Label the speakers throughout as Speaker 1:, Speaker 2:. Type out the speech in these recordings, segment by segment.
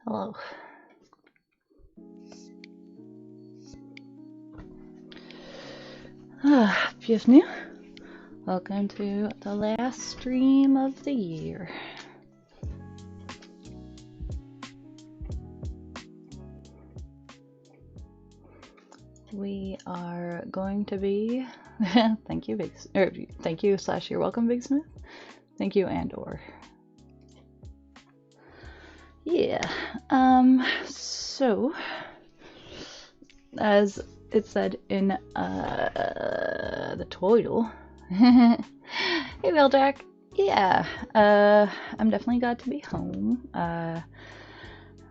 Speaker 1: Hello. Bienvenue. Welcome to the last stream of the year. We are going to be thank you, thank you / you're welcome, Big Smith. Thank you and or. Yeah. So as it said in the title. Hey Veljack. Yeah. I'm definitely glad to be home. I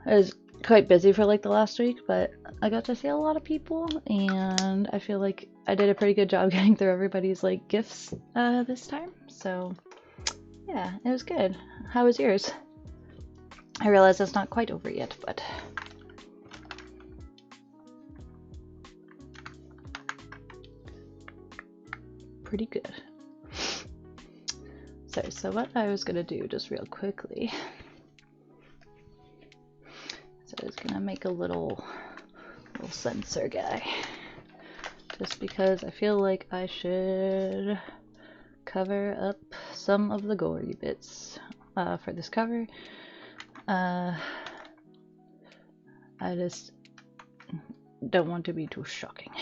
Speaker 1: was quite busy for like the last week, but I got to see a lot of people and I feel like I did a pretty good job getting through everybody's like gifts this time. So yeah, it was good. How was yours? I realize it's not quite over yet, but pretty good. So what I was gonna do just real quickly, so I was gonna make a little sensor guy, just because I feel like I should cover up some of the gory bits for this cover. I just don't want to be too shocking.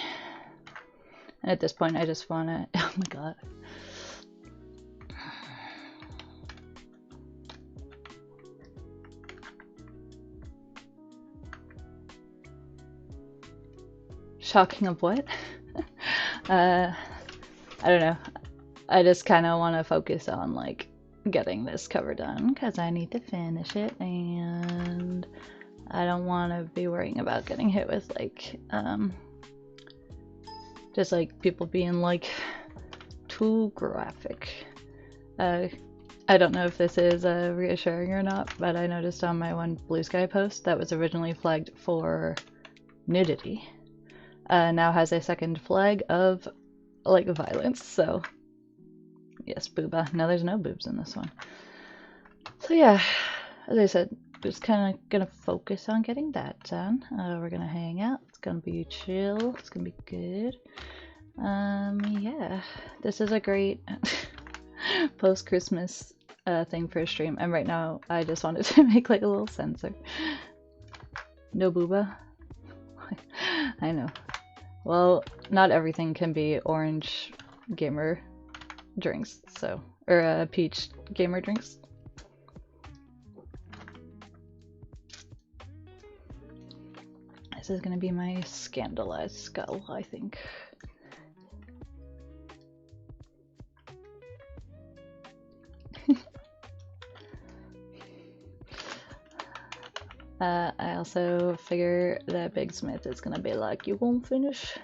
Speaker 1: And at this point, I just want to... Oh my god. Shocking of what? I don't know. I just kind of want to focus on like getting this cover done because I need to finish it and I don't want to be worrying about getting hit with like just like people being like too graphic. I don't know if this is reassuring or not, but I noticed on my one Blue Sky post that was originally flagged for nudity now has a second flag of like violence. So yes, booba. No, there's no boobs in this one. So yeah, as I said, just kind of gonna focus on getting that done. We're gonna hang out. It's gonna be chill. It's gonna be good. Yeah, this is a great post-Christmas thing for a stream. And right now, I just wanted to make like a little sensor. No booba. I know. Well, not everything can be orange gamer drinks, so, or peach gamer drinks. This is gonna be my scandalized skull, I think. I also figure that Big Smith is gonna be like, you won't finish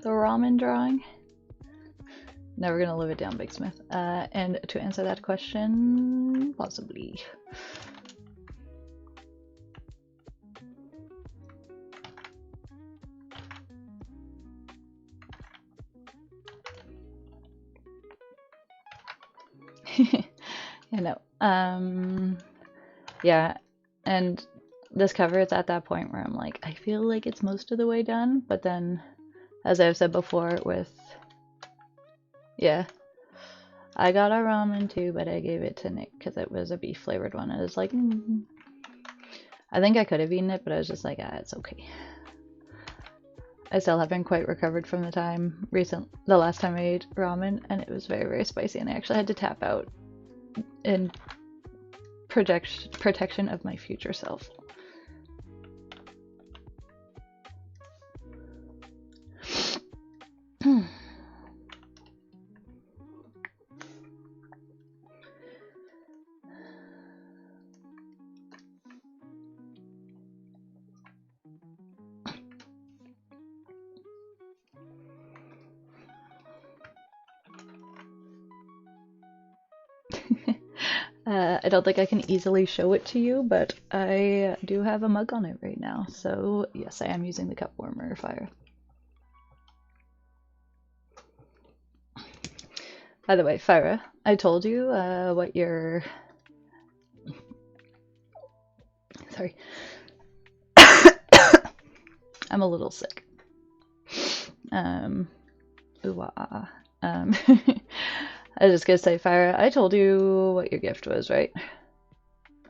Speaker 1: the ramen drawing? Never gonna live it down, Big Smith. And to answer that question, possibly. You know, yeah, and this cover is at that point where I'm like, I feel like it's most of the way done, but then, as I've said before with, yeah, I got a ramen too, but I gave it to Nick because it was a beef flavored one. I was like, I think I could have eaten it, but I was just like, ah, it's okay. I still haven't quite recovered from the last time I ate ramen, and it was very, very spicy, and I actually had to tap out in protection of my future self. I don't think I can easily show it to you, but I do have a mug on it right now, so yes, I am using the cup warmer fire. By the way, Fyra, I told you what your Sorry. I'm a little sick. Ooh-ah. I was just gonna say, Fyra, I told you what your gift was, right?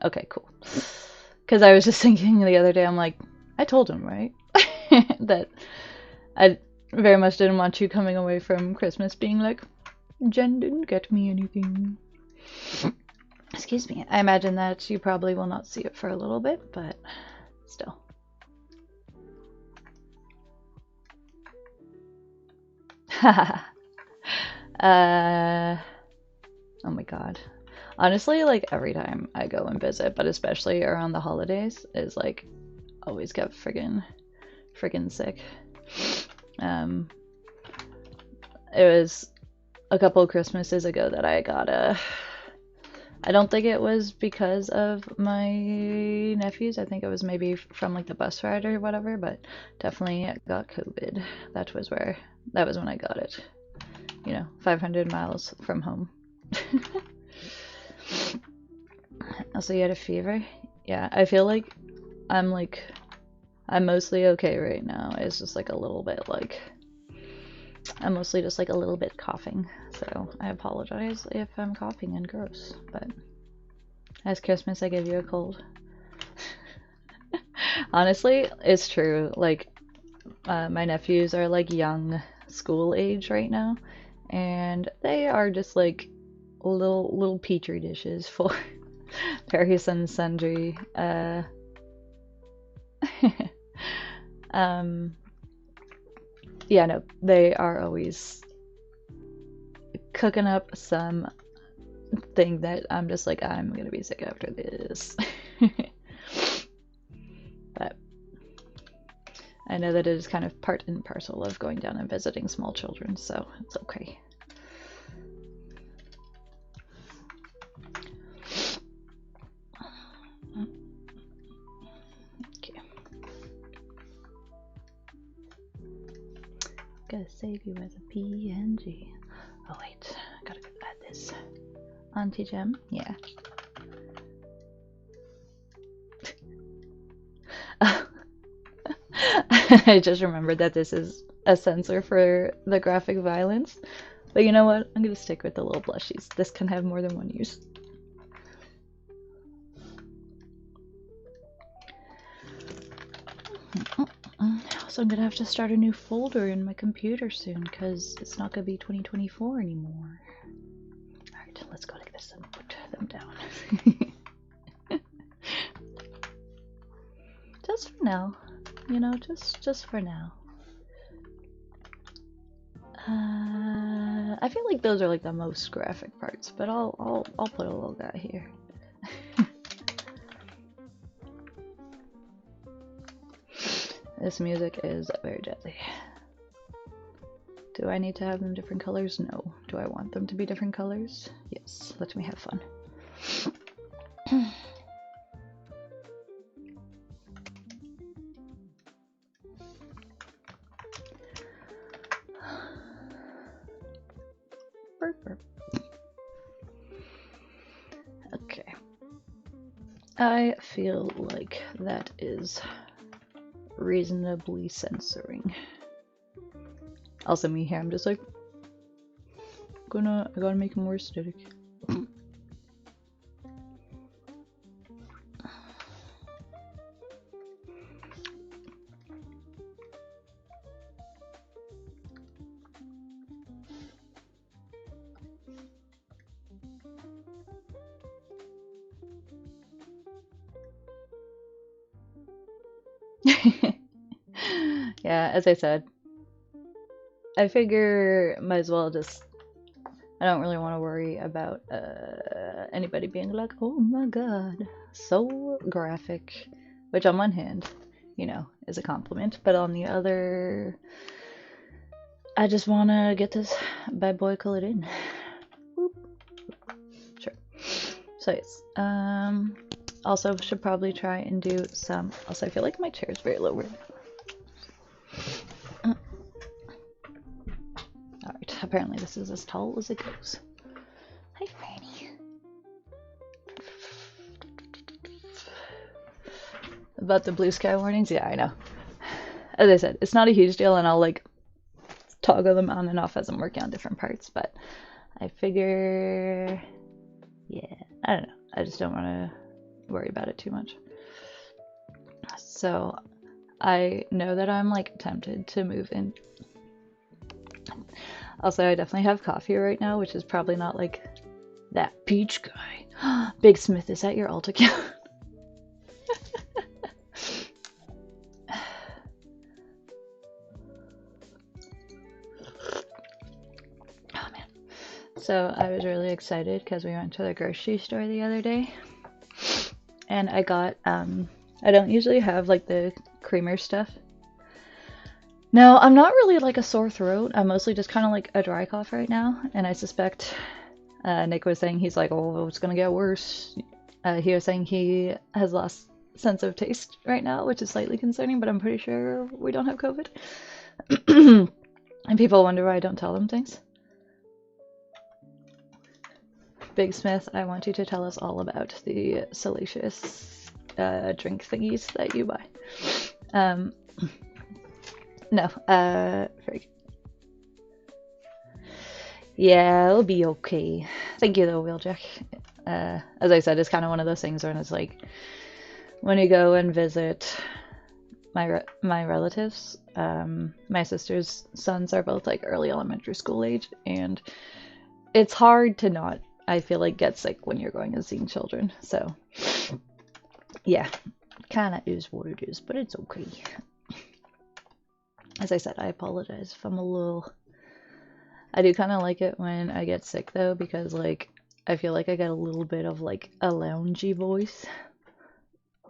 Speaker 1: Okay, cool. Because I was just thinking the other day, I'm like, I told him, right? That I very much didn't want you coming away from Christmas being like, Jen didn't get me anything. Excuse me. I imagine that you probably will not see it for a little bit, but still. Oh my god. Honestly, like every time I go and visit, but especially around the holidays, is like always get friggin' sick. It was a couple of Christmases ago that I got I don't think it was because of my nephews. I think it was maybe from like the bus ride or whatever, but definitely got COVID. That was when I got it. You know, 500 miles from home. Also, you had a fever? Yeah, I feel like I'm mostly okay right now. It's just like a little bit like, I'm mostly just like a little bit coughing. So I apologize if I'm coughing and gross, but as Christmas I gave you a cold. Honestly, it's true. Like, my nephews are like young school age right now, and they are just like little petri dishes for various and sundry yeah, no, they are always cooking up some thing that I'm just like, I'm gonna be sick after this. But I know that it is kind of part and parcel of going down and visiting small children, so it's okay. Okay. Gotta save you as a PNG. Oh wait, I gotta add this. Auntie Gem? Yeah. I just remembered that this is a censor for the graphic violence. But you know what? I'm gonna stick with the little blushies. This can have more than one use. So I'm gonna have to start a new folder in my computer soon because it's not gonna be 2024 anymore. Alright, let's go like this and put them down. Just for now. You know, just for now. I feel like those are like the most graphic parts, but I'll put a little guy here. This music is very deadly. Do I need to have them different colors? No. Do I want them to be different colors? Yes. Let me have fun. Okay. I feel like that is reasonably censoring. Also me here, I'm just like I gotta make it more aesthetic. Yeah, as I said, I figure might as well just, I don't really want to worry about anybody being like, oh my god, so graphic, which on one hand, you know, is a compliment, but on the other, I just want to get this bad boy colored in. Boop. Sure. So yes, also should probably try and do some, also I feel like my chair is very low right now. Alright, apparently this is as tall as it goes. Hi, Fanny. About the blue sky warnings, yeah, I know. As I said, it's not a huge deal, and I'll like toggle them on and off as I'm working on different parts, but I figure, yeah, I don't know. I just don't want to worry about it too much. So I know that I'm like tempted to move in. Also, I definitely have coffee right now, which is probably not like that peach guy. Big Smith, is that your alt account? Oh man. So I was really excited because we went to the grocery store the other day, and I got I don't usually have like the creamer stuff. No, I'm not really like a sore throat. I'm mostly just kind of like a dry cough right now, and I suspect Nick was saying he's like, oh, it's gonna get worse. He was saying he has lost sense of taste right now, which is slightly concerning, but I'm pretty sure we don't have COVID. And people wonder why I don't tell them things. Big Smith, I want you to tell us all about the salacious drink thingies that you buy. No, very. Yeah, it'll be okay. Thank you though, Wheeljack. As I said, it's kind of one of those things where it's like, when you go and visit my relatives, my sister's sons are both like early elementary school age, and it's hard to not, I feel like, get sick when you're going and seeing children. So yeah, kind of is what it is, but it's okay. As I said, I apologize if I'm a little... I do kind of like it when I get sick though, because like I feel like I get a little bit of like a loungy voice.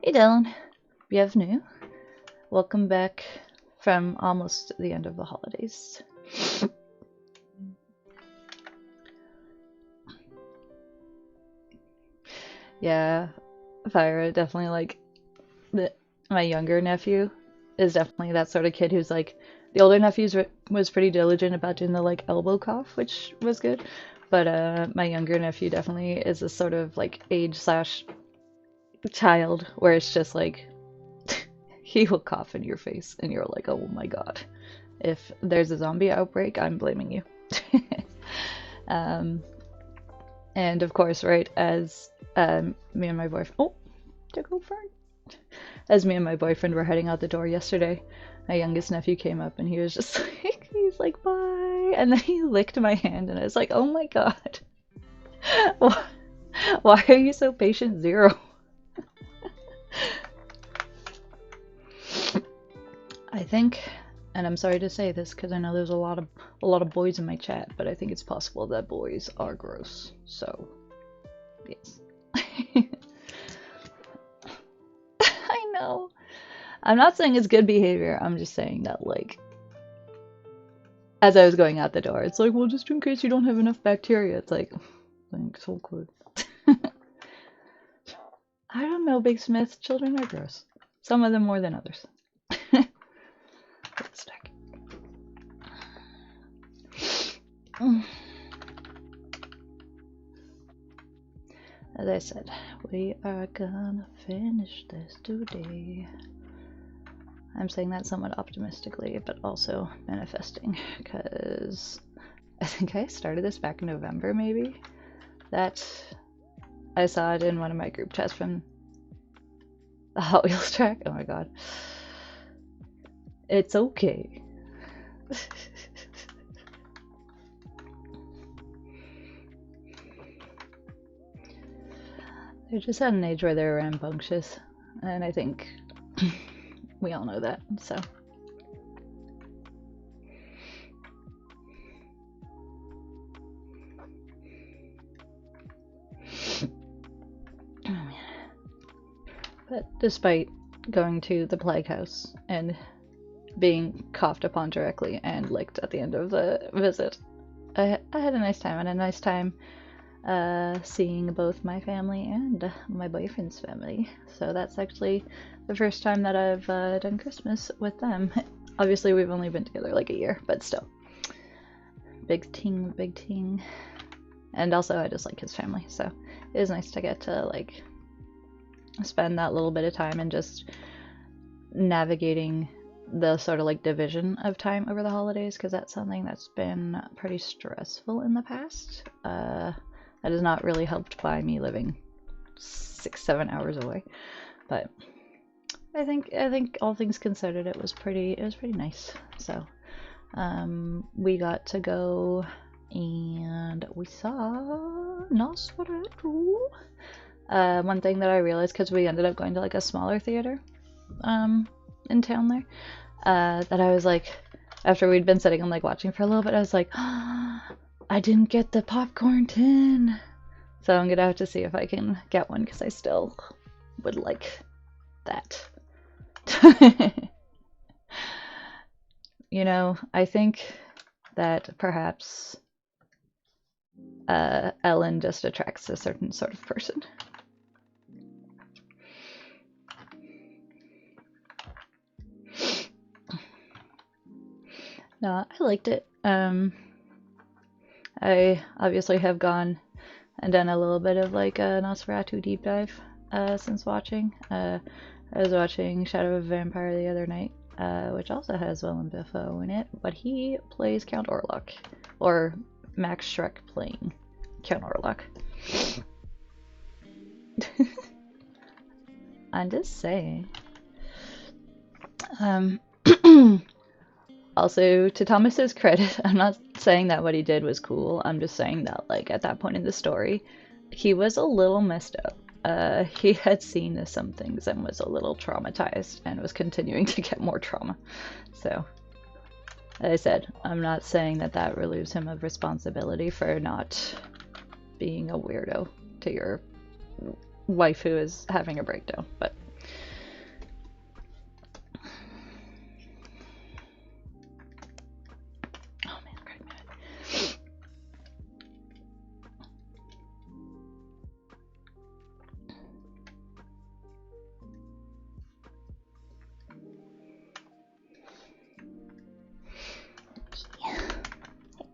Speaker 1: Hey Dylan, bienvenue. Welcome back from almost the end of the holidays. Yeah, Fyra, definitely like my younger nephew is definitely that sort of kid who's like, the older nephew was pretty diligent about doing the like elbow cough, which was good, but my younger nephew definitely is a sort of like age / child where it's just like he will cough in your face and you're like, oh my god, if there's a zombie outbreak, I'm blaming you. And of course, right, as me and my boyfriend, oh, to go fern. As me and my boyfriend were heading out the door yesterday, my youngest nephew came up and he was just like, he's like, bye, and then he licked my hand and I was like, oh my god, why are you so patient zero? I think, and I'm sorry to say this because I know there's a lot of boys in my chat, but I think it's possible that boys are gross. So, yes. I know. I'm not saying it's good behavior. I'm just saying that, like, as I was going out the door, it's like, well, just in case you don't have enough bacteria. It's like, thanks, so good. I don't know, Big Smith. Children are gross. Some of them more than others. Stack. As I said, we are gonna finish this today. I'm saying that somewhat optimistically, but also manifesting, because I think I started this back in November, maybe? That I saw it in one of my group chats from the Hot Wheels track. Oh my god. It's okay. They're just at an age where they're rambunctious, and I think we all know that, so. Oh man. But despite going to the plague house and being coughed upon directly and licked at the end of the visit, I had a nice time, and a nice time seeing both my family and my boyfriend's family. So that's actually the first time that I've done Christmas with them. Obviously we've only been together like a year, but still. Big ting. And also I just like his family, so it is nice to get to like spend that little bit of time and just navigating the sort of like division of time over the holidays, because that's something that's been pretty stressful in the past. That is not really helped by me living 6-7 hours away, but I think all things considered, it was pretty nice. So we got to go and we saw Nosferatu. One thing that I realized, because we ended up going to like a smaller theater in town there, that I was like, after we'd been sitting and like watching for a little bit, I was like, oh, I didn't get the popcorn tin. So I'm gonna have to see if I can get one, because I still would like that. You know, I think that perhaps Ellen just attracts a certain sort of person. No, I liked it. I obviously have gone and done a little bit of like a Nosferatu deep dive since watching. I was watching Shadow of a Vampire the other night, which also has Willem Dafoe in it, but he plays Count Orlok, or Max Schreck playing Count Orlok. I'm just saying. Also, to Thomas's credit, I'm not saying that what he did was cool. I'm just saying that, like, at that point in the story, he was a little messed up. He had seen some things and was a little traumatized and was continuing to get more trauma. So, as I said, I'm not saying that that relieves him of responsibility for not being a weirdo to your wife who is having a breakdown, but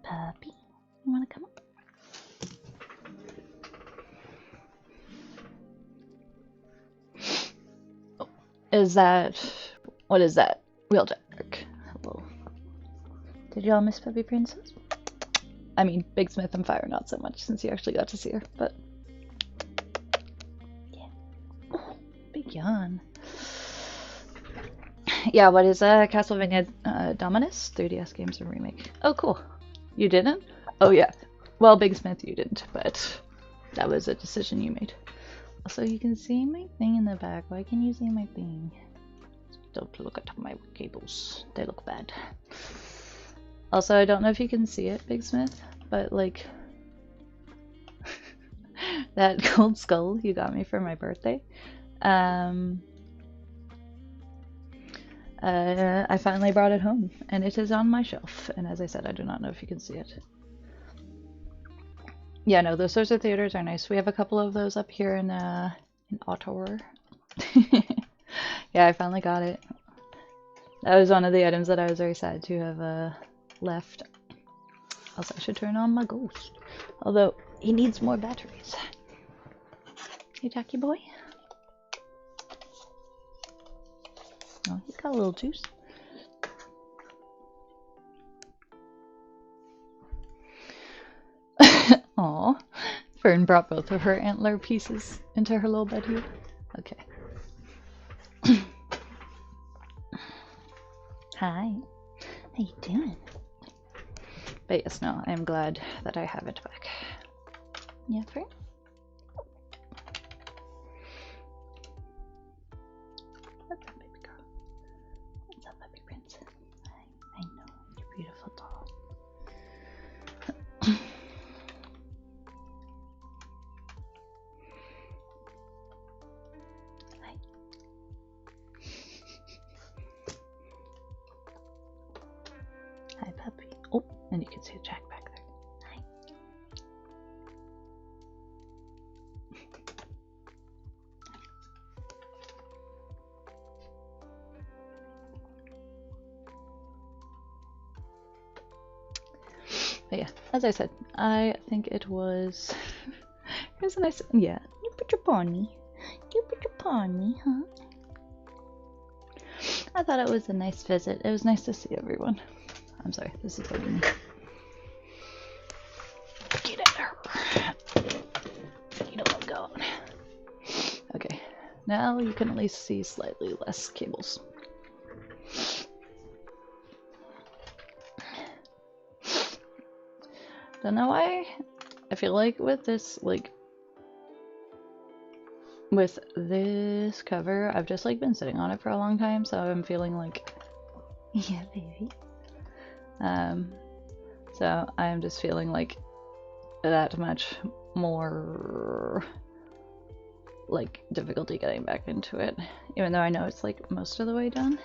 Speaker 1: puppy, you wanna come up? Oh, what is that? Real dark. Hello. Did y'all miss Puppy Princess? I mean, Big Smith and Fire not so much, since you actually got to see her, but yeah. Oh, big yawn. Yeah, what is Castlevania Dominus? 3DS games and remake. Oh, cool. You didn't? Oh, yeah. Well, Big Smith, you didn't, but that was a decision you made. Also, you can see my thing in the back. Why can you see my thing? Don't look at my cables. They look bad. Also, I don't know if you can see it, Big Smith, but like that gold skull you got me for my birthday. I finally brought it home, and it is on my shelf. And as I said, I do not know if you can see it. Yeah, no, those sorts of theaters are nice. We have a couple of those up here in Ottawa. Yeah, I finally got it. That was one of the items that I was very sad to have left. Also, I should turn on my ghost. Although, he needs more batteries. Hey, Jackie boy. Oh, he's got a little juice. Aw. Fern brought both of her antler pieces into her little bed here. Okay. Hi. How you doing? But yes, no, I'm glad that I have it back. Yeah, Fern? What's up, baby girl? What's up, baby prince? I know, you're beautiful doll. Hi. Hi, puppy. Oh, and you can see Jack back there. Hi. But yeah, as I said, I think it was. Here's a nice. Yeah, you put your paw on me. You put your paw on me, huh? I thought it was a nice visit. It was nice to see everyone. I'm sorry, this is bugging me. Get at her. You know I'm gone. Okay, now you can at least see slightly less cables. Don't know why. I feel like with this, with this cover, I've just been sitting on it for a long time, so I'm feeling like, yeah, baby. So I'm just feeling like that much more difficulty getting back into it, even though I know it's most of the way done.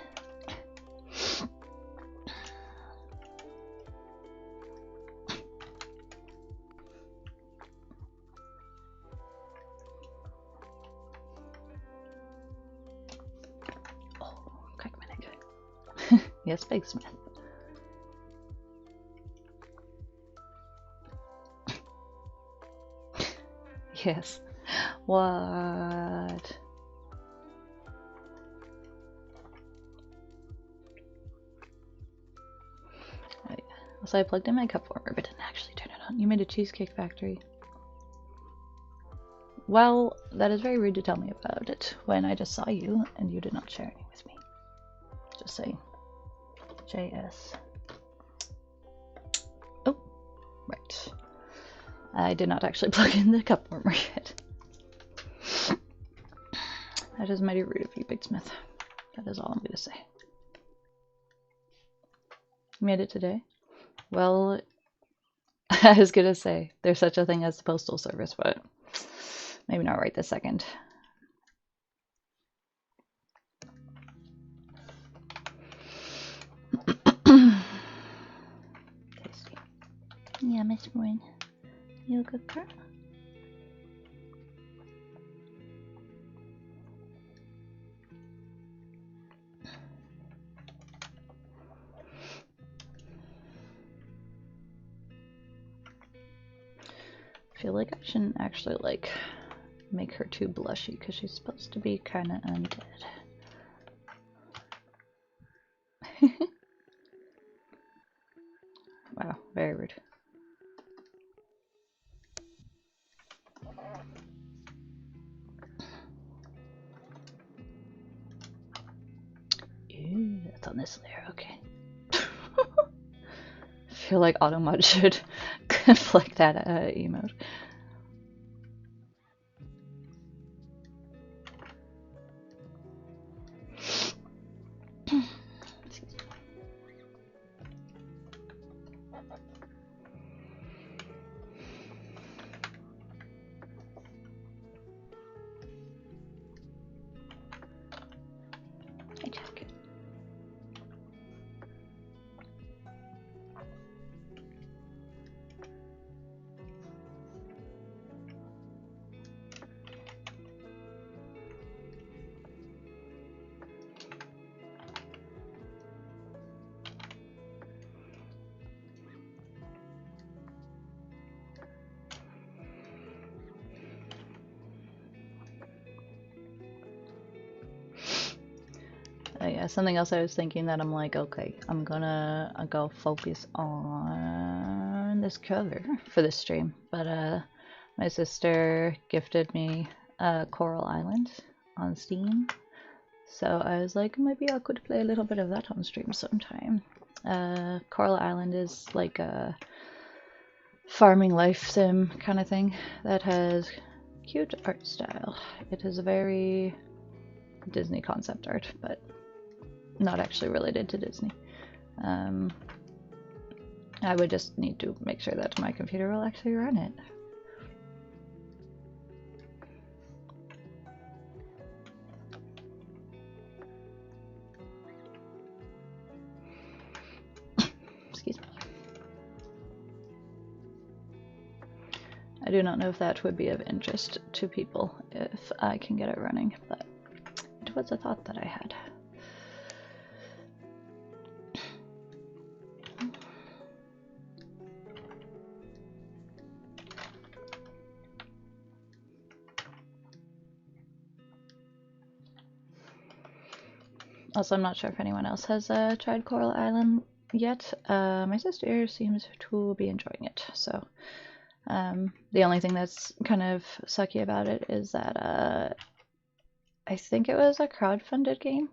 Speaker 1: Yes, Big Smith. Yes. What? Right. So I plugged in my cup warmer, but didn't actually turn it on. You made a cheesecake factory. Well, that is very rude to tell me about it when I just saw you and you did not share any with me. Just saying. JS. Oh, right. I did not actually plug in the cup warmer yet. That is mighty rude of you, Big Smith. That is all I'm going to say. You made it today? Well, I was going to say, there's such a thing as the postal service, but maybe not right this second. Tasty. Yeah, Miss Moon. You a good girl? I feel like I shouldn't actually make her too blushy because she's supposed to be kind of undead. Wow, very rude. Ew, that's on this layer, okay. I feel like Automod should conflict that emote. Hey, Jack. Yeah, something else I was thinking that I'm like, okay, I'm gonna go focus on this cover for this stream. But my sister gifted me Coral Island on Steam, so I was like, maybe I could play a little bit of that on stream sometime. Coral Island is like a farming life sim kind of thing that has cute art style. It is a very Disney concept art, but not actually related to Disney. I would just need to make sure that my computer will actually run it. Excuse me. I do not know if that would be of interest to people if I can get it running, but it was a thought that I had. Also, I'm not sure if anyone else has tried Coral Island yet. My sister seems to be enjoying it, so the only thing that's kind of sucky about it is that I think it was a crowdfunded game,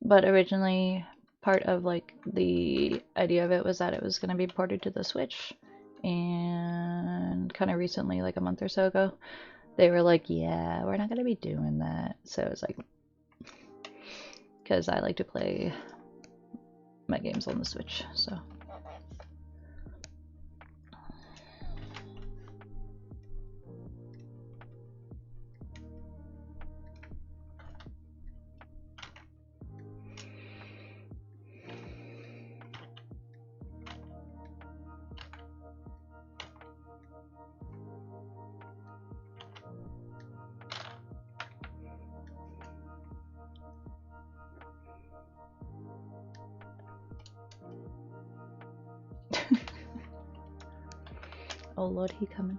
Speaker 1: but originally part of like the idea of it was that it was going to be ported to the Switch, and kind of recently, like a month or so ago, they were like, yeah, we're not going to be doing that. So it's like, because I like to play my games on the Switch, so. Oh lord, he coming.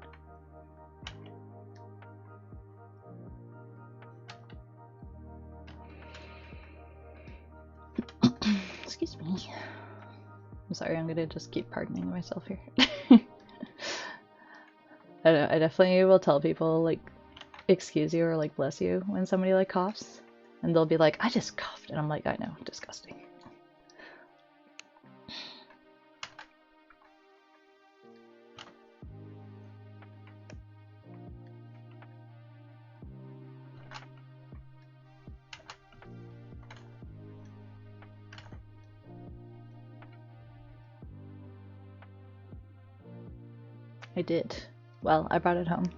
Speaker 1: Excuse me. I'm sorry, I'm gonna just keep pardoning myself here. I definitely will tell people, like, excuse you or, like, bless you when somebody, like, coughs. And they'll be like, I just coughed. And I'm like, I know, disgusting. I did. Well, I brought it home.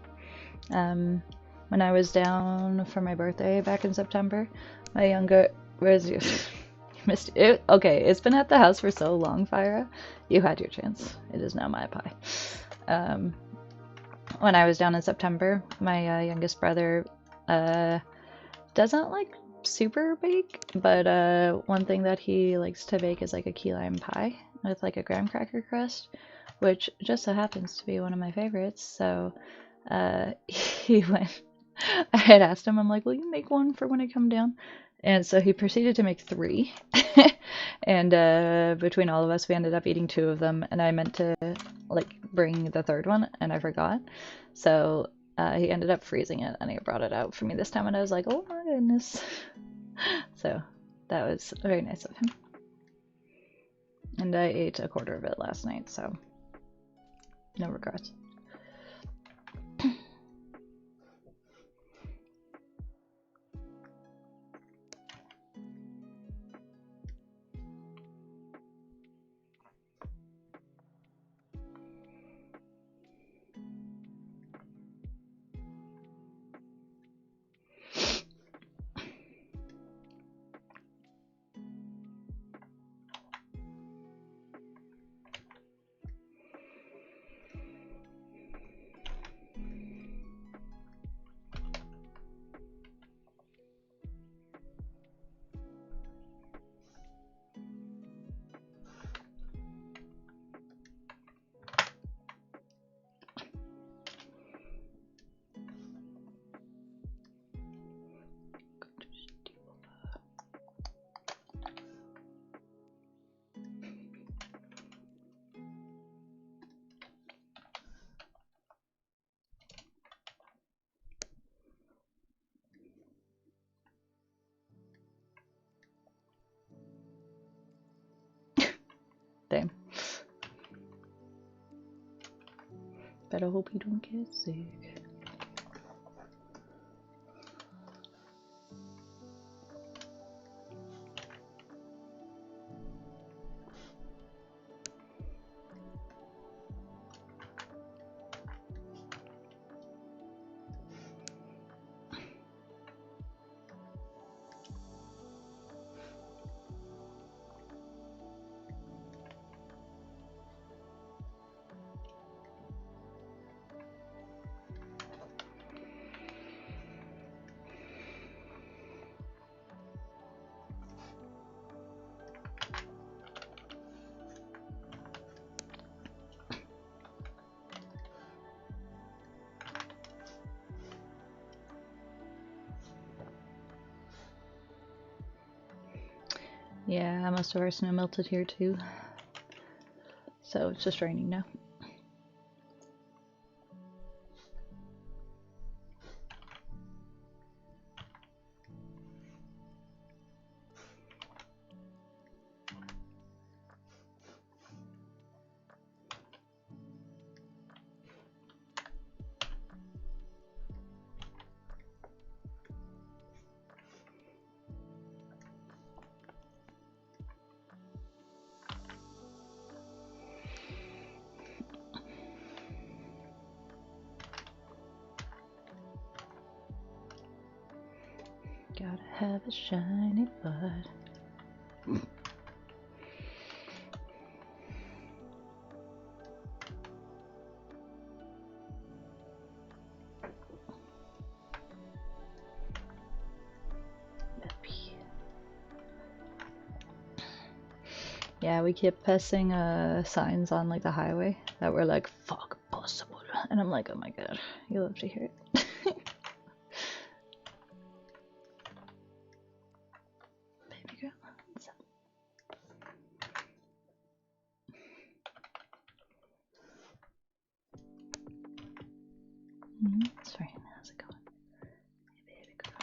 Speaker 1: When I was down for my birthday back in September, my younger... Where's you? You missed it. Okay, it's been at the house for so long, Fyra. You had your chance. It is now my pie. When I was down in September, my youngest brother doesn't like super bake, but one thing that he likes to bake is like a key lime pie with like a graham cracker crust, which just so happens to be one of my favorites. So he went, I had asked him, I'm like, will you make one for when I come down? And so he proceeded to make 3. And between all of us, we ended up eating 2 of them. And I meant to like bring the 3rd one, and I forgot. So he ended up freezing it, and he brought it out for me this time. And I was like, oh my goodness. So that was very nice of him. And I ate a quarter of it last night, so no regrets. Damn. Better hope you don't get sick. Yeah, most of our snow melted here too. So it's just raining now. Gotta have a shiny butt. Yeah, we kept passing signs on like the highway that were like "fuck possible," and I'm like, oh my god, you'll have to hear it. Baby girl, what's up? It's fine. How's it going? Hey, baby girl.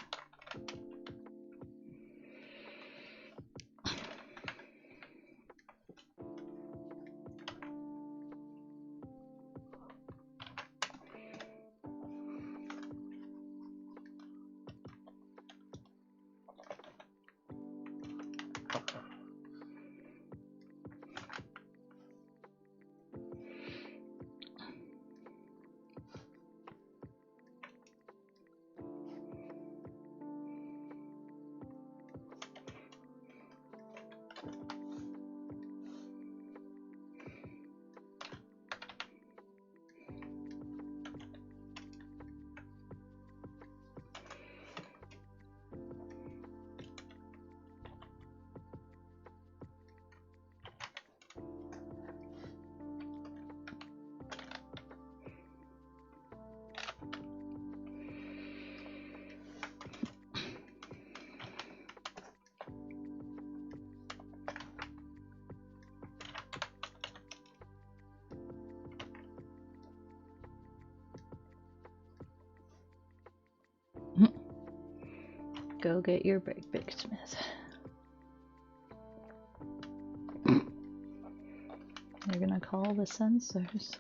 Speaker 1: Go get your break, Big Smith. They're gonna call the sensors.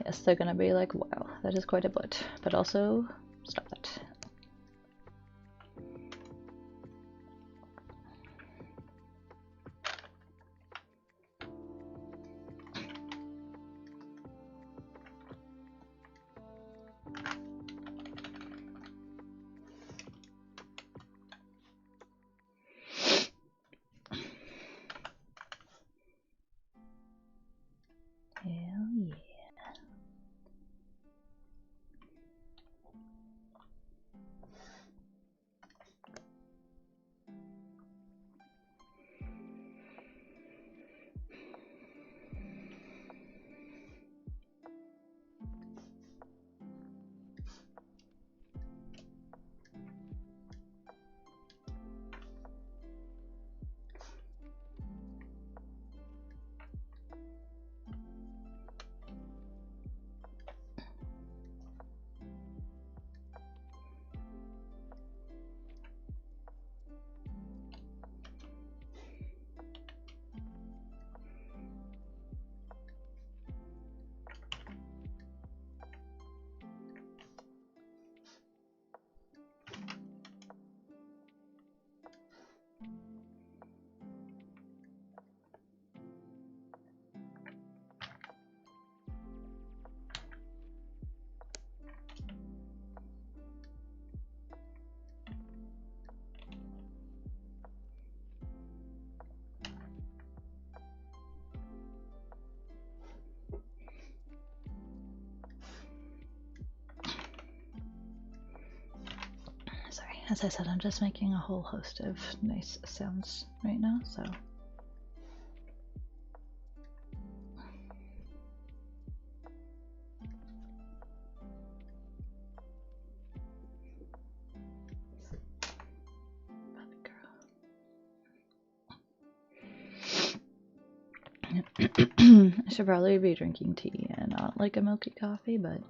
Speaker 1: Yes, they're gonna be like, wow, that is quite a butt. But also, stop that. Hell yeah. as I said, I'm just making a whole host of nice sounds right now, so. I should probably be drinking tea and not like a milky coffee, but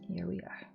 Speaker 1: here we are.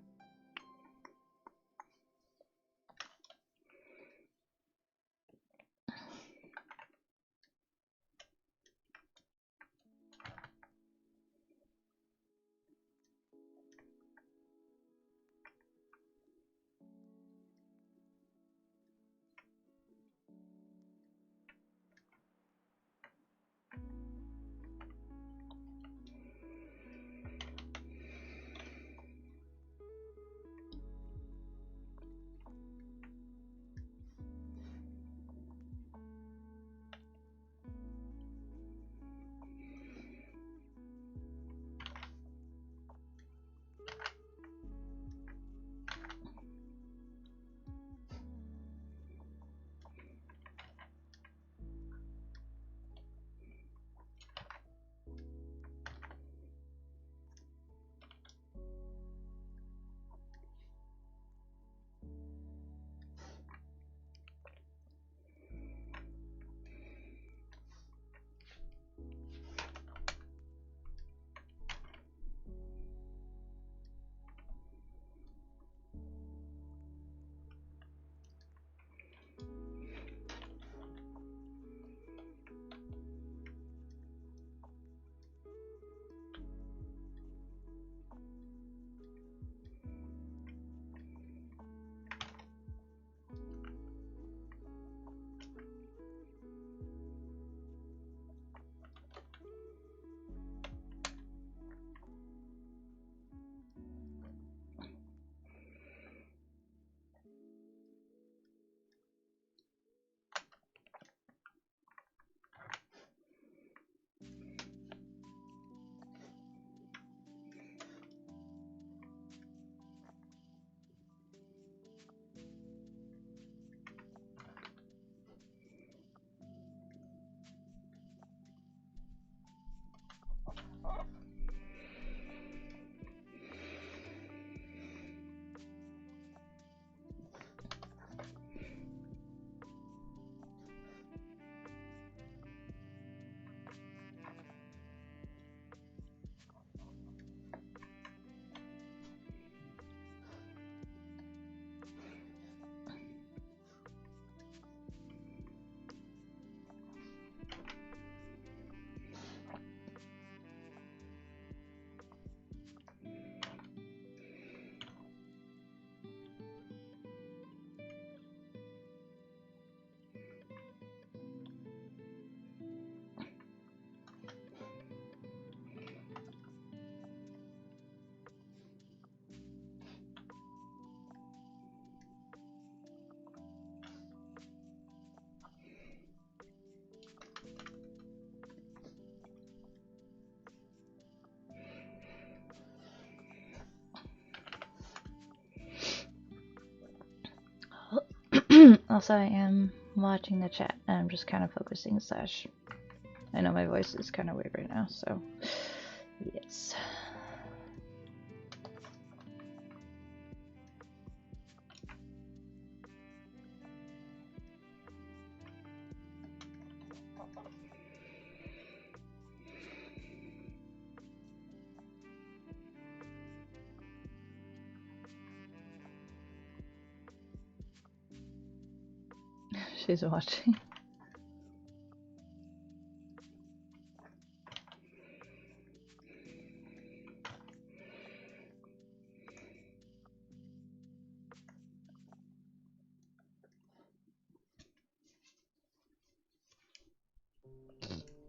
Speaker 1: Also, I am watching the chat and I'm just kind of focusing slash. I know my voice is kind of weird right now, so yes. She's watching.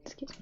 Speaker 1: Excuse me.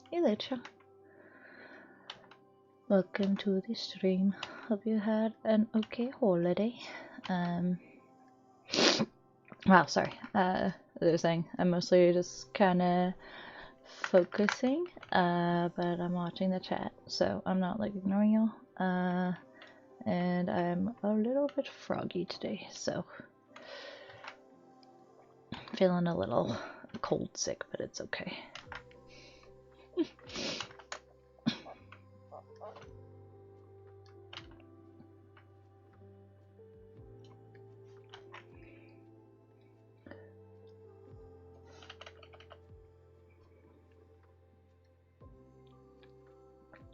Speaker 1: Hey Lucha. Welcome to the stream. Hope you had an okay holiday. Wow, sorry. As I was saying, I'm mostly just kind of focusing, but I'm watching the chat, so I'm not like ignoring y'all. And I'm a little bit froggy today, so feeling a little cold sick, but it's okay.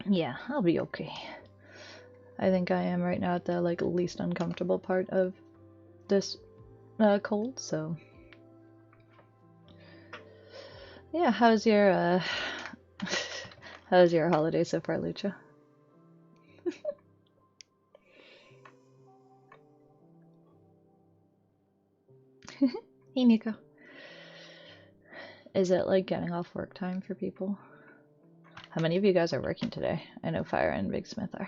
Speaker 1: Yeah, I'll be okay. I think I am right now at the like least uncomfortable part of this cold, so yeah. How's your how's your holiday so far, Lucha? Hey Nico. Is it like getting off work time for people? How many of you guys are working today? I know Fire and Big Smith are.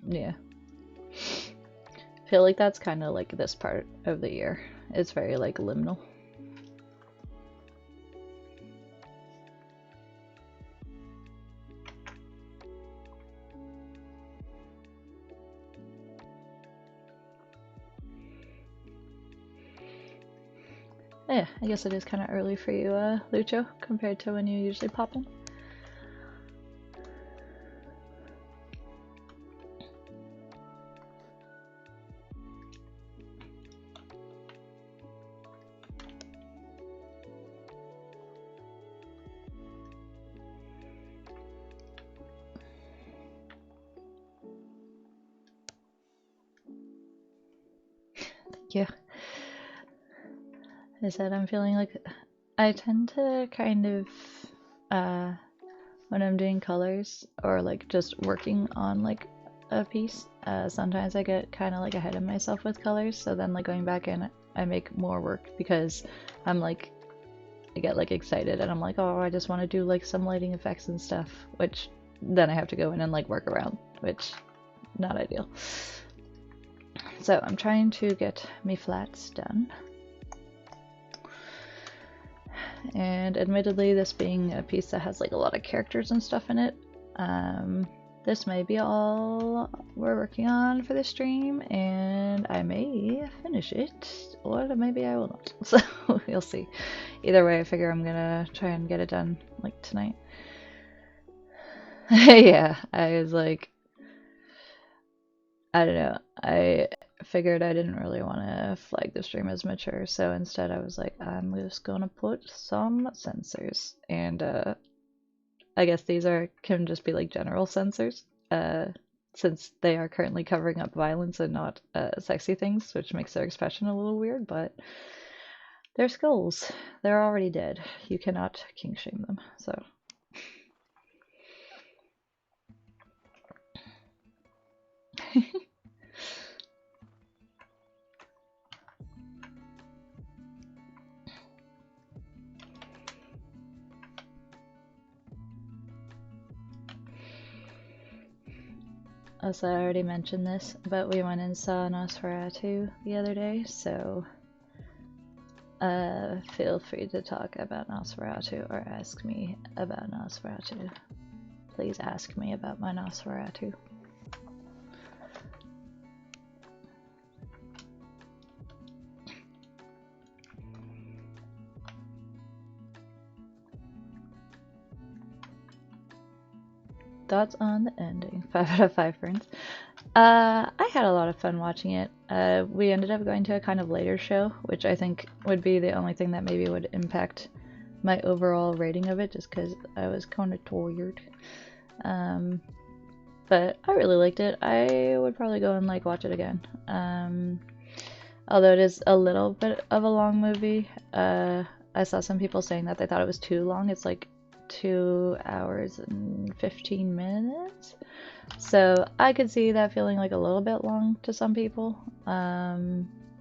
Speaker 1: Yeah. I feel like that's kind of like this part of the year. It's very like liminal. Yeah, I guess it is kind of early for you, Lucho, compared to when you usually pop in. Yeah. I said I'm feeling like I tend to kind of when I'm doing colors or like just working on like a piece, sometimes I get kind of like ahead of myself with colors, so then like going back in I make more work because I'm like I get like excited and I'm like, oh, I just want to do like some lighting effects and stuff, which then I have to go in and like work around, which not ideal. So I'm trying to get me flats done. And admittedly, this being a piece that has like a lot of characters and stuff in it, this may be all we're working on for the stream, and I may finish it, or maybe I will not. So you'll see. Either way, I figure I'm gonna try and get it done like tonight. Yeah, I was like, I don't know. I figured I didn't really want to flag the stream as mature, so instead I was like, I'm just gonna put some sensors, and I guess these can just be like general sensors, since they are currently covering up violence and not sexy things, which makes their expression a little weird, but they're skulls. They're already dead. You cannot king shame them, so. Also, I already mentioned this, but we went and saw Nosferatu the other day, so feel free to talk about Nosferatu or ask me about Nosferatu. Please ask me about my Nosferatu. Thoughts on the ending? 5 out of 5 friends. I had a lot of fun watching it. We ended up going to a kind of later show, which I think would be the only thing that maybe would impact my overall rating of it, just because I was kind of tired. But I really liked it. I would probably go and like watch it again. Although it is a little bit of a long movie, I saw some people saying that they thought it was too long. It's like 2 hours and 15 minutes. So I could see that feeling like a little bit long to some people.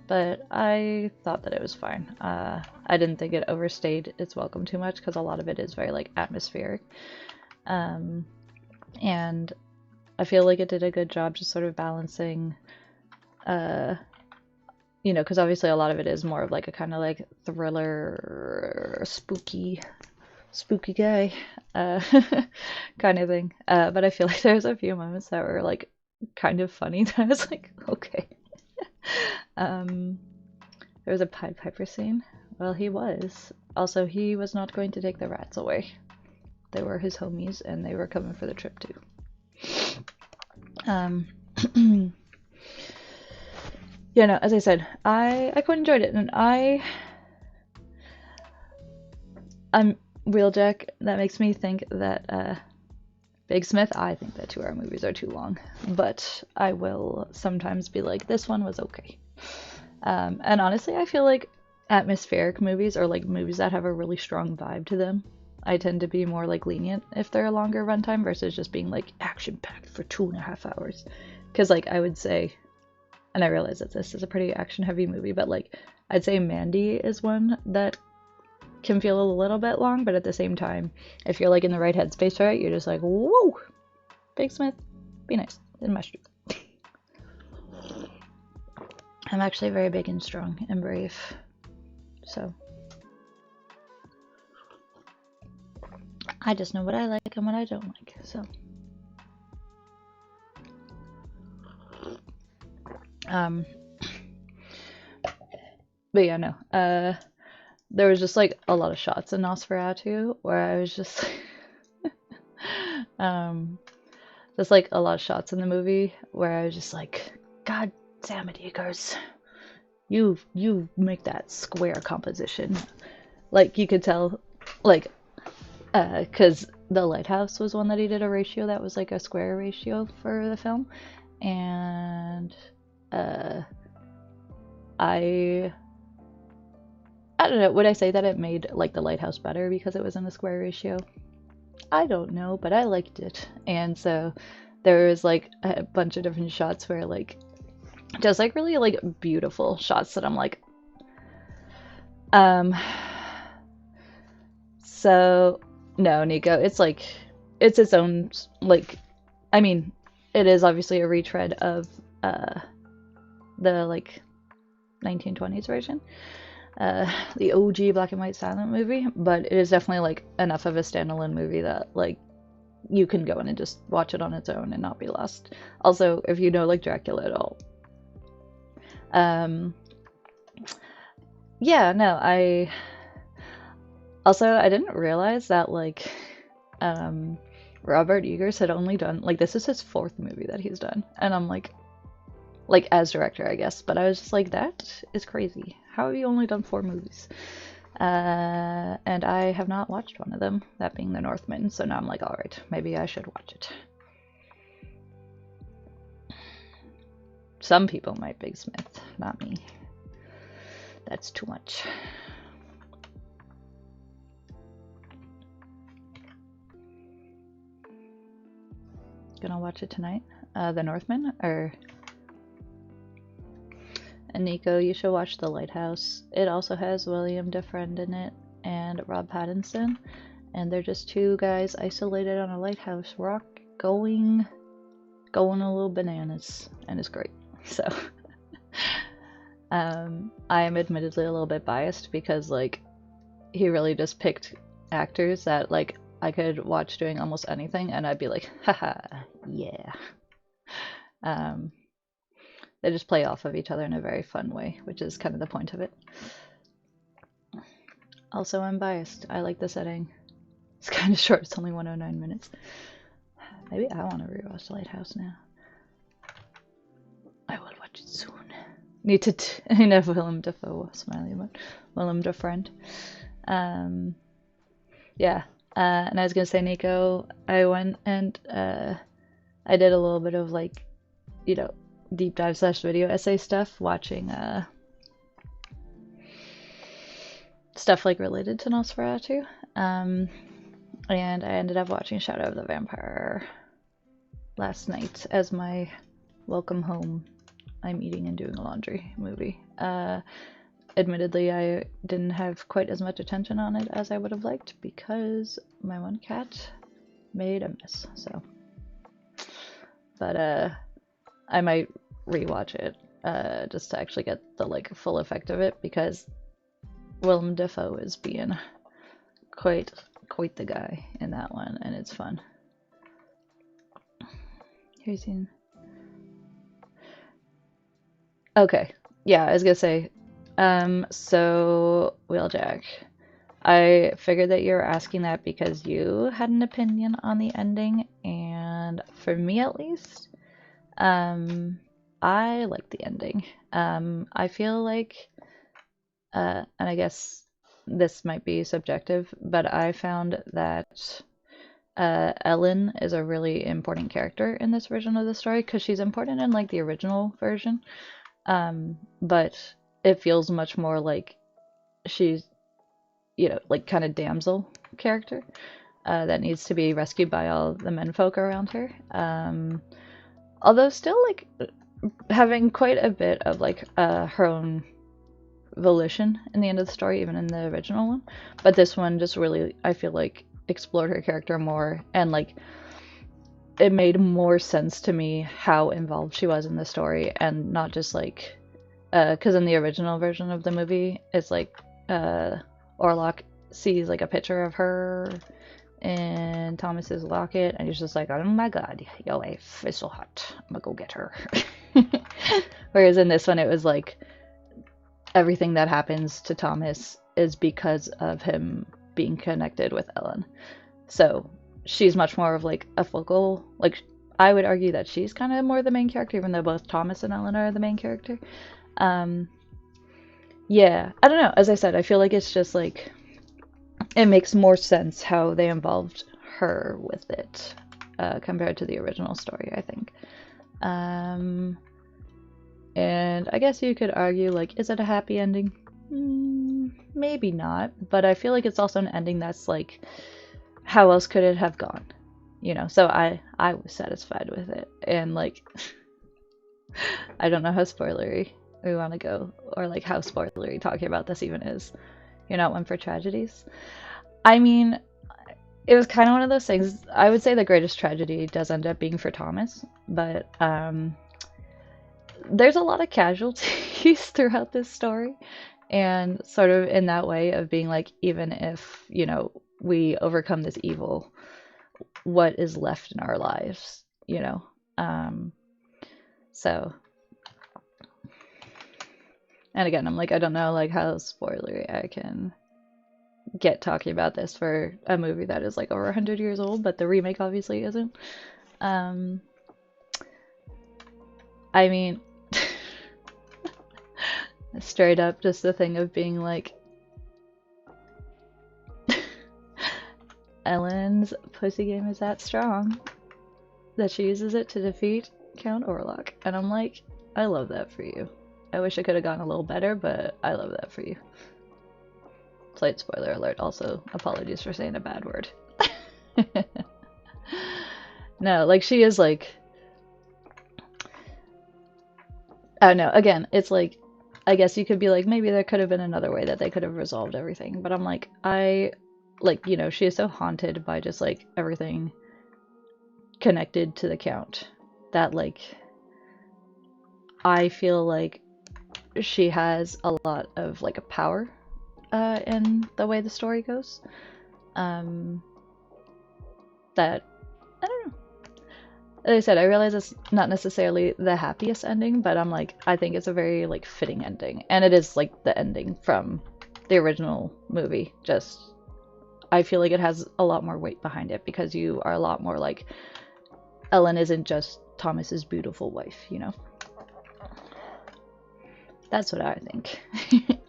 Speaker 1: But I thought that it was fine. I didn't think it overstayed its welcome too much because a lot of it is very like atmospheric. And I feel like it did a good job just sort of balancing, you know, because obviously a lot of it is more of like a kind of like thriller, spooky guy, kind of thing. But I feel like there's a few moments that were like kind of funny that I was like, okay. There was a Pied Piper scene. Well, he was. Also, he was not going to take the rats away. They were his homies, and they were coming for the trip too. Yeah, no, as I said, I quite enjoyed it, and I'm Wheeljack. That makes me think that Big Smith, I think that 2-hour movies are too long, but I will sometimes be like, this one was okay. And honestly, I feel like atmospheric movies, or like movies that have a really strong vibe to them, I tend to be more like lenient if they're a longer runtime versus just being like action-packed for 2.5 hours. Because like I would say, and I realize that this is a pretty action-heavy movie, but like I'd say Mandy is one that can feel a little bit long, but at the same time, if you're like in the right headspace for it, you're just like, whoa, Big Smith, be nice, in my street. I'm actually very big and strong and brave, so I just know what I like and what I don't like, so. But yeah, no, there was just like a lot of shots in Nosferatu where I was just just like a lot of shots in the movie where I was just like, God damn it, Eagers, you make that square composition. Like you could tell, like, because The Lighthouse was one that he did a ratio that was like a square ratio for the film, and I don't know, would I say that it made like The Lighthouse better because it was in a square ratio? I don't know, but I liked it. And so there was like a bunch of different shots where like just like really like beautiful shots that I'm like so no, Nico, it's like it's its own like, I mean, it is obviously a retread of the like 1920s version, the OG black and white silent movie, but it is definitely like enough of a standalone movie that like you can go in and just watch it on its own and not be lost. Also, if you know like Dracula at all, yeah, no, I didn't realize that like Robert Eggers had only done like, this is his 4th movie that he's done, and I'm like as director, I guess, but I was just like, that is crazy. How have you only done 4 movies? And I have not watched one of them, that being The Northman, so now I'm like, alright, maybe I should watch it. Some people might Big Smith, not me. That's too much. Gonna watch it tonight? The Northman, or... And Nico, you should watch The Lighthouse. It also has William Defriend in it and Rob Pattinson, and they're just 2 guys isolated on a lighthouse rock going a little bananas, and it's great. So I am admittedly a little bit biased because like he really just picked actors that like I could watch doing almost anything and I'd be like, haha, yeah. They just play off of each other in a very fun way, which is kind of the point of it. Also, I'm biased. I like the setting. It's kind of short. It's only 109 minutes. Maybe I want to rewatch The Lighthouse now. I will watch it soon. Need to I know Willem Dafoe, smiley about Willem Defriend. Yeah. And I was gonna say, Nico, I went and I did a little bit of like, you know, deep dive / video essay stuff watching stuff like related to Nosferatu. And I ended up watching Shadow of the Vampire last night as my welcome home. I'm eating and doing laundry movie. Admittedly, I didn't have quite as much attention on it as I would have liked because my one cat made a mess. So, but I might rewatch it just to actually get the like full effect of it because Willem Dafoe is being quite the guy in that one, and it's fun. Here's in. Okay, yeah, I was gonna say. So Wheeljack, I figured that you were asking that because you had an opinion on the ending, and for me at least, I like the ending. I feel like, and I guess this might be subjective, but I found that Ellen is a really important character in this version of the story because she's important in like the original version, but it feels much more like she's, you know, like kind of damsel character that needs to be rescued by all the menfolk around her. Although still like having quite a bit of like her own volition in the end of the story, even in the original one. But this one just really, I feel like, explored her character more, and like it made more sense to me how involved she was in the story, and not just like because in the original version of the movie, it's like Orlok sees like a picture of her in Thomas's locket, and he's just like, oh my god, your wife is so hot, I'm gonna go get her. Whereas in this one, it was like everything that happens to Thomas is because of him being connected with Ellen. So she's much more of like a focal, like I would argue that she's kind of more the main character, even though both Thomas and Ellen are the main character. Yeah, I don't know. As I said, I feel like it's just like it makes more sense how they involved her with it compared to the original story, I think. And I guess you could argue, like, is it a happy ending? Maybe not, but I feel like it's also an ending that's like, how else could it have gone? You know, so I was satisfied with it, and like, I don't know how spoilery we want to go, or like how spoilery talking about this even is. You're not one for tragedies. I mean, it was kind of one of those things. I would say the greatest tragedy does end up being for Thomas, but there's a lot of casualties throughout this story, and sort of in that way of being like, even if, you know, we overcome this evil, what is left in our lives, you know? So, and again, I'm like, I don't know like how spoilery I can get talking about this for a movie that is like over 100 years old, but the remake obviously isn't. I mean, straight up just the thing of being like, Ellen's pussy game is that strong that she uses it to defeat Count Orlok. And I'm like, I love that for you. I wish it could have gone a little better, but I love that for you. Slight spoiler alert, also apologies for saying a bad word. No, like she is like, I don't know, again, it's like, I guess you could be like, maybe there could have been another way that they could have resolved everything, but I'm like, like, you know, she is so haunted by just like everything connected to the Count that like I feel like she has a lot of like a power in the way the story goes. That I don't know. As I said, I realize it's not necessarily the happiest ending, but I'm like, I think it's a very like fitting ending, and it is like the ending from the original movie. Just I feel like it has a lot more weight behind it because you are a lot more like, Ellen isn't just Thomas's beautiful wife, you know? That's what I think.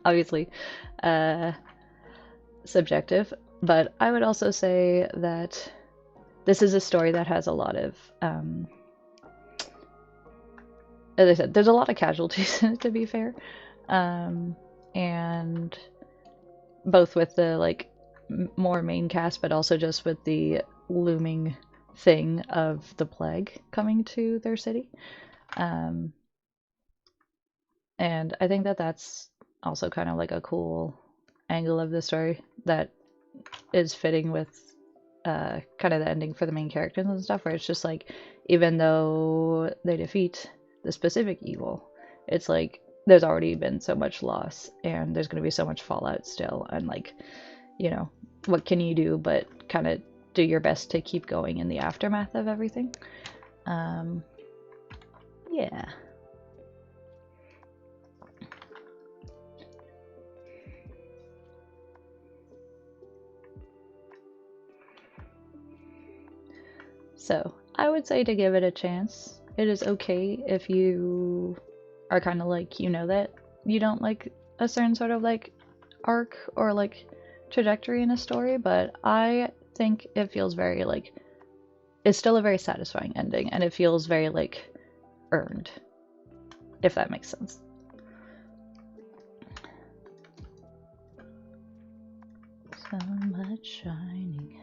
Speaker 1: Obviously, subjective, but I would also say that this is a story that has a lot of, as I said, there's a lot of casualties in it, to be fair. And both with the like more main cast, but also just with the looming thing of the plague coming to their city. Um, and I think that that's also kind of like a cool angle of the story that is fitting with kind of the ending for the main characters and stuff, where it's just like, even though they defeat the specific evil, it's like there's already been so much loss and there's going to be so much fallout still, and like, you know, what can you do but kind of do your best to keep going in the aftermath of everything. um yeah. So I would say to give it a chance. It is okay if you are kind of like, you know, that you don't like a certain sort of like arc or like trajectory in a story, but I think it feels very like, it's still a very satisfying ending, and it feels very like earned, if that makes sense. So much shining.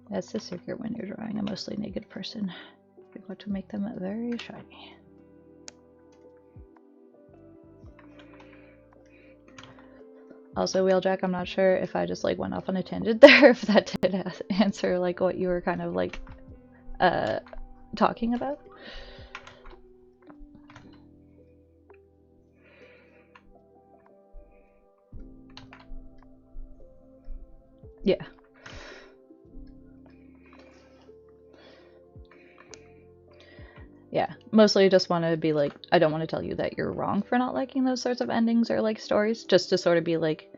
Speaker 1: That's the secret when you're drawing a mostly naked person. You want to make them very shiny. Also, Wheeljack, I'm not sure if I just like went off on a tangent there, if that did answer like what you were kind of like talking about. Yeah. Yeah, mostly just want to be like, I don't want to tell you that you're wrong for not liking those sorts of endings or like stories, just to sort of be like,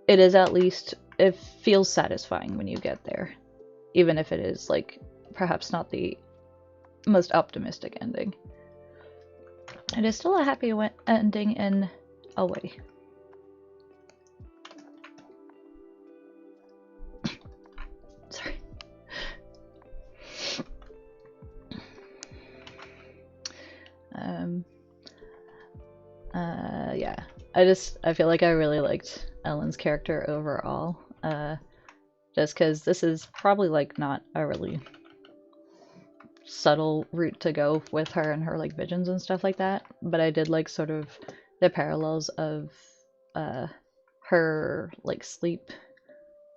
Speaker 1: it is at least, it feels satisfying when you get there, even if it is like perhaps not the most optimistic ending. It is still a happy ending in a way. Sorry. Yeah. I feel like I really liked Ellen's character overall. Just because this is probably like not a really subtle route to go with her and her like visions and stuff like that, but I did like sort of the parallels of her like sleep,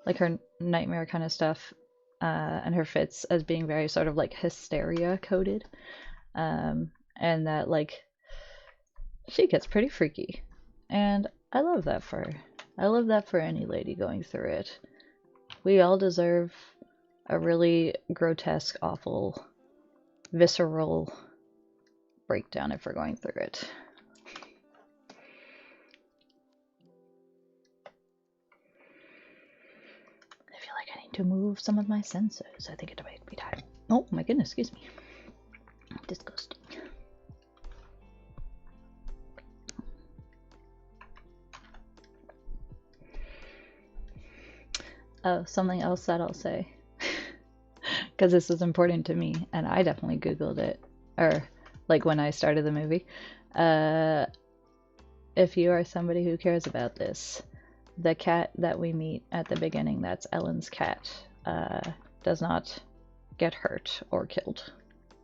Speaker 1: like her nightmare kind of stuff, and her fits as being very sort of like hysteria coded, and that like she gets pretty freaky, and I love that for her. I love that for any lady going through it. We all deserve a really grotesque, awful, visceral breakdown if we're going through it. I feel like I need to move some of my sensors. I think it might be time. Oh my goodness, excuse me. Disgusting. Oh, something else that I'll say, because this was important to me, and I definitely Googled it, or like when I started the movie. If you are somebody who cares about this, the cat that we meet at the beginning, that's Ellen's cat, does not get hurt or killed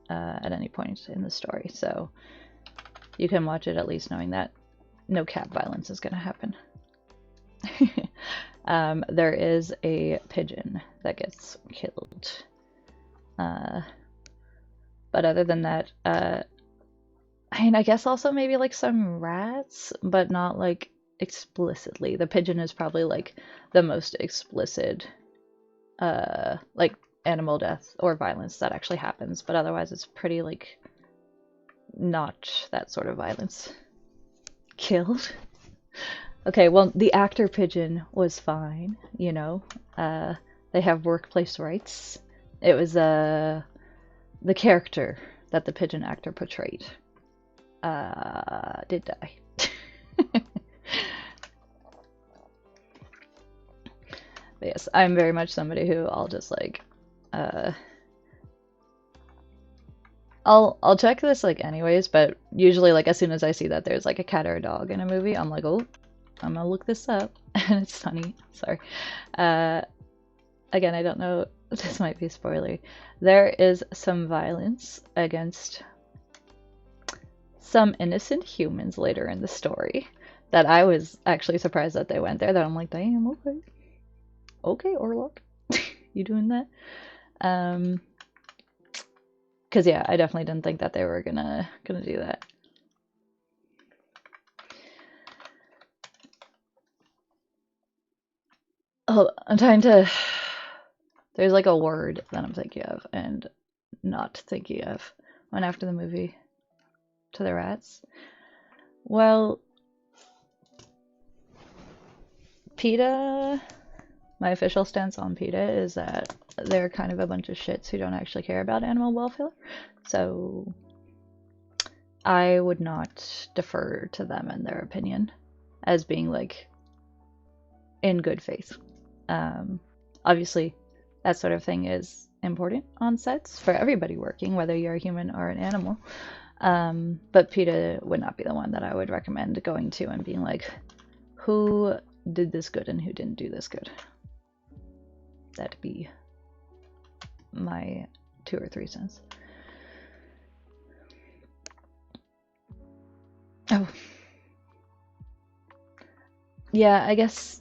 Speaker 1: at any point in the story, so you can watch it at least knowing that no cat violence is going to happen. There is a pigeon that gets killed. But other than that, I mean, I guess also maybe like some rats, but not like explicitly. The pigeon is probably like the most explicit, like animal death or violence that actually happens, but otherwise it's pretty like not that sort of violence. Killed? Okay, well, the actor pigeon was fine, you know. They have workplace rights. It was the character that the pigeon actor portrayed did die. But yes, I'm very much somebody who I'll just like I'll check this like anyways, but usually like as soon as I see that there's like a cat or a dog in a movie, I'm like, oh, I'm gonna look this up. and it's sunny. Sorry. Uh, Again, I don't know. This might be spoilery. There is some violence against some innocent humans later in the story that I was actually surprised that they went there. That I'm like, damn, okay, okay, Orlok, you doing that? Because yeah, I definitely didn't think that they were gonna do that. Oh, I'm trying to. There's like a word that I'm thinking of and not thinking of when after the movie to the rats. Well, PETA, my official stance on PETA is that they're kind of a bunch of shits who don't actually care about animal welfare. So I would not defer to them and their opinion as being like in good faith. Obviously, that sort of thing is important on sets for everybody working, whether you're a human or an animal. But PETA would not be the one that I would recommend going to and being like, who did this good and who didn't do this good. That'd be my 2 or 3 cents. Oh. Yeah, I guess...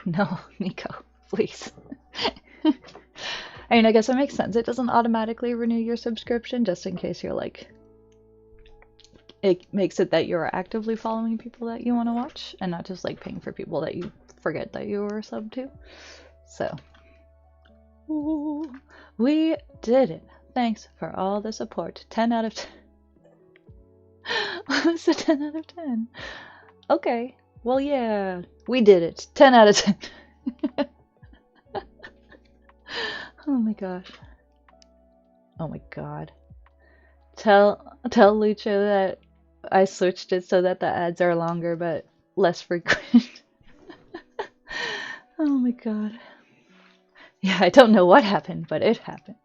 Speaker 1: No, Nico, please. I mean, I guess it makes sense. It doesn't automatically renew your subscription, just in case you're like... It makes it that you're actively following people that you want to watch, and not just like paying for people that you forget that you were subbed to. So... Ooh, we did it. Thanks for all the support. 10 out of 10. What was a 10 out of 10? Okay. Well, yeah. We did it. 10 out of 10. Oh my gosh. Oh my god. Tell Lucha that I switched it so that the ads are longer but less frequent. Oh my god. Yeah, I don't know what happened, but it happened.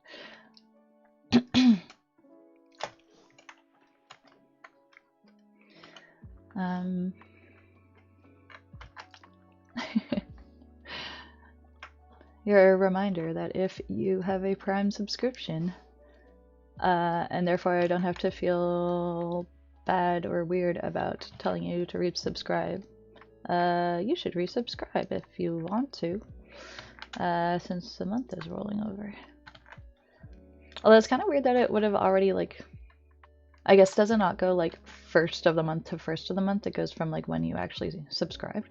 Speaker 1: Your reminder that if you have a Prime subscription, and therefore I don't have to feel bad or weird about telling you to resubscribe, you should resubscribe if you want to, since the month is rolling over. Although it's kind of weird that it would have already, like, I guess does it not go like first of the month to first of the month? It goes from like when you actually subscribed.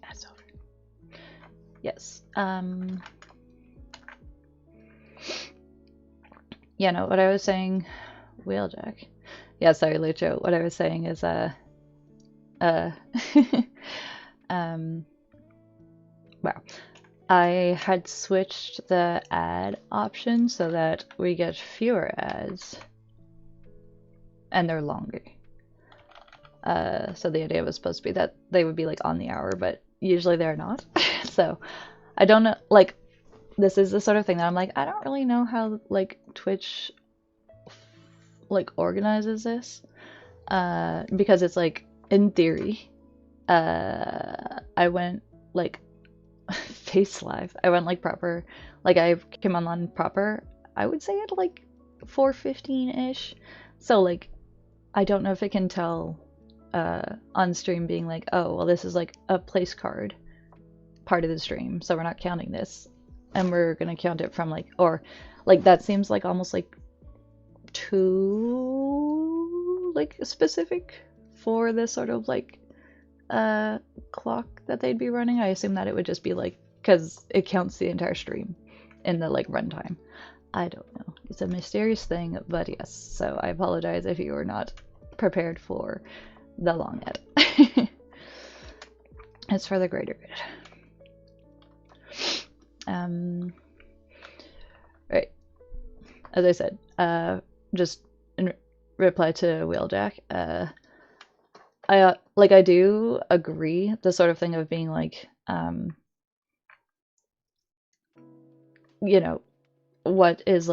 Speaker 1: That's over. Yes. Yeah, no, what I was saying, Wheeljack. Yeah, sorry, Lucho. What I was saying is, wow. I had switched the ad option so that we get fewer ads and they're longer. So the idea was supposed to be that they would be like on the hour, but usually they're not. So I don't know, like, this is the sort of thing that I'm like, I don't really know how like Twitch like organizes this, because it's like, in theory, I went like face live. I went like proper, like I came online proper, I would say at like 4:15-ish. So like, I don't know if it can tell on stream being like, oh, well, this is like a place card part of the stream, so we're not counting this, and we're gonna count it from like, or like that seems like almost like too like specific for this sort of like clock that they'd be running. I assume that it would just be like, because it counts the entire stream in the like runtime. I don't know. It's a mysterious thing, but yes. So I apologize if you were not prepared for the long ed. It's for the greater good. Right. As I said, just in reply to Wheeljack, I do agree the sort of thing of being like, you know, what feels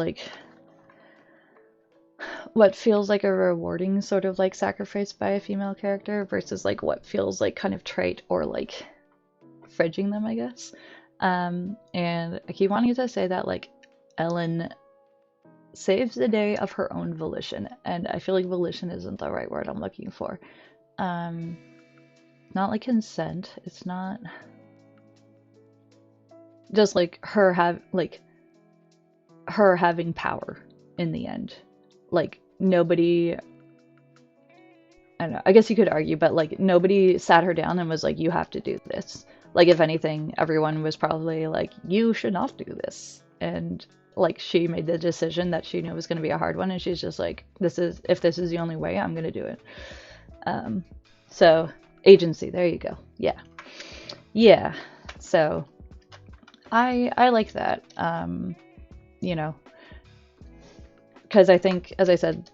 Speaker 1: like a rewarding sort of like sacrifice by a female character versus like what feels like kind of trite or like fridging them, I guess. And I keep wanting to say that like Ellen saves the day of her own volition, and I feel like volition isn't the right word I'm looking for. Not like consent. It's not just like her having power in the end. Like nobody, I don't know, I guess you could argue, but like nobody sat her down and was like, you have to do this. Like if anything, everyone was probably like, you should not do this. And like she made the decision that she knew was going to be a hard one, and she's just like, if this is the only way, I'm going to do it. So agency, there you go. Yeah. So I like that. You know, because I think, as I said,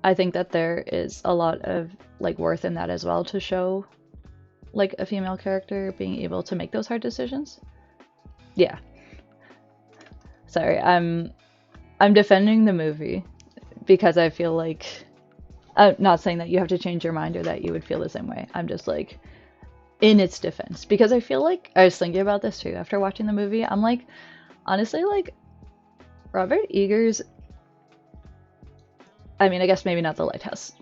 Speaker 1: I think that there is a lot of like worth in that as well, to show like a female character being able to make those hard decisions. Yeah. Sorry, I'm defending the movie because I feel like, I'm not saying that you have to change your mind or that you would feel the same way. I'm just like, in its defense, because I feel like, I was thinking about this too after watching the movie. I'm like, honestly, like Robert Eggers, I mean, I guess maybe not The Lighthouse,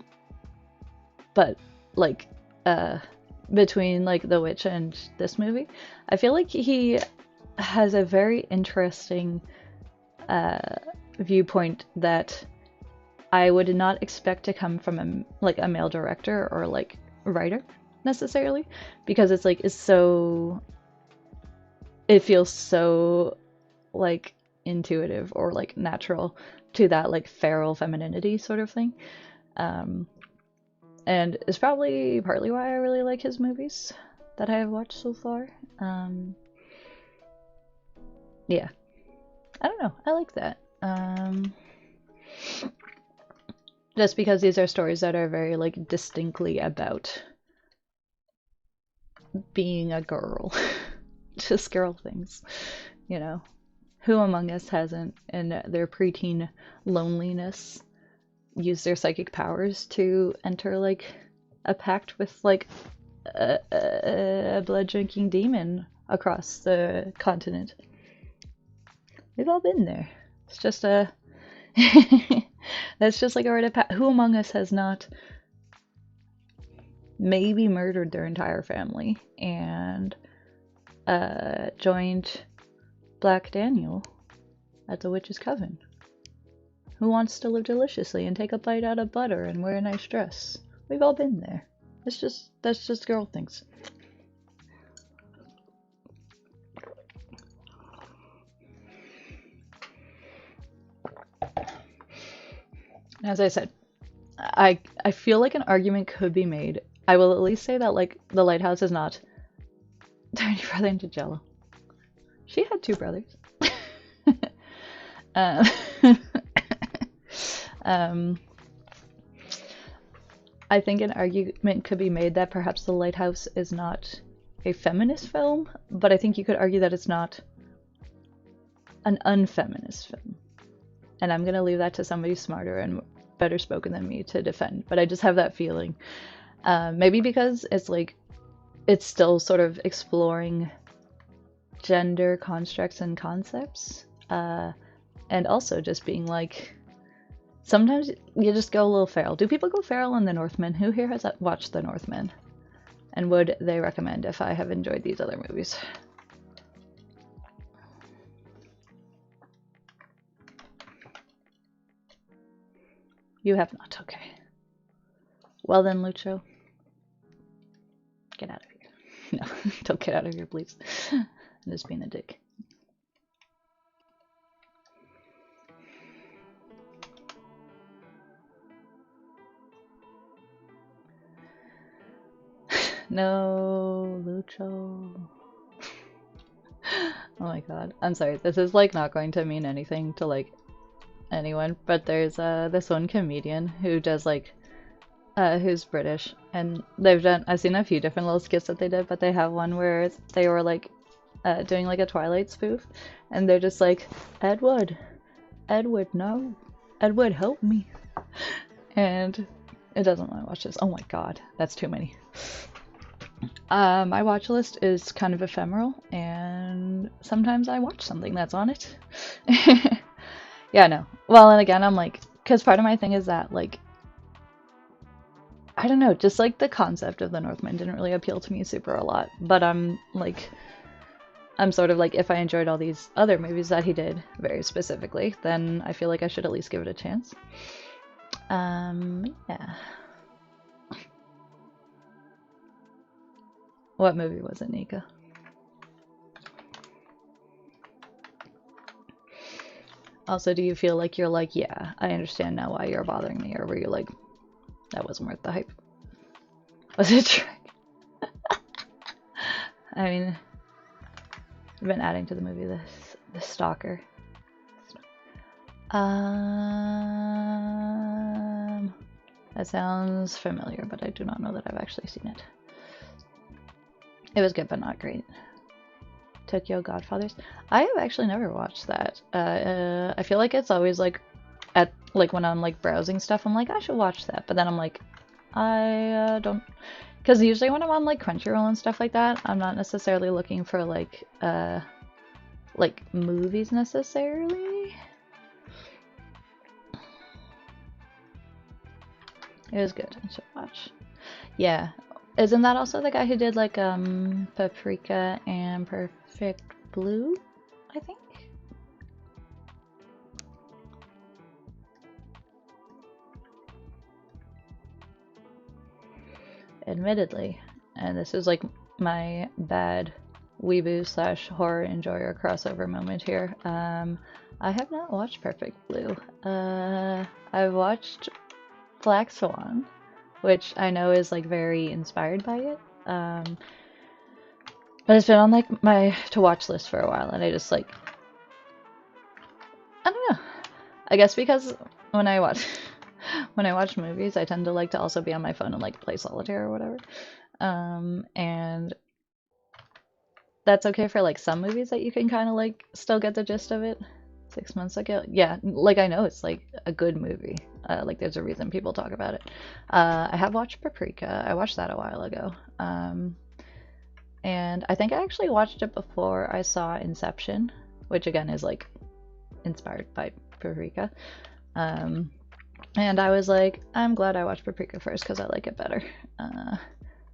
Speaker 1: but like between like The Witch and this movie, I feel like he has a very interesting viewpoint that I would not expect to come from a male director or like writer necessarily, because it's like, it feels so like intuitive or like natural to that like feral femininity sort of thing, and it's probably partly why I really like his movies that I have watched so far. Yeah, I don't know, I like that. Just because these are stories that are very like distinctly about being a girl. Just girl things, you know. Who among us hasn't, in their preteen loneliness, used their psychic powers to enter like a pact with like a blood drinking demon across the continent? We've all been there. It's just a that's just like a rite of passage. Who among us has not maybe murdered their entire family and joined Black Daniel at the Witch's Coven? Who wants to live deliciously and take a bite out of butter and wear a nice dress? We've all been there. That's just girl things. As I said, I feel like an argument could be made. I will at least say that like The Lighthouse is not turning your brother into Jello. She had two brothers. I think an argument could be made that perhaps The Lighthouse is not a feminist film, but I think you could argue that it's not an unfeminist film. And I'm gonna leave that to somebody smarter and better spoken than me to defend, but I just have that feeling. Maybe because it's like, it's still sort of exploring gender constructs and concepts, and also just being like, Sometimes you just go a little feral. Do people go feral in The Northman? Who here has watched The Northman? And would they recommend if I have enjoyed these other movies? You have not, okay. Well then, Lucho. Get out of here. No, don't get out of here, please. I'm just being a dick. No, Lucho. Oh my god. I'm sorry. This is like not going to mean anything to like anyone, but there's this one comedian who does like who's British, and I've seen a few different little skits that they did, but they have one where they were like doing like a Twilight spoof, and they're just like, Edward, no, Edward, help me. And it doesn't want to watch this. Oh my god, that's too many. My watch list is kind of ephemeral, and sometimes I watch something that's on it. Yeah, no. Well, and again, I'm like, because part of my thing is that, like, I don't know, just like the concept of the Northman didn't really appeal to me super a lot, but I'm sort of like, if I enjoyed all these other movies that he did very specifically, then I feel like I should at least give it a chance. Yeah. What movie was it, Nika? Also, do you feel like you're like, yeah, I understand now why you're bothering me, or were you like, that wasn't worth the hype? Was it Shrek? I mean, I've been adding to the movie the Stalker. That sounds familiar, but I do not know that I've actually seen it. It was good, but not great. Tokyo Godfathers. I have actually never watched that. I feel like it's always like when I'm like browsing stuff, I'm like, I should watch that, but then I'm like, I don't, because usually when I'm on like Crunchyroll and stuff like that, I'm not necessarily looking for like movies necessarily. It was good. I should watch. Yeah. Isn't that also the guy who did like Paprika and Perfect Blue, I think? Admittedly, and this is like my bad weeboo slash horror enjoyer crossover moment here. I have not watched Perfect Blue. I've watched Black Swan, which I know is like very inspired by it. But it's been on like my to watch list for a while, and I just like, I don't know. I guess because when I watch movies, I tend to like to also be on my phone and like play solitaire or whatever. And that's okay for like some movies that you can kind of like still get the gist of it. 6 months ago, yeah, like I know it's like a good movie. Like there's a reason people talk about it. I have watched Paprika. I watched that a while ago. And I think I actually watched it before I saw Inception, which again is like inspired by Paprika. And I was like, I'm glad I watched Paprika first because I like it better.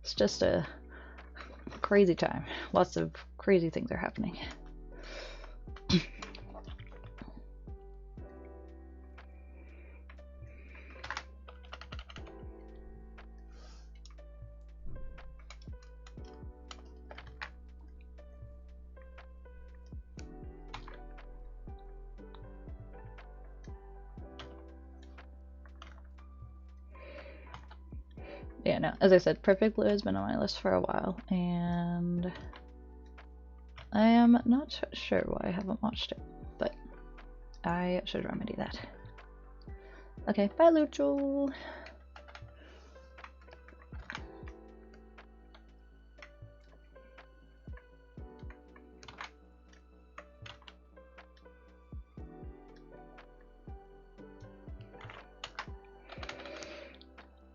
Speaker 1: It's just a crazy time. Lots of crazy things are happening. Yeah, no, as I said, Perfect Blue has been on my list for a while, and I am not sure why I haven't watched it, but I should remedy that. Okay, bye Lucho!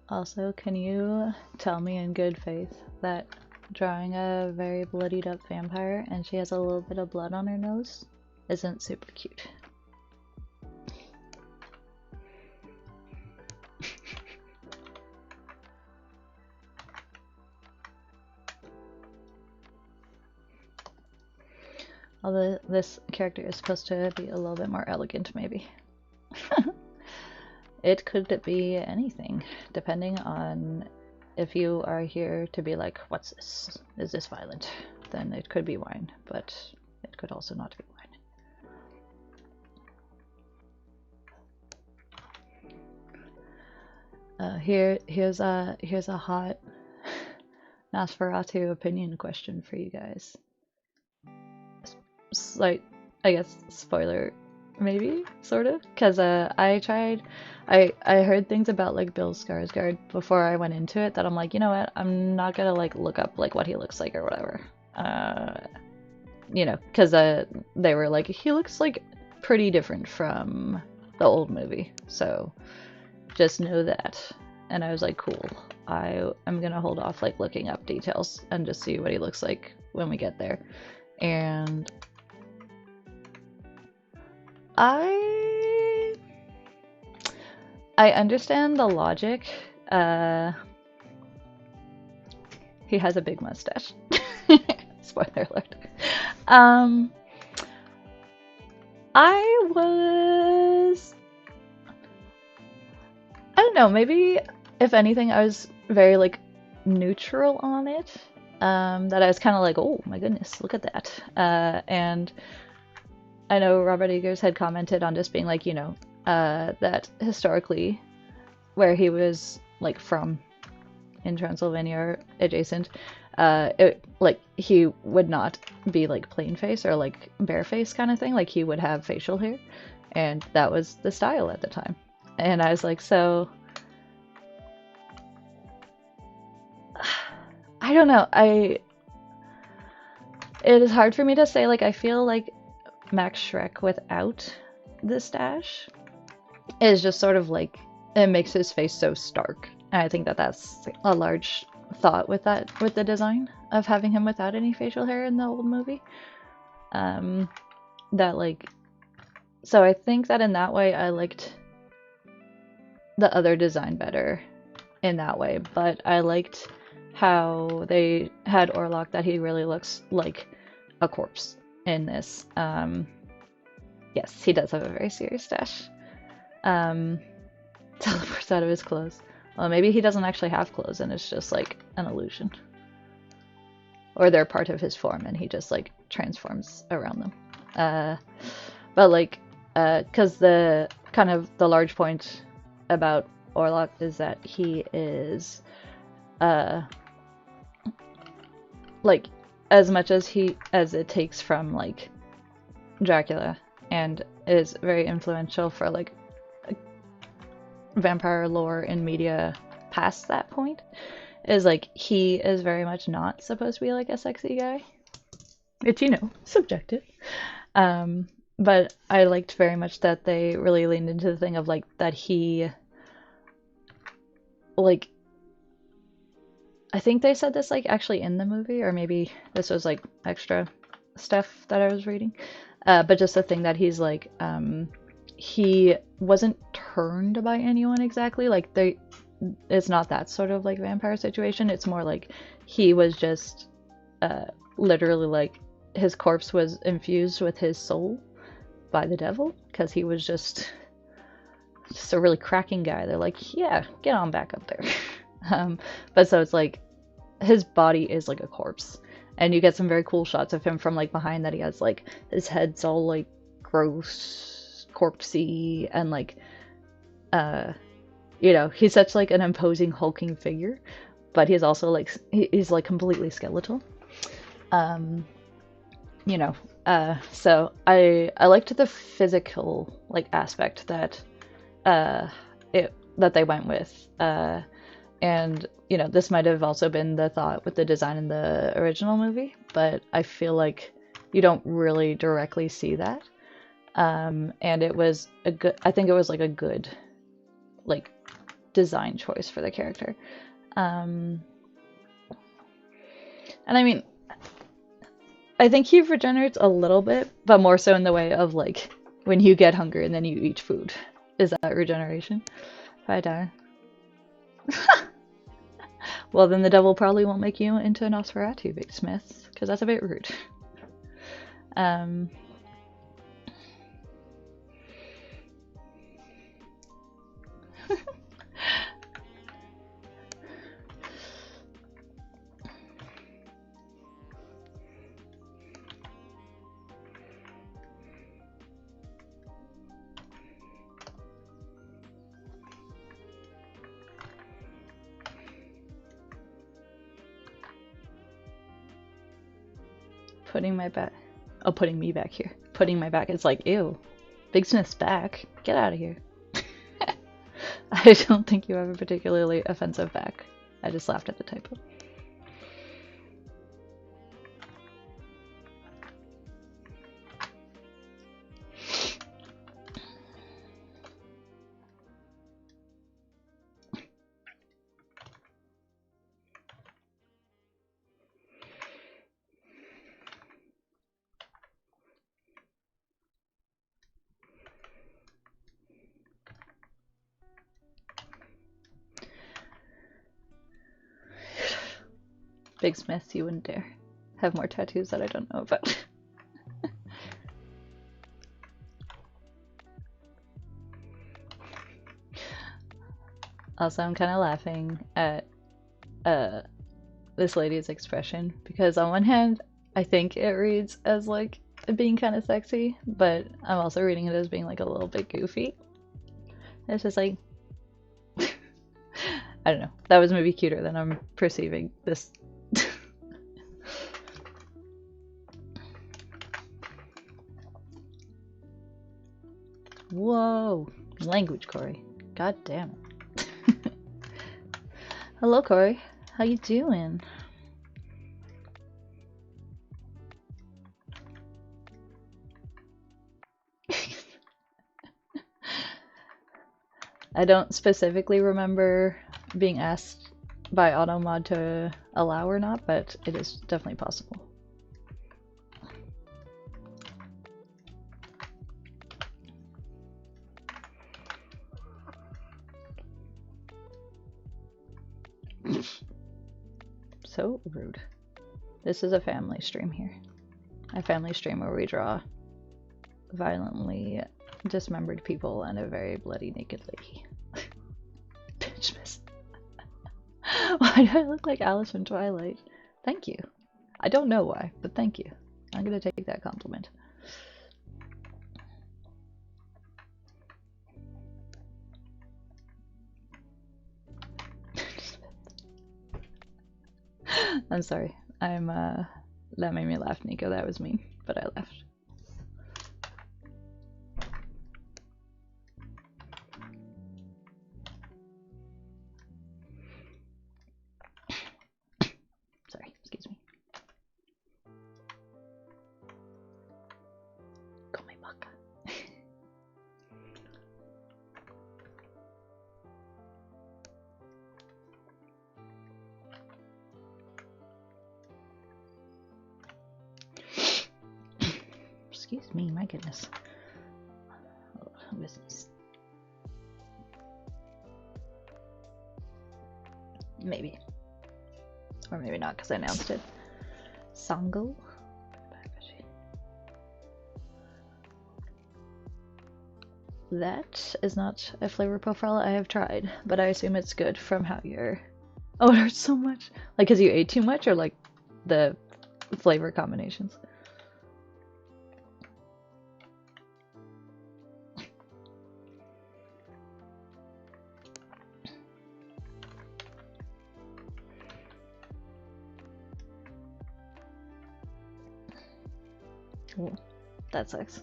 Speaker 1: Also, can you tell me in good faith that drawing a very bloodied up vampire and she has a little bit of blood on her nose isn't super cute? Although this character is supposed to be a little bit more elegant, maybe. It could be anything, depending on if you are here to be like, what's this? Is this violent? Then it could be wine, but it could also not be wine. Here's a hot Nosferatu opinion question for you guys. Like, I guess spoiler, maybe, sort of, because I heard things about like Bill Skarsgård before I went into it that I'm like, you know what, I'm not gonna like look up like what he looks like or whatever, you know, because they were like, he looks like pretty different from the old movie, so just know that. And I was like, cool, I'm gonna hold off like looking up details and just see what he looks like when we get there. And I understand the logic. He has a big mustache. Spoiler alert. I don't know, maybe if anything I was very like neutral on it. That I was kind of like, oh my goodness, look at that. And I know Robert Eggers had commented on just being like, you know, that historically, where he was like from in Transylvania or adjacent, like he would not be like plain face or like bare face kind of thing. Like he would have facial hair, and that was the style at the time. And I was like, so I don't know. It is hard for me to say. Like I feel like Max Schreck without the stash is just sort of like, it makes his face so stark. And I think that that's a large thought with that, with the design of having him without any facial hair in the old movie. That like, so I think that in that way I liked the other design better in that way, but I liked how they had Orlok, that he really looks like a corpse in this. Yes, he does have a very serious stash. Teleports out of his clothes. Well, maybe he doesn't actually have clothes and it's just like an illusion. Or they're part of his form and he just like transforms around them. But like, because the kind of the large point about Orlok is that he is, like, as much as it takes from like Dracula, and is very influential for like vampire lore in media past that point, is like he is very much not supposed to be like a sexy guy. It's, you know, subjective. But I liked very much that they really leaned into the thing of like that he, like, I think they said this like actually in the movie, or maybe this was like extra stuff that I was reading. But just the thing that he's like, he wasn't turned by anyone exactly. Like it's not that sort of like vampire situation. It's more like he was just literally like his corpse was infused with his soul by the devil, because he was just a really cracking guy. They're like, yeah, get on back up there. But so it's like his body is like a corpse, and you get some very cool shots of him from like behind, that he has like his head's all like gross corpsey, and like you know, he's such like an imposing hulking figure, but he's also like he's like completely skeletal. You know, so I liked the physical like aspect that that they went with, and you know, this might have also been the thought with the design in the original movie, but I feel like you don't really directly see that. And it was a good, I think it was like a good like design choice for the character. And I mean, I think he regenerates a little bit, but more so in the way of like when you get hungry and then you eat food. Is that regeneration? If I die. Well, then the devil probably won't make you into a Nosferatu, Big Smith, because that's a bit rude. Um, putting my back. Oh, putting me back here. Putting my back. It's like, ew. Big Smith's back. Get out of here. I don't think you have a particularly offensive back. I just laughed at the typo. Big Smith, you wouldn't dare have more tattoos that I don't know about. Also, I'm kind of laughing at this lady's expression because on one hand, I think it reads as like being kind of sexy, but I'm also reading it as being like a little bit goofy. It's just like, I don't know. That was maybe cuter than I'm perceiving this. Whoa, language, Corey. God damn it. Hello, Corey. How you doing? I don't specifically remember being asked by AutoMod to allow or not, but it is definitely possible. So rude. This is a family stream here. A family stream where we draw violently dismembered people and a very bloody naked lady. Bitch miss. Why do I look like Alice from Twilight? Thank you. I don't know why, but thank you. I'm gonna take that compliment. I'm sorry. That made me laugh, Nico. That was mean, but I laughed. Sorry, excuse me. Komebaka. Excuse me, my goodness. Oh, business. Maybe. Or maybe not, because I announced it. Sango? That is not a flavor profile I have tried, but I assume it's good from how you're... Oh, it hurts so much! Like, because you ate too much, or like the flavor combinations? Ooh, that sucks.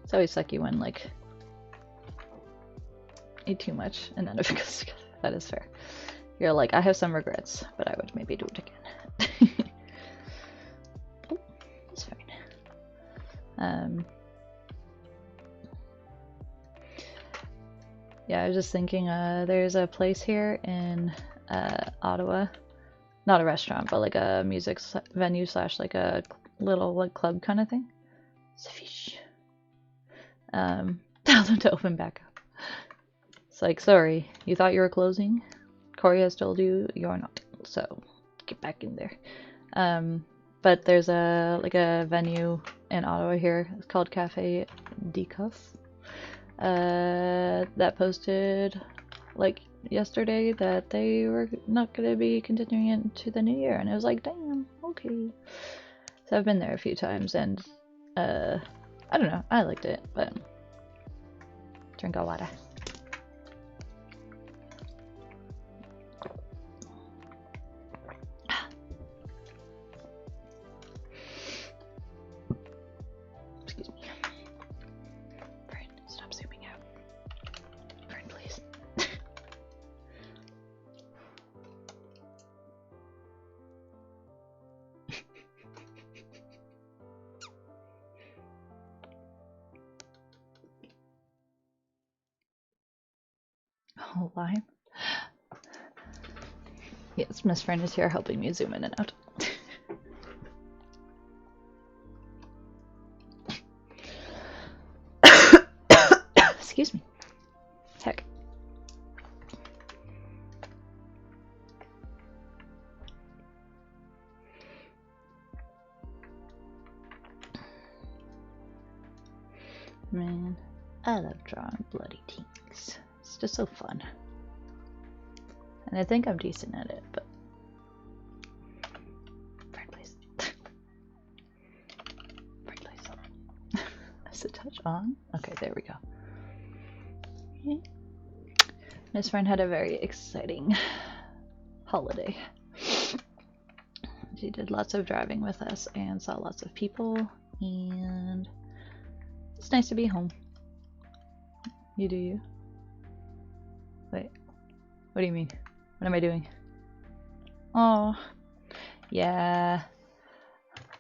Speaker 1: It's always sucky when, like, eat too much and then it goes together. That is fair. You're like, I have some regrets, but I would maybe do it again. Oh, that's fine. Yeah, I was just thinking, there's a place here in Ottawa. Not a restaurant, but like a music venue slash like a little like club kind of thing. Fish. Tell them to open back up. It's like, sorry, you thought you were closing? Corey has told you you're not, so get back in there. But there's a venue in Ottawa here. It's called Cafe Decaf. That posted like yesterday that they were not going to be continuing into the new year, and it was like, damn, okay. So I've been there a few times, and I don't know, I liked it, but drink a water. Excuse me. Fern, stop zooming out. Fern, please. Oh, lime. Yes, Miss Fern is here helping me zoom in and out. Excuse me. Heck. Man, I love drawing bloody things. It's just so fun. And I think I'm decent at it, but... Fern, please. Fern, please. Is it touch on? Okay, there we go. Okay. Miss Fern had a very exciting holiday. She did lots of driving with us and saw lots of people, and it's nice to be home. You do you? Wait, what do you mean? What am I doing? Oh, yeah.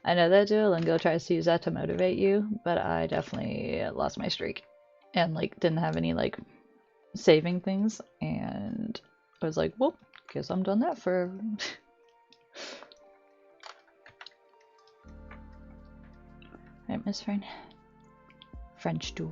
Speaker 1: I know that Duolingo tries to use that to motivate you, but I definitely lost my streak and like didn't have any like saving things, and I was like, well, guess I'm done that for. Right, Miss Fern. French duel.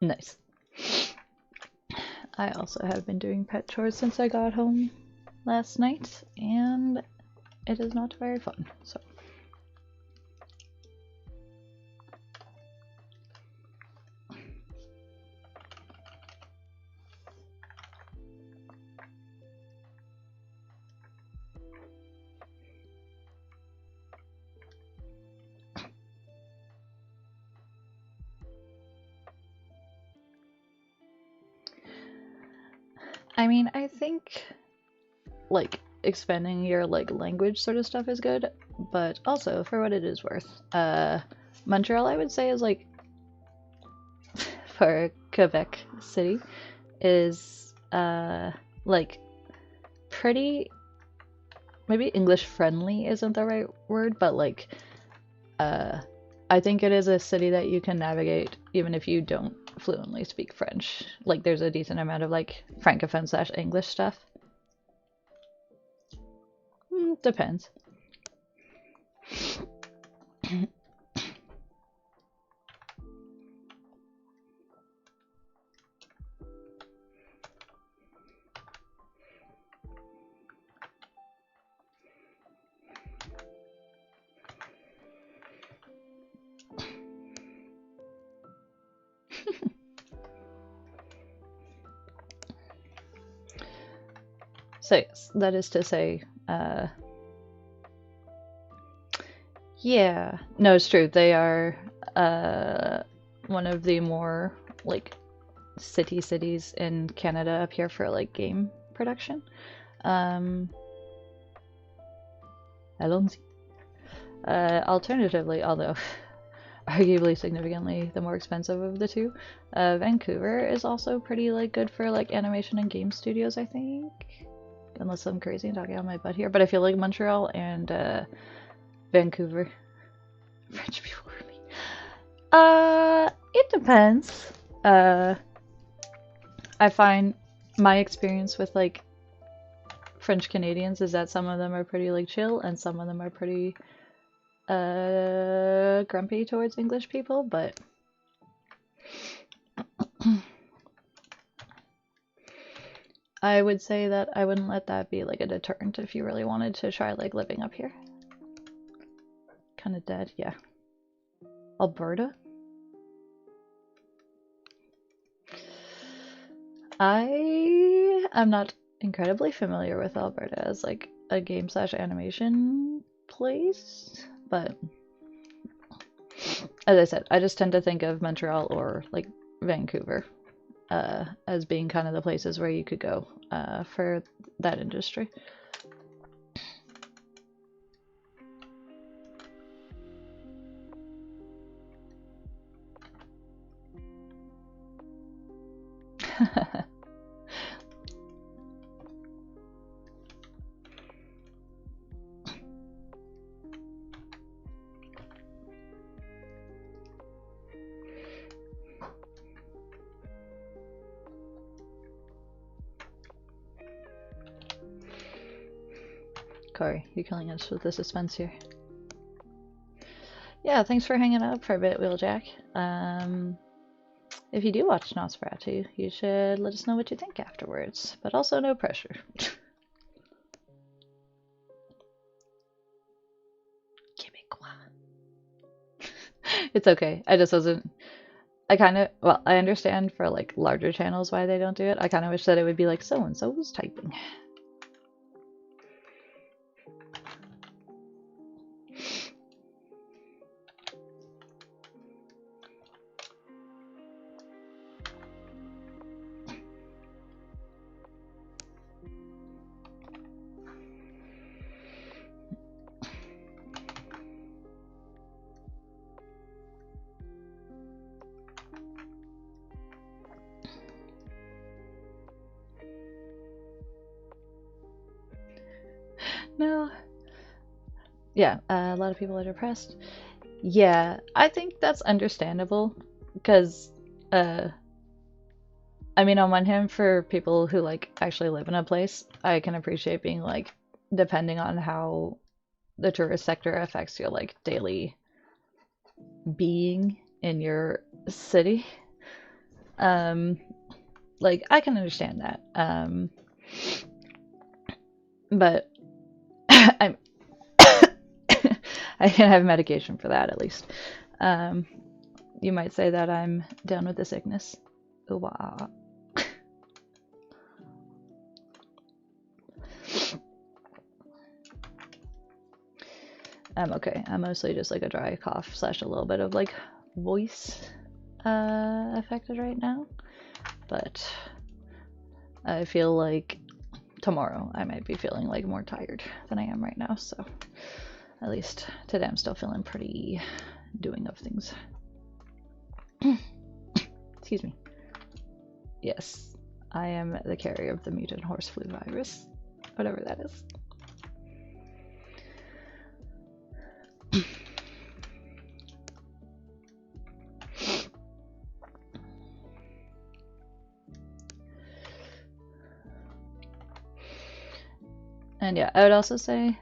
Speaker 1: Nice. I also have been doing pet chores since I got home last night, and it is not very fun, so. I mean, I think like expanding your like language sort of stuff is good, but also for what it is worth, Montreal I would say is like for Quebec City is like pretty, maybe English friendly isn't the right word, but like I think it is a city that you can navigate even if you don't fluently speak French. Like there's a decent amount of like francophone / English stuff. Depends. So yes, that is to say, yeah, no, it's true. They are one of the more like cities in Canada up here for like game production. Um, Allons-y. Alternatively, although arguably significantly the more expensive of the two, Vancouver is also pretty like good for like animation and game studios, I think. Unless I'm crazy and talking out my butt here, but I feel like Montreal and Vancouver, French people for me. It depends. I find my experience with like French Canadians is that some of them are pretty like chill and some of them are pretty grumpy towards English people, but I would say that I wouldn't let that be like a deterrent if you really wanted to try like living up here. Kind of dead, yeah. Alberta? I am not incredibly familiar with Alberta as like a game slash animation place, but as I said, I just tend to think of Montreal or like Vancouver as being kind of the places where you could go for that industry. Corey, you're killing us with the suspense here. Yeah, thanks for hanging out for a bit, Wheeljack. If you do watch Nosferatu, you should let us know what you think afterwards, but also no pressure. It's okay. I just wasn't. I kind of. Well, I understand for like larger channels why they don't do it. I kind of wish that it would be like so and so was typing. No. Yeah, a lot of people are depressed. Yeah, I think that's understandable because, I mean, on one hand, for people who like actually live in a place, I can appreciate being like, depending on how the tourist sector affects your like daily being in your city. Like I can understand that. But I'm I can have medication for that at least. You might say that I'm down with the sickness. Ooh-wah. I'm okay. I'm mostly just like a dry cough slash a little bit of like voice affected right now. But I feel like tomorrow I might be feeling like more tired than I am right now, so at least today I'm still feeling pretty doing of things. Excuse me. Yes, I am the carrier of the mutant horse flu virus, whatever that is. And yeah, I would also say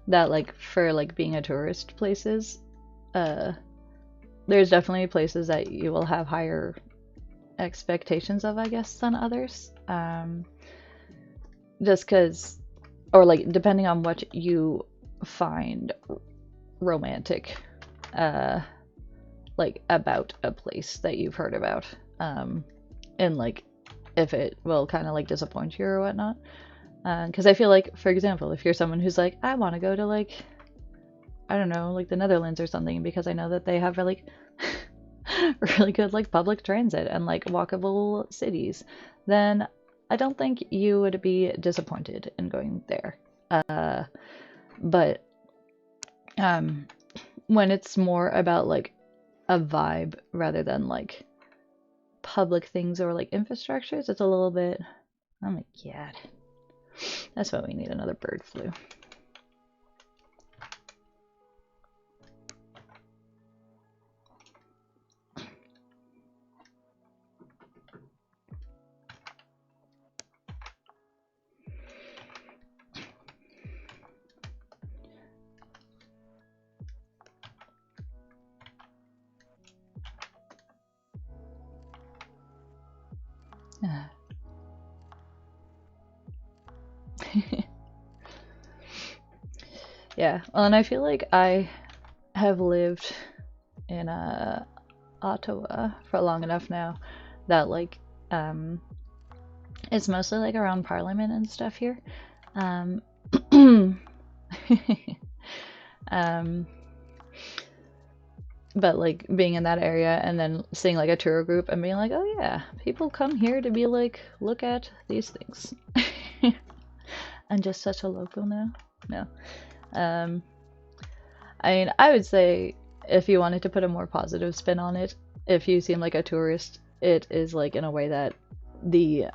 Speaker 1: that like for like being a tourist places, there's definitely places that you will have higher expectations of, I guess, than others. Just because, or like depending on what you find romantic, like about a place that you've heard about, and like if it will kind of like disappoint you or whatnot. Because I feel like, for example, if you're someone who's like, I want to go to like, I don't know, like the Netherlands or something, because I know that they have really, really good like public transit and like walkable cities, then I don't think you would be disappointed in going there. But when it's more about like a vibe rather than like public things or like infrastructures, it's a little bit, oh my god. That's why we need another bird flu. Yeah, well, and I feel like I have lived in Ottawa for long enough now that like it's mostly like around Parliament and stuff here. Um, but like being in that area and then seeing like a tour group and being like, oh yeah, people come here to be like, look at these things. I'm just such a local now. No. I mean, I would say if you wanted to put a more positive spin on it, if you seem like a tourist, it is like in a way that the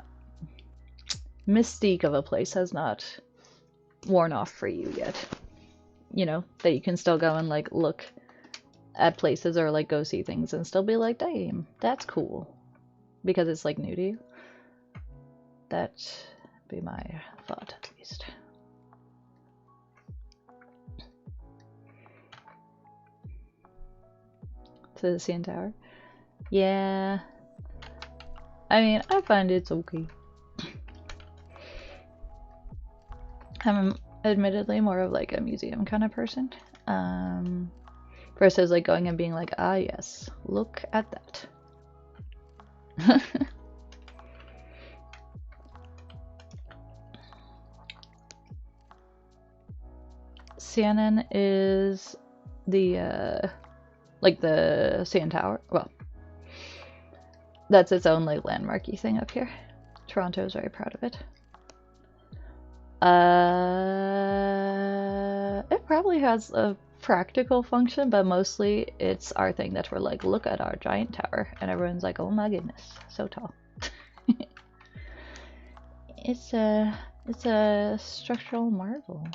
Speaker 1: mystique of a place has not worn off for you yet. You know, that you can still go and like look at places or like go see things and still be like, damn, that's cool. Because it's like new to you. That'd be my thought at least. To the CN Tower. Yeah. I mean, I find it's okay. I'm admittedly more of like a museum kind of person. Versus like going and being like, ah yes, look at that. CNN is the like the CN Tower. Well, that's its own like landmarky thing up here. Toronto is very proud of it. It probably has a practical function, but mostly it's our thing that we're like, look at our giant tower, and everyone's like, oh my goodness, so tall. It's a structural marvel.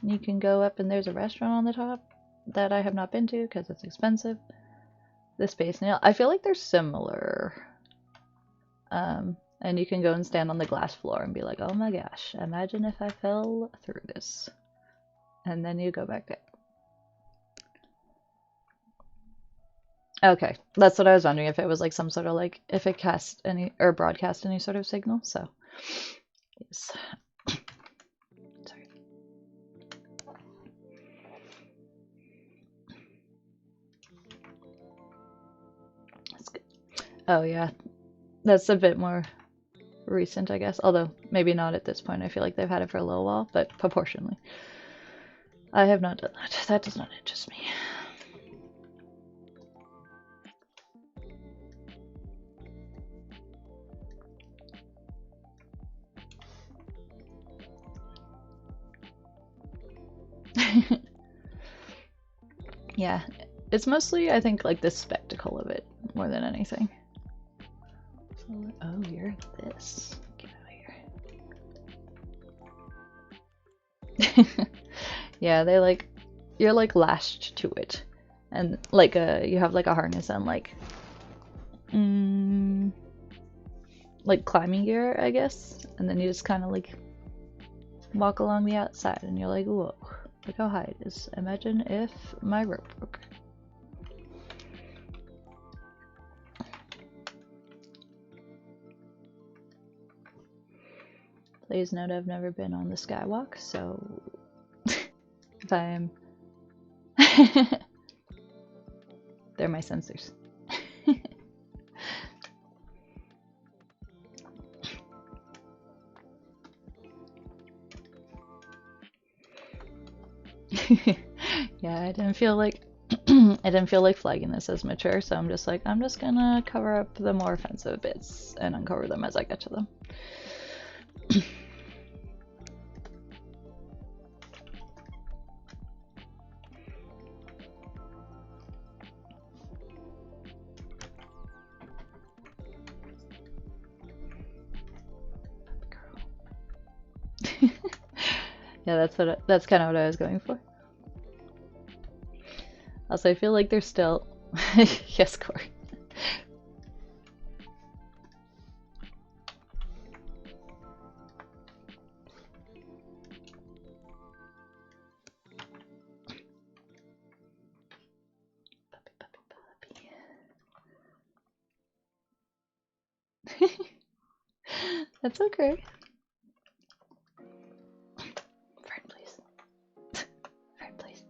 Speaker 1: And you can go up and there's a restaurant on the top that I have not been to because it's expensive. The Space Needle, I feel like they're similar. And you can go and stand on the glass floor and be like, oh my gosh, imagine if I fell through this. And then you go back there. Okay, that's what I was wondering, if it was like some sort of like, if it cast any, or broadcast any sort of signal, so. Yes. Sorry. That's good. Oh yeah, that's a bit more recent, I guess. Although maybe not at this point. I feel like they've had it for a little while, but proportionally. I have not done that. That does not interest me. Yeah, it's mostly, I think, like the spectacle of it more than anything. So, oh, you're this. Get out of here. Yeah, they like, you're like lashed to it, and like you have like a harness and like climbing gear, I guess, and then you just kind of like walk along the outside, and you're like, whoa, look how high it is. Imagine if my rope broke. Please note I've never been on the skywalk, so if I'm... They're my sensors. Yeah, I didn't feel like I didn't feel like flagging this as mature, so I'm just like, I'm just gonna cover up the more offensive bits and uncover them as I get to them. Yeah, that's kind of what I was going for. Also, I feel like there's still yes, Corey. That's okay. Friend, please. Friend, please.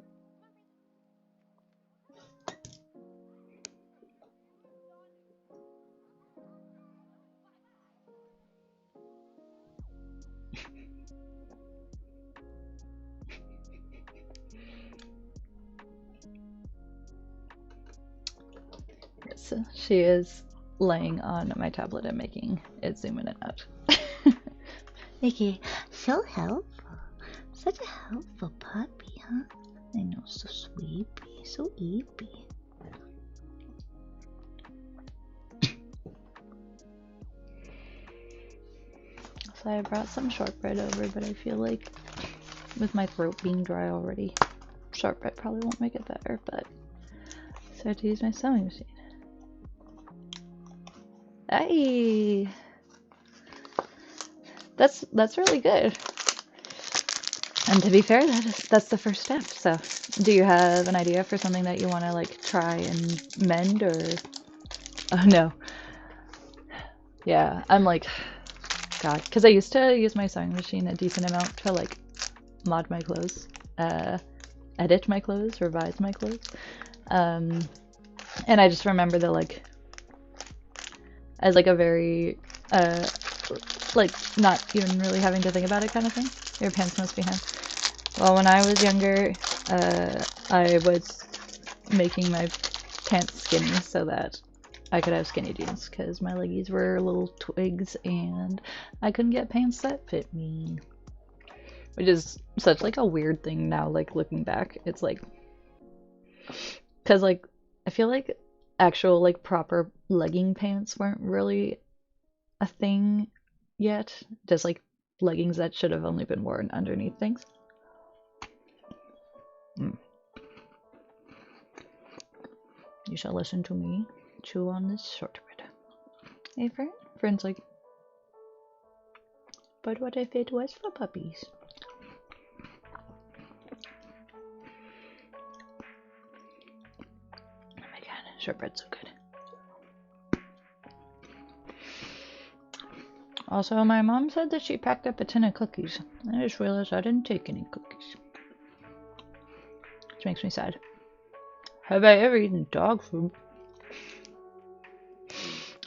Speaker 1: So she is laying on my tablet and making it zoom in and out. Mickey, so helpful. Such a helpful puppy, huh? I know, so sweepy, so eepy. So I brought some shortbread over, but I feel like with my throat being dry already, shortbread probably won't make it better, but so I have to use my sewing machine. Hey! That's really good. And to be fair, that's the first step. So, do you have an idea for something that you want to like try and mend, or? Oh no. Yeah, I'm like, God, because I used to use my sewing machine a decent amount to like mod my clothes, edit my clothes, revise my clothes, and I just remember that like as like a very like not even really having to think about it kind of thing. Your pants must be hem. Well, when I was younger, I was making my pants skinny so that I could have skinny jeans because my leggies were little twigs and I couldn't get pants that fit me. Which is such like a weird thing now, like looking back. It's like, because like I feel like actual like proper legging pants weren't really a thing yet. Just like leggings that should have only been worn underneath things. You shall listen to me chew on this shortbread. Hey, friend? Friend's like, but what if it was for puppies? Oh my god, shortbread's so good. Also, my mom said that she packed up a tin of cookies. I just realized I didn't take any cookies. Which makes me sad. Have I ever eaten dog food?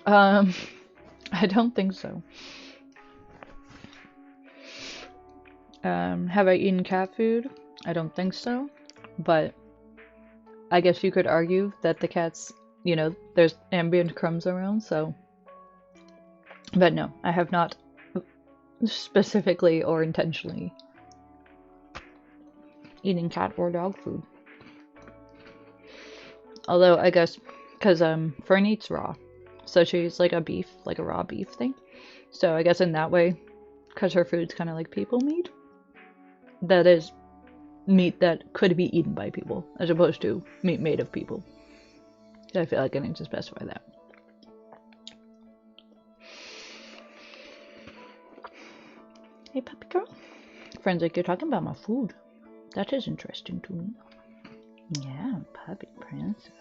Speaker 1: I don't think so. Have I eaten cat food? I don't think so. But I guess you could argue that the cats, you know, there's ambient crumbs around, so. But no, I have not specifically or intentionally eaten cat or dog food. Although I guess because Fern eats raw, so she's like a raw beef thing. So I guess in that way, because her food's kind of like people meat, that is meat that could be eaten by people as opposed to meat made of people. So I feel like I need to specify that. Hey, puppy girl. Friends, like, you're talking about my food. That is interesting to me. Yeah, puppy princess.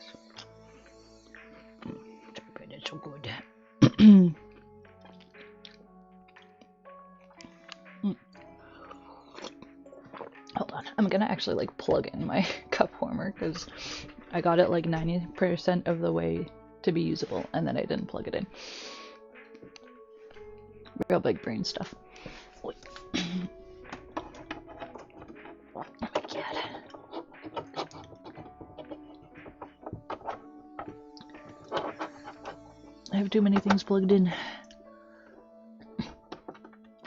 Speaker 1: It's so good. Hold on, I'm gonna actually like plug in my cup warmer because I got it like 90% of the way to be usable and then I didn't plug it in. Real big brain stuff. Wait. Oh my god. I have too many things plugged in.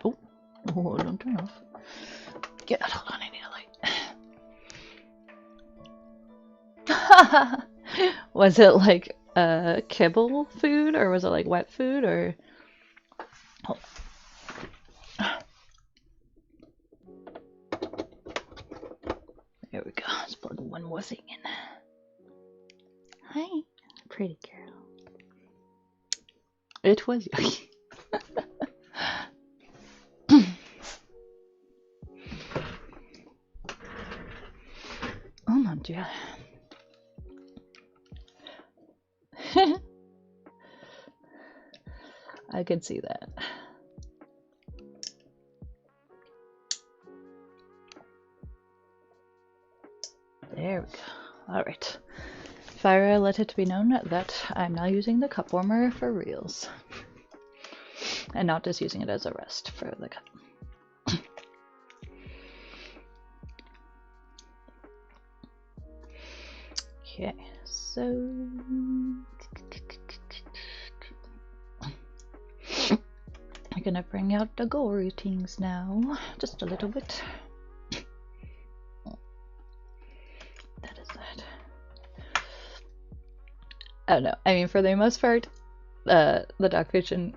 Speaker 1: Oh, don't turn off. Yeah, hold on, I need a light. Was it like kibble food, or was it like wet food, or? Oh. There we go. Let's plug one more thing in. Hi, pretty girl. It was yucky. Oh mon dieu. I could see that. There we go. Alright. Fyra, let it be known that I'm now using the cup warmer for reals. And not just using it as a rest for the cup. Okay, so I'm gonna bring out the gore things now, just a little bit. That is that. I don't know. I mean, for the most part, the dog fiction.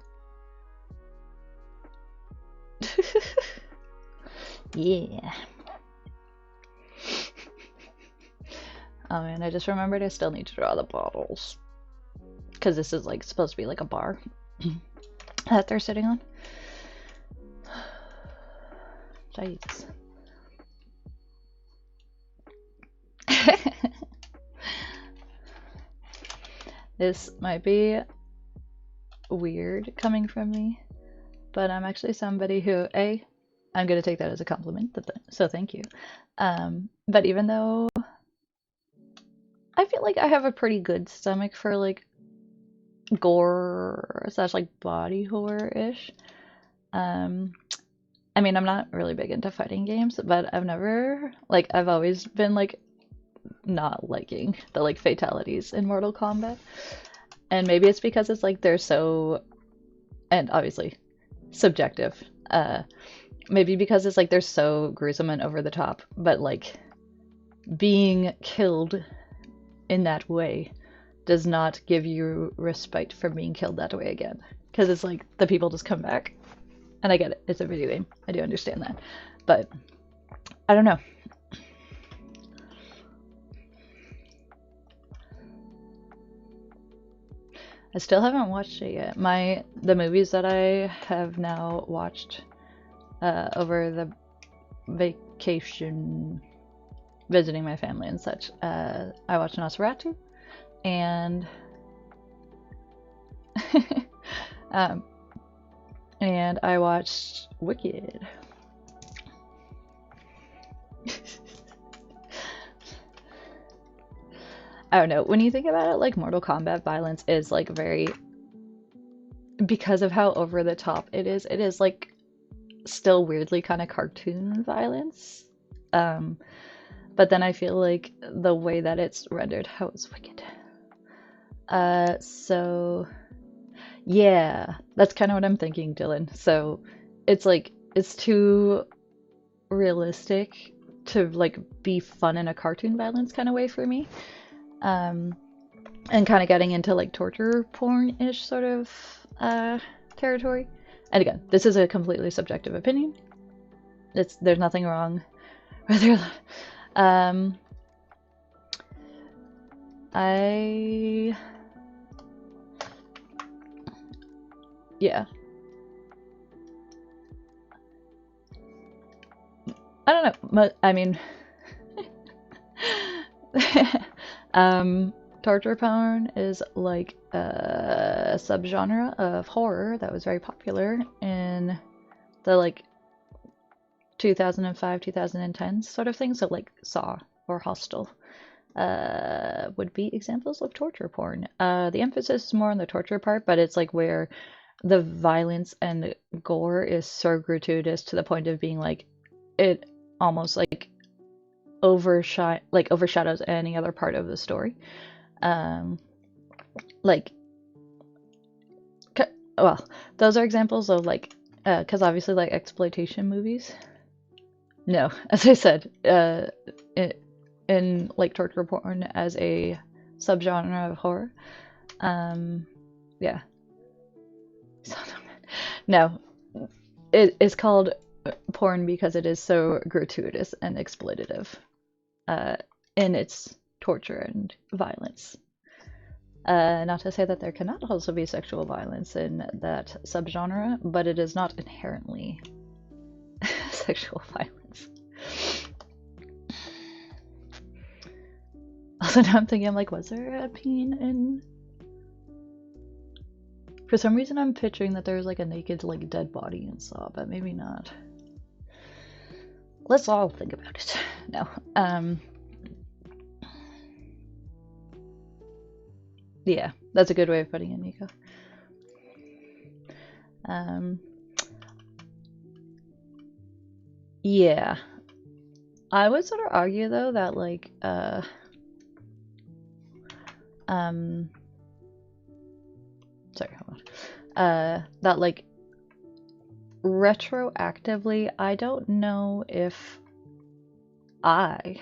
Speaker 1: Yeah. Oh man, I just remembered I still need to draw the bottles. Because this is like supposed to be like a bar that they're sitting on. Jeez. This might be weird coming from me, but I'm actually somebody who, I'm gonna take that as a compliment, so thank you. But even though I feel like I have a pretty good stomach for like gore slash like body horror-ish. I mean, I'm not really big into fighting games, but I've always been like not liking the like fatalities in Mortal Kombat. And maybe it's because it's like they're so, and obviously subjective. Maybe because it's like they're so gruesome and over the top, but like being killed in that way does not give you respite for being killed that way again. Because it's like the people just come back. And I get it, it's a video game. I do understand that. But I don't know. I still haven't watched it yet. The movies that I have now watched over the vacation, visiting my family and such, I watched Nosferatu and and I watched Wicked. I don't know, when you think about it, like Mortal Kombat violence is like very, because of how over the top it is like still weirdly kind of cartoon violence. But then I feel like the way that it's rendered, how it's Wicked. So yeah, that's kind of what I'm thinking, Dylan. So it's like, it's too realistic to like be fun in a cartoon violence kind of way for me. And kind of getting into like torture porn-ish sort of territory. And again, this is a completely subjective opinion. There's nothing wrong with it. Yeah. I don't know, but I mean, torture porn is like a subgenre of horror that was very popular in the like 2005, 2010s sort of thing. So like Saw or Hostel would be examples of torture porn. The emphasis is more on the torture part, but it's like where the violence and gore is so gratuitous to the point of being like, it almost like overshadows any other part of the story. Like well, those are examples of like, because obviously like exploitation movies. No, as I said, in like torture porn as a subgenre of horror. Yeah. No, it's called porn because it is so gratuitous and exploitative in its torture and violence. Not to say that there cannot also be sexual violence in that subgenre, but it is not inherently sexual violence. Also, now I'm thinking, I'm like, was there a peen in? For some reason, I'm picturing that there's like a naked, like dead body in Saw, but maybe not. Let's all think about it. No. Yeah, that's a good way of putting it, Nico. Yeah. I would sort of argue though that like sorry, hold on. That like retroactively, I don't know if I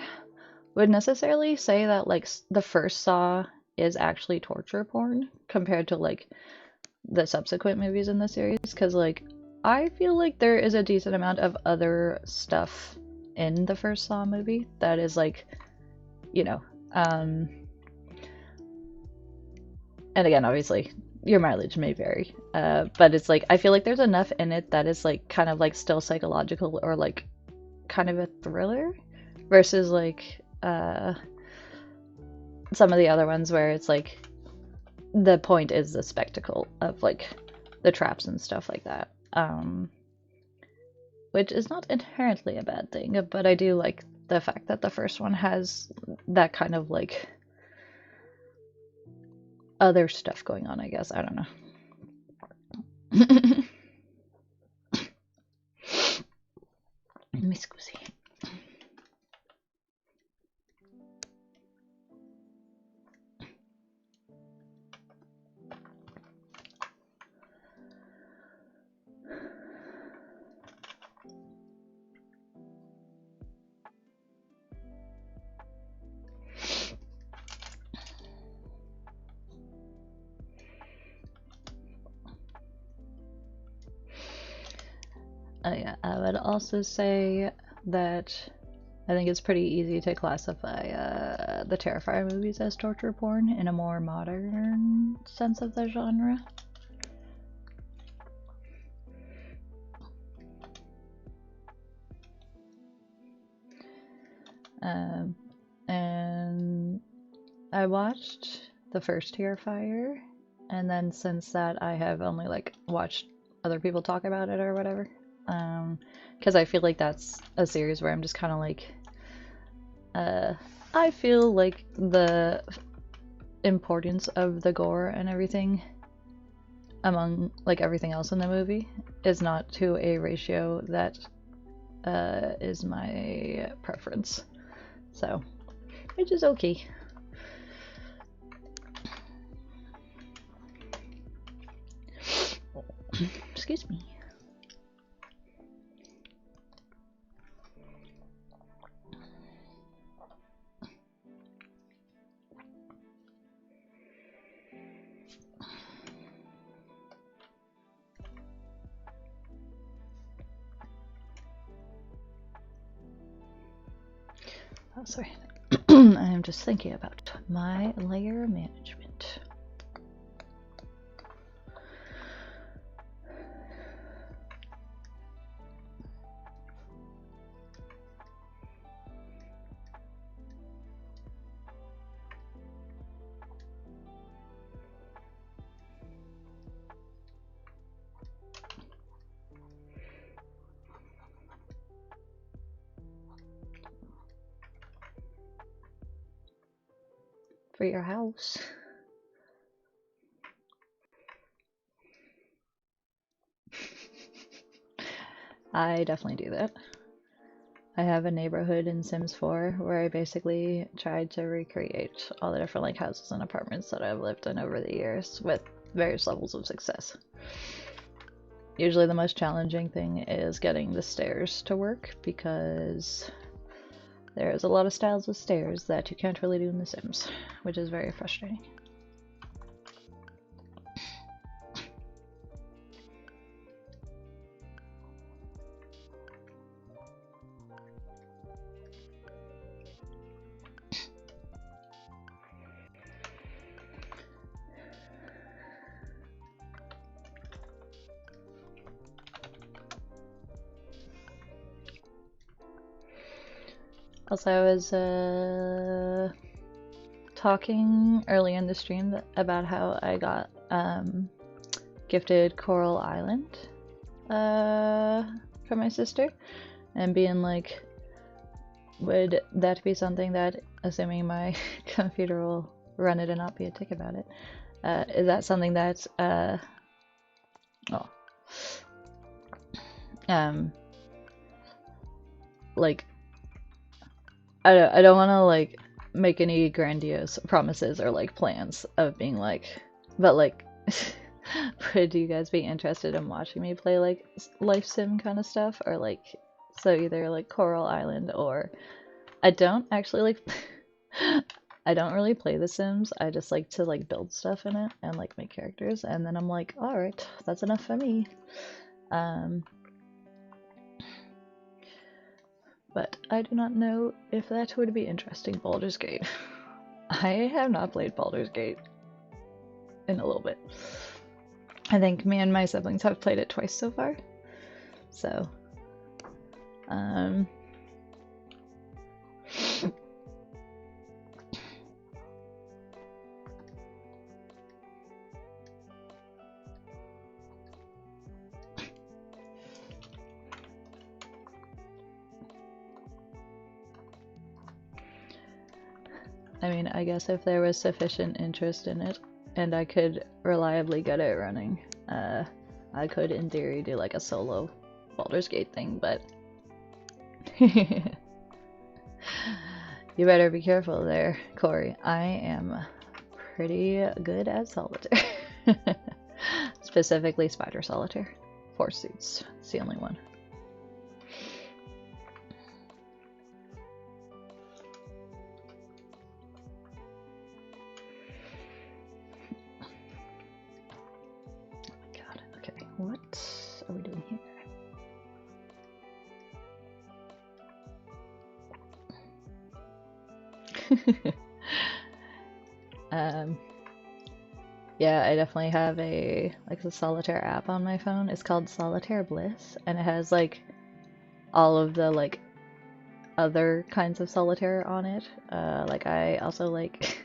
Speaker 1: would necessarily say that like the first Saw is actually torture porn compared to like the subsequent movies in the series, because like I feel like there is a decent amount of other stuff in the first Saw movie that is like, you know, and again, obviously your mileage may vary, but it's like I feel like there's enough in it that is like kind of like still psychological or like kind of a thriller versus like some of the other ones where it's like the point is the spectacle of like the traps and stuff like that, which is not inherently a bad thing, but I do like the fact that the first one has that kind of like other stuff going on, I guess. I don't know. Mi scusi. Yeah, I would also say that I think it's pretty easy to classify the Terrifier movies as torture porn in a more modern sense of the genre. And I watched the first Terrifier, and then since that I have only like watched other people talk about it or whatever. Because I feel like that's a series where I'm just kind of like, I feel like the importance of the gore and everything among like everything else in the movie is not to a ratio that is my preference. So, which is okay. Excuse me. Oh, sorry. I am just thinking about my layer management. For your house. I definitely do that. I have a neighborhood in Sims 4 where I basically tried to recreate all the different like houses and apartments that I've lived in over the years with various levels of success. Usually the most challenging thing is getting the stairs to work, because there's a lot of styles of stairs that you can't really do in The Sims, which is very frustrating. Also, I was talking early in the stream about how I got gifted Coral Island from my sister, and being like, would that be something that, assuming my computer will run it and not be a tick about it, is that something that's like, I don't want to like make any grandiose promises or like plans of being like, but like, would you guys be interested in watching me play like life sim kind of stuff, or like, so either like Coral Island, or I don't actually like I don't really play The Sims. I just like to like build stuff in it and like make characters, and then I'm like, all right, that's enough for me. But I do not know if that would be interesting. Baldur's Gate. I have not played Baldur's Gate in a little bit. I think me and my siblings have played it twice so far. So, I mean, I guess if there was sufficient interest in it and I could reliably get it running, I could in theory do like a solo Baldur's Gate thing, but you better be careful there, Corey. I am pretty good at solitaire. Specifically Spider Solitaire. 4 suits. It's the only one. What are we doing here? Yeah, I definitely have a the solitaire app on my phone. It's called Solitaire Bliss, and it has like all of the like other kinds of solitaire on it. Like I also like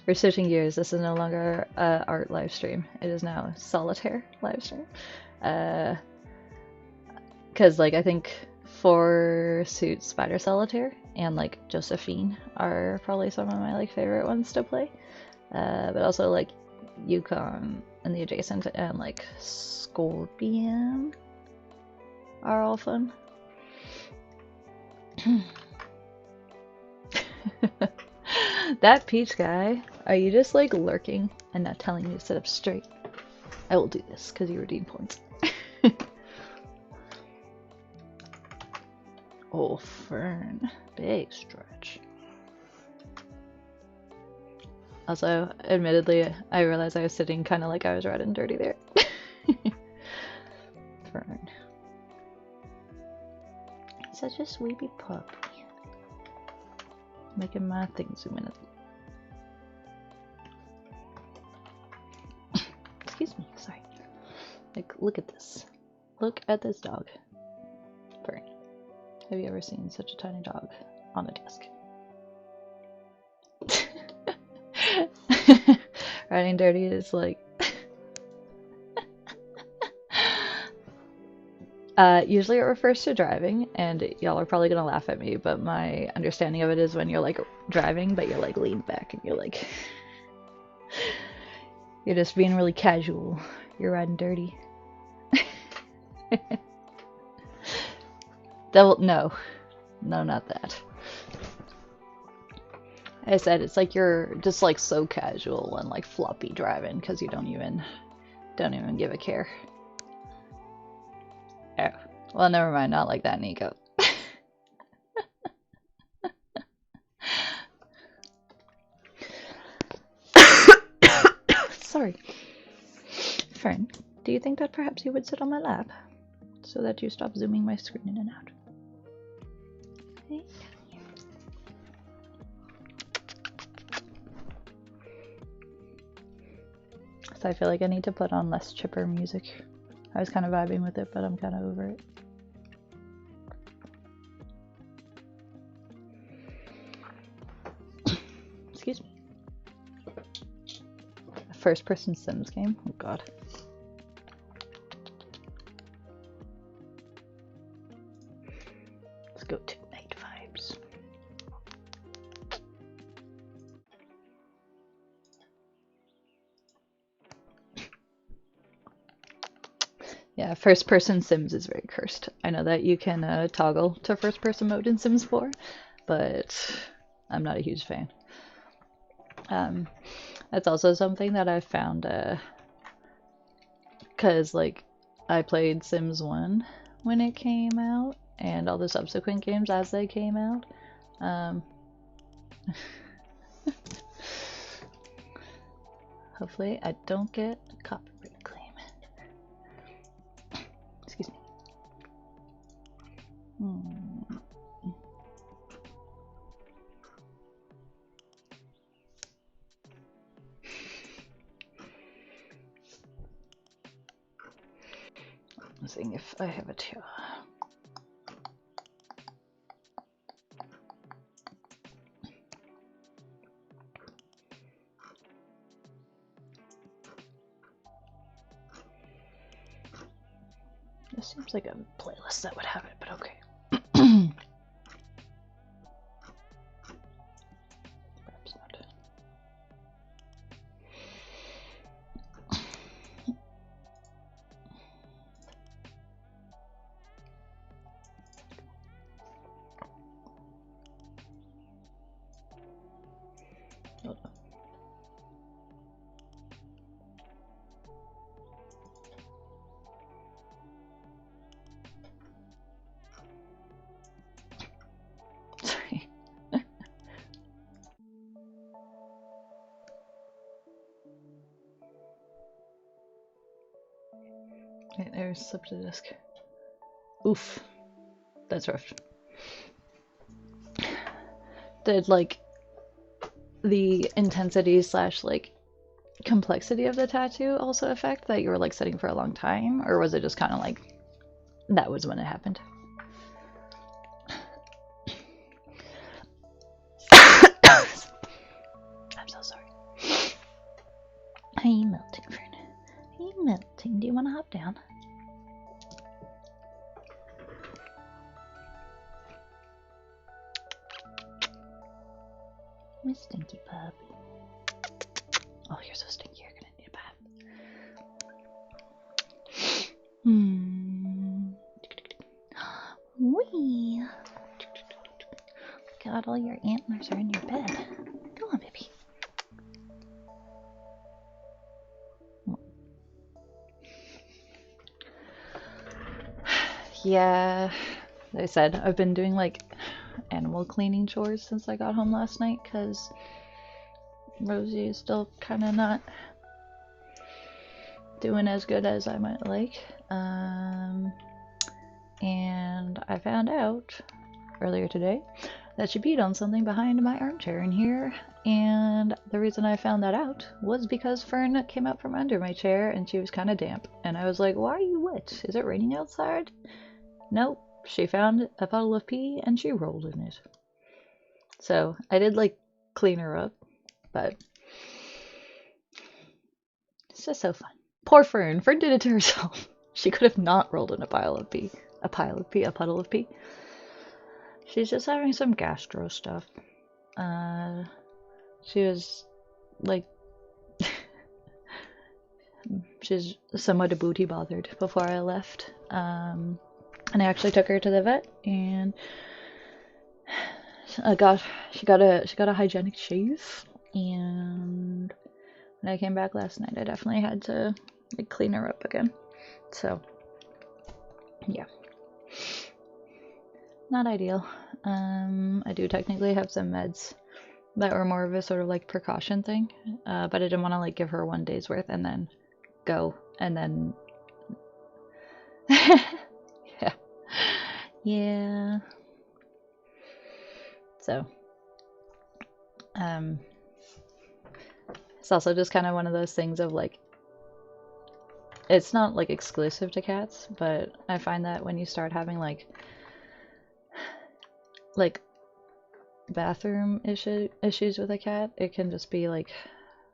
Speaker 1: we're switching gears. This is no longer art live stream. It is now a solitaire live stream. Because like I think 4 suit Spider Solitaire and like Josephine are probably some of my like favorite ones to play. But also like Yukon and the adjacent and like Scorpion are all fun. That Peach guy, are you just like lurking and not telling me to sit up straight? I will do this because you redeem points. Oh, Fern. Big stretch. Also, admittedly, I realized I was sitting kind of like I was red and dirty there. Fern. Such a sweetie puppy. Making my thing zoom in. Excuse me, sorry. Like, look at this. Look at this dog. Fern. Have you ever seen such a tiny dog on a desk? Riding dirty is like usually it refers to driving, and y'all are probably gonna laugh at me, but my understanding of it is when you're like driving but you're like leaned back and you're like you're just being really casual. You're riding dirty. No, not that. I said it's like you're just like so casual and like floppy driving because you don't even give a care. Oh, well, never mind. Not like that, Nico. Sorry. Fern, do you think that perhaps you would sit on my lap so that you stop zooming my screen in and out? Okay. So I feel like I need to put on less chipper music. I was kind of vibing with it, but I'm kind of over it. Excuse me. A first-person Sims game? Oh god. Let's go to night vibes. Yeah, first-person Sims is very cursed. I know that you can toggle to first-person mode in Sims 4, but I'm not a huge fan. That's also something that I found, because, like, I played Sims 1 when it came out, and all the subsequent games as they came out. Hopefully I don't get a copyright claim. Excuse me. I'm seeing if I have it here. This seems like a playlist that would have it, but okay. Perhaps not. Hold on. Sorry. Okay, there's slipped the disc. Oof. That's rough. Did like the intensity slash like complexity of the tattoo also affect that you were like sitting for a long time, or was it just kind of like that was when it happened? I'm so sorry. Are you melting, Fern? Are you melting? Do you want to hop down? Miss Stinky Puppy. Oh, you're so stinky, you're gonna need a bath. Wee! God, all your antlers are in your bed. Go on, baby. Yeah, like I said, I've been doing like animal cleaning chores since I got home last night because Rosie is still kind of not doing as good as I might like. And I found out earlier today that she peed on something behind my armchair in here, and the reason I found that out was because Fern came out from under my chair and she was kind of damp, and I was like, why are you wet? Is it raining outside? Nope, she found a puddle of pee and she rolled in it. So I did like clean her up, but it's just so fun. Poor Fern. Fern did it to herself. She could have not rolled in a puddle of pee. She's just having some gastro stuff. She was like, she's somewhat booty bothered before I left. And I actually took her to the vet, and she got a hygienic shave, and when I came back last night, I definitely had to like clean her up again. So yeah, not ideal. I do technically have some meds that were more of a sort of like precaution thing, but I didn't want to like give her 1 day's worth and then go and then yeah, yeah. So it's also just kind of one of those things of like, it's not like exclusive to cats, but I find that when you start having like bathroom issues with a cat, it can just be like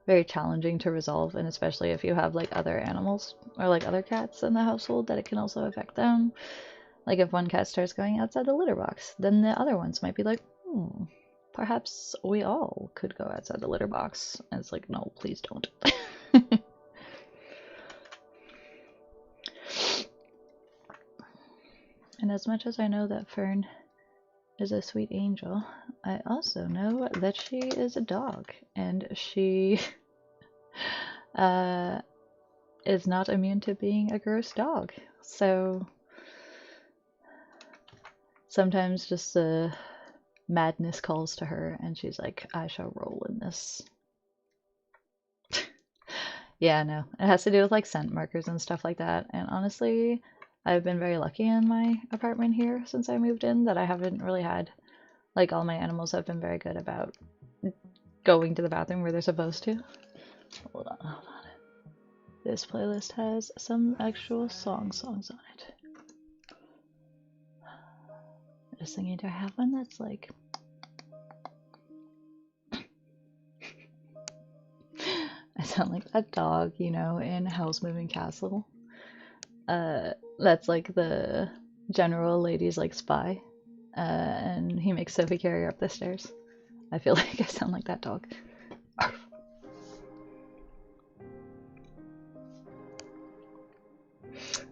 Speaker 1: very challenging to resolve, and especially if you have like other animals or like other cats in the household, that it can also affect them. Like if one cat starts going outside the litter box, then the other ones might be like, perhaps we all could go outside the litter box. And it's like, no, please don't. And as much as I know that Fern is a sweet angel, I also know that she is a dog, and she is not immune to being a gross dog. So sometimes just the madness calls to her, and she's like, I shall roll in this. Yeah, no, it has to do with like scent markers and stuff like that. And honestly, I've been very lucky in my apartment here since I moved in that I haven't really had, like, all my animals have been very good about going to the bathroom where they're supposed to. Hold on, hold on. This playlist has some actual songs on it. Just thinking, do I have one that's like... I sound like that dog, you know, in Howl's Moving Castle. That's like the general lady's like spy. And he makes Sophie carry her up the stairs. I feel like I sound like that dog.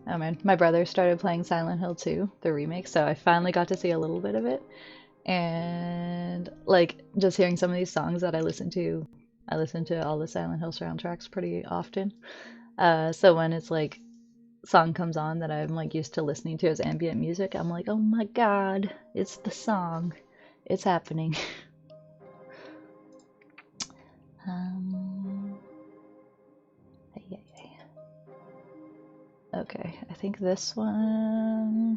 Speaker 1: Oh man, my brother started playing Silent Hill 2, the remake, so I finally got to see a little bit of it. And like just hearing some of these songs that I listen to all the Silent Hill soundtracks pretty often. So when it's like song comes on that I'm like used to listening to as ambient music, I'm like, oh my god, it's the song. It's happening. Okay, I think this one,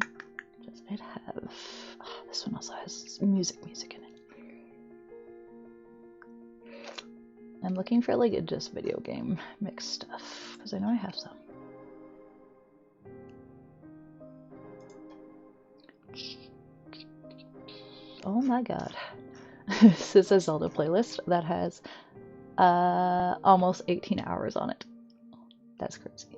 Speaker 1: does it have, oh, this one also has music in it. I'm looking for like just video game mixed stuff, because I know I have some. Oh my god. This is a Zelda playlist that has almost 18 hours on it. That's crazy.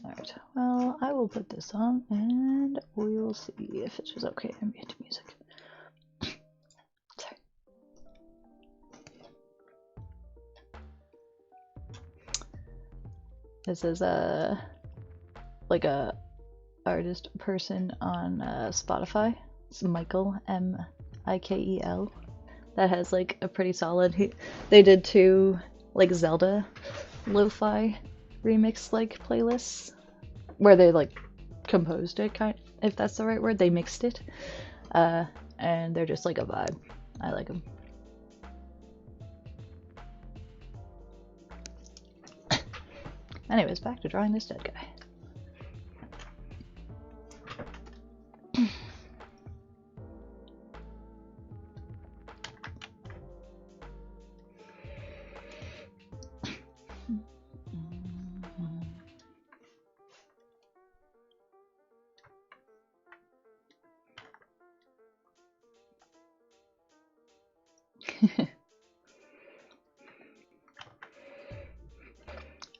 Speaker 1: Alright, well, I will put this on and we will see if it's just okay ambient music. Sorry. This is like a artist person on Spotify. It's Michael, M-I-K-E-L. That has like a pretty solid. They did 2 like Zelda lo-fi remix like playlists where they like composed it, if that's the right word. They mixed it, and they're just like a vibe. I like them. Anyways, back to drawing this dead guy.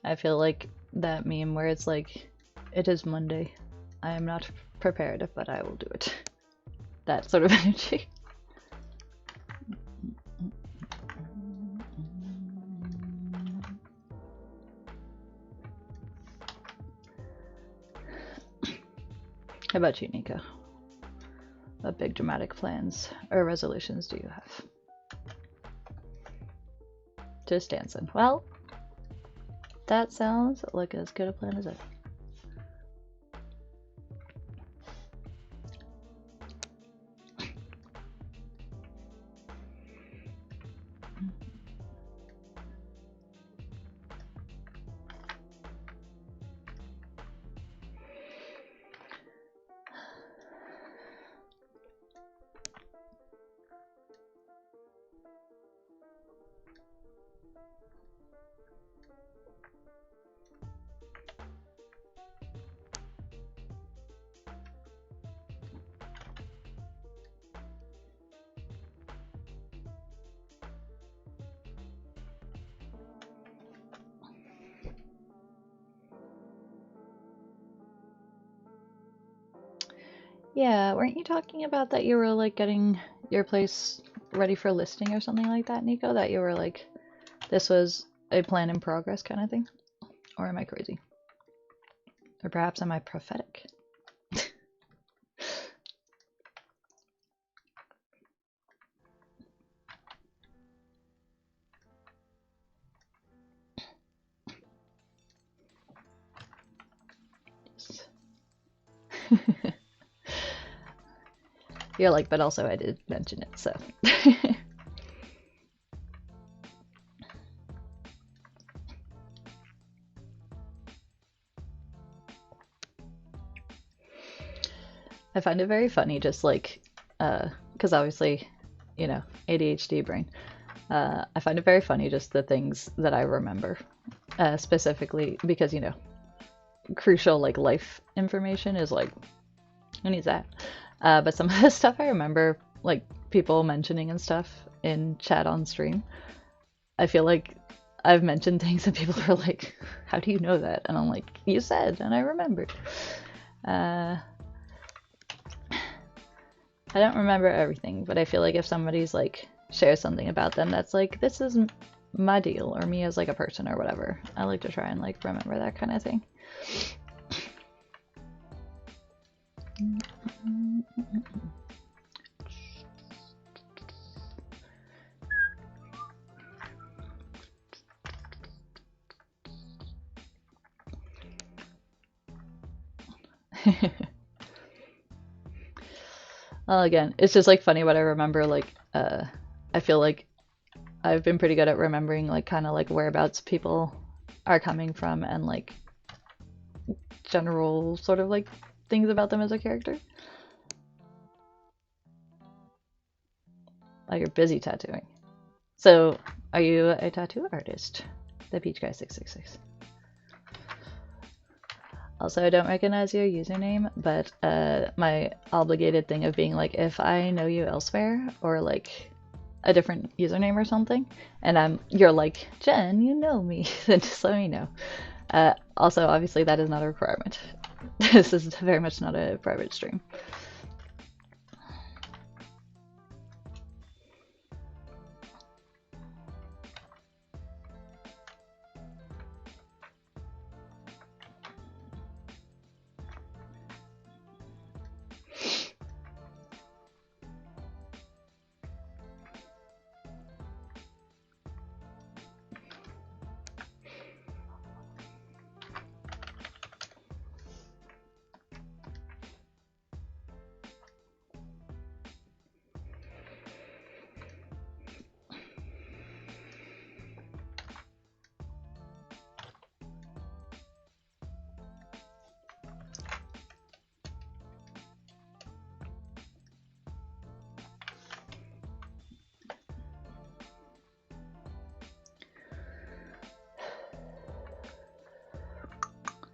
Speaker 1: I feel like that meme where it's like, it is Monday. I am not prepared, but I will do it. That sort of energy. How about you, Nico? What big dramatic plans or resolutions do you have? Just dancing. Well, that sounds like as good a plan as ever. Yeah, weren't you talking about that you were like getting your place ready for listing or something like that, Nico? That you were like, this was a plan in progress kind of thing? Or am I crazy? Or perhaps am I prophetic? You're like, but also I did mention it, so. I find it very funny, just like, because obviously, you know, ADHD brain. I find it very funny just the things that I remember, specifically because, you know, crucial like life information is like, who needs that? But some of the stuff I remember, like people mentioning and stuff in chat on stream, I feel like I've mentioned things and people are like, how do you know that? And I'm like, you said, and I remembered. I don't remember everything, but I feel like if somebody's like shares something about them that's like, this is my deal, or me as like a person or whatever, I like to try and like remember that kind of thing. Well, again, it's just like funny what I remember. Like, I feel like I've been pretty good at remembering like kind of like whereabouts people are coming from and like general sort of like things about them as a character. Oh, you're busy tattooing. So, are you a tattoo artist? The Peach Guy 666. Also, I don't recognize your username, but my obligated thing of being like, if I know you elsewhere or like a different username or something, and you're like, Jen, you know me, then just let me know. Also, obviously, that is not a requirement. This is very much not a private stream.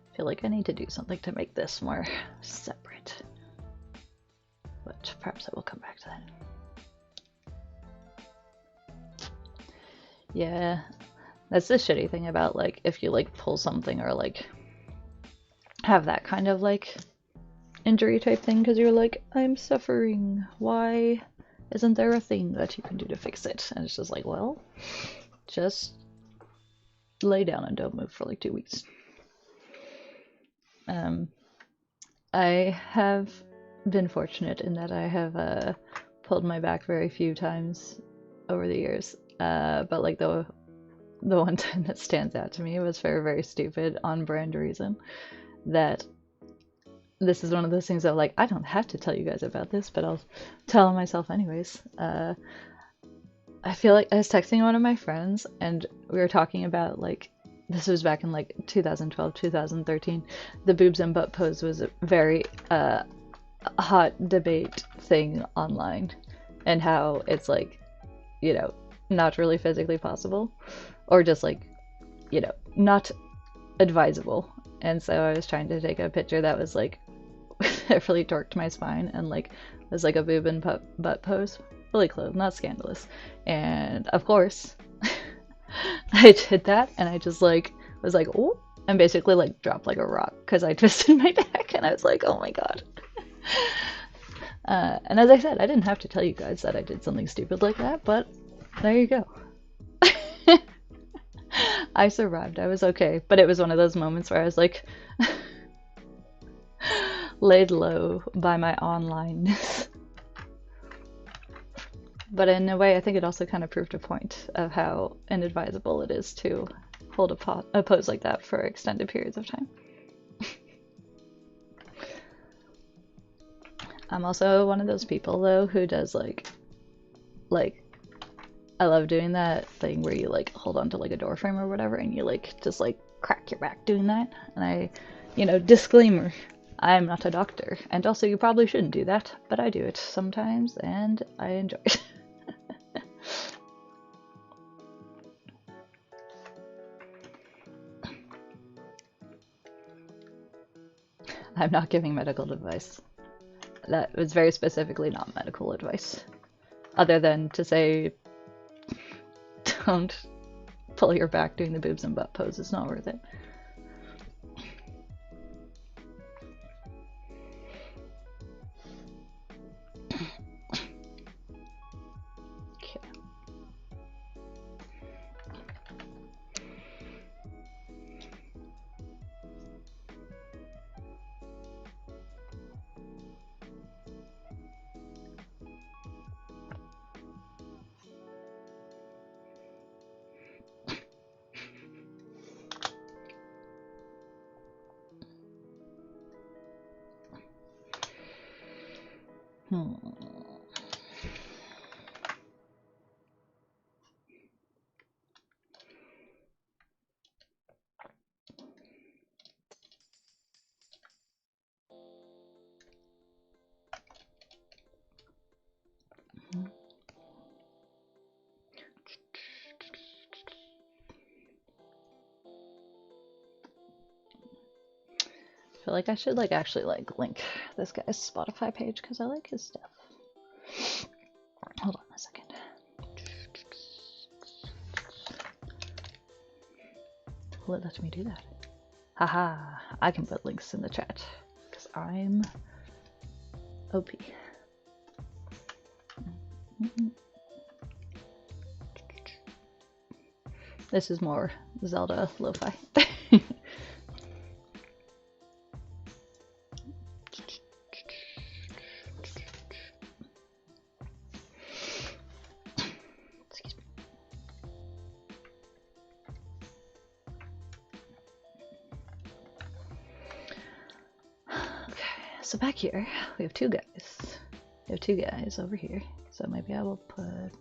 Speaker 1: I feel like I need to do something to make this more separate, but perhaps I will come back to that. Yeah, that's the shitty thing about like if you like pull something or like have that kind of like injury type thing because you're like, I'm suffering, why isn't there a thing that you can do to fix it? And it's just like, well, just lay down and don't move for like 2 weeks. I have been fortunate in that I have pulled my back very few times over the years. But like the one time that stands out to me was for a very stupid on-brand reason. That this is one of those things that like I don't have to tell you guys about this, but I'll tell myself anyways. I feel like I was texting one of my friends and we were talking about like this was back in like 2012, 2013. The boobs and butt pose was a very hot debate thing online and how it's like, you know, not really physically possible or just like, you know, not advisable. And so I was trying to take a picture that was like it really torqued my spine and like was like a boob and butt pose, fully clothed, not scandalous. And of course I did that and I just like was like oh, and basically like dropped like a rock because I twisted my neck and I was like oh my god. And as I said, I didn't have to tell you guys that I did something stupid like that, but there you go. I survived. I was okay, but it was one of those moments where I was like laid low by my onlineness. But in a way, I think it also kind of proved a point of how inadvisable it is to hold a pose like that for extended periods of time. I'm also one of those people though who does like I love doing that thing where you like hold on to like a door frame or whatever and you like just like crack your back doing that. And I, you know, disclaimer, I'm not a doctor. And also you probably shouldn't do that, but I do it sometimes and I enjoy it. I'm not giving medical advice. That was very specifically not medical advice. Other than to say, don't pull your back doing the boobs and butt pose. It's not worth it. Okay. I feel like I should like actually like link this guy's Spotify page because I like his stuff. Hold on a second. Will it let me do that? Haha, I can put links in the chat because I'm OP. This is more Zelda lo-fi. So back here, we have two guys. We have two guys over here. So maybe I will put...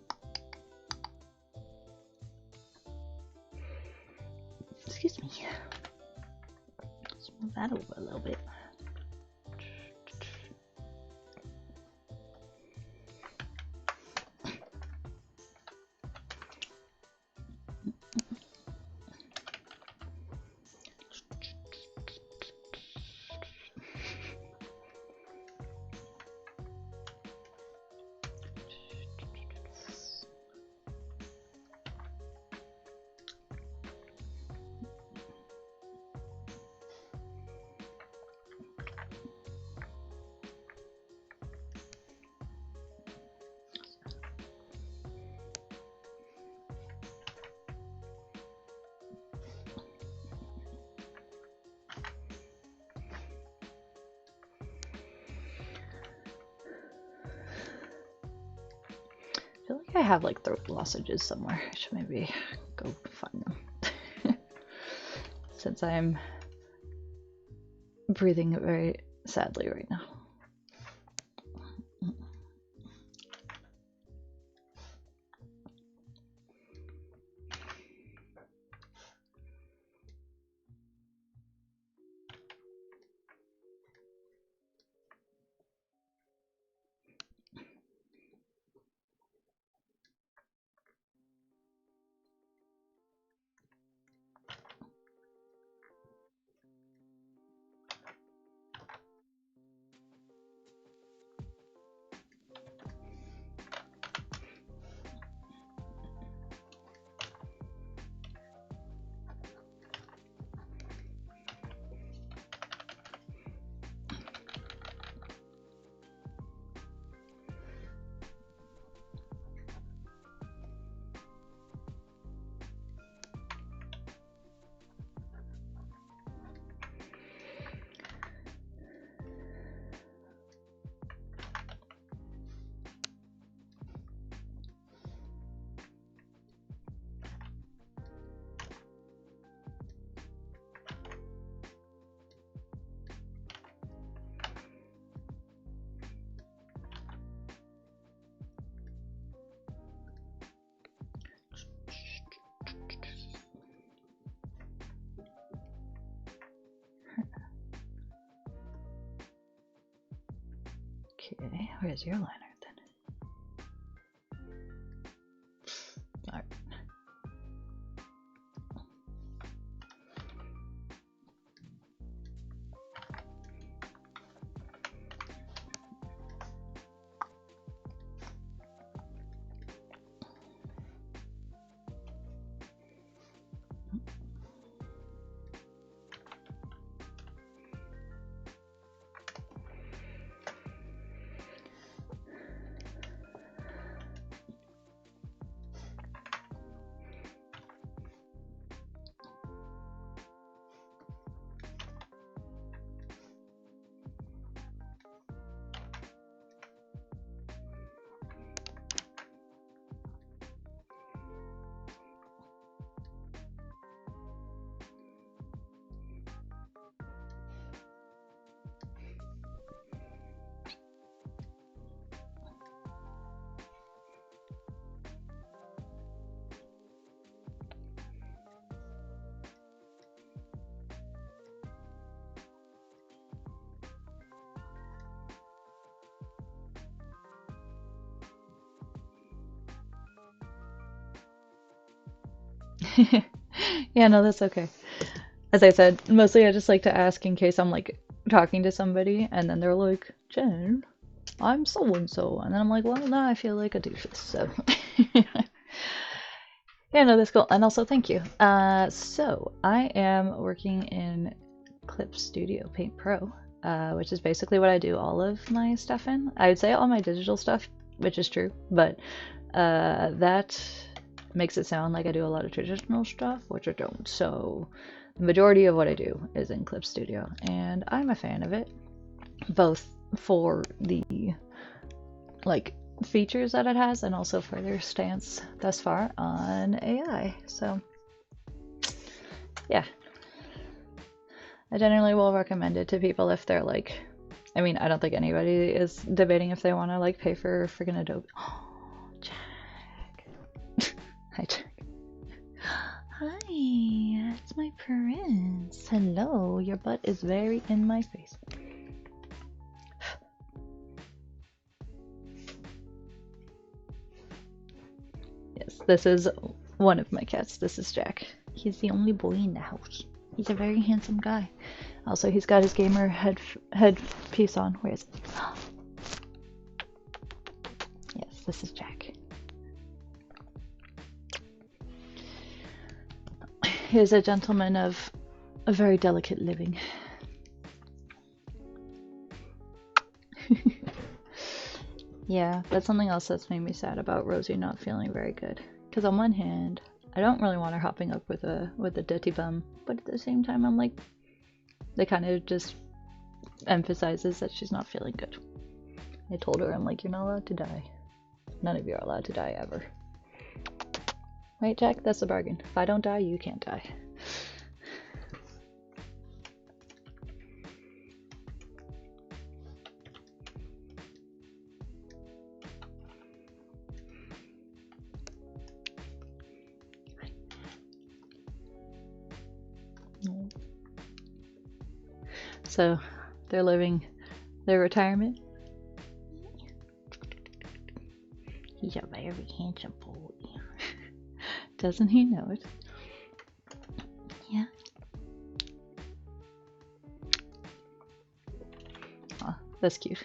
Speaker 1: Excuse me. Let's move that over a little bit. I feel like I have like throat lozenges somewhere. I should maybe go find them. Since I'm breathing very sadly right now. Okay, where's your liner then? Alright. Yeah, no, that's okay. As I said, mostly I just like to ask in case I'm like talking to somebody and then they're like, Jen, I'm so and so. And then I'm like, well, now I feel like a doofus. So, yeah, no, that's cool. And also, thank you. So I am working in Clip Studio Paint Pro, which is basically what I do all of my stuff in. I would say all my digital stuff, which is true, but that makes it sound like I do a lot of traditional stuff, which I don't. So the majority of what I do is in Clip Studio, and I'm a fan of it, both for the like features that it has and also for their stance thus far on AI. So yeah, I generally will recommend it to people if they're like, I mean, I don't think anybody is debating if they want to like pay for freaking Adobe. Oh, Jack. Hi, Jack. Hi, that's my prince. Hello, your butt is very in my face. Yes, this is one of my cats. This is Jack. He's the only boy in the house. He's a very handsome guy. Also, he's got his gamer headpiece on. Where is it? Yes, this is Jack. He is a gentleman of a very delicate living. Yeah, that's something else that's made me sad about Rosie not feeling very good. Because on one hand, I don't really want her hopping up with a dirty bum, but at the same time, I'm like, that kind of just emphasizes that she's not feeling good. I told her, I'm like, you're not allowed to die. None of you are allowed to die ever. Right, Jack? That's the bargain. If I don't die, you can't die. So, they're living their retirement. He's a very handsome boy. Doesn't he know it? Yeah. Aw, that's cute.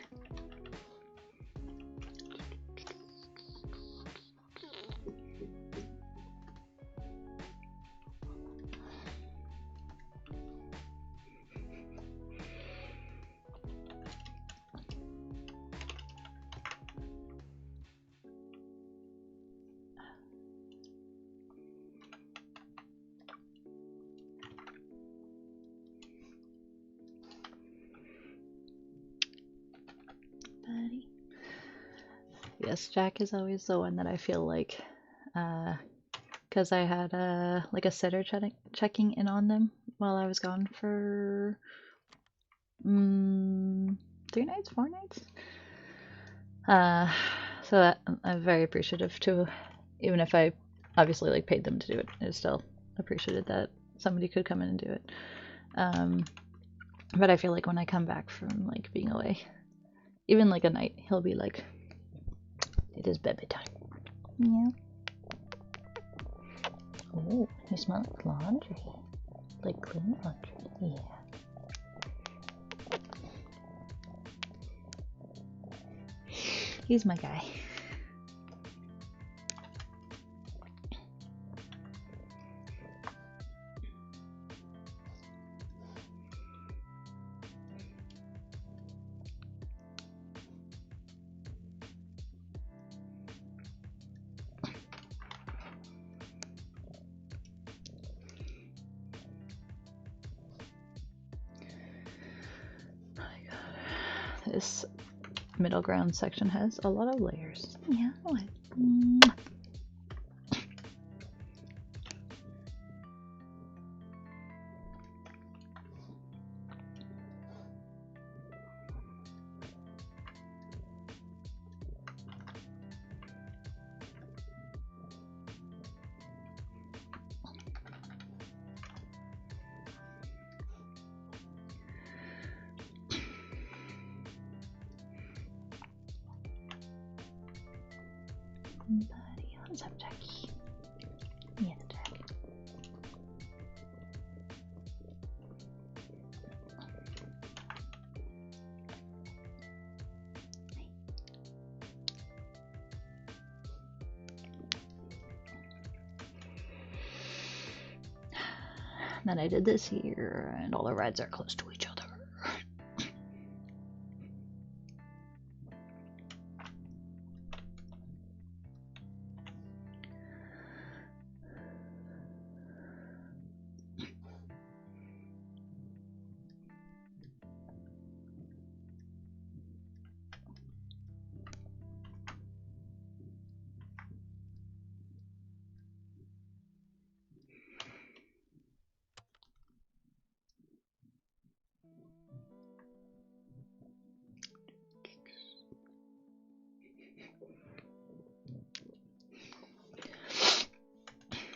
Speaker 1: Buddy. Yes, Jack is always the one that I feel like, because I had like a sitter checking in on them while I was gone for 3 nights, 4 nights. So that I'm very appreciative too, even if I obviously like paid them to do it. I still appreciated that somebody could come in and do it. But I feel like when I come back from like being away, even like a night, he'll be like, "It is baby time." Yeah. Oh, you smell like laundry. Like clean laundry. Yeah. He's my guy. This middle ground section has a lot of layers. Yeah. What? Buddy, what's up, Jackie? Yeah, Jack. Then I did this here, and all the rides are close to each other.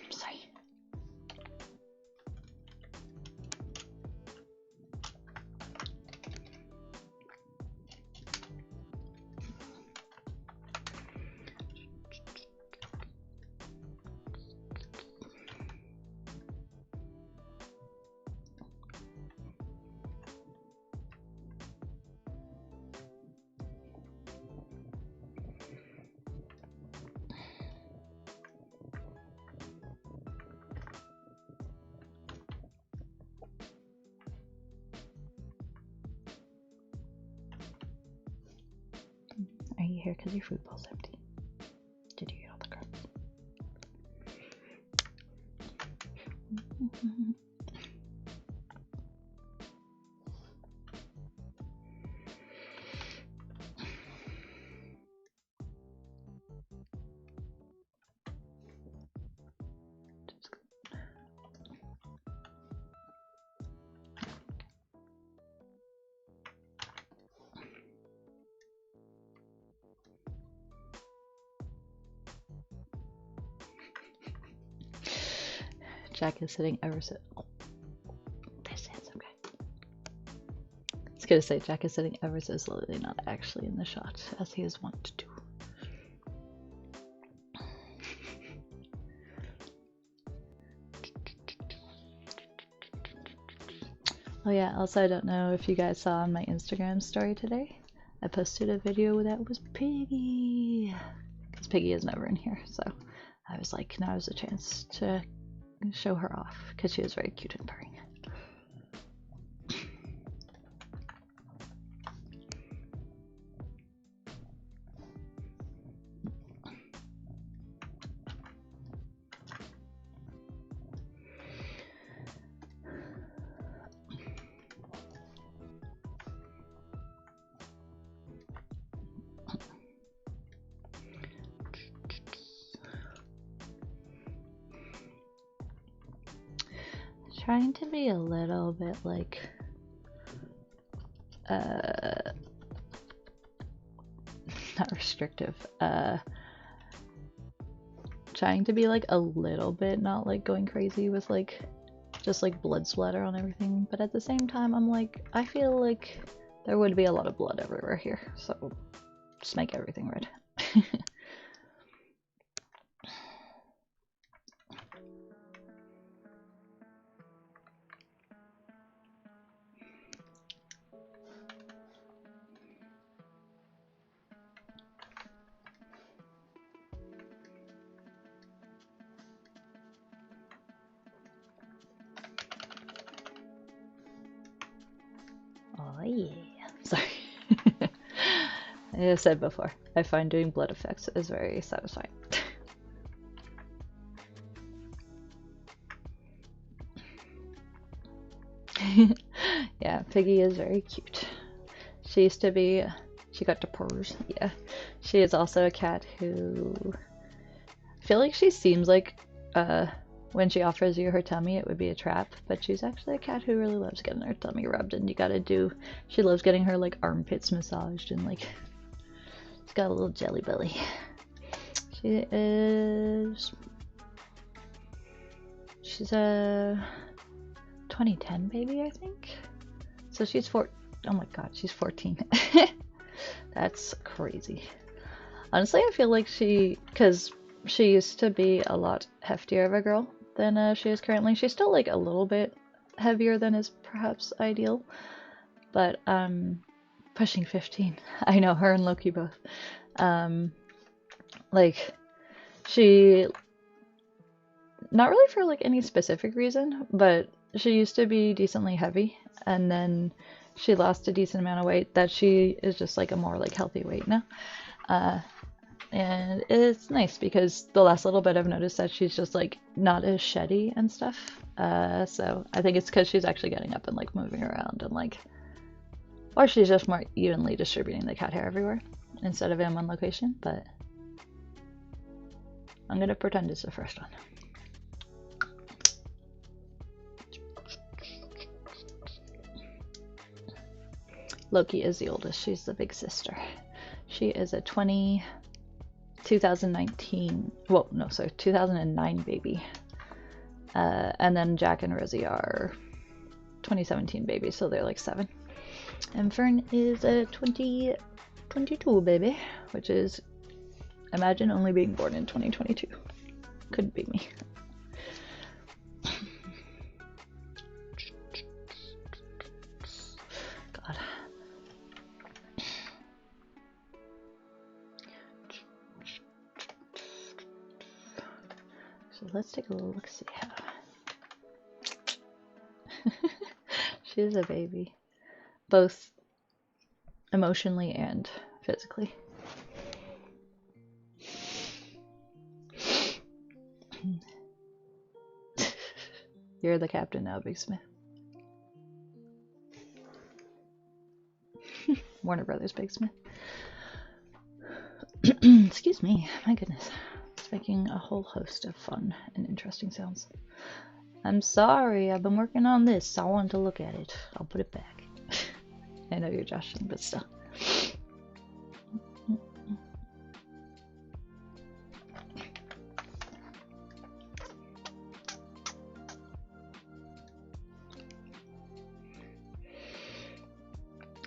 Speaker 1: Sorry. Are you here because your food bowl's empty? Did you eat all the crumbs? Jack is sitting ever so. Oh, this is okay. I was gonna say Jack is sitting ever so slowly, not actually in the shot, as he is wont to do. Oh yeah, also I don't know if you guys saw on my Instagram story today, I posted a video that was Piggy, because Piggy is never in here, so I was like, now is a chance to show her off, because she was very cute and purring. Trying to be a little bit like not restrictive, trying to be like a little bit not like going crazy with like just like blood splatter on everything, but at the same time I'm like, I feel like there would be a lot of blood everywhere here, so just make everything red. Oh yeah. Sorry. I have said before, I find doing blood effects is very satisfying. Yeah, Piggy is very cute. She used to be, she got to purrs, yeah. She is also a cat who, I feel like she seems like, when she offers you her tummy, it would be a trap, but she's actually a cat who really loves getting her tummy rubbed, and you gotta do, she loves getting her, like, armpits massaged, and, like, she's got a little jelly belly. She is, she's a 2010 baby, I think? So she's oh my god, she's 14. That's crazy. Honestly, I feel like because she used to be a lot heftier of a girl than she is currently. She's still like a little bit heavier than is perhaps ideal, but pushing 15. I know, her and Loki both. Like, she, not really for like any specific reason, but she used to be decently heavy, and then she lost a decent amount of weight that she is just like a more like healthy weight now. And it's nice because the last little bit I've noticed that she's just like not as sheddy and stuff. So I think it's because she's actually getting up and like moving around and like, or she's just more evenly distributing the cat hair everywhere instead of in one location, but I'm gonna pretend it's the first one. Loki is the oldest. She's the big sister. She is a 2019, well, no, sorry, 2009 baby. And then Jack and Rosie are 2017 babies, so they're like 7. And Fern is a 2022 baby, which is, imagine only being born in 2022. Couldn't be me. God. So let's take a look, see how. She's a baby, both emotionally and physically. You're the captain now, Big Smith. Warner Brothers Big Smith. Excuse me, my goodness. It's making a whole host of fun and interesting sounds. I'm sorry, I've been working on this. I wanted to look at it. I'll put it back. I know you're joshing, but still.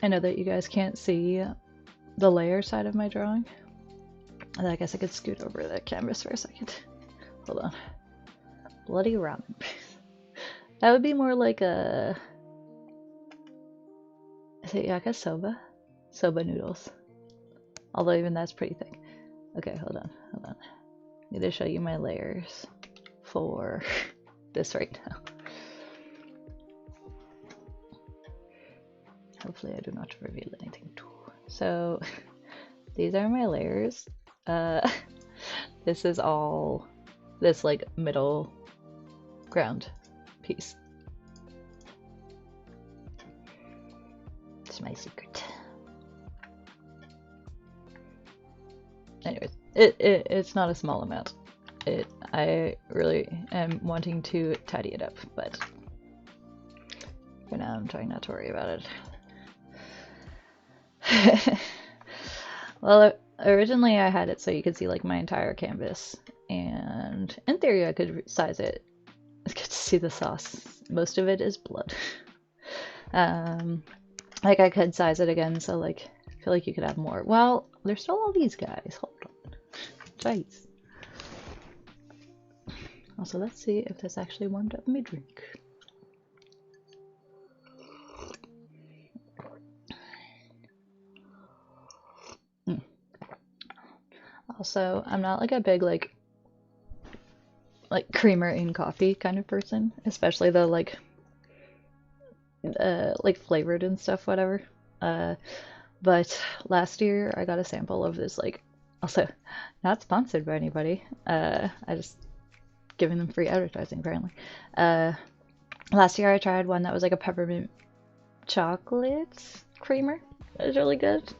Speaker 1: I know that you guys can't see the layer side of my drawing. I guess I could scoot over the canvas for a second. Hold on. Bloody ramen. That would be more like a... Is it yakisoba? Soba noodles. Although even that's pretty thick. Okay, hold on. I need to show you my layers for this right now. Hopefully I do not reveal anything too. So these are my layers. This is all this like middle ground piece. It's my secret. Anyways, it's not a small amount. I really am wanting to tidy it up, but for now I'm trying not to worry about it. Well, originally I had it so you could see like my entire canvas, and in theory I could size it. It's good to see the sauce. Most of it is blood. Like I could size it again, so like I feel like you could have more. Well, there's still all these guys. Hold on. Jeez. Also, let's see if this actually warmed up my drink. Also, I'm not like a big like creamer in coffee kind of person, especially the like flavored and stuff, whatever. But last year I got a sample of this, like, also not sponsored by anybody. I just giving them free advertising apparently. Last year I tried one that was like a peppermint chocolate creamer. It was really good.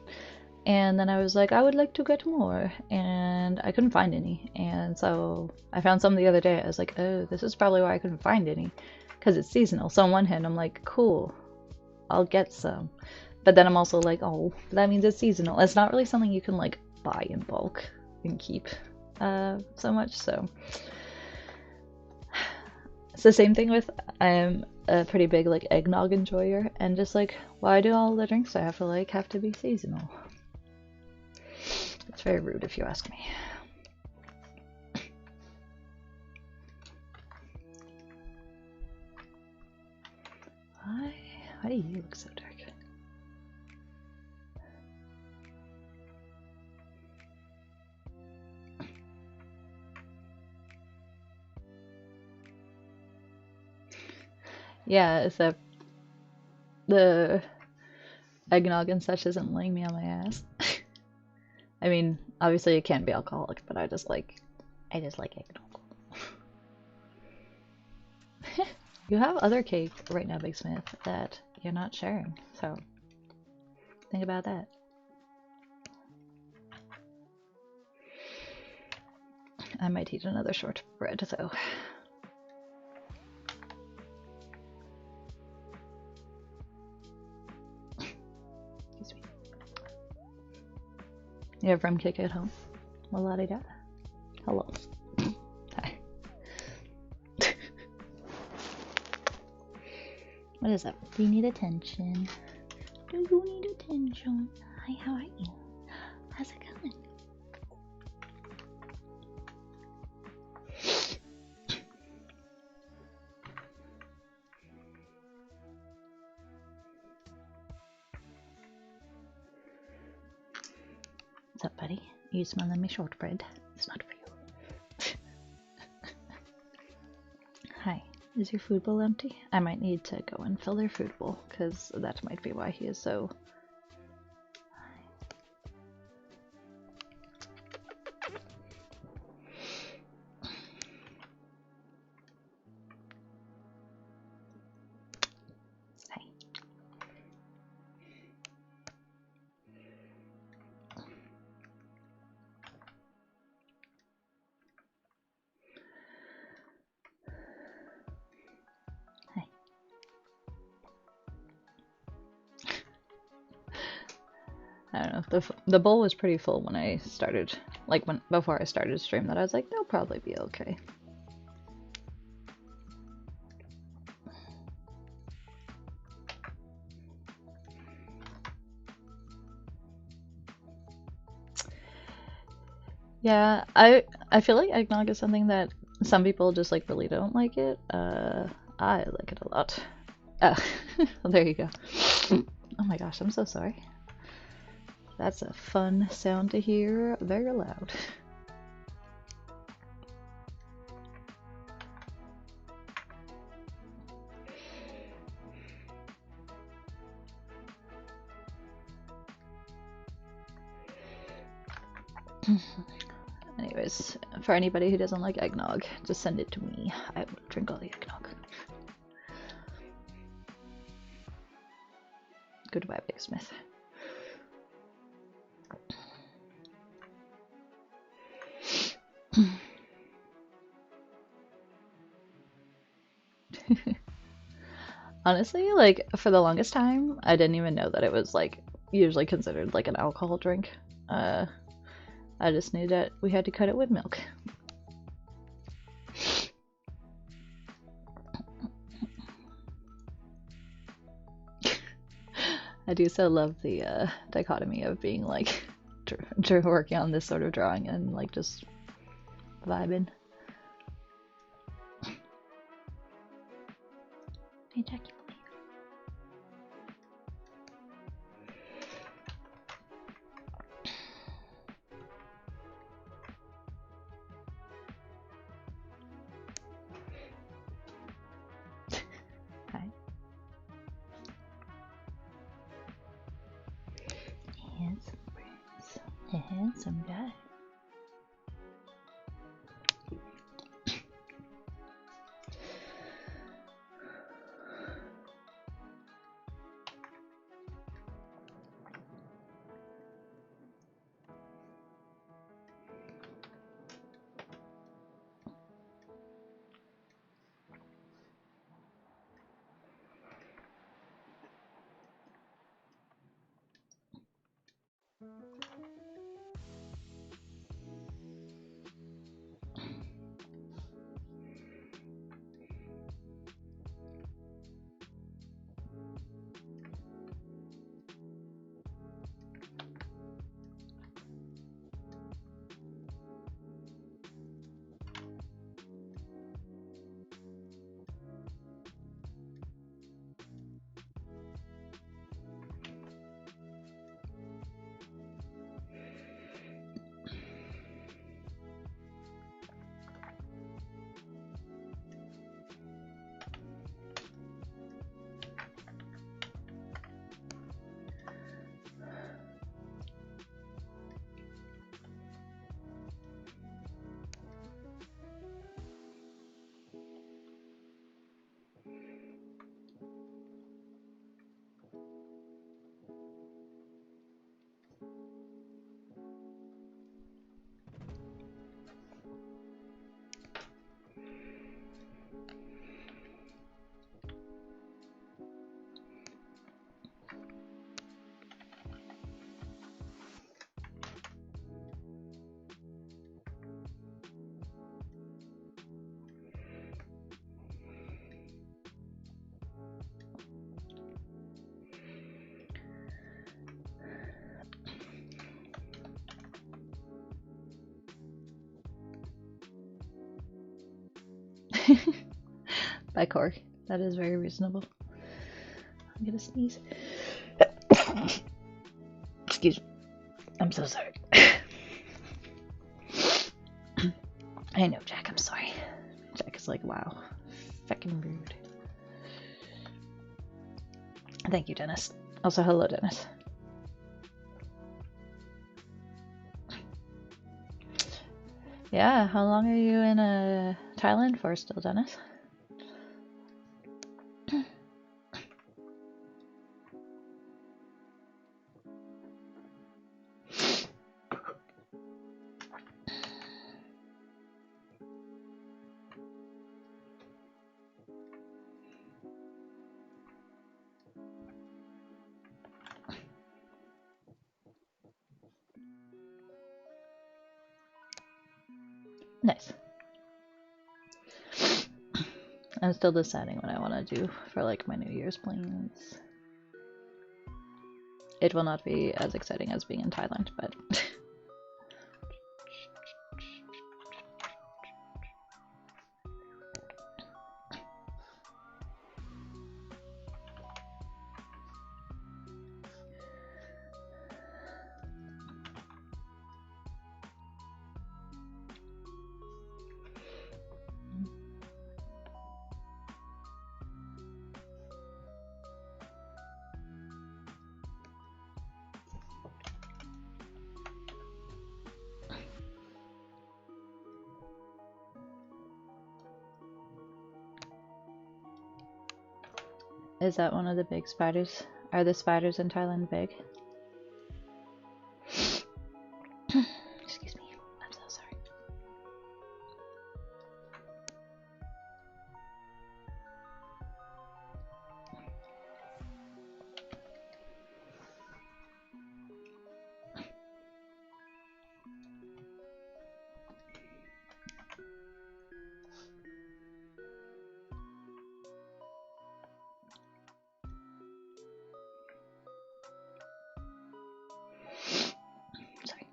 Speaker 1: And then I was like, I would like to get more, and I couldn't find any. And so I found some the other day. I was like, oh, this is probably why I couldn't find any, because it's seasonal. So on one hand, I'm like, cool, I'll get some. But then I'm also like, oh, that means it's seasonal. It's not really something you can like buy in bulk and keep so much. So it's the same thing with, I'm a pretty big like eggnog enjoyer, and just like, why do all the drinks I have to be seasonal? It's very rude if you ask me. Why do you look so dark? Yeah, except the eggnog and such isn't laying me on my ass. I mean, obviously it can't be alcoholic, but I just like eggnog. You have other cake right now, Big Smith, that you're not sharing, so think about that. I might eat another shortbread though. Excuse me. You have rum cake at home? Well, la di da. Hello. Hi. What is up? Do you need attention? Do you need attention? Hi, how are you? How's it going? What's up, buddy? You smelling my shortbread? It's not for you. Hi. Is your food bowl empty? I might need to go and fill their food bowl, because that might be why he is so... Hi. Hi. I don't know, the bowl was pretty full when I started, like before I started to stream, that I was like, they'll probably be okay. Yeah, I feel like eggnog is something that some people just like really don't like it. I like it a lot. Oh, well, there you go. Oh my gosh, I'm so sorry. That's a fun sound to hear very loud. Anyways, for anybody who doesn't like eggnog, just send it to me. I will drink all the eggnog. Goodbye, Big Smith. Honestly, like for the longest time, I didn't even know that it was like usually considered like an alcohol drink. Uh, I just knew that we had to cut it with milk. I do so love the dichotomy of being like working on this sort of drawing and like just vibing. Hey, Jackie. Hi. Handsome prince. A handsome guy. By Corey. That is very reasonable. I'm gonna sneeze. Excuse me. I'm so sorry. I know, Jack, I'm sorry. Jack is like, wow. Fucking rude. Thank you, Dennis. Also, hello, Dennis. Yeah, how long are you in Thailand for still, Dennis? Nice. I'm still deciding what I want to do for like my New Year's plans. It will not be as exciting as being in Thailand, but Is that one of the big spiders? Are the spiders in Thailand big? Excuse me. I'm so sorry. Sorry.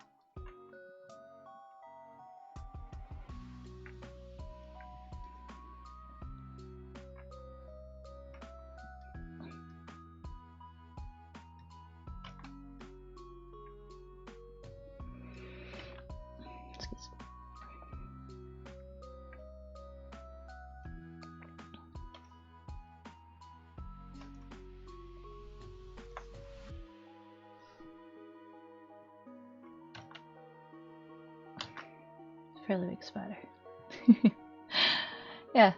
Speaker 1: Excuse me. Fairly big spider. Yeah.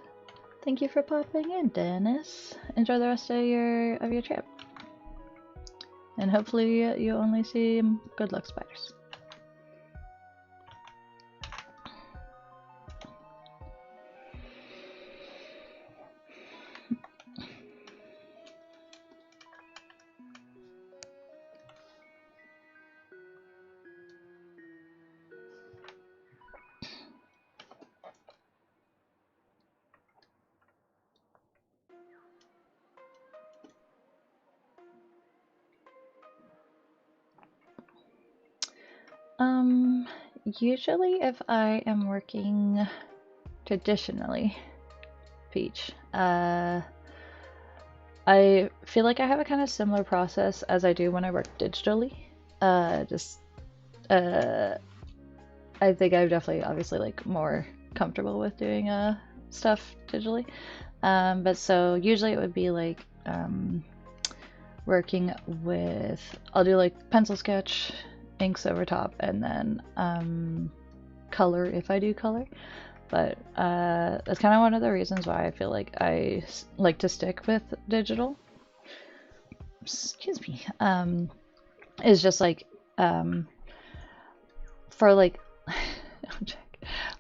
Speaker 1: Thank you for popping in, Dennis. Enjoy the rest of your trip. And hopefully you only see good luck spiders. Usually if I am working traditionally, Peach, I feel like I have a kind of similar process as I do when I work digitally. I think I'm definitely obviously like more comfortable with doing stuff digitally. But so usually it would be like working with, I'll do like pencil sketch, inks over top, and then color if I do color. But that's kind of one of the reasons why I feel like I like to stick with digital. Excuse me. Is just like for like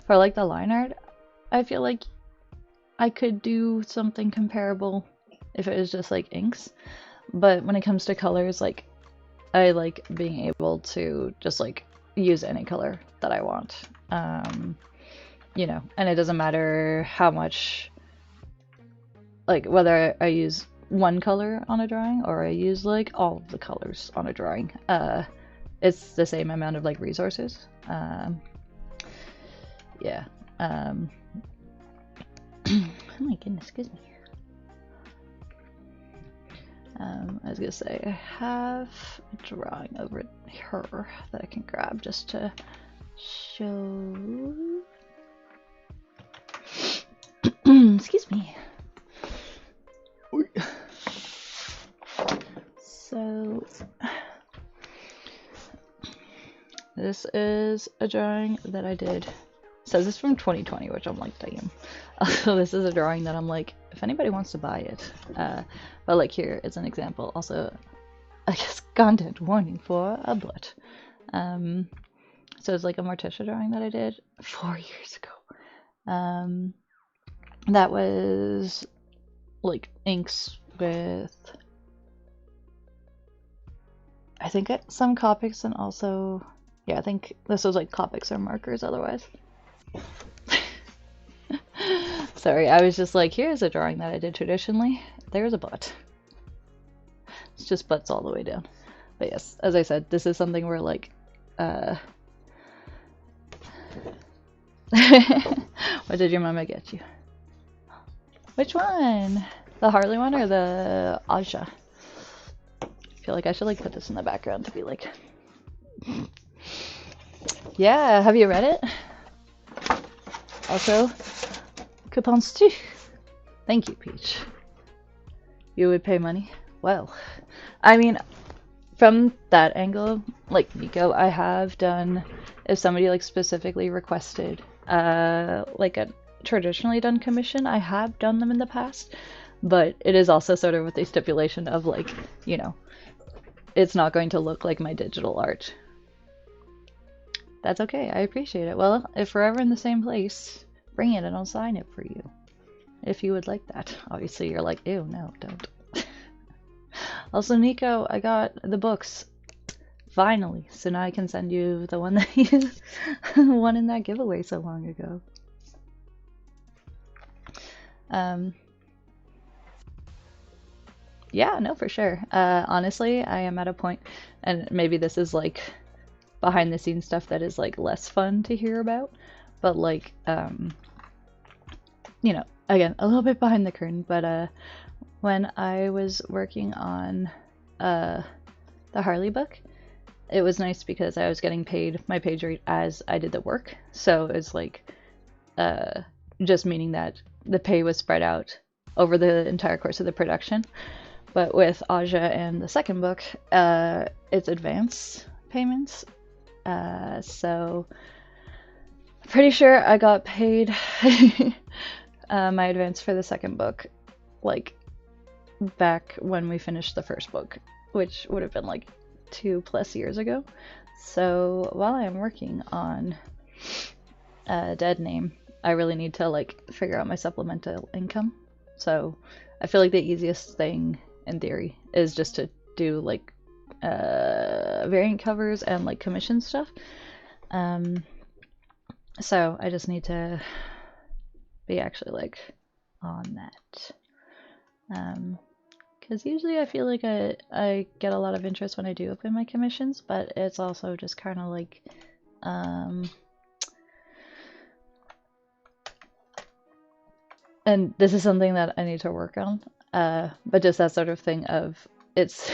Speaker 1: for like the line art, I feel like I could do something comparable if it was just like inks. But when it comes to colors, like I like being able to just like use any color that I want. You know, and it doesn't matter how much, like whether I use one color on a drawing or I use like all of the colors on a drawing. It's the same amount of like resources. Yeah. Oh my goodness, excuse me. I was gonna say I have a drawing over here that I can grab just to show. Excuse me. So this is a drawing that I did. It says this from 2020, which I'm like, damn. Also, this is a drawing that I'm like, if anybody wants to buy it. But like here is an example. Also, I guess content warning for a butt. So it's like a Morticia drawing that I did 4 years ago. That was like inks with, I think some Copics, and also, yeah, I think this was like Copics or markers otherwise. Sorry, I was just like, here's a drawing that I did traditionally. There's a butt. It's just butts all the way down. But yes, as I said, this is something where like, what did your mama get you? Which one? The Harley one or the Aja? I feel like I should like put this in the background to be like, yeah, have you read it? Also, coupons too. Thank you, Peach. You would pay money? Well, I mean, from that angle, like Nico, I have done, if somebody like specifically requested like a traditionally done commission, I have done them in the past. but it is also sort of with the stipulation of like, you know, it's not going to look like my digital art. That's okay, I appreciate it. Well, if we're ever in the same place, bring it and I'll sign it for you. If you would like that. Obviously you're like, ew, no, don't. Also, Nico, I got the books. Finally. So now I can send you the one that you won in that giveaway so long ago. Yeah, no, for sure. Honestly, I am at a point, and maybe this is like behind the scenes stuff that is like less fun to hear about, but like, you know, again, a little bit behind the curtain, but when I was working on the Harley book, it was nice because I was getting paid my page rate as I did the work. So it's like just meaning that the pay was spread out over the entire course of the production. But with Aja and the second book, it's advance payments. So pretty sure I got paid my advance for the second book like back when we finished the first book, which would have been like 2+ years ago. So while I am working on Dead Name, I really need to like figure out my supplemental income. So I feel like the easiest thing in theory is just to do like variant covers and like commission stuff. So I just need to be actually like on that. Because usually I feel like I get a lot of interest when I do open my commissions, but it's also just kind of like, and this is something that I need to work on, but just that sort of thing of, it's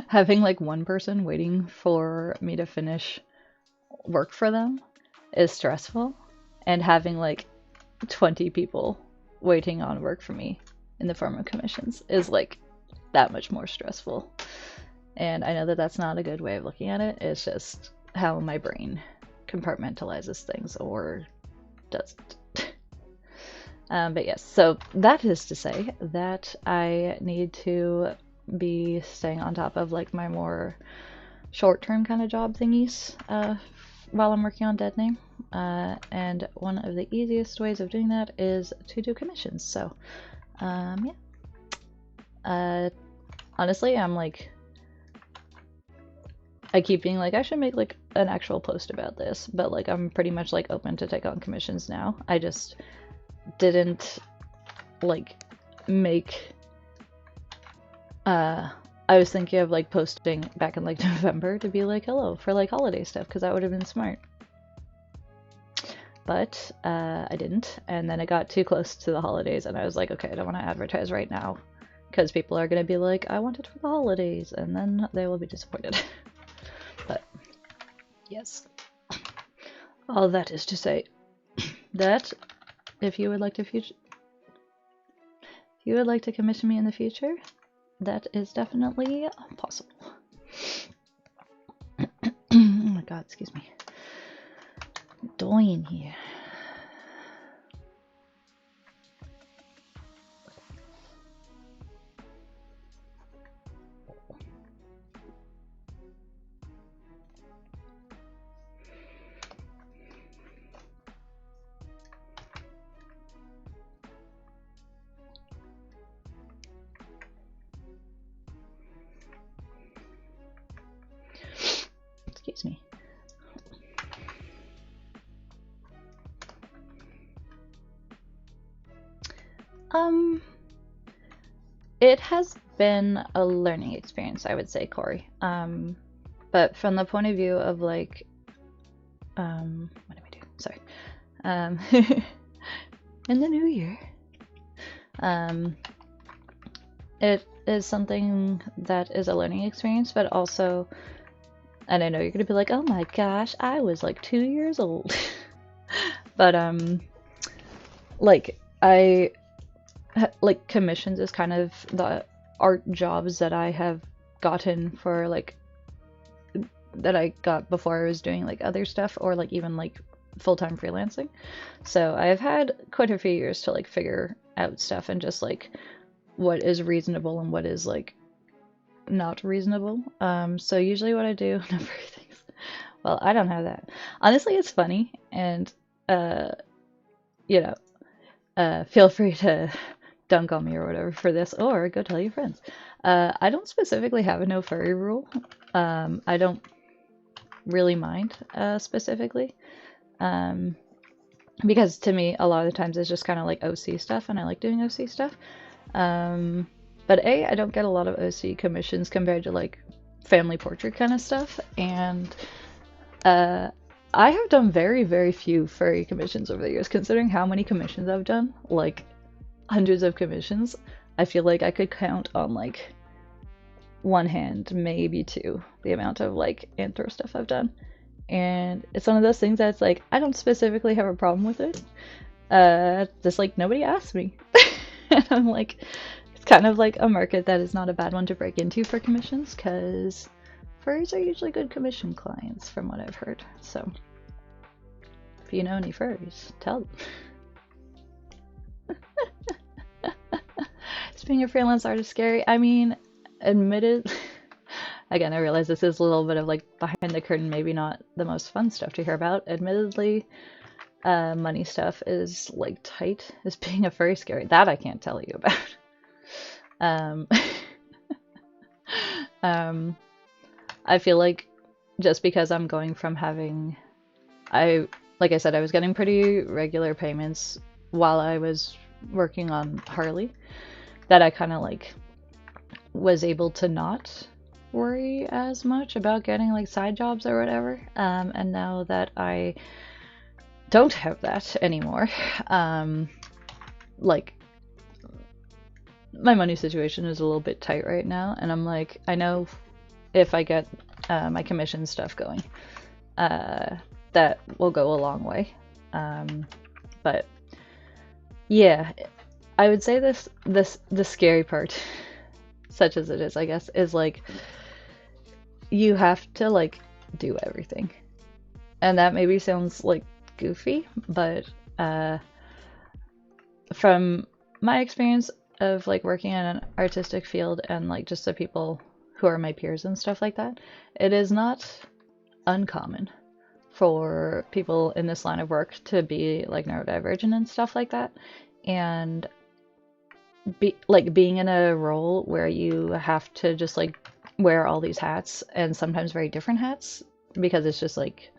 Speaker 1: having like one person waiting for me to finish work for them is stressful, and having like 20 people waiting on work for me in the form of commissions is like that much more stressful. And I know that that's not a good way of looking at it. It's just how my brain compartmentalizes things or doesn't. But yes, so that is to say that I need to be staying on top of like my more short-term kind of job thingies while I'm working on Dead Name. And one of the easiest ways of doing that is to do commissions. So yeah. Honestly, I'm like, I keep being like, I should make like an actual post about this, but like I'm pretty much like open to take on commissions now. I just didn't like make I was thinking of like posting back in like November to be like hello for like holiday stuff, because that would have been smart. But I didn't, and then it got too close to the holidays and I was like, okay, I don't want to advertise right now because people are going to be like, I want it for the holidays, and then they will be disappointed. But yes, all that is to say that if you would like to commission me in the future, that is definitely possible. Oh my god, excuse me. I'm dying here. Excuse me. It has been a learning experience, I would say, Corey. But from the point of view of like, what did we do? Sorry. In the new year, it is something that is a learning experience, but also, and I know you're gonna be like, oh my gosh, I was like 2 years old. But like like commissions is kind of the art jobs that I have gotten for like that I got before I was doing like other stuff, or like even like full-time freelancing. So I've had quite a few years to like figure out stuff and just like what is reasonable and what is like not reasonable. So usually what I do, no furry things. Well, I don't have that. Honestly, it's funny, and uh, you know, feel free to dunk on me or whatever for this, or go tell your friends. I don't specifically have a no furry rule. I don't really mind specifically. Um, because to me, a lot of the times it's just kind of like OC stuff, and I like doing OC stuff. But I don't get a lot of OC commissions compared to like family portrait kind of stuff, and I have done very, very few furry commissions over the years, considering how many commissions I've done, like hundreds of commissions. I feel like I could count on like one hand, maybe two, the amount of like anthro stuff I've done. And it's one of those things that's like, I don't specifically have a problem with it. Just like nobody asked me. And I'm like, it's kind of like a market that is not a bad one to break into for commissions, because furries are usually good commission clients from what I've heard. So if you know any furries, tell them. Is being a freelance artist scary? I mean, admitted. Again, I realize this is a little bit of like behind the curtain, maybe not the most fun stuff to hear about. Admittedly, money stuff is like tight. Is being a furry scary? That I can't tell you about. um, I feel like just because I'm going from having, like I said, I was getting pretty regular payments while I was working on Harley, that I kind of like was able to not worry as much about getting like side jobs or whatever. And now that I don't have that anymore, like my money situation is a little bit tight right now, and I'm like, I know if I get my commission stuff going, that will go a long way. But yeah, I would say the scary part, such as it is, I guess, is like you have to like do everything. And that maybe sounds like goofy, but from my experience of like working in an artistic field and like just the people who are my peers and stuff like that, it is not uncommon for people in this line of work to be like neurodivergent and stuff like that, and being in a role where you have to just like wear all these hats, and sometimes very different hats, because it's just like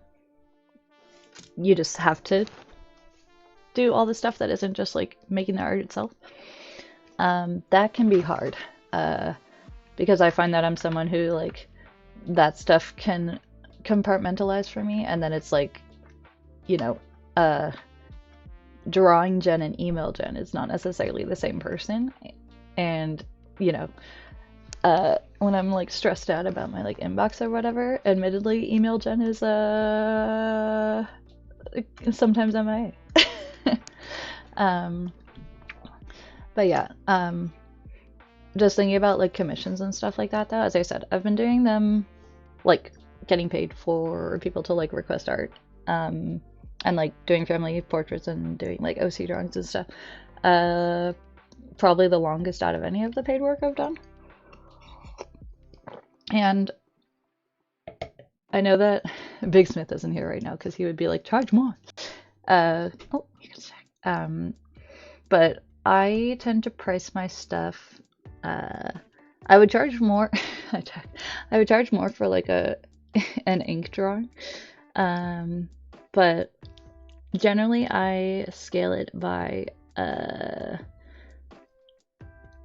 Speaker 1: you just have to do all the stuff that isn't just like making the art itself. That can be hard, because I find that I'm someone who like that stuff can compartmentalize for me, and then it's like, you know, drawing Jen and email Jen is not necessarily the same person. And you know, when I'm like stressed out about my like inbox or whatever, admittedly email Jen is sometimes MIA. But yeah, just thinking about like commissions and stuff like that though, as I said, I've been doing them like getting paid for people to like request art, and like doing family portraits and doing like OC drawings and stuff. Probably the longest out of any of the paid work I've done. And I know that Big Smith isn't here right now because he would be like, charge more. Oh, you can check. But I tend to price my stuff. I would charge more. I would charge more for like an ink drawing. But generally I scale it by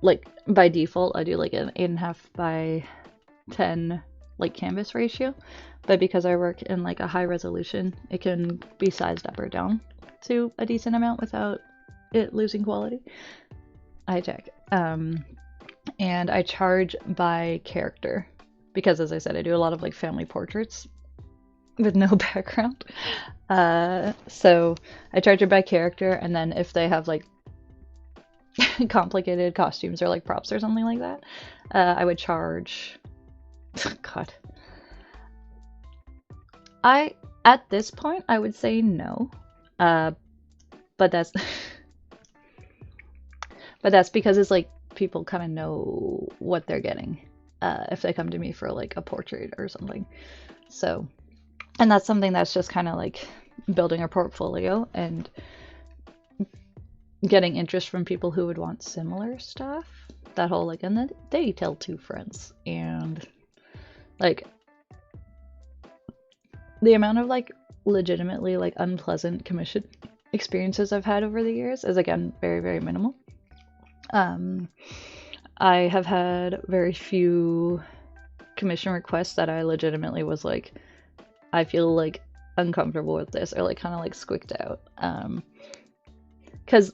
Speaker 1: like by default I do like an 8.5 by 10 like canvas ratio, but because I work in like a high resolution, it can be sized up or down to a decent amount without it losing quality. I check. And I charge by character because, as I said, I do a lot of like family portraits with no background. So I charge it by character, and then if they have like complicated costumes or like props or something like that, I would charge. God. At this point, I would say no. But that's but that's because it's like people kind of know what they're getting if they come to me for like a portrait or something. So, and that's something that's just kind of like building a portfolio and getting interest from people who would want similar stuff. That whole like, and then they tell two friends, and like the amount of like legitimately like unpleasant commission experiences I've had over the years is again very, very minimal. I have had very few commission requests that I legitimately was like, I feel like uncomfortable with this, or like kind of like squicked out. Because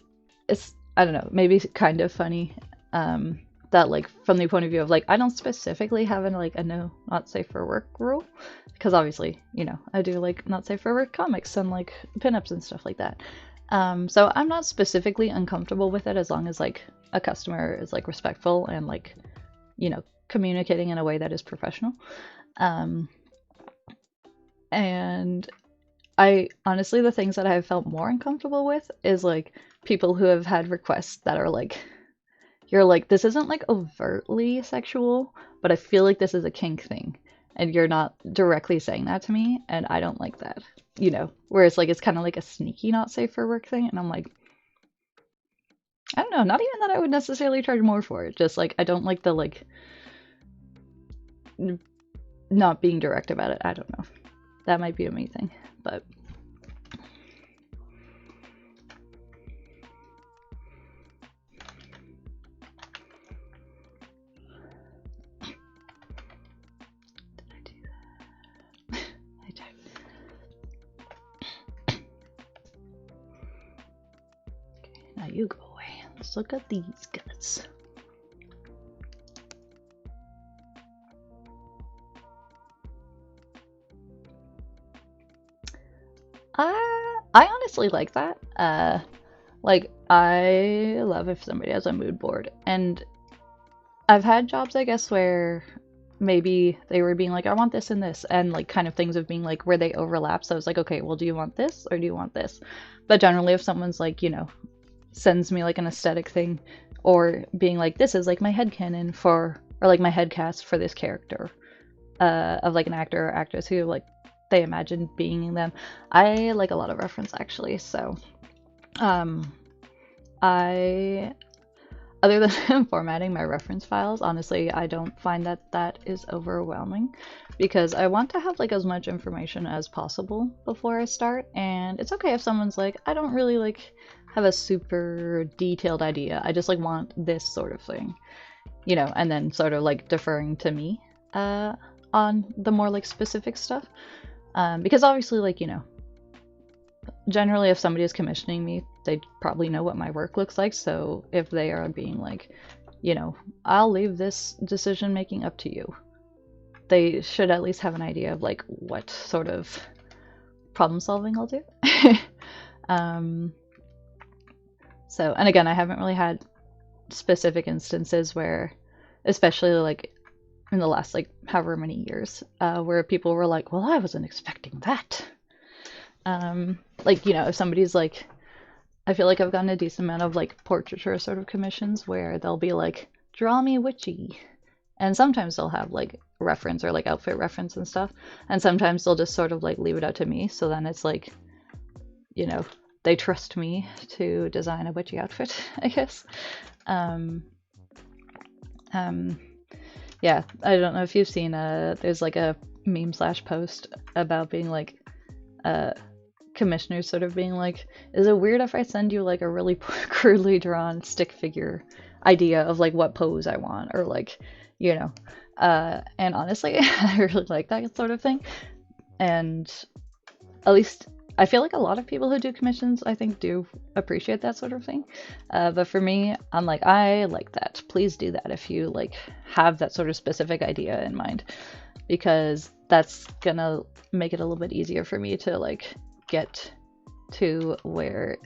Speaker 1: it's, I don't know, maybe kind of funny that like from the point of view of like, I don't specifically have like a no, not safe for work rule, because obviously, you know, I do like not safe for work comics and like pinups and stuff like that. So I'm not specifically uncomfortable with it as long as like a customer is like respectful and like, you know, communicating in a way that is professional. And I honestly, the things that I've felt more uncomfortable with is like people who have had requests that are like, you're like, this isn't like overtly sexual, but I feel like this is a kink thing. And you're not directly saying that to me, and I don't like that, you know? Whereas like it's kind of like a sneaky not safe for work thing, and I'm like, I don't know, not even that I would necessarily charge more for it, just like I don't like the like not being direct about it. I don't know. That might be a me thing, but did I do that? I did. Okay, now you go away. Let's look at these guts. I honestly like that. Like I love if somebody has a mood board, and I've had jobs, I guess, where maybe they were being like, I want this and this, and like kind of things of being like where they overlap. So I was like, okay, well, do you want this or do you want this? But generally, if someone's like, you know, sends me like an aesthetic thing, or being like, this is like my headcanon for, or like my headcast for this character, of like an actor or actress who like they imagine being them. I like a lot of reference actually, so I, other than formatting my reference files, honestly, I don't find that that is overwhelming, because I want to have like as much information as possible before I start. And it's okay if someone's like, I don't really like have a super detailed idea, I just like want this sort of thing, you know, and then sort of like deferring to me on the more like specific stuff. Because obviously, like, you know, generally if somebody is commissioning me, they probably know what my work looks like. So if they are being like, you know, I'll leave this decision making up to you, they should at least have an idea of like what sort of problem solving I'll do. So, and again, I haven't really had specific instances where, especially like in the last like however many years, where people were like, well, I wasn't expecting that. Like, you know, if somebody's like, I feel like I've gotten a decent amount of like portraiture sort of commissions where they'll be like, draw me witchy, and sometimes they'll have like reference or like outfit reference and stuff, and sometimes they'll just sort of like leave it up to me. So then it's like, you know, they trust me to design a witchy outfit, I guess. Yeah, I don't know if you've seen there's like a meme / post about being like commissioners sort of being like, is it weird if I send you like a really crudely drawn stick figure idea of like what pose I want, or like, you know, and honestly I really like that sort of thing. And at least I feel like a lot of people who do commissions, I think, do appreciate that sort of thing. But for me, I'm like, I like that. Please do that if you like have that sort of specific idea in mind, because that's gonna make it a little bit easier for me to like get to where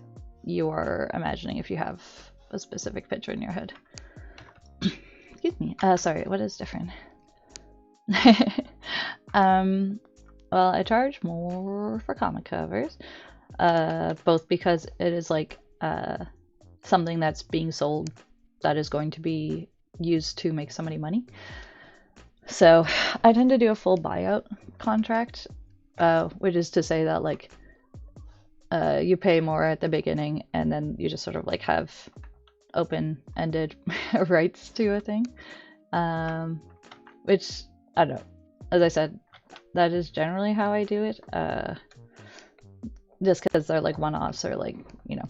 Speaker 1: you are imagining if you have a specific picture in your head. Excuse me. Sorry, what is different? Well, I charge more for comic covers, both because it is like something that's being sold that is going to be used to make somebody money. So I tend to do a full buyout contract, which is to say that like you pay more at the beginning and then you just sort of like have open-ended rights to a thing. Which, I don't know. As I said, that is generally how I do it. Just because they're like one-offs or like, you know.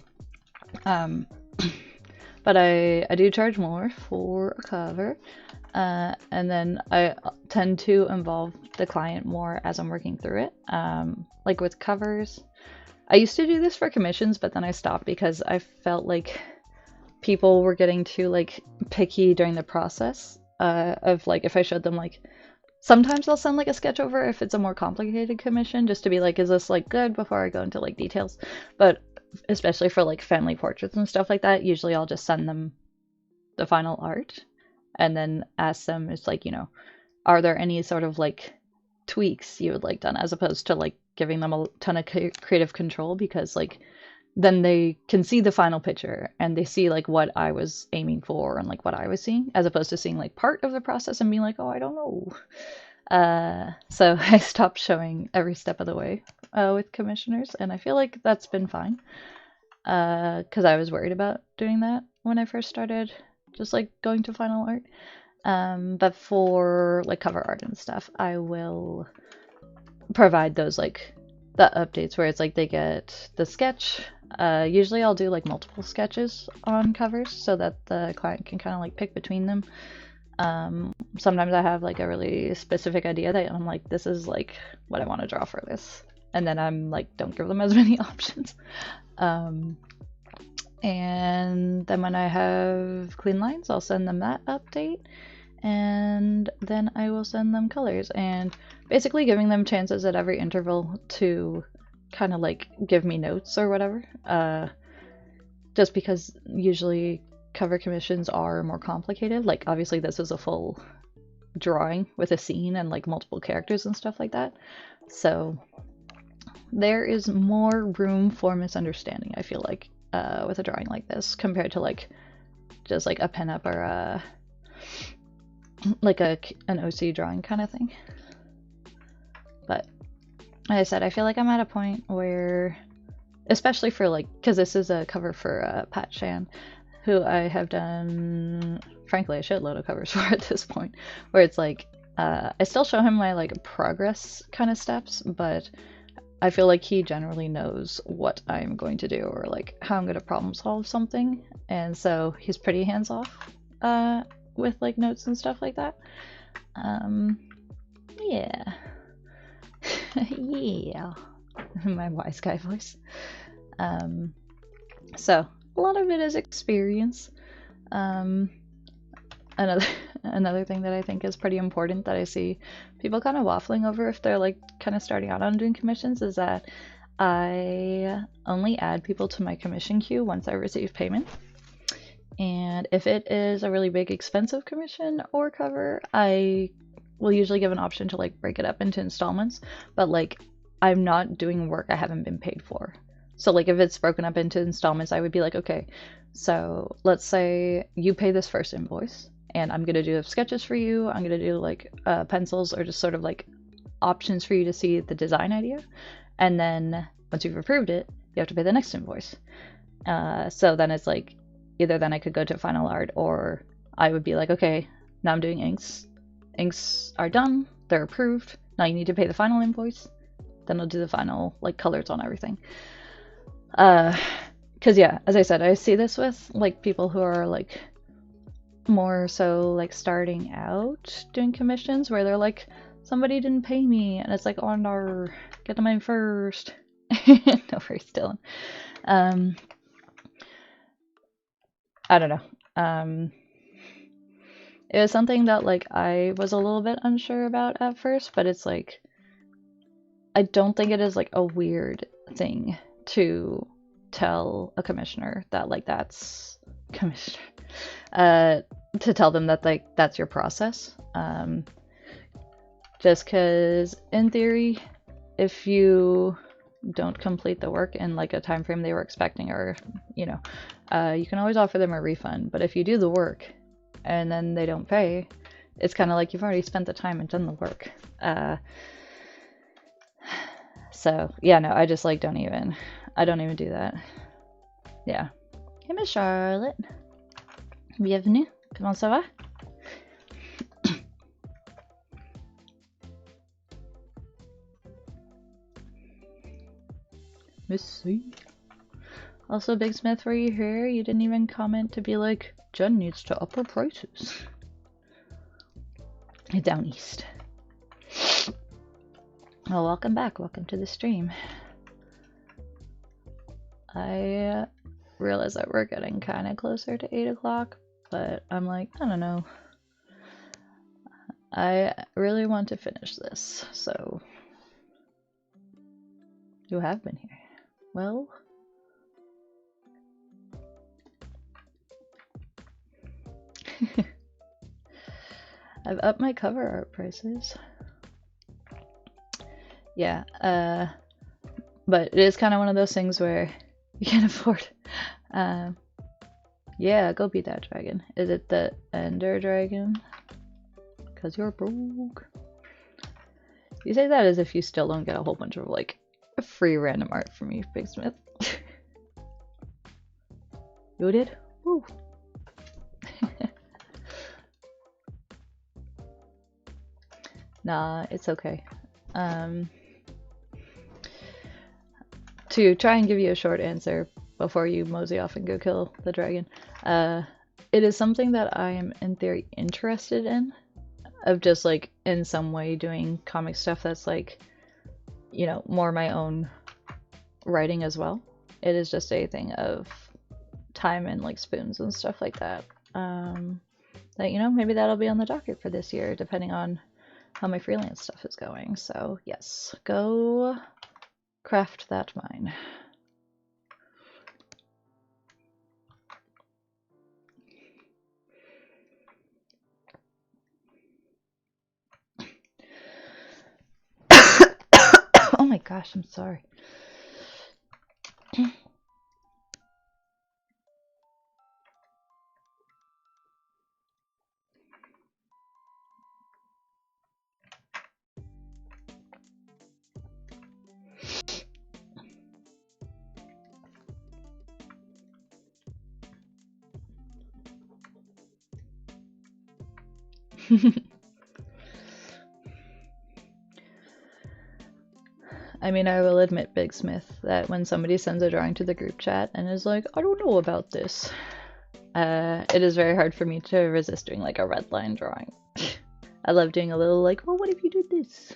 Speaker 1: But I do charge more for a cover. And then I tend to involve the client more as I'm working through it. Like with covers, I used to do this for commissions, but then I stopped because I felt like people were getting too like picky during the process of like if I showed them like sometimes I'll send like a sketch over if it's a more complicated commission just to be like, is this like good before I go into like details. But especially for like family portraits and stuff like that, usually I'll just send them the final art and then ask them, it's like, you know, are there any sort of like tweaks you would like done, as opposed to like giving them a ton of creative control, because like then they can see the final picture and they see like what I was aiming for and like what I was seeing, as opposed to seeing like part of the process and being like, oh, I don't know. So I stopped showing every step of the way with commissioners, and I feel like that's been fine, because I was worried about doing that when I first started just like going to final art. But for like cover art and stuff, I will provide those like the updates where it's like they get the sketch. Usually I'll do like multiple sketches on covers so that the client can kind of like pick between them. Sometimes I have like a really specific idea that I'm like, this is like what I want to draw for this, and then I'm like, don't give them as many options. And then when I have clean lines, I'll send them that update, and then I will send them colors, and basically giving them chances at every interval to kind of like give me notes or whatever, just because usually cover commissions are more complicated. Like obviously this is a full drawing with a scene and like multiple characters and stuff like that, so there is more room for misunderstanding, I feel like, with a drawing like this compared to like just like a pinup or a like an OC drawing kind of thing. But like I said, I feel like I'm at a point where, especially for like, because this is a cover for Pat Shan, who I have done frankly a shitload of covers for at this point, where it's like I still show him my like progress kind of steps, but I feel like he generally knows what I'm going to do or like how I'm going to problem solve something, and so he's pretty hands off with like notes and stuff like that. Yeah. Yeah. My wise guy voice. So a lot of it is experience. Another thing that I think is pretty important that I see people kind of waffling over if they're like kind of starting out on doing commissions is that I only add people to my commission queue once I receive payment. And if it is a really big expensive commission or cover, I will usually give an option to like break it up into installments, but like I'm not doing work I haven't been paid for. So like if it's broken up into installments, I would be like, okay, so let's say you pay this first invoice and I'm gonna do sketches for you, I'm gonna do like pencils or just sort of like options for you to see the design idea, and then once you've approved it, you have to pay the next invoice. So then it's like either then I could go to final art, or I would be like, okay, now I'm doing inks. Inks are done, they're approved, now you need to pay the final invoice, then I'll do the final like colors on everything. Because yeah, as I said, I see this with like people who are like more so like starting out doing commissions where they're like, somebody didn't pay me, and it's like, oh no, get the money first. No worries, Dylan. I don't know. It was something that like I was a little bit unsure about at first, but it's like I don't think it is like a weird thing to tell a commissioner that like that's commissioner to tell them that like that's your process, just because in theory if you don't complete the work in like a time frame they were expecting, or you know, you can always offer them a refund. But if you do the work and then they don't pay, it's kind of like you've already spent the time and done the work. So yeah, no, I just like I don't even do that. Yeah. Hey Miss Charlotte. Bienvenue. Comment ça va? Missy. Also, Big Smith, were you here? You didn't even comment to be like, Jen needs to up her prices. Down east. Well, welcome back. Welcome to the stream. I realize that we're getting kind of closer to 8 o'clock, but I'm like, I don't know. I really want to finish this, so... You have been here. Well... I've upped my cover art prices. Yeah, but it is kind of one of those things where you can't afford. Yeah, go beat that dragon. Is it the Ender Dragon? Because you're broke. You say that as if you still don't get a whole bunch of, like, free random art from me, Big Smith. You did? Woo. Nah, it's okay. To try and give you a short answer before you mosey off and go kill the dragon, it is something that I am in theory interested in, of just like in some way doing comic stuff that's like, you know, more my own writing as well. It is just a thing of time and like spoons and stuff like that. That, you know, maybe that'll be on the docket for this year, depending on how my freelance stuff is going. So yes, go craft that mine. Oh my gosh, I'm sorry. I mean, I will admit, Big Smith, that when somebody sends a drawing to the group chat and is like, I don't know about this, it is very hard for me to resist doing like a red line drawing. I love doing a little like, well, what if you did this?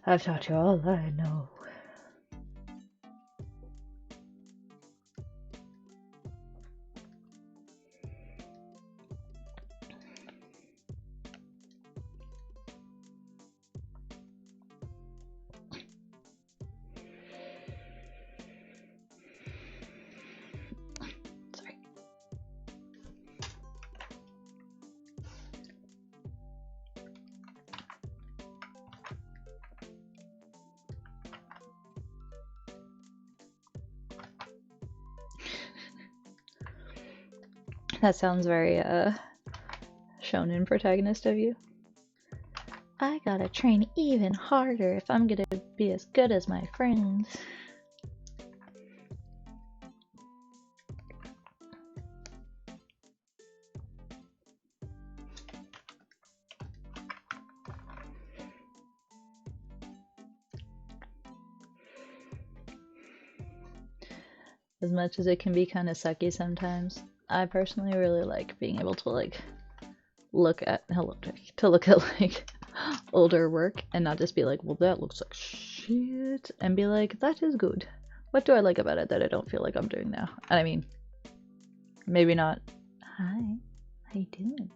Speaker 1: I've taught you all I know. Sorry. That sounds very, shonen protagonist of you. I gotta train even harder if I'm gonna be as good as my friends. As much as it can be kind of sucky sometimes, I personally really like being able to like look at like older work and not just be like, well, that looks like shit, and be like, that is good. What do I like about it that I don't feel like I'm doing now? And I mean, maybe not, hi, how you doing?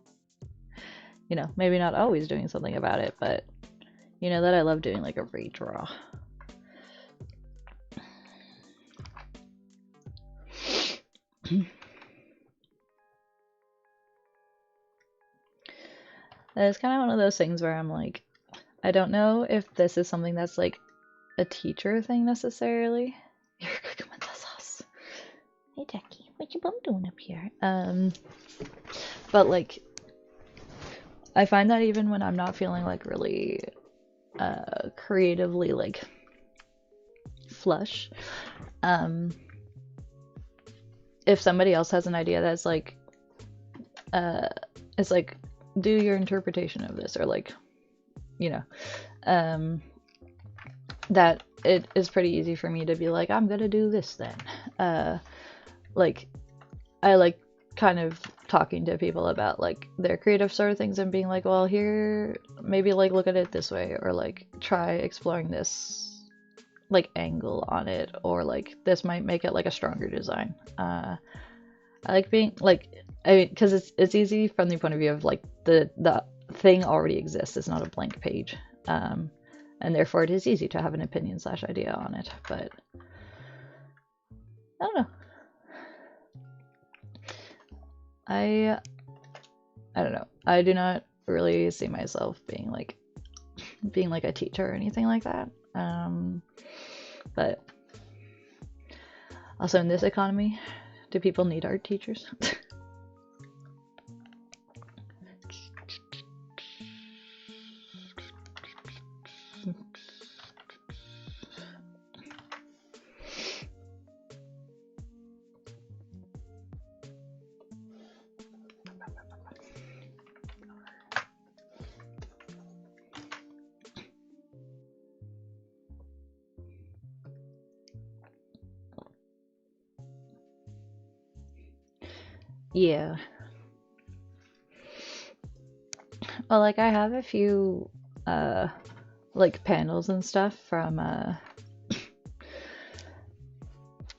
Speaker 1: You know, maybe not always doing something about it, but you know that I love doing like a redraw. It's kind of one of those things where I'm like, I don't know if this is something that's like a teacher thing necessarily. You're cooking with the sauce. Hey Jackie, what you bum doing up here? But like, I find that even when I'm not feeling like really creatively like flush, if somebody else has an idea that's like, it's like, do your interpretation of this, or like, you know, that it is pretty easy for me to be like, I'm gonna do this then. Like, I like kind of talking to people about like their creative sort of things and being like, well, here, maybe like look at it this way, or like try exploring this like angle on it, or like this might make it like a stronger design. I like being like, I mean, because it's easy from the point of view of like the thing already exists. It's not a blank page, and therefore it is easy to have an opinion / idea on it. But I don't know. I don't know. I do not really see myself being like a teacher or anything like that. But also in this economy, do people need art teachers? Yeah. Well, like I have a few like panels and stuff from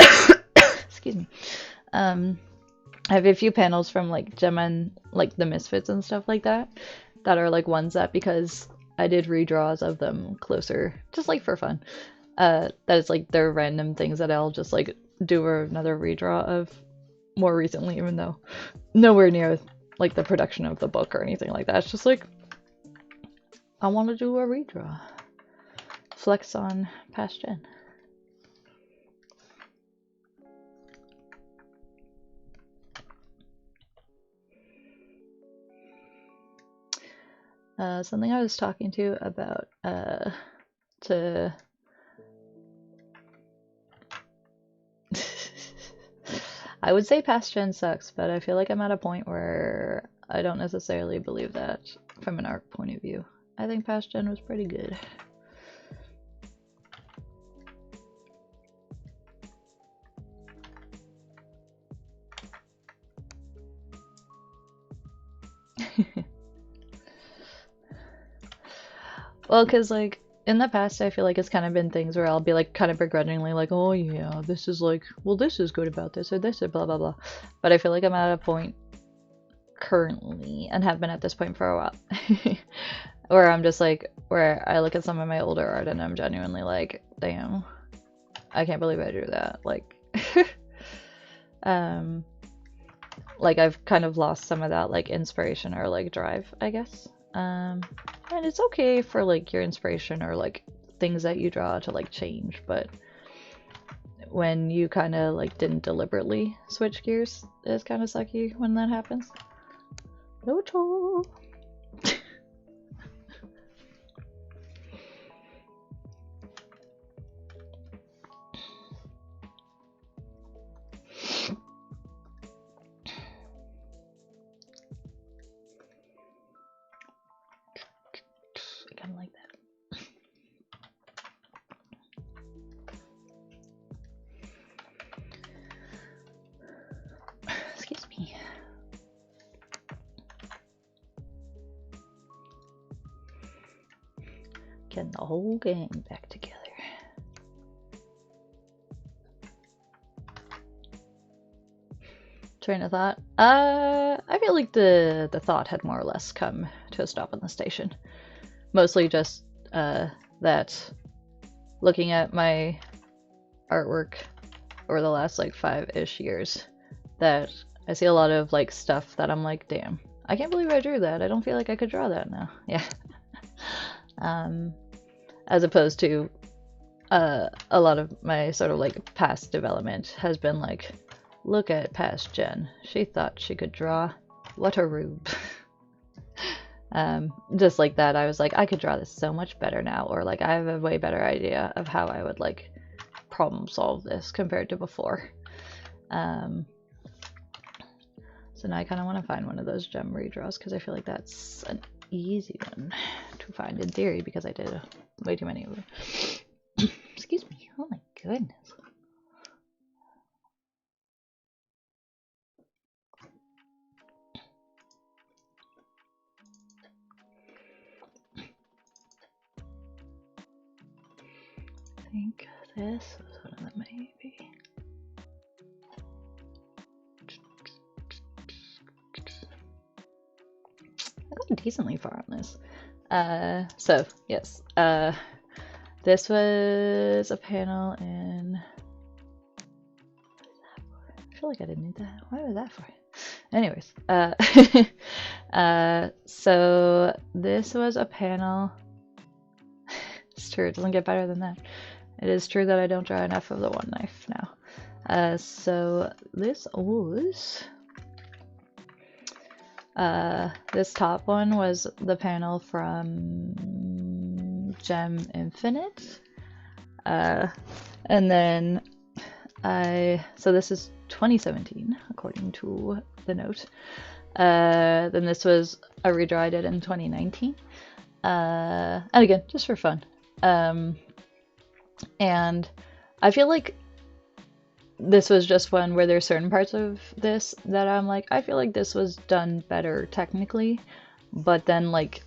Speaker 1: excuse me. I have a few panels from like Gemma and like the Misfits and stuff like that are like ones that, because I did redraws of them closer, just like for fun. That it's like they're random things that I'll just like do another redraw of more recently, even though nowhere near like the production of the book or anything like that. It's just like, I want to do a redraw. Flex on past gen. Something I was talking to about to I would say past gen sucks, but I feel like I'm at a point where I don't necessarily believe that from an art point of view. I think past gen was pretty good. Well, because like in the past, I feel like it's kind of been things where I'll be like kind of begrudgingly like, oh yeah, this is like, well, this is good about this, or this, or blah blah blah. But I feel like I'm at a point currently, and have been at this point for a while, where I'm just like, where I look at some of my older art and I'm genuinely like, damn, I can't believe I drew that. Like, like I've kind of lost some of that like inspiration or like drive, I guess. And it's okay for like your inspiration or like things that you draw to like change, but when you kind of like didn't deliberately switch gears, it's kind of sucky when that happens. No troll. I kind of like that. Excuse me. getting the whole gang back together. Train of thought. I feel like the thought had more or less come to a stop in the station. Mostly just that looking at my artwork over the last like 5-ish years, that I see a lot of like stuff that I'm like, damn, I can't believe I drew that. I don't feel like I could draw that now. Yeah. As opposed to a lot of my sort of like past development has been like, look at past Jen. She thought she could draw. What a rube. Just like that, I was like, I could draw this so much better now, or like I have a way better idea of how I would like problem solve this compared to before. So now I kind of want to find one of those gem redraws because I feel like that's an easy one to find in theory because I did way too many of them. Excuse me. Oh my goodness. I think this was one of them, maybe. I got decently far on this. So, yes. This was a panel in... I feel like I didn't need that. Why was that for? Anyways. So this was a panel... It's true, it doesn't get better than that. It is true that I don't draw enough of the one knife now. So this was... this top one was the panel from Gem Infinite. And then so this is 2017, according to the note. Then this was a redraw I did in 2019. And again, just for fun. And I feel like this was just one where there's certain parts of this that I'm like, I feel like this was done better technically, but then like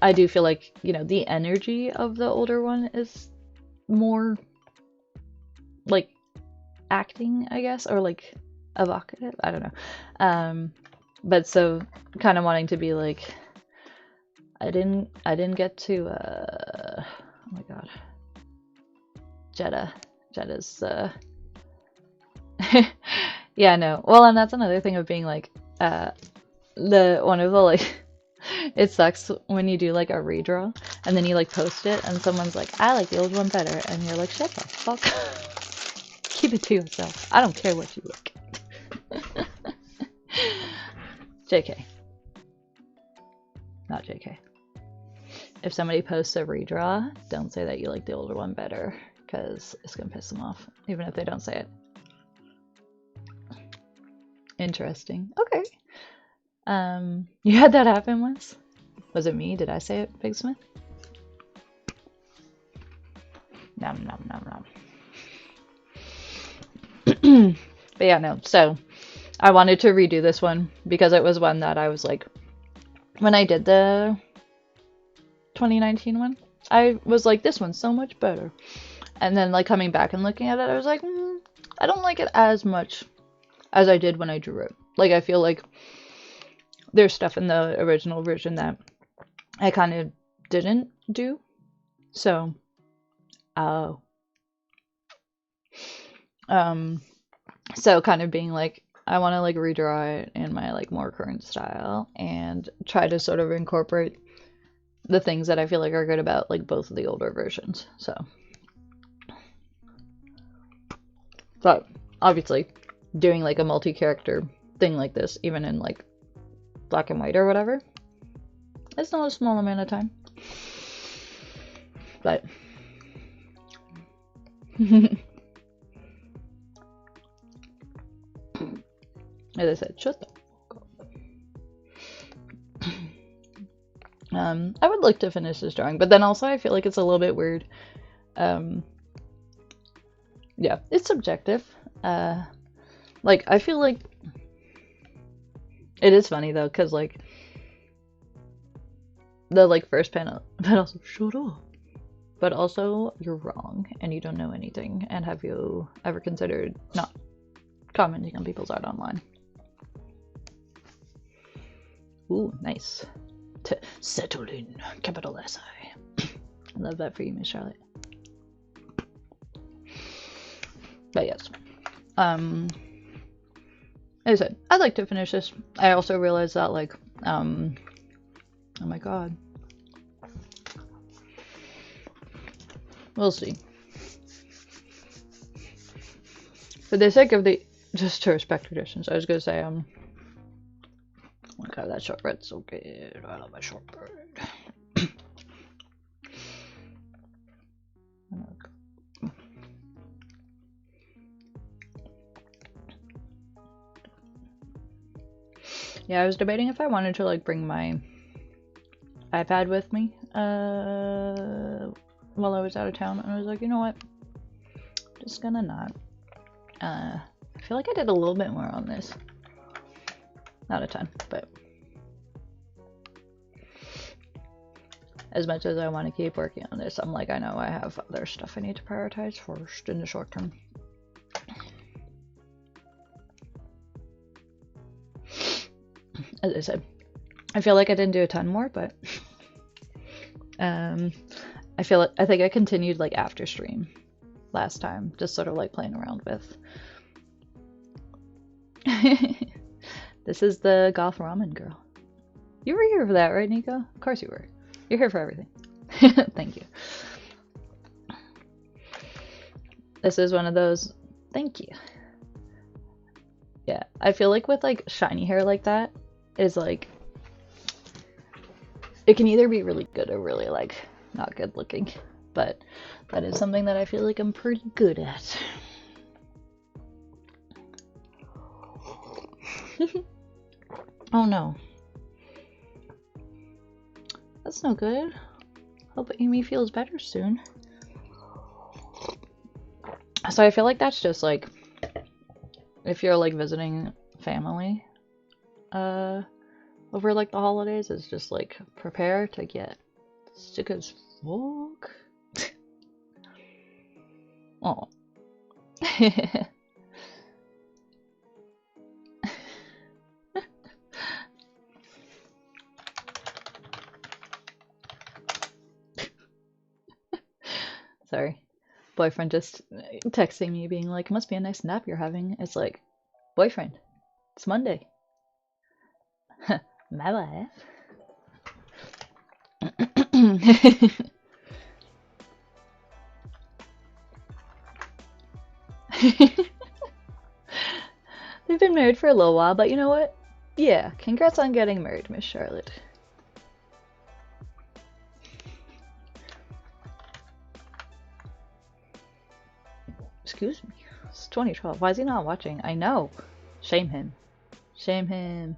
Speaker 1: I do feel like, you know, the energy of the older one is more like acting, I guess, or like evocative. I don't know. But so kind of wanting to be like, I didn't get to oh my god, Jetta's yeah, no. Well, and that's another thing of being like the one of the like it sucks when you do like a redraw and then you like post it and someone's like, I like the old one better, and you're like, shut the fuck. Keep it to yourself. I don't care what you like. JK. Not JK. If somebody posts a redraw, don't say that you like the older one better, because it's gonna piss them off, even if they don't say it. Interesting. Okay. You had that happen once? Was it me? Did I say it, Big Smith? Nom nom nom nom. But yeah, no. So I wanted to redo this one because it was one that I was like, when I did the 2019 one, I was like, this one's so much better. And then like coming back and looking at it, I was like, I don't like it as much as I did when I drew it. Like, I feel like there's stuff in the original version that I kind of didn't do. So, so kind of being like, I want to like redraw it in my like more current style and try to sort of incorporate the things that I feel like are good about like both of the older versions. So, but obviously doing like a multi-character thing like this, even in like black and white or whatever, it's not a small amount of time. But as I said, shut the fuck up. I would like to finish this drawing, but then also I feel like it's a little bit weird. Yeah, it's subjective. Like, I feel like it is funny though, because like the like first panel, but also shut up. but also you're wrong and you don't know anything. And have you ever considered not commenting on people's art online? Ooh, nice. To settle in, capital S-I. I love that for you, Miss Charlotte. But yes. As I said, I'd like to finish this. I also realized that, like, oh my god. We'll see. For the sake of the, just to respect traditions, I was gonna say, oh my god, that shortbread's so good. I love my shortbread. Yeah, I was debating if I wanted to, like, bring my iPad with me while I was out of town, and I was like, you know what, I'm just gonna not. I feel like I did a little bit more on this, not a ton, but as much as I want to keep working on this, I'm like, I know I have other stuff I need to prioritize first in the short term. As I said, I feel like I didn't do a ton more, but I think I continued, like, after stream last time, just sort of like playing around with. This is the goth ramen girl. You were here for that, right, Nico? Of course you were. You're here for everything. Thank you. This is one of those. Thank you. Yeah, I feel like with, like, shiny hair like that is, like, it can either be really good or really, like, not good looking, but that is something that I feel like I'm pretty good at. Oh no. That's no good. Hope Amy feels better soon. So I feel like that's just, like, if you're, like, visiting family over, like, the holidays, it's just, like, prepare to get sick as fuck. Oh. Sorry. Boyfriend just texting me being like, must be a nice nap you're having. It's like, boyfriend, it's Monday. My wife. They've been married for a little while, but you know what? Yeah, congrats on getting married, Miss Charlotte. Excuse me. It's 2012. Why is he not watching? I know. Shame him. Shame him.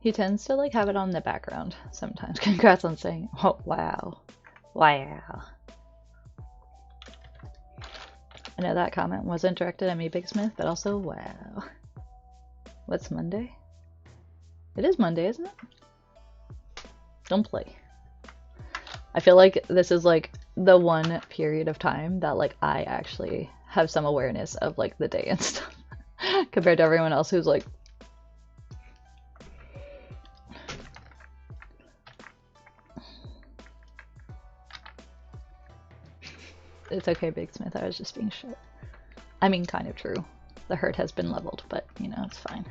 Speaker 1: He tends to, like, have it on the background sometimes. Congrats on saying, oh, wow. Wow. I know that comment wasn't directed at me, Big Smith, but also, wow. What's Monday? It is Monday, isn't it? Don't play. I feel like this is, like, the one period of time that, like, I actually have some awareness of, like, the day and stuff. Compared to everyone else who's, like... It's okay, Big Smith, I was just being shit. I mean, kind of true. The hurt has been leveled, but, you know, it's fine.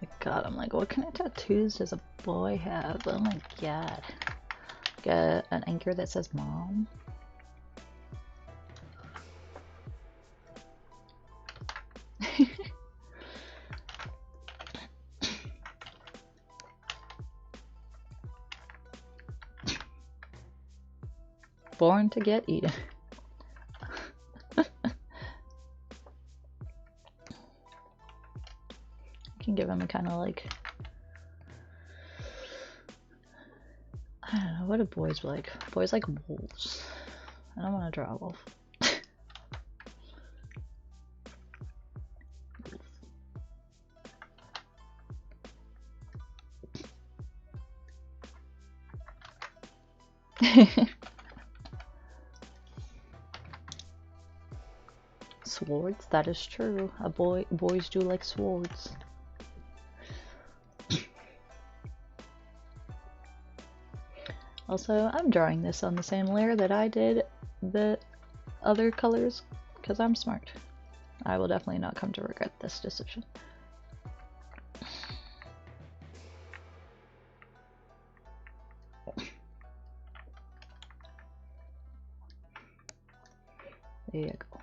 Speaker 1: My god, I'm like, what kind of tattoos does a boy have? Oh my god. Got an anchor that says mom. Born to get eaten. Can give him a kind of, like, I don't know, what do boys like? Boys like wolves. I don't want to draw a wolf. Swords, that is true. Boys do like swords. Also, I'm drawing this on the same layer that I did the other colors because I'm smart. I will definitely not come to regret this decision. There you go.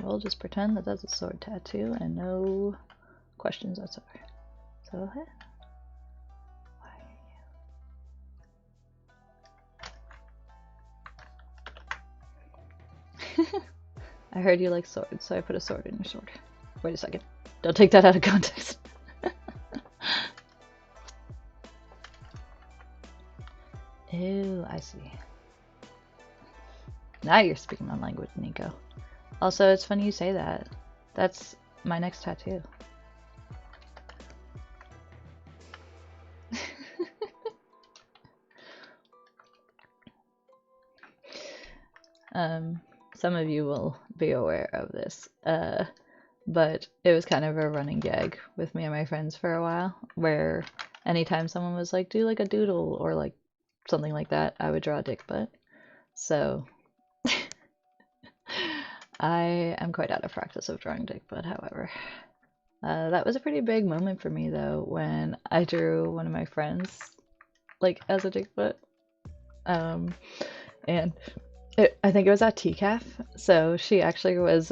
Speaker 1: We'll just pretend that that's a sword tattoo and no questions whatsoever. So, hey. I heard you like swords, so I put a sword in your sword. Wait a second. Don't take that out of context. Ew, I see. Now you're speaking my language, Nico. Also, it's funny you say that. That's my next tattoo. Some of you will be aware of this, but it was kind of a running gag with me and my friends for a while, where anytime someone was like, do like a doodle or like something like that, I would draw a dick butt. So I am quite out of practice of drawing dick butt, however. That was a pretty big moment for me though, when I drew one of my friends like as a dick butt. And I think it was at TCAF, so she actually was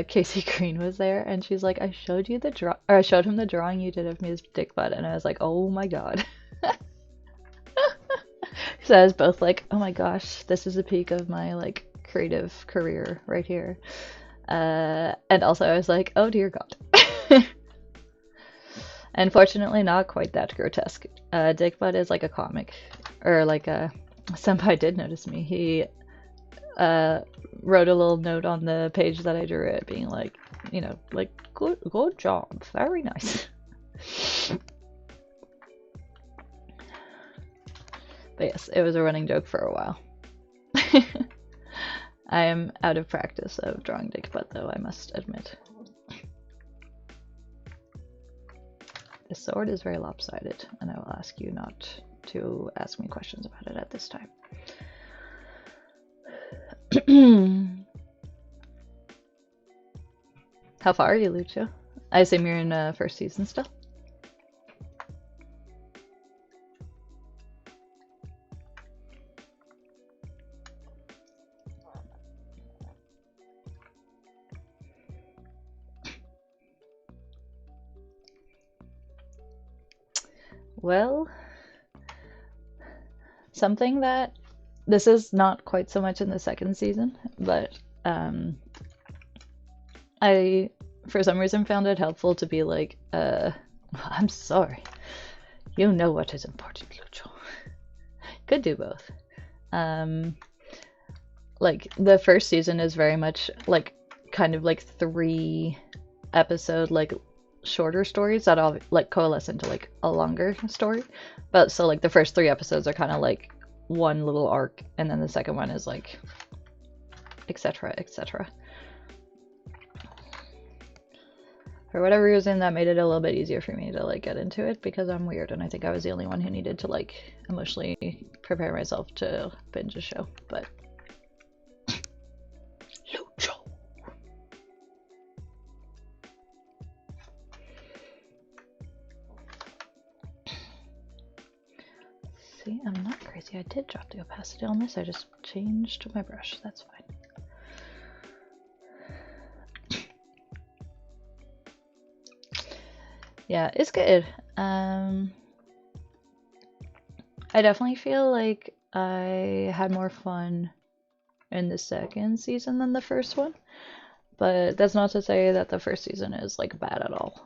Speaker 1: Casey Green was there, and she's like, I showed you the I showed him the drawing you did of me as dick butt, and I was like, oh my god. So I was both like, oh my gosh, this is a peak of my like creative career right here. And also I was like, oh dear god. Unfortunately, not quite that grotesque. Dick butt is like a comic, or like a senpai did notice me. He wrote a little note on the page that I drew it, being like, you know, like, good job, very nice. But yes, it was a running joke for a while. I am out of practice of drawing dick butt, though, I must admit. The sword is very lopsided, and I will ask you not to ask me questions about it at this time. How far are you, Lucio? I assume you're in first season still? Well, something that this is not quite so much in the second season, but I, for some reason, found it helpful to be like, I'm sorry. You know what is important, Lucho. Could do both. Like, the first season is very much, like, kind of like 3 episode, like, shorter stories that all, like, coalesce into, like, a longer story. But, so, like, the first 3 episodes are kind of, like, one little arc, and then the second one is, like, etc., etc. For whatever reason, that made it a little bit easier for me to, like, get into it, because I'm weird, and I think I was the only one who needed to, like, emotionally prepare myself to binge a show, but... Lucho! See, I'm not crazy. I did drop the opacity on this, I just changed my brush, that's fine. Yeah, it's good. I definitely feel like I had more fun in the second season than the first one, but that's not to say that the first season is like bad at all.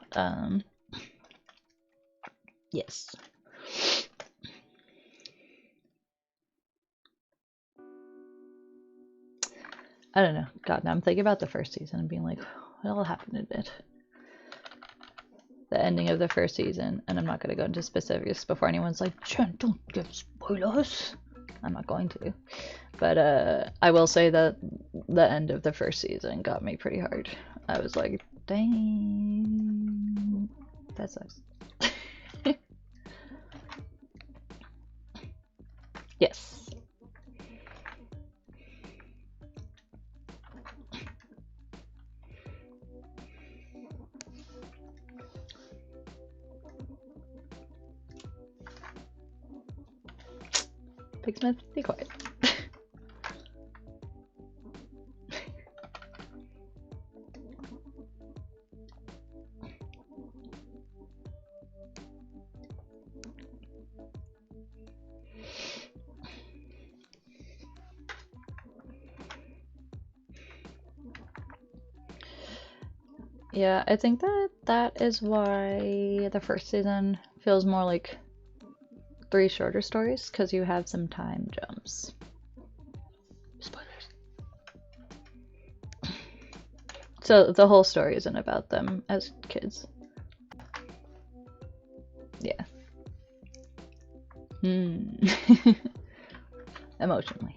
Speaker 1: Yes. I don't know. God, now I'm thinking about the first season and being like, what all happened in it? The ending of the first season, and I'm not going to go into specifics before anyone's like, Jen, don't give spoilers. I'm not going to. But I will say that the end of the first season got me pretty hard. I was like, dang, that sucks. Yes. Pigsmith, be quiet. Yeah, I think that is why the first season feels more like 3 shorter stories, because you have some time jumps. Spoilers. So the whole story isn't about them as kids. Yeah. Emotionally.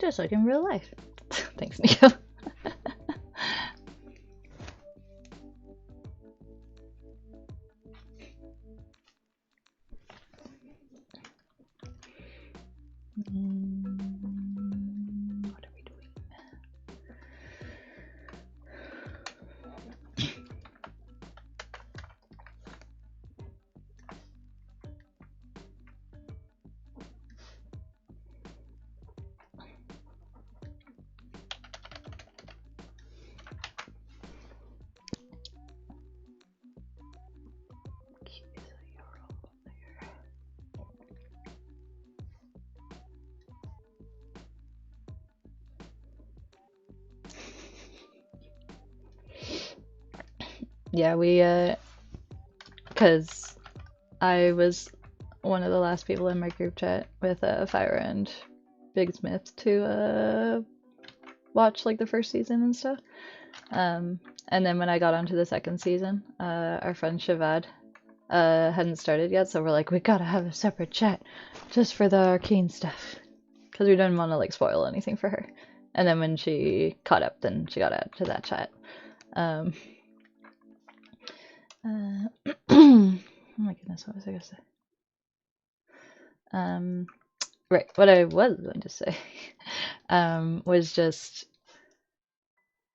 Speaker 1: Just like in real life. Thanks, Nico. What are we doing? Yeah, because I was one of the last people in my group chat with Fire and Big Smith to watch like the first season and stuff. And then when I got onto the second season, our friend Shavad hadn't started yet, so we're like, we gotta have a separate chat just for the arcane stuff, because we didn't want to like spoil anything for her. And then when she caught up, then she got added to that chat. Oh my goodness, what was I gonna say? Right, what I was going to say was just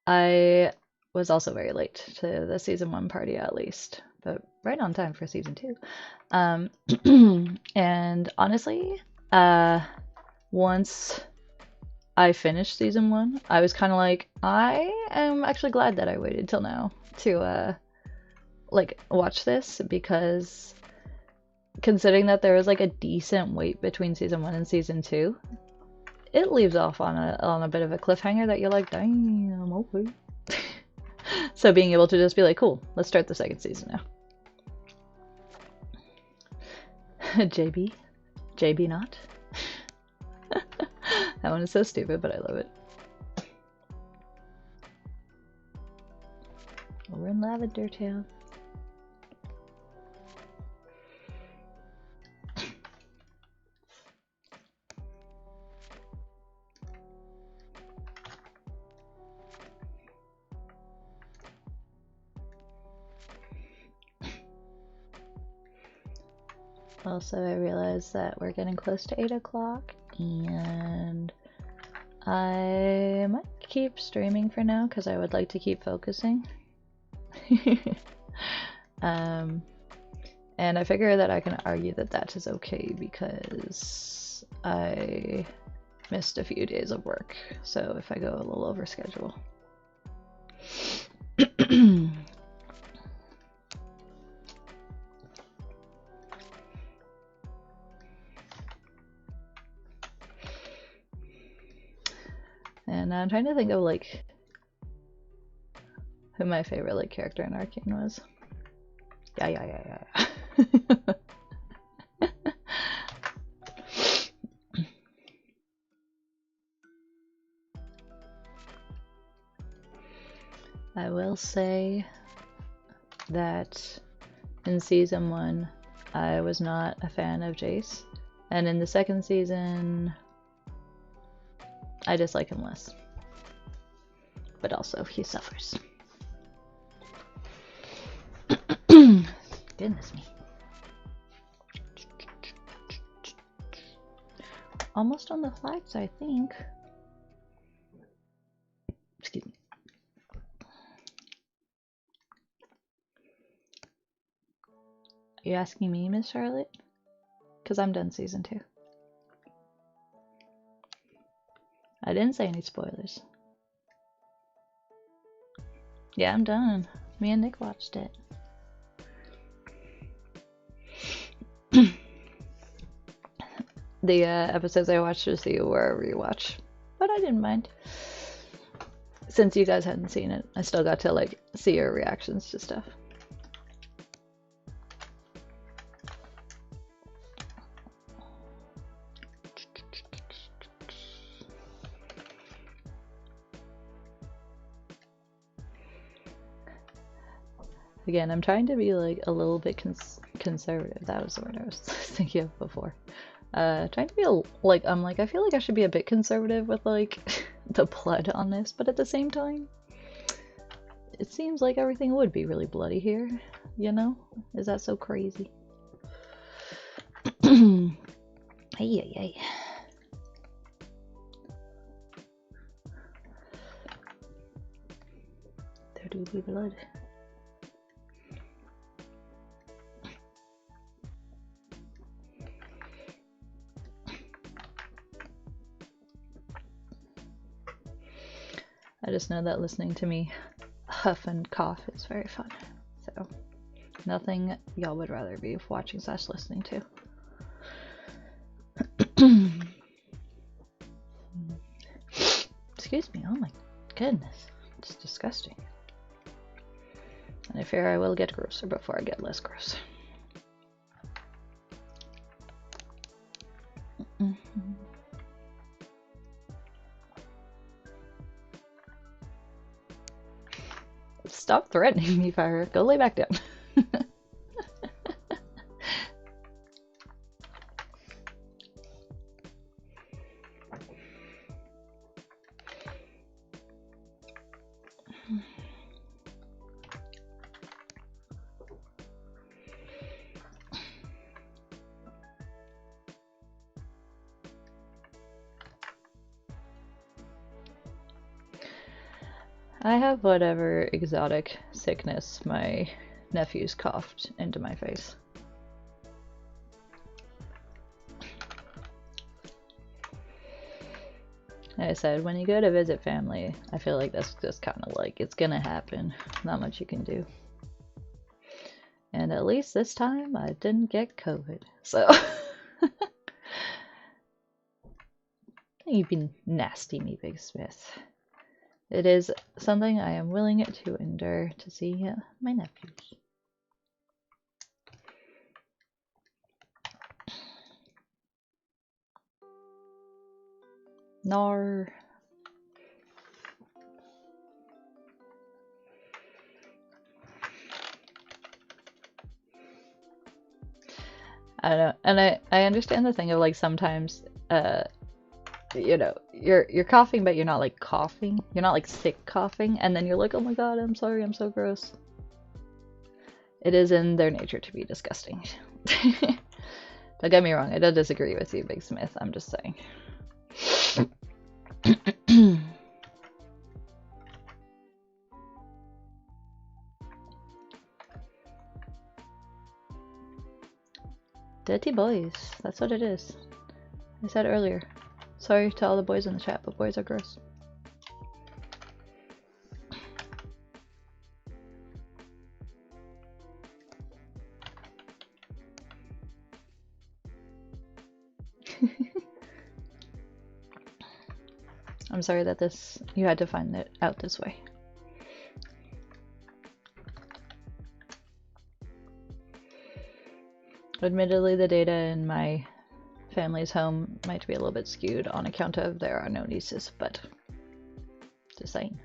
Speaker 1: I was also very late to the season 1 party, at least, but right on time for season 2. And honestly, once I finished season 1, I was kind of like, I am actually glad that I waited till now to like watch this, because considering that there was like a decent wait between season 1 and season 2, it leaves off on a bit of a cliffhanger that you're like, damn, okay. So being able to just be like, cool, let's start the second season now. JB not. That one is so stupid, but I love it. We're in Lavender Town. Also, I realized that we're getting close to 8 o'clock, and I might keep streaming for now because I would like to keep focusing. And I figure that I can argue that that is okay because I missed a few days of work, so if I go a little over schedule. And I'm trying to think of like who my favorite like character in Arcane was. Yeah. I will say that in season 1, I was not a fan of Jace, and in the second season, I dislike him less. But also, he suffers. Goodness me. Almost on the flags, I think. Excuse me. Are you asking me, Miss Charlotte? Because I'm done season 2. I didn't say any spoilers. Yeah, I'm done. Me and Nick watched it. The episodes I watched with you were a rewatch, but I didn't mind. Since you guys hadn't seen it, I still got to like see your reactions to stuff. Again, I'm trying to be like a little bit conservative. That was the word I was thinking of before. Trying to be I feel like I should be a bit conservative with like the blood on this, but at the same time, it seems like everything would be really bloody here, you know? Is that so crazy? Ay, ay, ay. There do be blood. I just know that listening to me huff and cough is very fun. So, nothing y'all would rather be watching / listening to. Excuse me, oh my goodness. It's disgusting. And I fear I will get grosser before I get less gross. Stop threatening me, Fire. Go lay back down. I have whatever exotic sickness my nephews coughed into my face. Like I said, when you go to visit family, I feel like that's just kind of like, it's gonna happen. Not much you can do. And at least this time, I didn't get COVID, so... You've been nasty, me, Big Smith. It is something I am willing to endure to see my nephews. Nar. I don't know, and I understand the thing of like sometimes you know, you're coughing, but you're not like coughing. You're not like sick coughing, and then you're like, oh my god, I'm sorry, I'm so gross. It is in their nature to be disgusting. Don't get me wrong, I don't disagree with you, Big Smith. I'm just saying. Dirty boys. That's what it is. I said earlier. Sorry to all the boys in the chat, but boys are gross. I'm sorry that you had to find it out this way. Admittedly, the data in my family's home might be a little bit skewed on account of there are no nieces, but just saying.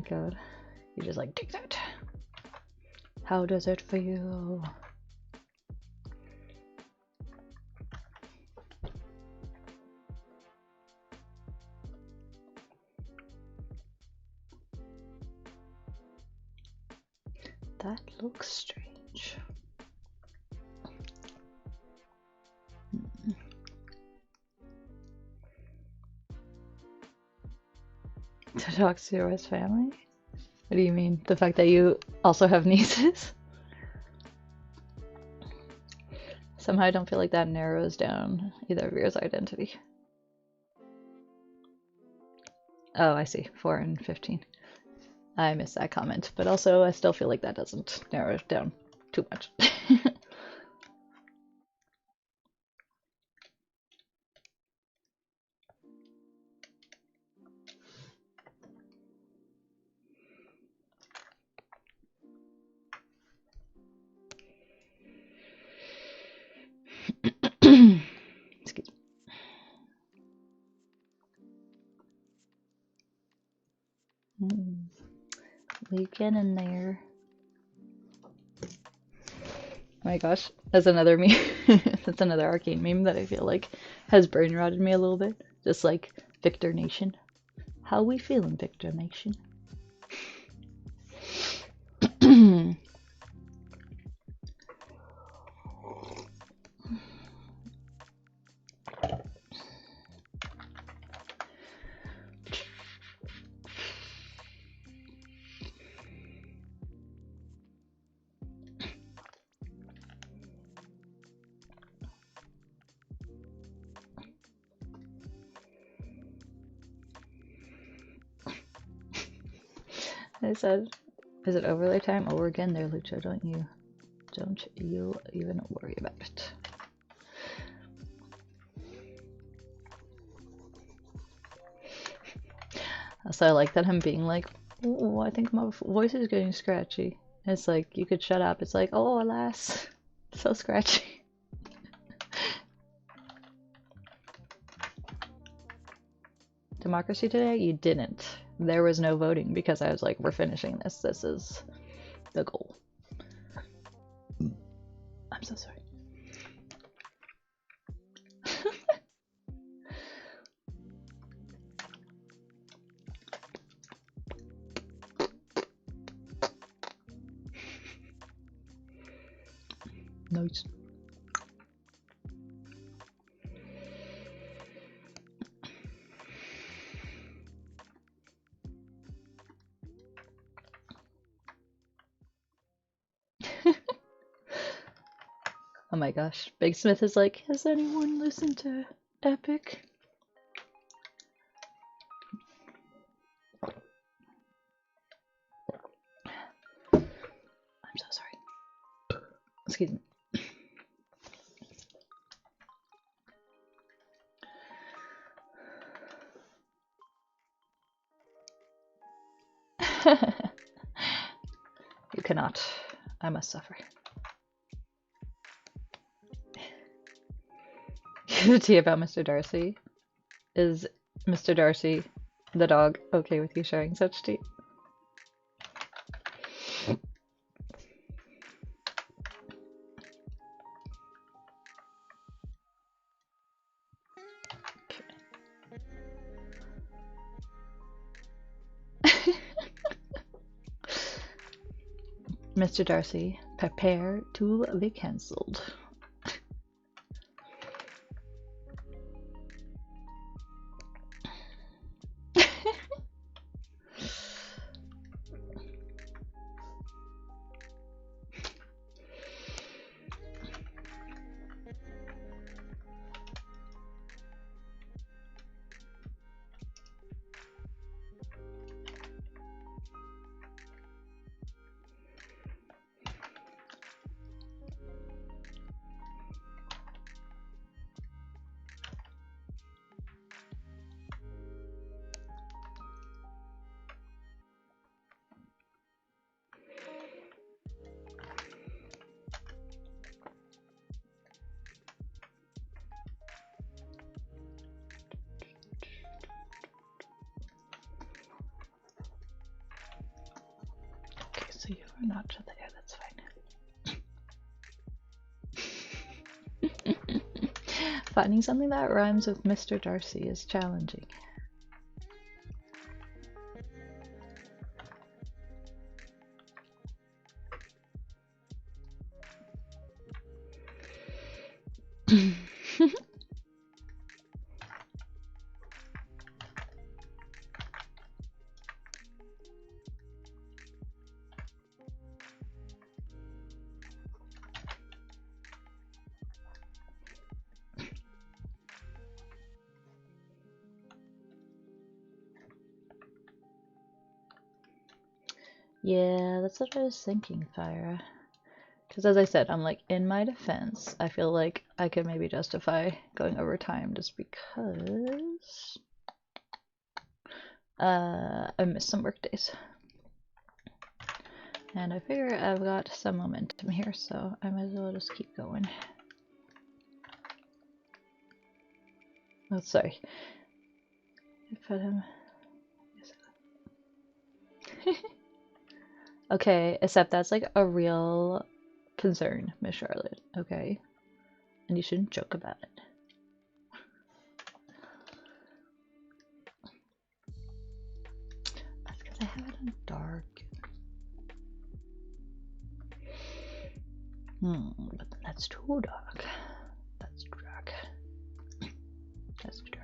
Speaker 1: god. You just like, take that. How does it feel? That looks strange. To talk to your West family? What do you mean? The fact that you also have nieces? Somehow I don't feel like that narrows down either of yours identity. Oh, I see. 4 and 15. I missed that comment, but also I still feel like that doesn't narrow it down too much. Excuse me. You get in there. Oh my gosh, that's another meme. That's another arcane meme that I feel like has brain rotted me a little bit. Just like Victor Nation. How we feeling, Victor Nation? I said, is it overlay time? Oh, we're again there, Lucho. Don't you even worry about it. So I like that him being like, oh, I think my voice is getting scratchy. It's like, you could shut up. It's like, oh, alas, so scratchy. Democracy today? You didn't. There was no voting because I was like, we're finishing this. This is the goal. I'm so sorry. Nice. Oh my gosh. Big Smith is like, has anyone listened to Epic? I'm so sorry. Excuse me. You cannot. I must suffer. The tea about Mr. Darcy. Is Mr. Darcy, the dog, okay with you sharing such tea? Mr. Darcy, prepare to be cancelled. Or not to there, that's fine. Finding something that rhymes with Mr. Darcy is challenging. Yeah, that's what I was thinking, Thyra. Because as I said, I'm like, in my defense, I feel like I could maybe justify going over time just because I missed some work days. And I figure I've got some momentum here, so I might as well just keep going. Oh, sorry. I put him. Okay, except that's like a real concern, Miss Charlotte, okay? And you shouldn't joke about it. That's because I have it on dark. But that's too dark. That's too dark. That's too dark.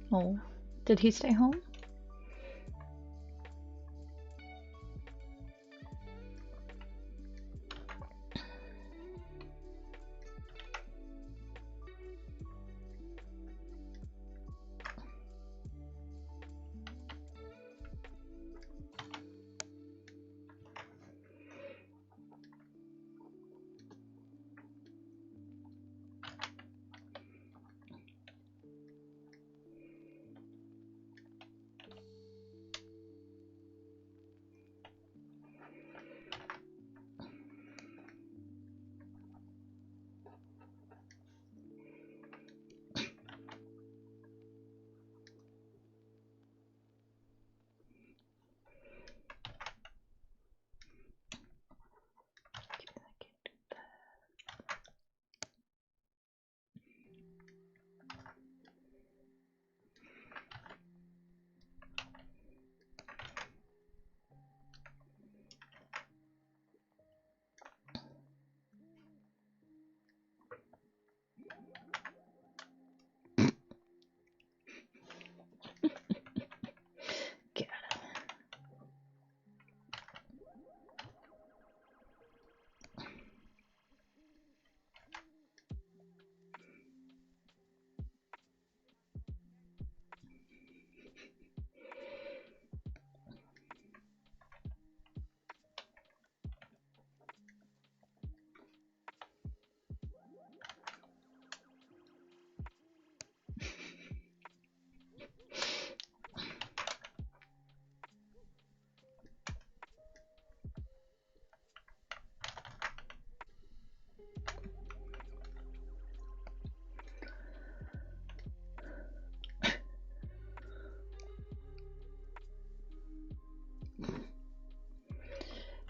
Speaker 1: Oh, did he stay home?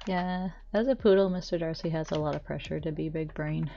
Speaker 1: Yeah, as a poodle, Mr. Darcy has a lot of pressure to be big brain.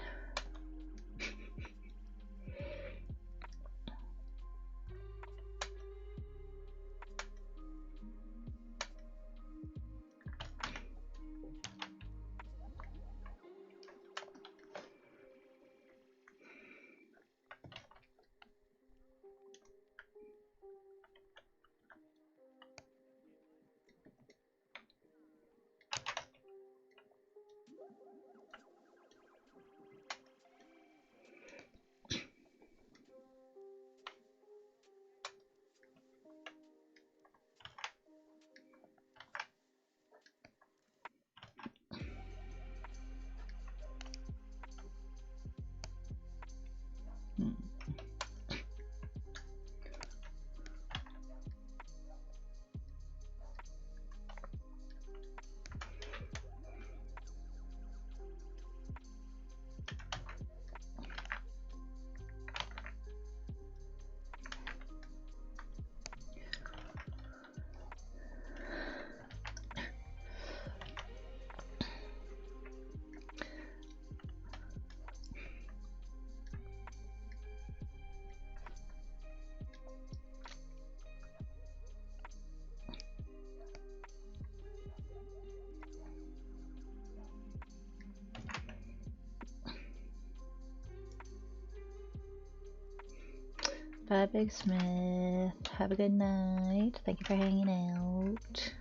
Speaker 1: Bye, Big Smith. Have a good night. Thank you for hanging out.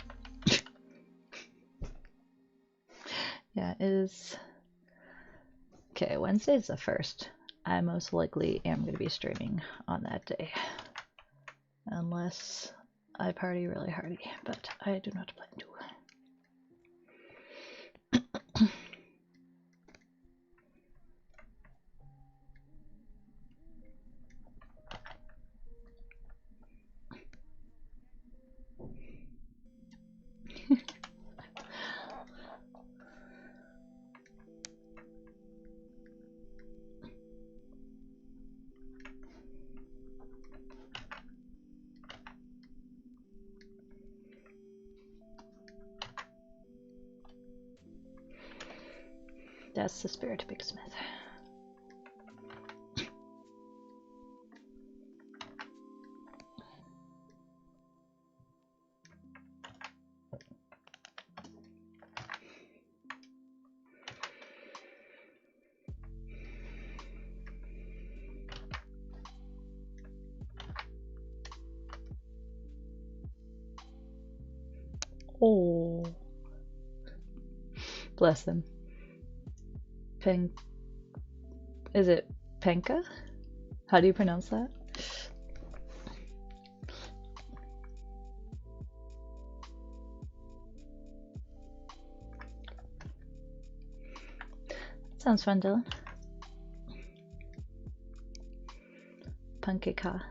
Speaker 1: Yeah, it is. Okay, Wednesday's the 1st. I most likely am going to be streaming on that day. Unless I party really hardy, but I do not plan to. That's the spirit, Big Smith. Oh, bless him. Is it Penka? How do you pronounce that? Sounds fun, Dylan. Punkeka.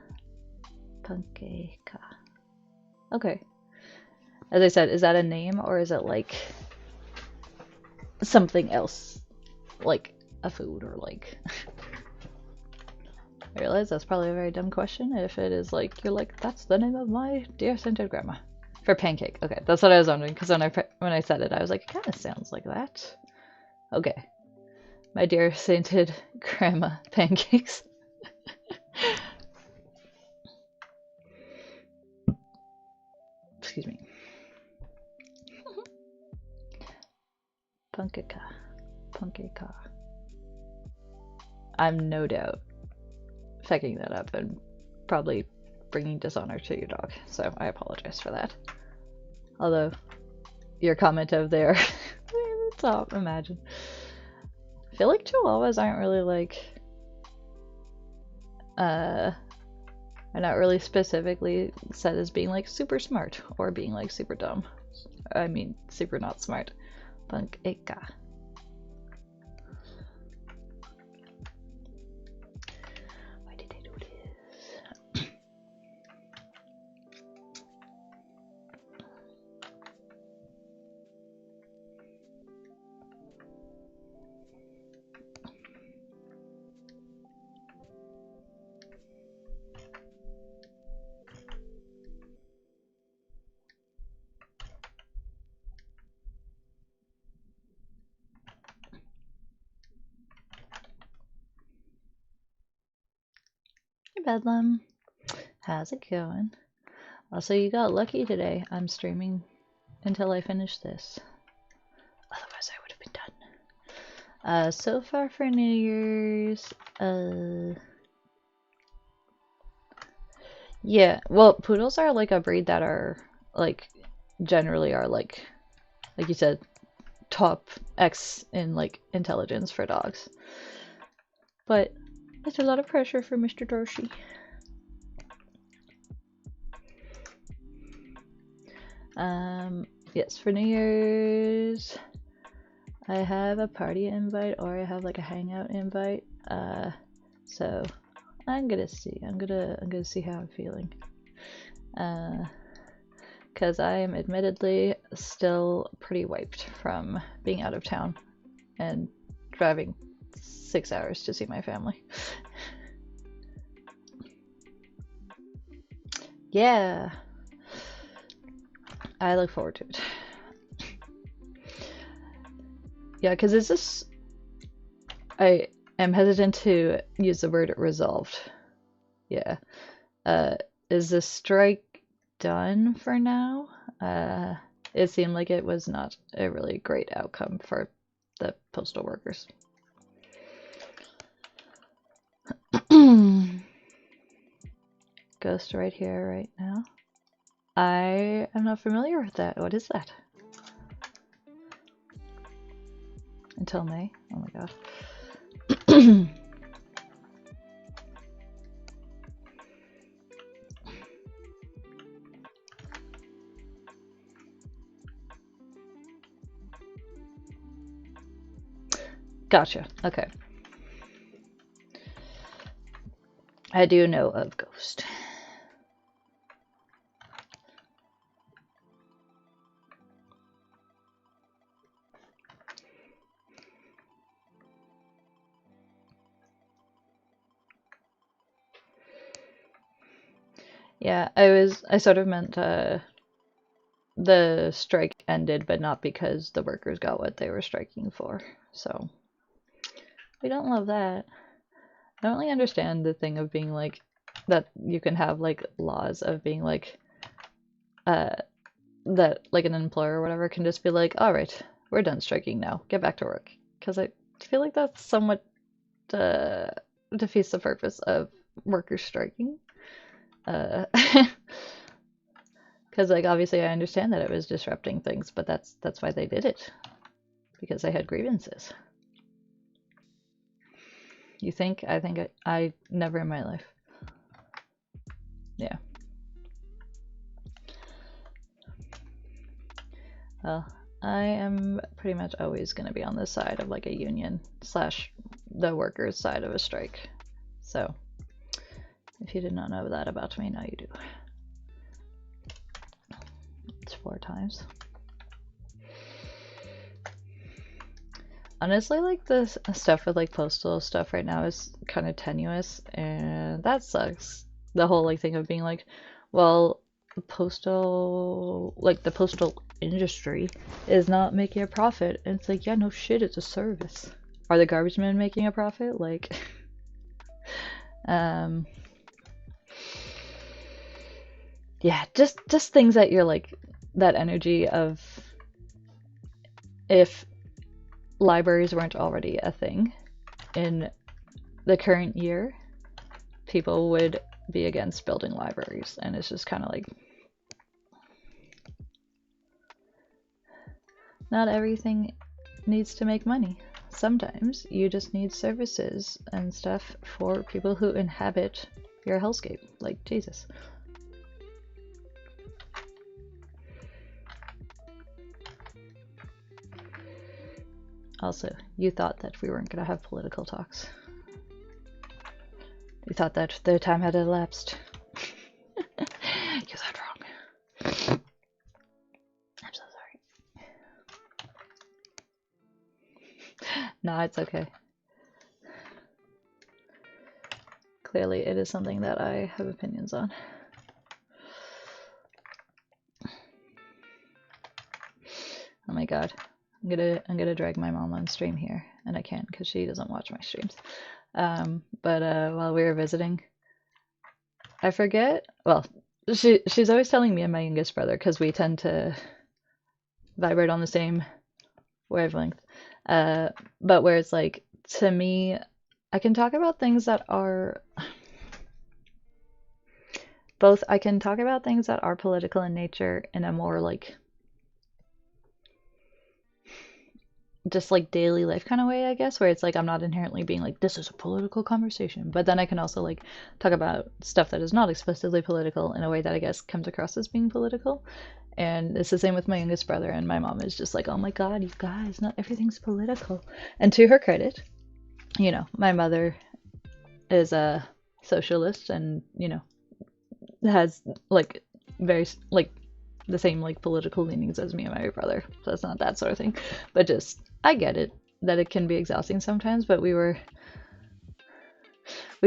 Speaker 1: Punkeka. Okay. As I said, is that a name or is it like something else? Like a food or like... I realize that's probably a very dumb question. If it is like, you're like, that's the name of my dear sainted grandma. For pancake. Okay, that's what I was wondering because when I said it, I was like, it kind of sounds like that. Okay. My dear sainted grandma pancakes. Excuse me. Punkeka. Punkeka. I'm no doubt fucking that up and probably bringing dishonor to your dog, so I apologize for that. Although, your comment of there, it's all, imagine. I feel like Chihuahuas aren't really like, are not really specifically said as being like super smart or being like super dumb. I mean, super not smart. Punkeka. Why did I do this? Bedlam. How's it going? Also, you got lucky today. I'm streaming until I finish this. Otherwise, I would have been done. So far for New Year's, yeah, well, poodles are like a breed that are, like, generally are like you said, top X in, like, intelligence for dogs. But it's a lot of pressure for Mr. Darcy. Yes, for New Year's, I have a party invite or I have like a hangout invite. So I'm gonna see. I'm gonna see how I'm feeling. Because I am admittedly still pretty wiped from being out of town and driving 6 hours to see my family. Yeah, I look forward to it. Yeah, because is this... I am hesitant to use the word resolved. Yeah. Is the strike done for now? It seemed like it was not a really great outcome for the postal workers. Ghost right here, right now. I am not familiar with that. What is that? Until May? Oh my god. Gotcha. Okay. I do know of Ghost. Yeah, I sort of meant the strike ended, but not because the workers got what they were striking for. So we don't love that. I don't really understand the thing of being like that you can have like laws of being like that like an employer or whatever can just be like, all right, we're done striking now, get back to work. Because I feel like that's somewhat defeats the purpose of workers striking. Because like obviously I understand that it was disrupting things, but that's why they did it, because they had grievances. You think? I think I never in my life. Yeah. Well, I am pretty much always going to be on the side of like a union slash the workers' side of a strike. So if you did not know that about me, now you do. It's 4 times. Honestly, like this stuff with like postal stuff right now is kind of tenuous, and that sucks. The whole like thing of being like, well, postal, like the postal industry is not making a profit. And it's like, yeah, no shit, it's a service. Are the garbage men making a profit? Like, yeah, just things that you're like, that energy of if libraries weren't already a thing in the current year, people would be against building libraries, and it's just kind of like, not everything needs to make money. Sometimes you just need services and stuff for people who inhabit your hellscape. Like, Jesus. Also, you thought that we weren't going to have political talks. You thought that the time had elapsed. You're that wrong. I'm so sorry. Nah, it's okay. Clearly, it is something that I have opinions on. Oh my god. I'm gonna drag my mom on stream here, and I can't because she doesn't watch my streams. But while we were visiting, I forget. Well, she's always telling me and my youngest brother because we tend to vibrate on the same wavelength. Uh, but where it's like, to me, I can talk about things that are both. I can talk about things that are political in nature in a more like just like daily life kind of way, I guess, where it's like I'm not inherently being like, this is a political conversation. But then I can also like talk about stuff that is not explicitly political in a way that I guess comes across as being political. And it's the same with my youngest brother, and my mom is just like, oh my God, you guys, not everything's political. And to her credit, you know, my mother is a socialist and, you know, has like very like the same like political leanings as me and my brother. So it's not that sort of thing. But just I get it that it can be exhausting sometimes, but we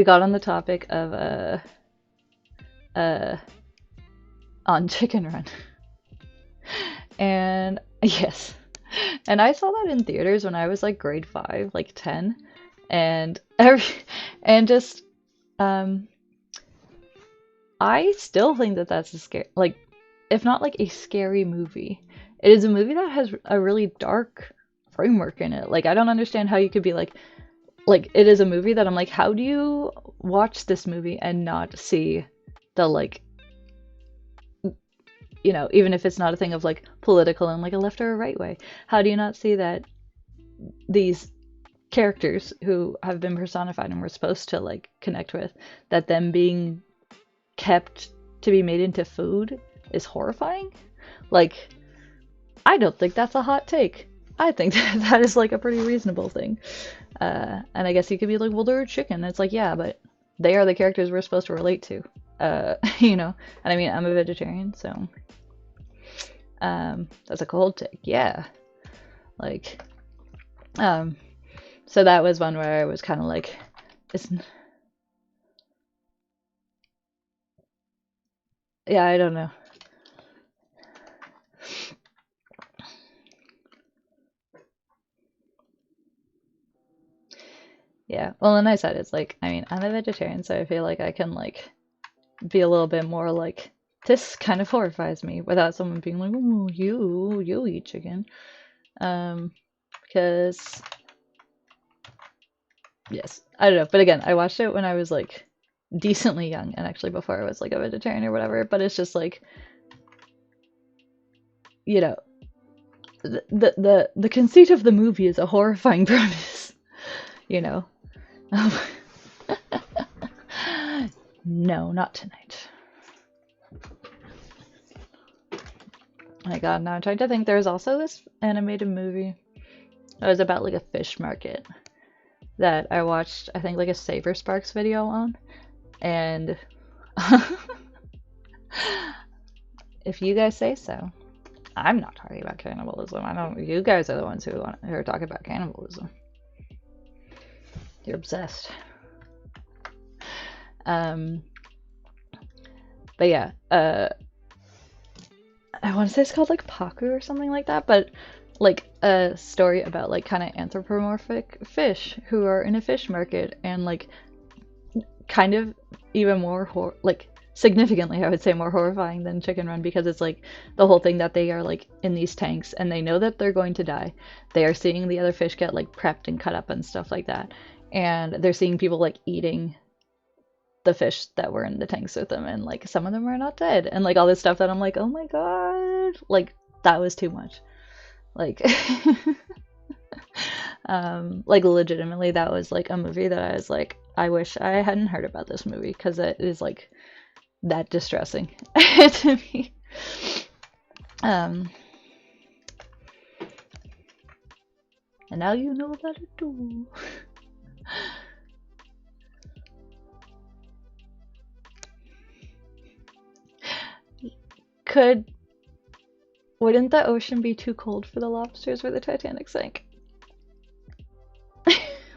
Speaker 1: got on the topic of uh on Chicken Run. And yes. And I saw that in theaters when I was like grade 5, like 10. And and just I still think that that's a scary, like, if not like a scary movie, it is a movie that has a really dark framework in it. Like, I don't understand how you could be like, it is a movie that I'm like, how do you watch this movie and not see the, like, you know, even if it's not a thing of like political in like a left or a right way, how do you not see that these characters who have been personified and we're supposed to like connect with, that them being kept to be made into food is horrifying? Like, I don't think that's a hot take. I think that is like a pretty reasonable thing. And I guess you could be like, well, they're a chicken. It's like, yeah, but they are the characters we're supposed to relate to. You know? And I mean, I'm a vegetarian, so that's a cold take. Yeah. Like, so that was one where I was kind of like, yeah, I don't know. Yeah, well, and I said it's like, I mean, I'm a vegetarian, so I feel like I can like be a little bit more like, this kind of horrifies me without someone being like, oh, you eat chicken. Because yes, I don't know, but again, I watched it when I was like decently young, and actually before I was like a vegetarian or whatever. But it's just like, you know, the conceit of the movie is a horrifying premise, you know. No, not tonight. My God, now I'm trying to think. There's also this animated movie that was about like a fish market that I watched, I think like a Saber Sparks video on. And if you guys say so, I'm not talking about cannibalism. I know you guys are the ones who are talking about cannibalism. You're obsessed. But yeah, I want to say it's called like Paku or something like that, but like a story about like kind of anthropomorphic fish who are in a fish market, and like kind of even more like significantly, I would say, more horrifying than Chicken Run, because it's like the whole thing that they are like in these tanks and they know that they're going to die. They are seeing the other fish get like prepped and cut up and stuff like that, and they're seeing people like eating the fish that were in the tanks with them, and like some of them are not dead, and like all this stuff that I'm like, oh my God, like that was too much. Like like legitimately that was like a movie that I was like, I wish I hadn't heard about this movie, because it is like that distressing to me. And now you know that it do. Wouldn't the ocean be too cold for the lobsters where the Titanic sank?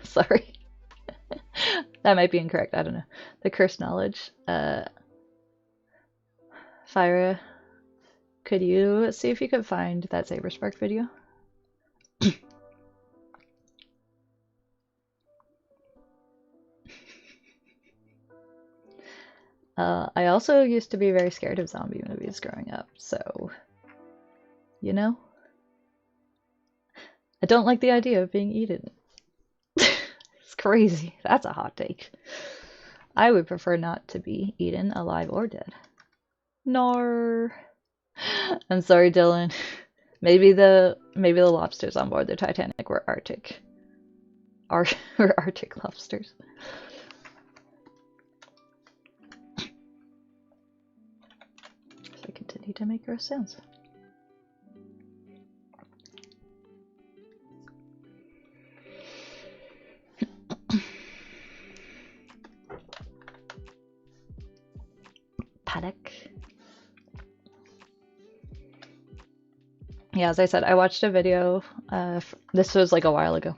Speaker 1: Sorry. That might be incorrect, I don't know. The cursed knowledge. Fyra, could you see if you could find that Saberspark video? I also used to be very scared of zombie movies growing up, so, you know? I don't like the idea of being eaten. It's crazy. That's a hot take. I would prefer not to be eaten alive or dead. Nar. I'm sorry, Dylan. Maybe the lobsters on board the Titanic were Arctic. Were Arctic lobsters. So I continue to make gross sounds. Paddock. Yeah, as I said, I watched a video. This was like a while ago.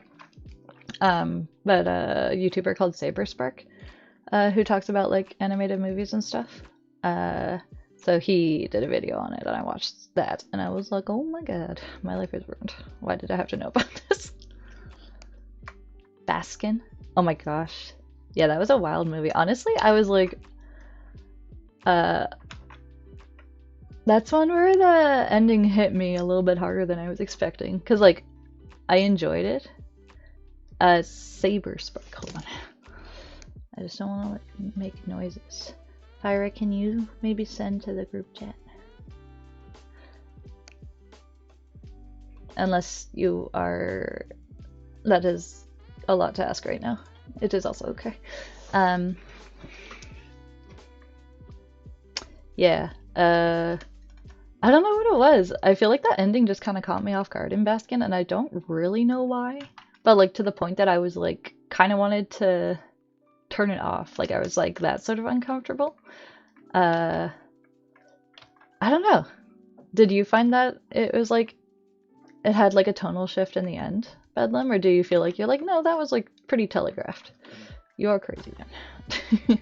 Speaker 1: But a YouTuber called Saberspark, who talks about like animated movies and stuff. So he did a video on it, and I watched that, and I was like, oh my god, my life is ruined. Why did I have to know about this? Baskin? Oh my gosh. Yeah, that was a wild movie. Honestly, I was like, that's one where the ending hit me a little bit harder than I was expecting. Because, like, I enjoyed it. Saberspark. Hold on. I just don't want to make noises. Pyra, can you maybe send to the group chat? Unless you are... That is a lot to ask right now. It is also okay. Yeah. I don't know what it was. I feel like that ending just kind of caught me off guard in Baskin, and I don't really know why. But like to the point that I was like kind of wanted to turn it off. Like I was like that sort of uncomfortable. I don't know. Did you find that it was like it had like a tonal shift in the end, Bedlam, or do you feel like you're like, no, that was like pretty telegraphed? You're crazy then.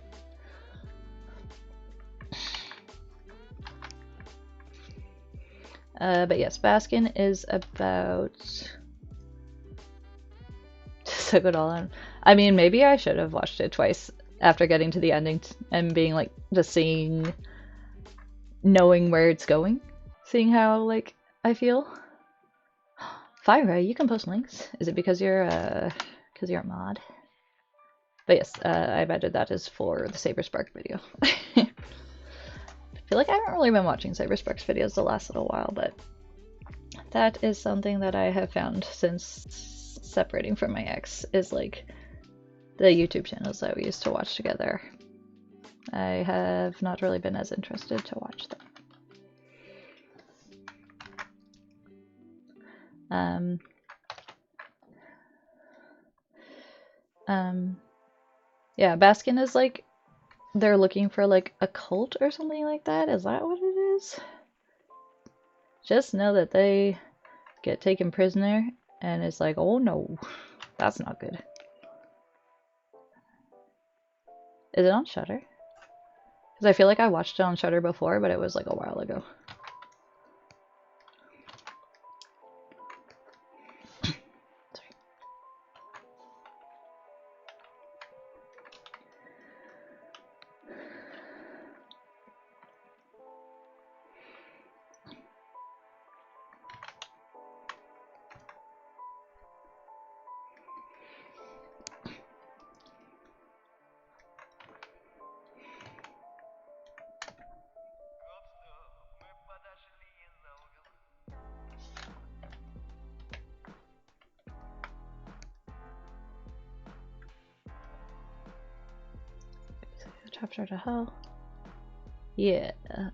Speaker 1: But yes, Baskin is about so good all on. I mean, maybe I should have watched it twice after getting to the ending and being like just seeing, knowing where it's going, seeing how like I feel. Fyra, you can post links. Is it because you're a mod? But yes, I imagine that is for the Saberspark video. I feel like I haven't really been watching Saberspark's videos the last little while, but that is something that I have found since separating from my ex, is like the YouTube channels that we used to watch together. I have not really been as interested to watch them. Yeah, Baskin is like, they're looking for like a cult or something like that. Is that what it is? Just know that they get taken prisoner and it's like, oh no, that's not good. Is it on Shudder? Because I feel like I watched it on Shudder before, but it was like a while ago. Chapter to hell. Yeah,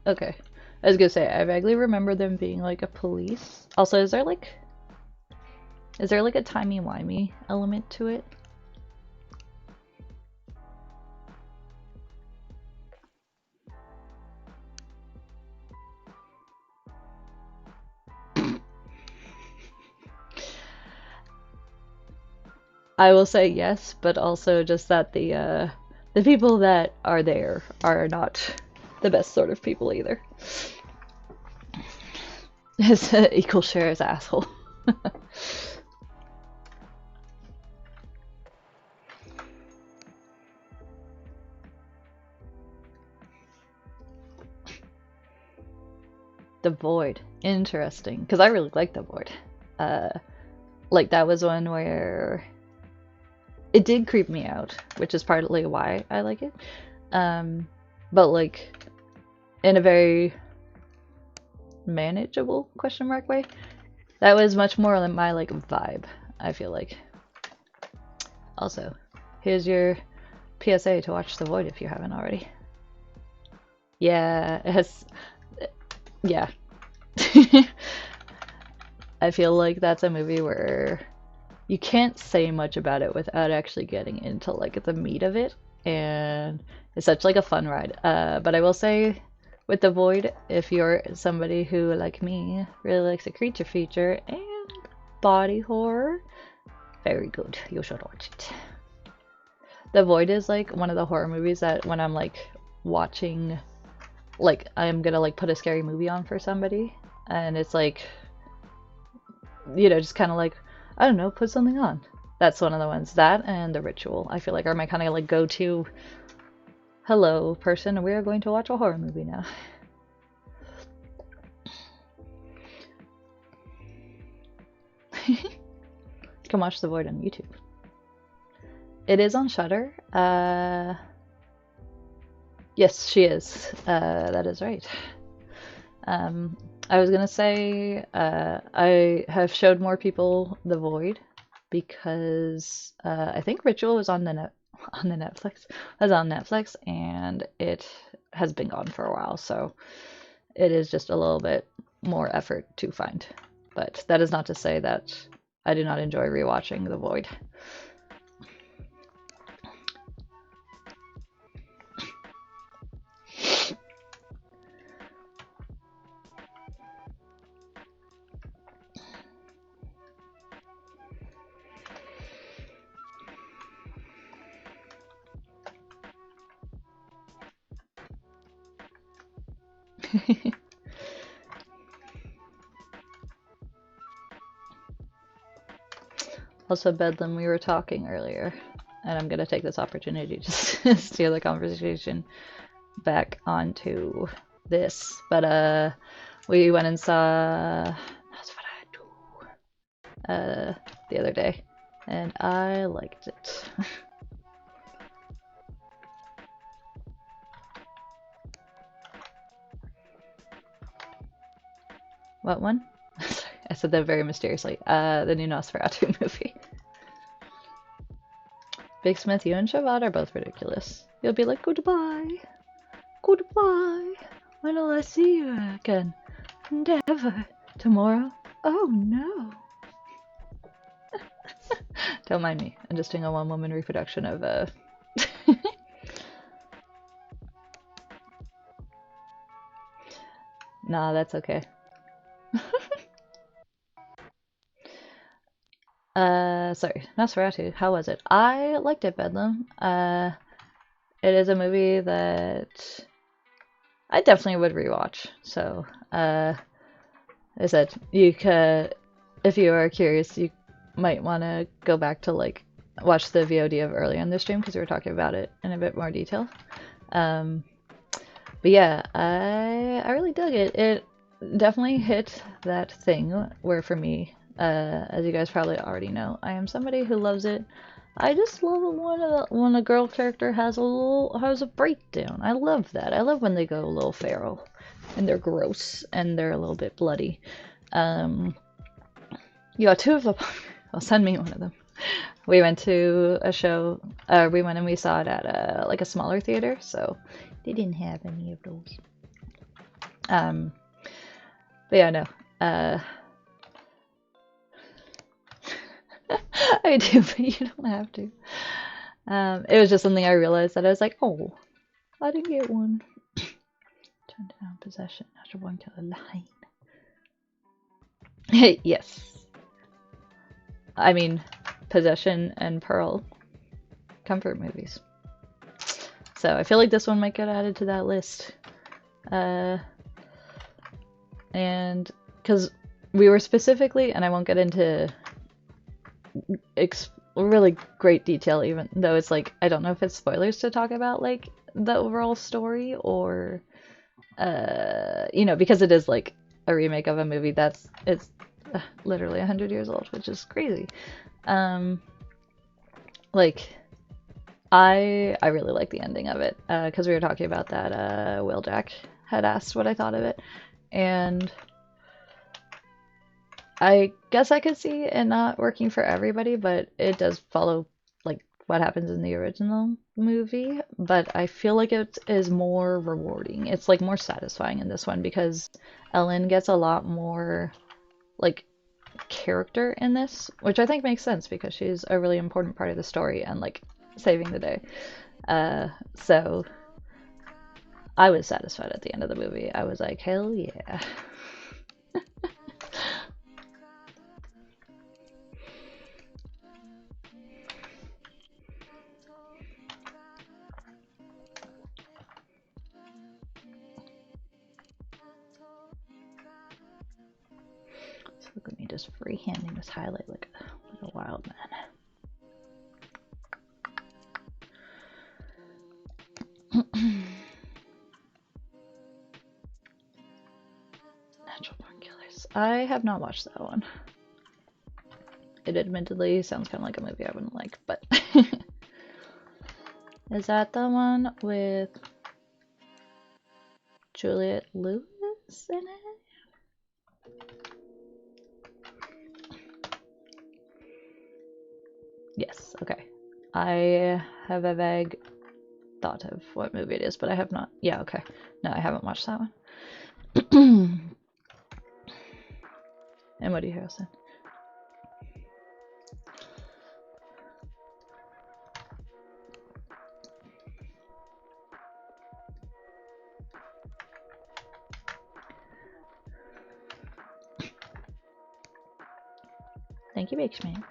Speaker 1: okay. I was gonna say, I vaguely remember them being like a police. Also, is there like a timey-wimey element to it? I will say yes, but also just that the people that are there are not the best sort of people either. It's equal share as asshole. The Void. Interesting. Because I really like The Void. Like, that was one where it did creep me out, which is partly why I like it. But, like, in a very manageable question mark way. That was much more than my, like, vibe, I feel like. Also, here's your PSA to watch The Void if you haven't already. Yeah, it has... Yeah. I feel like that's a movie where you can't say much about it without actually getting into, like, the meat of it. And it's such, like, a fun ride. But I will say, with The Void, if you're somebody who, like me, really likes a creature feature and body horror, very good. You should watch it. The Void is, like, one of the horror movies that when I'm, like, watching, like, I'm gonna, like, put a scary movie on for somebody, and it's, like, you know, just kind of, like, I don't know, put something on. That's one of the ones. That and The Ritual, I feel like, are my kind of, like, go-to, hello, person, we are going to watch a horror movie now. You can watch The Void on YouTube. It is on Shudder. Yes, she is. That is right. I was gonna say I have showed more people The Void because I think Ritual was on the Netflix. Was on Netflix, and it has been gone for a while, so it is just a little bit more effort to find. But that is not to say that I do not enjoy rewatching The Void. Also, Bedlam, we were talking earlier, and I'm gonna take this opportunity to steer the conversation back onto this. But we went and saw That's What I Do the other day, and I liked it. What one? Sorry, I said that very mysteriously. The new Nosferatu movie. Big Smith, you and Shabbat are both ridiculous. You'll be like, goodbye. Goodbye. When will I see you again? Never. Tomorrow? Oh no. Don't mind me. I'm just doing a one-woman reproduction of Nah, that's okay. Sorry, Nosferatu, how was it? I liked it, Bedlam. It is a movie that I definitely would rewatch. So, I said, you could, if you are curious, you might want to go back to, like, watch the VOD of earlier in the stream, because we were talking about it in a bit more detail. But yeah, I really dug it. It definitely hit that thing where, for me, as you guys probably already know, I am somebody who loves it. I just love it when a girl character has a breakdown. I love that. I love when they go a little feral, and they're gross, and they're a little bit bloody. You got two of them. Well, send me one of them. We went to a show. We went and we saw it at like a smaller theater, so they didn't have any of those. But yeah, no. I do, but you don't have to. It was just something I realized that I was like, oh, I didn't get one. Turn down possession after one killer line. Yes. I mean, Possession and Pearl, comfort movies. So I feel like this one might get added to that list. And because we were specifically, and I won't get into really great detail, even though it's like, I don't know if it's spoilers to talk about like the overall story, or you know, because it is like a remake of a movie it's literally 100 years old, which is crazy. Um, like I really like the ending of it because we were talking about that. Will Jack had asked what I thought of it, and I guess I could see it not working for everybody, but it does follow like what happens in the original movie. But I feel like it is more rewarding. It's like more satisfying in this one because Ellen gets a lot more like character in this, which I think makes sense because she's a really important part of the story and like saving the day. So I was satisfied at the end of the movie. I was like, hell yeah. So look at me just freehanding this highlight like a wild man. Natural Born Killers. I have not watched that one. It admittedly sounds kind of like a movie I wouldn't like, but is that the one with Juliette Lewis in it? Yes, okay. I have a vague thought of what movie it is, but I have not. Yeah, okay. No, I haven't watched that one. And Woody Harrelson. Thank you, Bakeshman.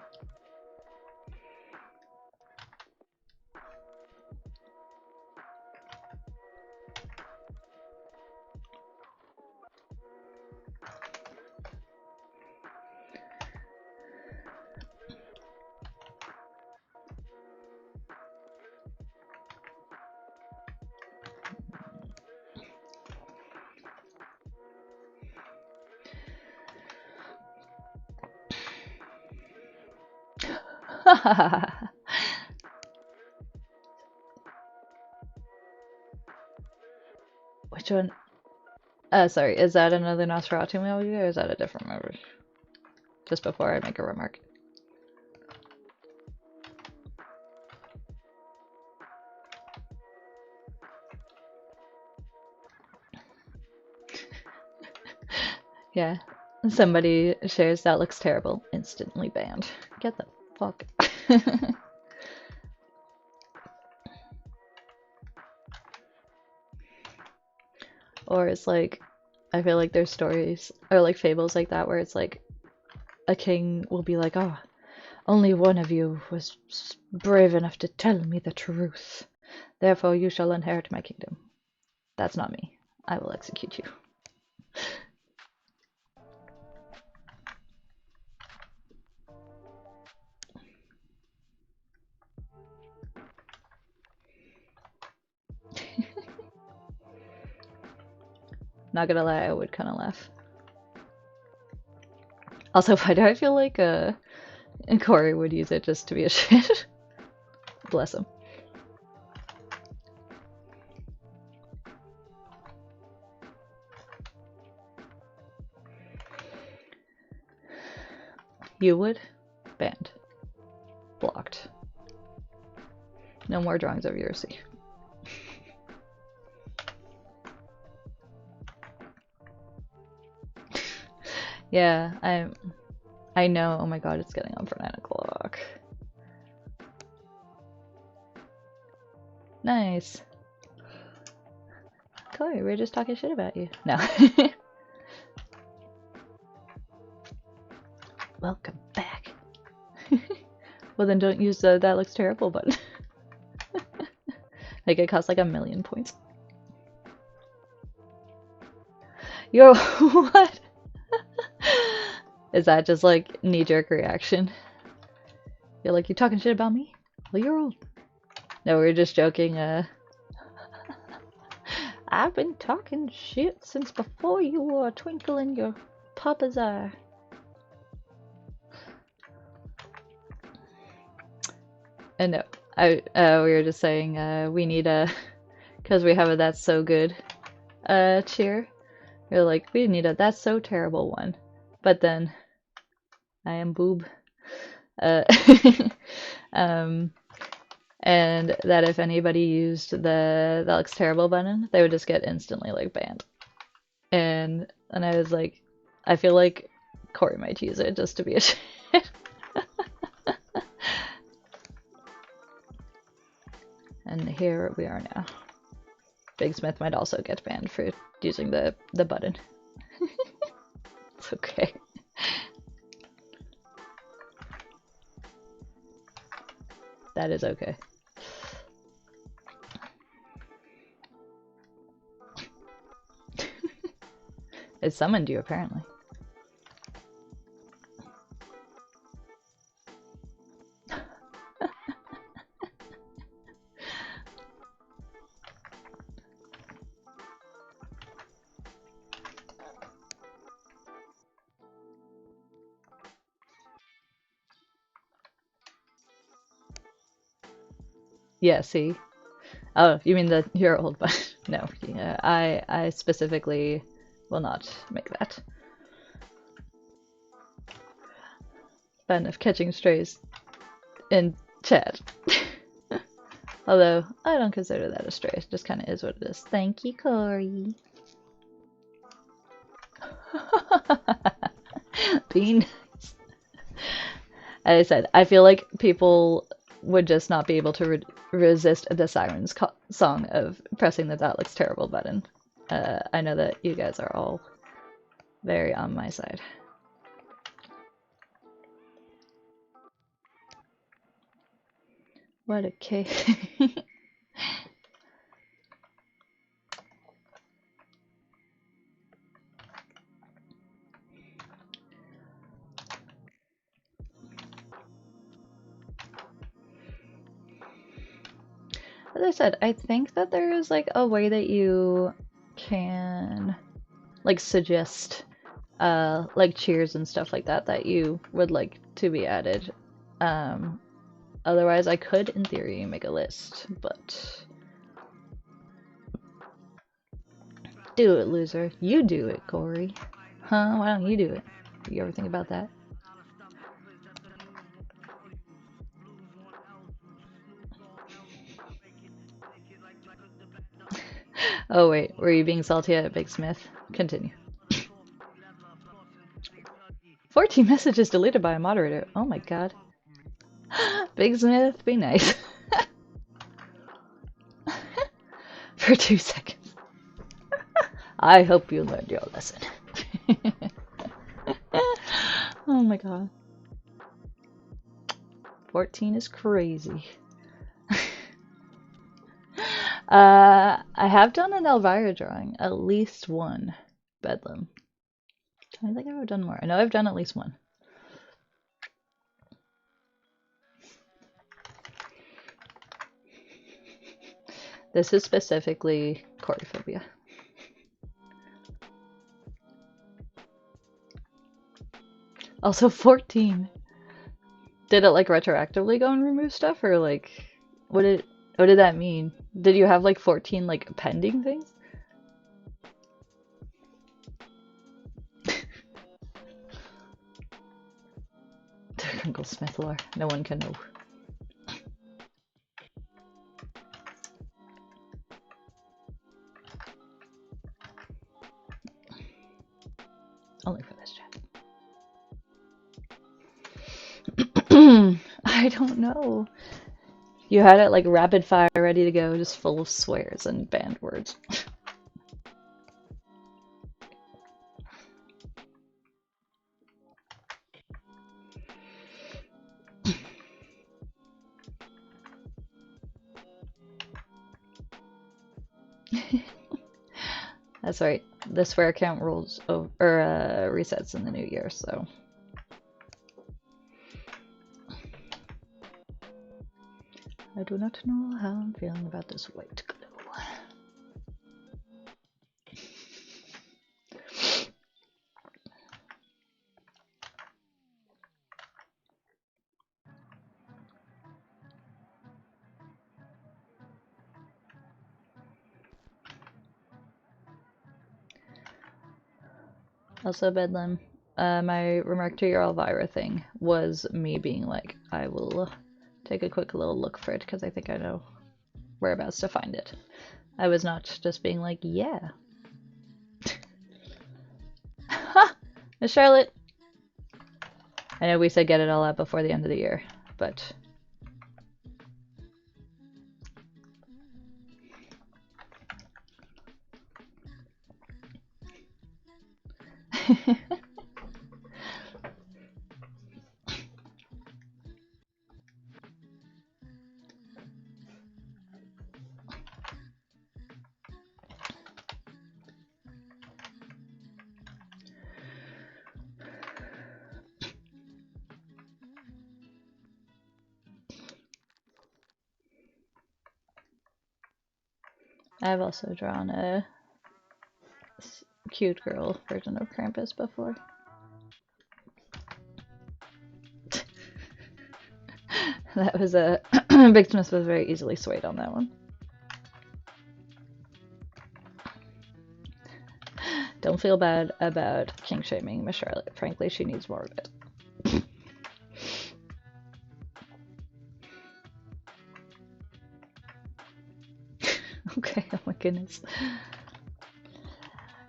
Speaker 1: Which one? Sorry, is that another Nosferatu movie or is that a different movie? Just before I make a remark. Yeah. Somebody shares that looks terrible, instantly banned. Get the fuck. Or it's like, I feel like there's stories or like fables like that where it's like a king will be like, oh, only one of you was brave enough to tell me the truth. Therefore you shall inherit my kingdom. That's not me. I will execute you. Not gonna lie, I would kind of laugh. Also, why do I feel like Corey would use it just to be a shit? Bless him. You would? Banned. Blocked. No more drawings of yours. Yeah, I know. Oh my god, it's getting on for 9 o'clock. Nice. Corey, we're just talking shit about you. No. Welcome back. Well then don't use the that looks terrible button. Like it costs like 1,000,000 points. Yo, what? Is that just like knee-jerk reaction? You're like, you talking shit about me? Well, you're old. No, we were just joking. I've been talking shit since before you were a twinkle in your papa's eye. And no, we were just saying we need a, because we have a that's so good cheer. We're like, we need a that's so terrible one. But then I am boob. Uh, and that if anybody used the that looks terrible button, they would just get instantly like banned. And I was like, I feel like Corey might use it just to be a shit. And here we are now. Big Smith might also get banned for using the button. It's okay. That is okay. It summoned you, apparently. Yeah, see? Oh, you mean your old button? No, yeah, I specifically will not make that. Fan of catching strays in chat. Although, I don't consider that a stray. It just kind of is what it is. Thank you, Corey. Be nice. As I said, I feel like people would just not be able to resist the Sirens song of pressing the that looks terrible button. I know that you guys are all very on my side. What a cake. As I said, I think that there is like a way that you can like suggest like cheers and stuff like that that you would like to be added. Otherwise I could in theory make a list, but do it, loser. You do it, Corey. Huh? Why don't you do it? You ever think about that? Oh wait, were you being salty at Big Smith? Continue. 14 messages deleted by a moderator. Oh my god. Big Smith, be nice. For 2 seconds. I hope you learned your lesson. Oh my god. 14 is crazy. I have done an Elvira drawing. At least one. Bedlam. I think I've done more. I know I've done at least one. This is specifically choreophobia. Also 14. Did it like retroactively go and remove stuff, or like what did that mean? Did you have like 14 like pending things? Uncle Smith lore. No one can know. Only for this chat. I don't know. You had it like rapid fire ready to go, just full of swears and banned words. That's right. The swear account rules resets in the new year, so. I do not know how I'm feeling about this white glue. Also, Bedlam, my remark to your Elvira thing was me being like, I will take a quick little look for it because I think I know whereabouts to find it. I was not just being like, yeah. Ha! Miss Charlotte! I know we said get it all out before the end of the year, but... I've also drawn a cute girl version of Krampus before. That was a... Big Smith was very easily swayed on that one. Don't feel bad about kink shaming Miss Charlotte. Frankly, she needs more of it. Okay, oh my goodness.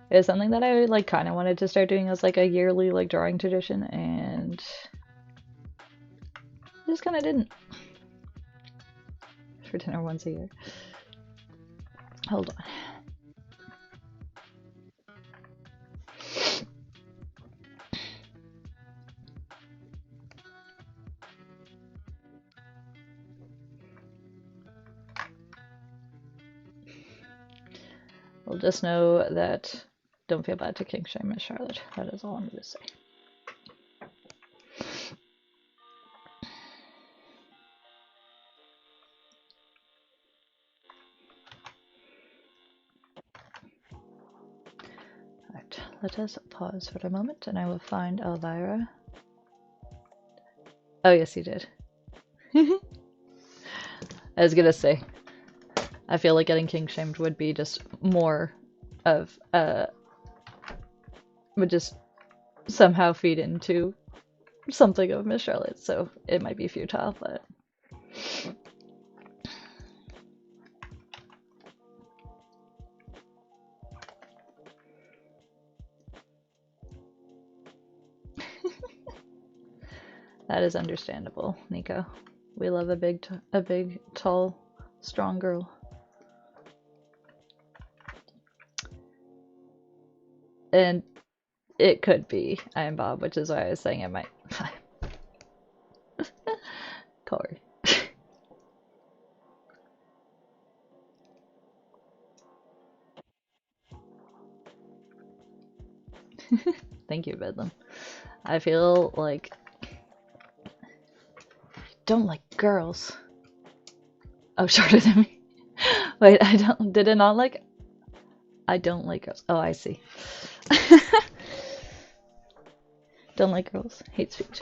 Speaker 1: It was something that I like kind of wanted to start doing as like a yearly like drawing tradition, and just kind of didn't. For dinner once a year. Hold on. We'll just know that don't feel bad to kink shame Miss Charlotte. That is all I'm going to say. Alright, let us pause for a moment and I will find Elvira. Oh, yes, you did. I was going to say, I feel like getting kink shamed would be just more of, would just somehow feed into something of Miss Charlotte, so it might be futile, but... That is understandable, Nico. We love a big, tall, strong girl. And it could be I am Bob, which is why I was saying it might. Corey. Thank you, Bedlam. I feel like I don't like girls. Oh, shorter than me. Wait, I don't. Did it not like? I don't like girls. Oh, I see. Don't like girls. Hate speech.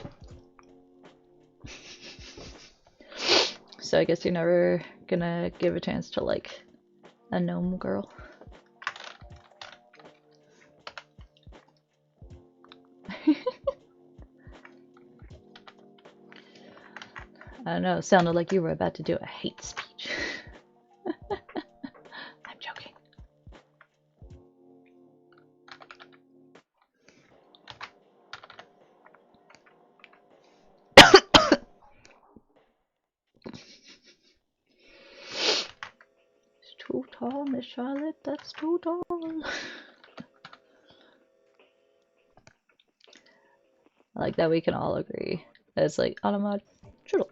Speaker 1: So I guess you're never gonna give a chance to like a gnome girl. I don't know, it sounded like you were about to do a hate speech. I'm joking. It's too tall, Miss Charlotte, that's too tall. I like that we can all agree. It's like, Automod, Trudle.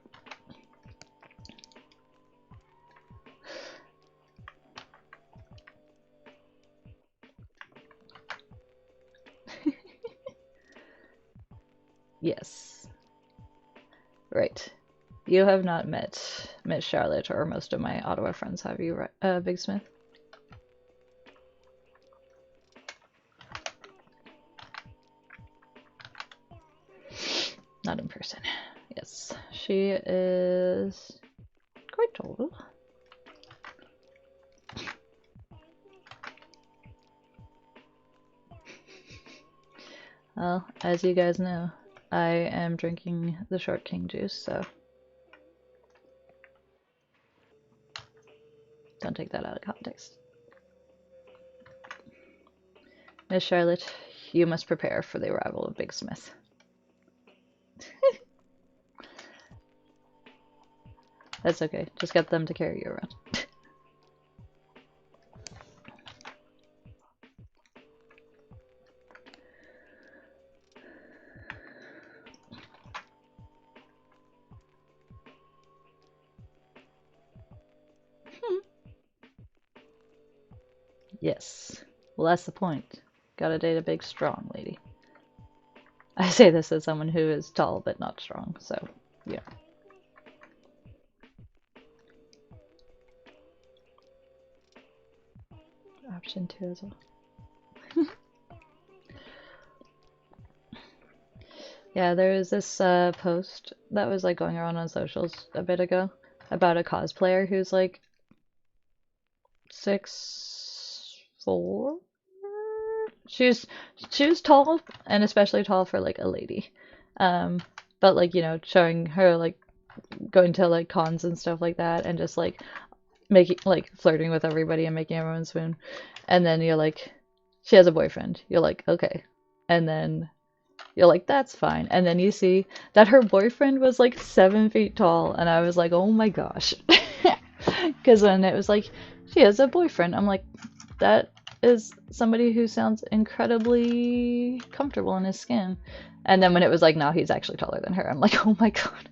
Speaker 1: Yes. Right. You have not met Miss Charlotte or most of my Ottawa friends, have you, Big Smith? Not in person. Yes. She is quite tall. Well, as you guys know, I am drinking the short king juice, so don't take that out of context. Miss Charlotte, you must prepare for the arrival of Big Smith. That's okay, just get them to carry you around. Yes. Well, that's the point. Gotta date a big, strong lady. I say this as someone who is tall but not strong, so yeah. Option 2 as well. Yeah, there was this post that was like going around on socials a bit ago about a cosplayer who's like 6'4". She was tall and especially tall for like a lady. But like, you know, showing her like going to like cons and stuff like that and just like making like flirting with everybody and making everyone swoon. And then you're like, she has a boyfriend. You're like, okay. And then you're like, that's fine. And then you see that her boyfriend was like 7 feet tall, and I was like, oh my gosh. Because when it was like, she has a boyfriend, I'm like, that is somebody who sounds incredibly comfortable in his skin. And then when it was like, no, he's actually taller than her, I'm like, oh my god.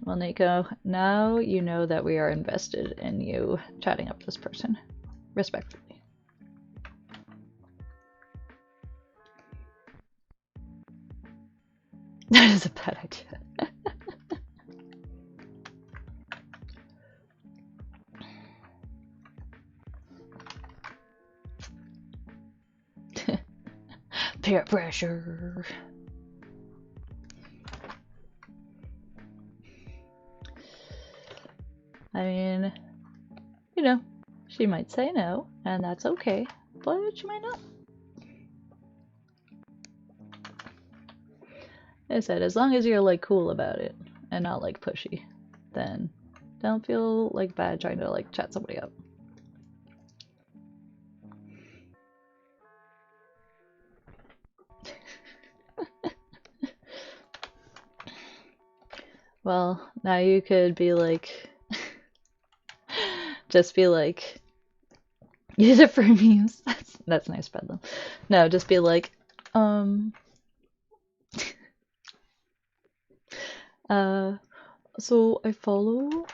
Speaker 1: Well, Nico, now you know that we are invested in you chatting up this person. Respectfully. That is a bad idea. Peer pressure. I mean, you know, she might say no, and that's okay, but she might not. I said, as long as you're like cool about it and not like pushy, then don't feel like bad trying to like chat somebody up. Well, now you could be like, just be like, use it for memes. That's nice, Bedlam. No, just be like, so I follow.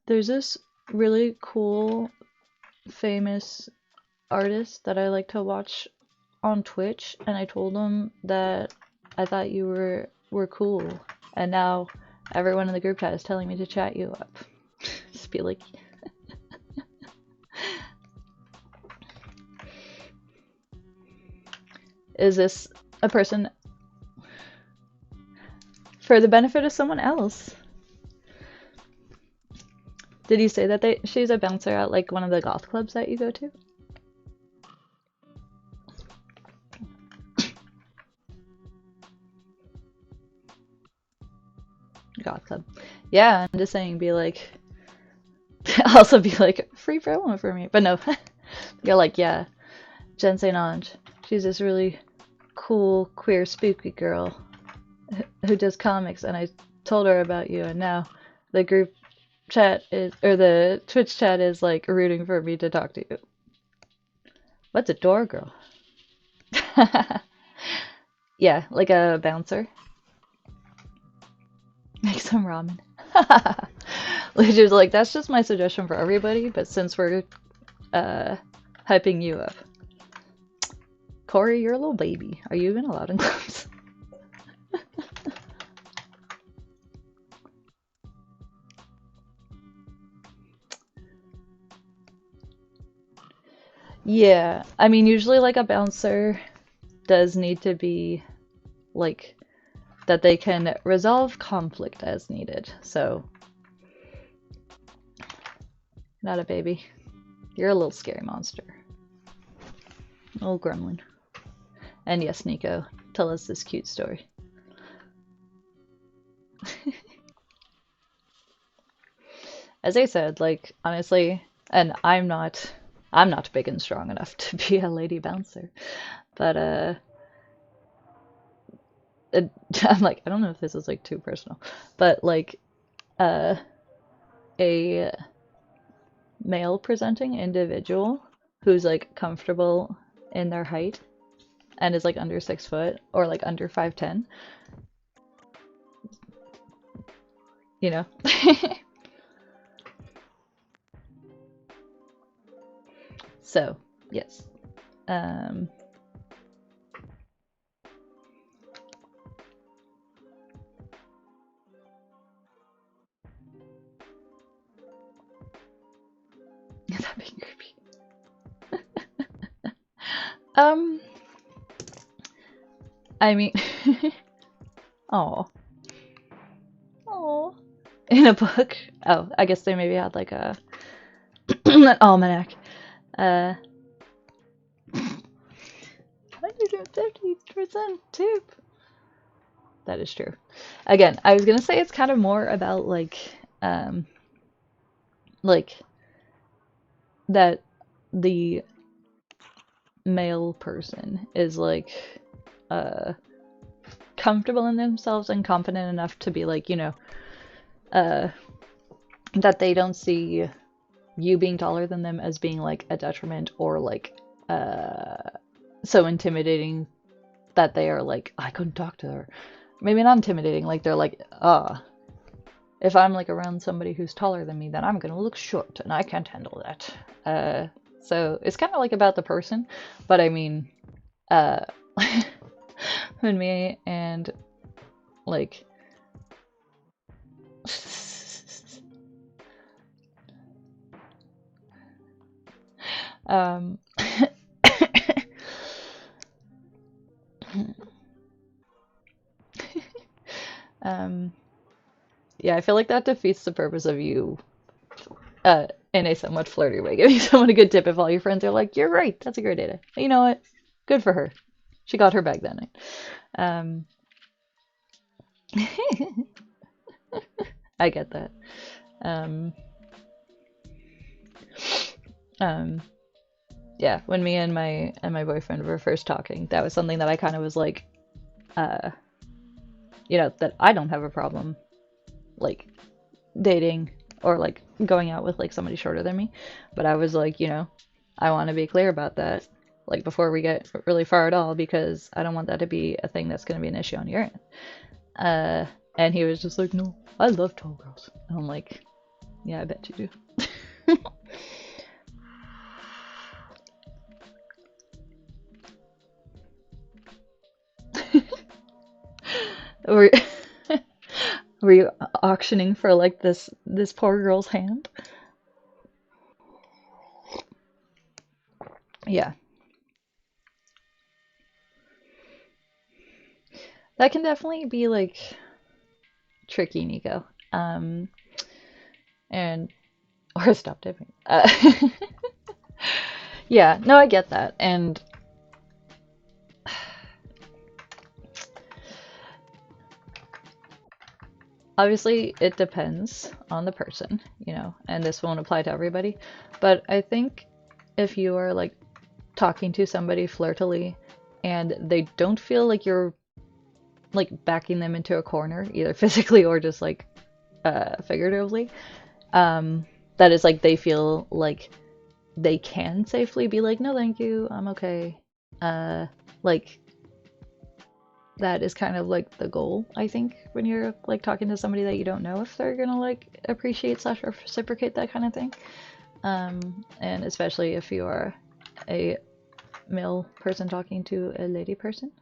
Speaker 1: There's this really cool, famous artist that I like to watch on Twitch, and I told him that I thought you were cool, and now everyone in the group chat is telling me to chat you up. Just be like, is this a person for the benefit of someone else? Did you say that she's a bouncer at like one of the goth clubs that you go to? Goth club. Yeah, I'm just saying, be like, also be like, free promo for me. But no, you're like, yeah, Jen St-Onge. She's this really cool, queer, spooky girl who does comics, and I told her about you, and now the group chat is, or the Twitch chat is like rooting for me to talk to you. What's a door girl? Yeah, like a bouncer. Make some ramen. Which is like, that's just my suggestion for everybody, but since we're hyping you up. Corey, you're a little baby. Are you even allowed in clubs? Yeah, I mean, usually like a bouncer does need to be like that they can resolve conflict as needed. So, not a baby. You're a little scary monster. Little gremlin. And yes, Nico, tell us this cute story. As I said, like honestly, and I'm not big and strong enough to be a lady bouncer. But I'm like, I don't know if this is like too personal, but like uh a male presenting individual who's like comfortable in their height and is like under 6 foot or like under 5'10", you know. So yes. um is that being creepy? um I mean, oh, oh, in a book. Oh, I guess they maybe had like a an almanac. 150% tip. That is true. Again, I was gonna say it's kind of more about um, like that the male person is like uh comfortable in themselves and confident enough to be like, uh that they don't see you being taller than them as being like a detriment or like uh so intimidating that they are like, I couldn't talk to her. Maybe not intimidating, like they're like, if I'm like around somebody who's taller than me, then I'm gonna look short and I can't handle that. So it's kind of like about the person, but I mean, uh, when me and like, um, um, yeah, I feel like that defeats the purpose of you, in a somewhat flirty way, giving someone a good tip if all your friends are like, "You're right, that's a great idea." But you know what? Good for her. She got her bag that night. Um, I get that. Um, um, yeah, when me and my boyfriend were first talking, that was something that I kind of was like, uh, that I don't have a problem like dating or like going out with like somebody shorter than me, but I was like, I want to be clear about that, like before we get really far at all, because I don't want that to be a thing that's going to be an issue on your end. And he was just like, no, I love tall girls. And I'm like, yeah, I bet you do. Were, were you auctioning for like this poor girl's hand? Yeah, that can definitely be like tricky, Nico. Um, and or stop tipping. Yeah, no, I get that, and obviously it depends on the person, and this won't apply to everybody. But I think if you are like talking to somebody flirtily and they don't feel like you're like backing them into a corner, either physically or just like figuratively, um, that is like they feel like they can safely be like, no, thank you, I'm okay. Like that is kind of like the goal, I think, when you're like talking to somebody that you don't know if they're gonna like appreciate slash reciprocate that kind of thing. And especially if you are a male person talking to a lady person.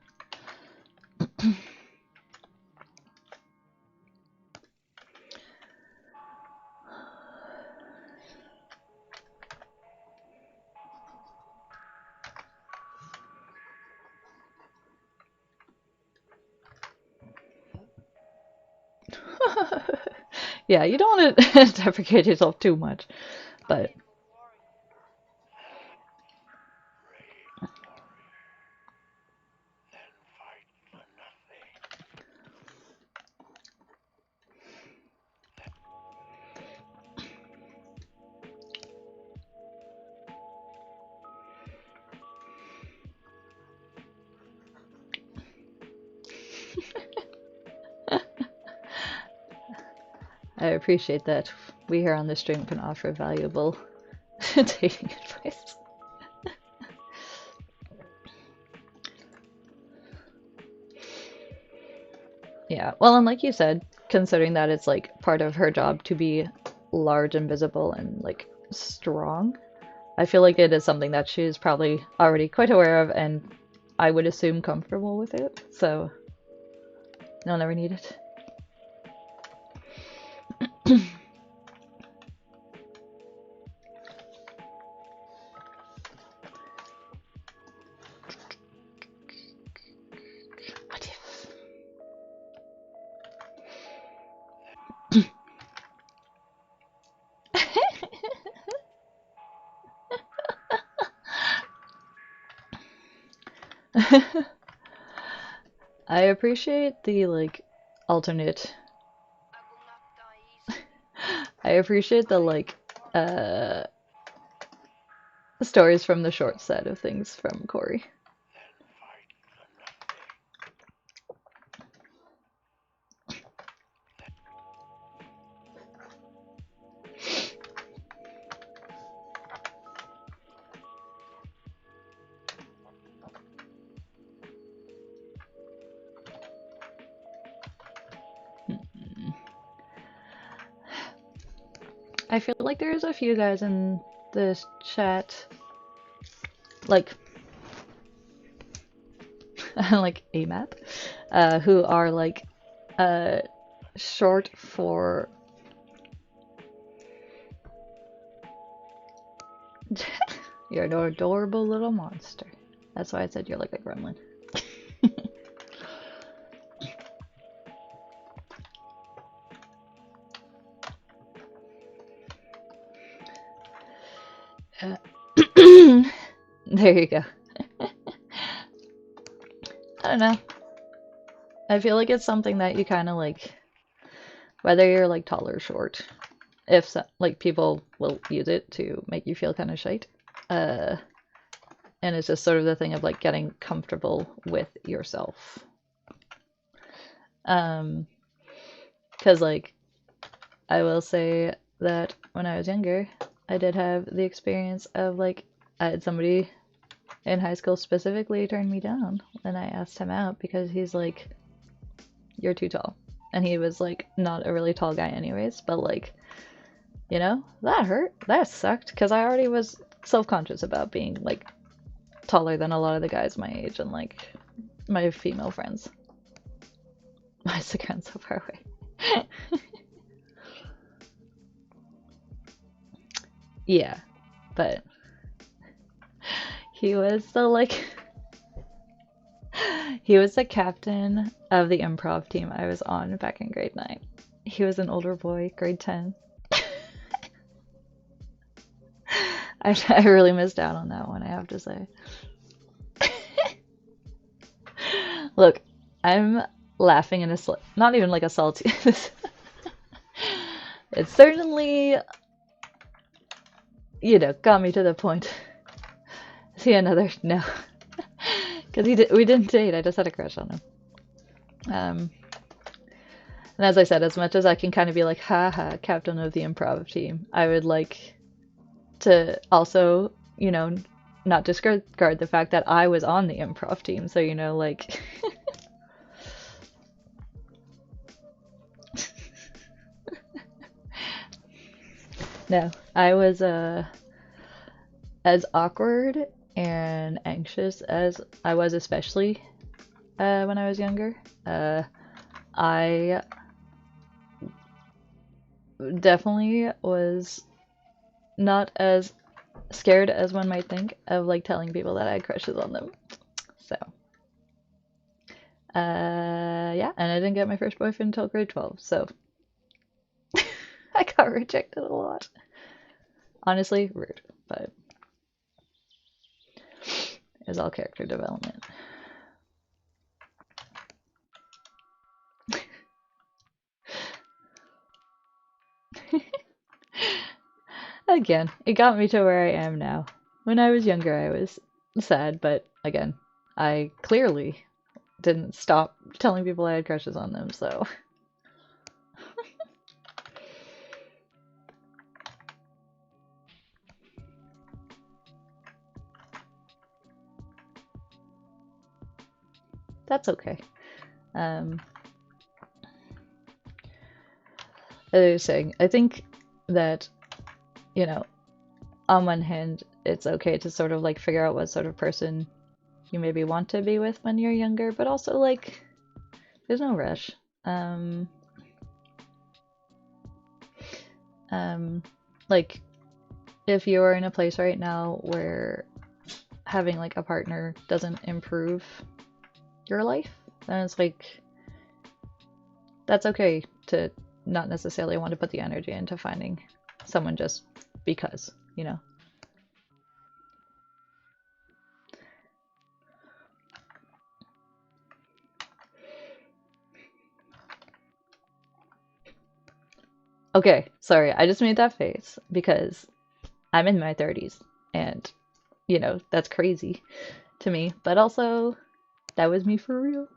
Speaker 1: Yeah, you don't want to deprecate yourself too much, but I appreciate that we here on the stream can offer valuable dating advice. Yeah, well, and like you said, considering that it's like part of her job to be large and visible and like strong, I feel like it is something that she's probably already quite aware of, and I would assume comfortable with it, so no, never need it. What if? I appreciate the like alternate. I appreciate the like uh stories from the short side of things from Corey. I feel like there's a few guys in this chat, like like AMAP, who are like uh short for you're an adorable little monster. That's why I said you're like a gremlin. There you go. I don't know. I feel like it's something that you kind of like, whether you're like tall or short, if so, like people will use it to make you feel kind of shite. Uh, and it's just sort of the thing of like getting comfortable with yourself. Because like I will say that when I was younger, I did have the experience of like I had somebody in high school specifically turn me down when I asked him out because he's like, "You're too tall," and he was like not a really tall guy anyways, but like, you know, that hurt. That sucked because I already was self-conscious about being like taller than a lot of the guys my age and like my female friends. Why is the ground so far away? Yeah, but he was the like he was the captain of the improv team I was on back in grade 9. He was an older boy, grade 10. I really missed out on that one, I have to say. Look, I'm laughing in a not even like a salty. It certainly, you know, got me to the point. Is he another? No, because we didn't date. I just had a crush on him. And as I said, as much as I can kind of be like, haha, captain of the improv team, I would like to also, you know, not disregard the fact that I was on the improv team. So, you know, like. No, I was as awkward and anxious as I was, especially when I was younger. I definitely was not as scared as one might think of like telling people that I had crushes on them. So, yeah, and I didn't get my first boyfriend until grade 12. So, I got rejected a lot. Honestly, rude, but it's all character development. Again, it got me to where I am now. When I was younger, I was sad, but again, I clearly didn't stop telling people I had crushes on them, so. That's okay. As I was saying, I think that, you know, on one hand, it's okay to sort of like figure out what sort of person you maybe want to be with when you're younger, but also like, there's no rush. Like, if you're in a place right now where having like a partner doesn't improve your life, then it's like, that's okay to not necessarily want to put the energy into finding someone just because, you know? Okay, sorry, I just made that face because I'm in my 30s and, you know, that's crazy to me, but also, that was me for real.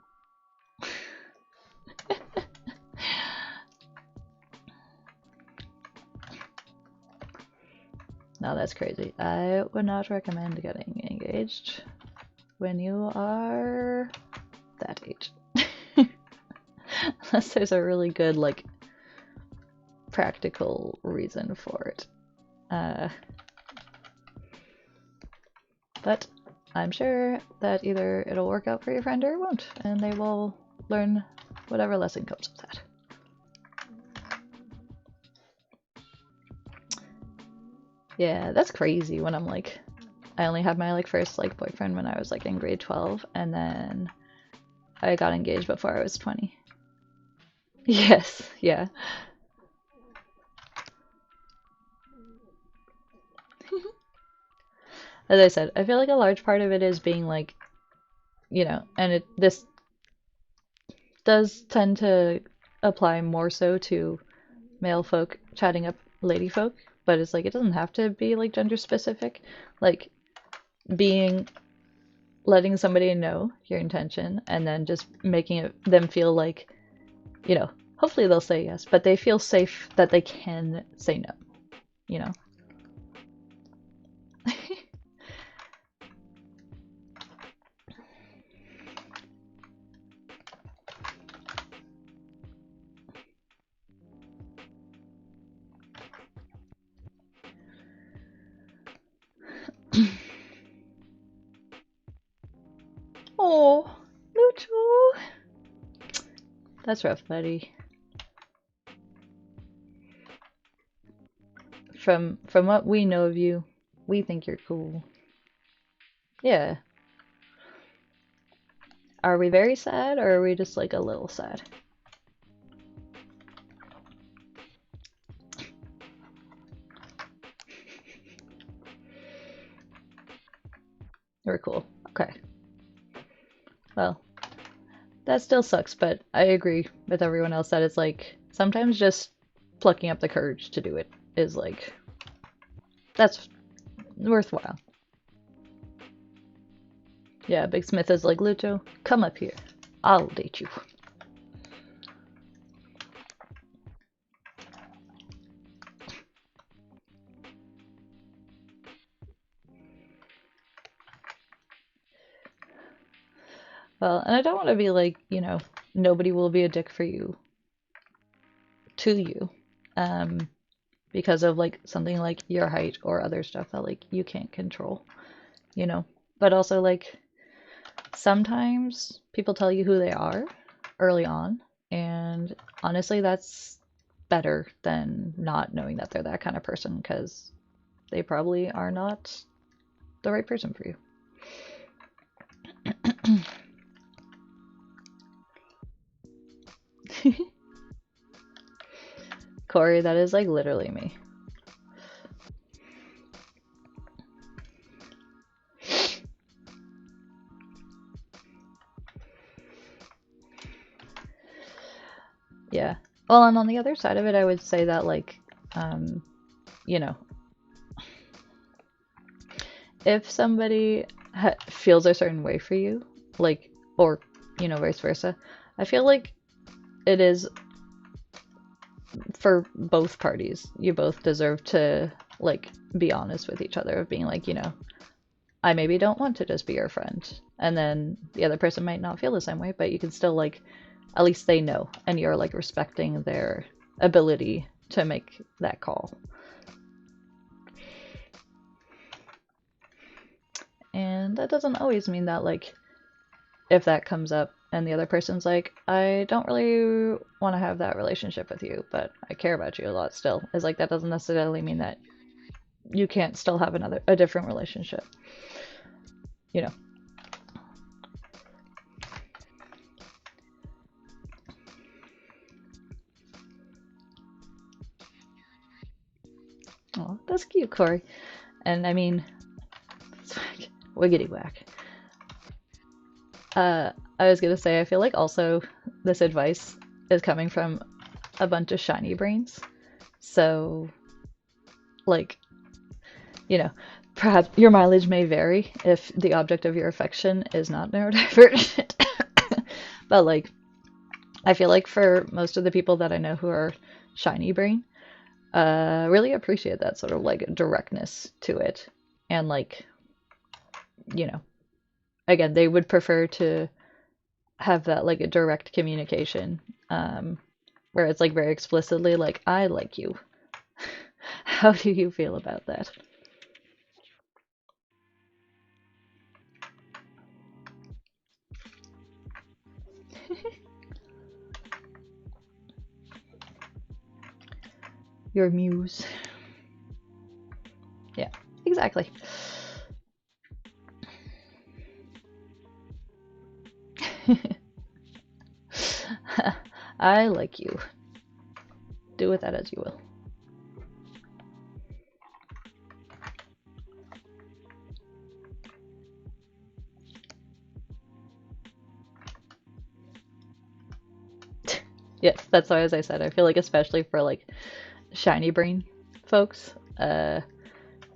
Speaker 1: No, that's crazy. I would not recommend getting engaged when you are that age. Unless there's a really good, like, practical reason for it. But I'm sure that either it'll work out for your friend or it won't, and they will learn whatever lesson comes with that. Yeah, that's crazy when I'm like, I only had my like first like boyfriend when I was like in grade 12, and then I got engaged before I was 20. Yes, yeah. As I said, I feel like a large part of it is being like, you know, and this does tend to apply more so to male folk chatting up lady folk, but it's like it doesn't have to be like gender specific. Like being letting somebody know your intention and then just making them feel like, you know, hopefully they'll say yes, but they feel safe that they can say no, you know. Oh, Lucho. That's rough, buddy. From what we know of you, we think you're cool. Yeah. Are we very sad or are we just like a little sad? We're cool. Okay. Well, that still sucks, but I agree with everyone else that it's like sometimes just plucking up the courage to do it is like that's worthwhile. Yeah, Big Smith is like, Lucho, come up here. I'll date you. Well, and I don't want to be like, you know, nobody will be a dick for you to you. Because of like something like your height or other stuff that like you can't control, you know. But also like sometimes people tell you who they are early on, and honestly that's better than not knowing that they're that kind of person because they probably are not the right person for you. Corey, that is like literally me. Yeah. Well, and on the other side of it, I would say that, like, you know, if somebody feels a certain way for you, like, or, vice versa, I feel like it is for both parties. You both deserve to, like, be honest with each other of being like, I maybe don't want to just be your friend. And then the other person might not feel the same way, but you can still, like, at least they know, and you're, like, respecting their ability to make that call. And that doesn't always mean that, like, if that comes up and the other person's like, I don't really want to have that relationship with you, but I care about you a lot still, is like, that doesn't necessarily mean that you can't still have a different relationship. You know. Oh, that's cute, Corey. And I mean, wiggity whack. I was gonna say, I feel like also this advice is coming from a bunch of shiny brains. So, like, perhaps your mileage may vary if the object of your affection is not neurodivergent. But, like, I feel like for most of the people that I know who are shiny brain, really appreciate that sort of, like, directness to it. And, like, again, they would prefer to have that, like, a direct communication, where it's, like, very explicitly like, I like you. How do you feel about that? Your muse. Yeah, exactly. I like you. Do with that as you will. Yes, that's why, as I said, I feel like especially for, like, shiny brain folks,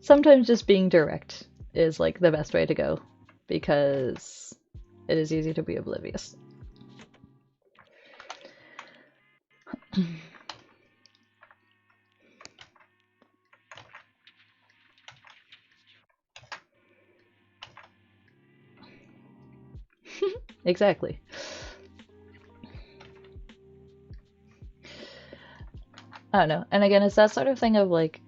Speaker 1: sometimes just being direct is, like, the best way to go, because it is easy to be oblivious. Exactly. I don't know. And again, it's that sort of thing of, like,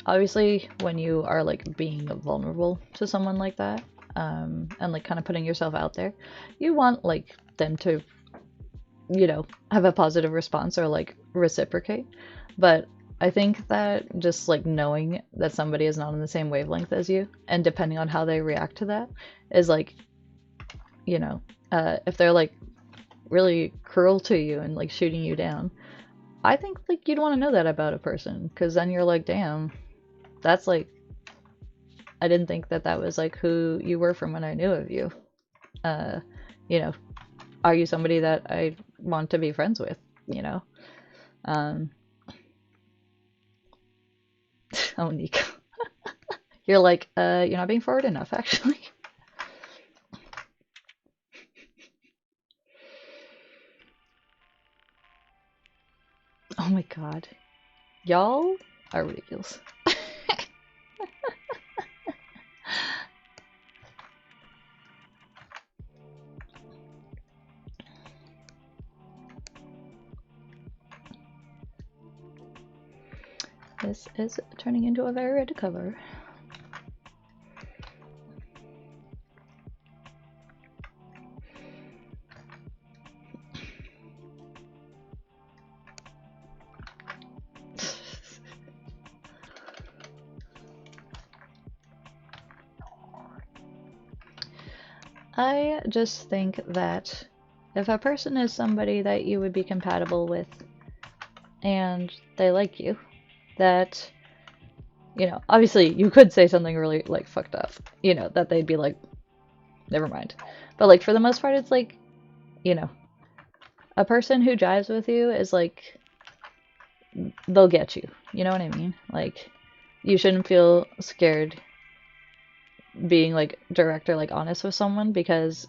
Speaker 1: obviously when you are, like, being vulnerable to someone like that, and, like, kind of putting yourself out there, you want, like, them to, have a positive response or, like, reciprocate. But I think that just, like, knowing that somebody is not on the same wavelength as you, and depending on how they react to that, is, like, if they're, like, really cruel to you and, like, shooting you down, I think, like, you'd want to know that about a person, because then you're like, damn, that's, like, I didn't think that that was, like, who you were from when I knew of you. Uh, you know, are you somebody that I want to be friends with, you know? Um, oh, Nico. You're like, you're not being forward enough, actually. Oh my god. Y'all are ridiculous. This is turning into a very red cover. I just think that if a person is somebody that you would be compatible with, and they like you, that, you know, obviously you could say something really like fucked up, you know, that they'd be like, never mind. But like for the most part, it's like, you know, a person who jives with you is like, they'll get you. You know what I mean? Like, you shouldn't feel scared being like direct or like honest with someone, because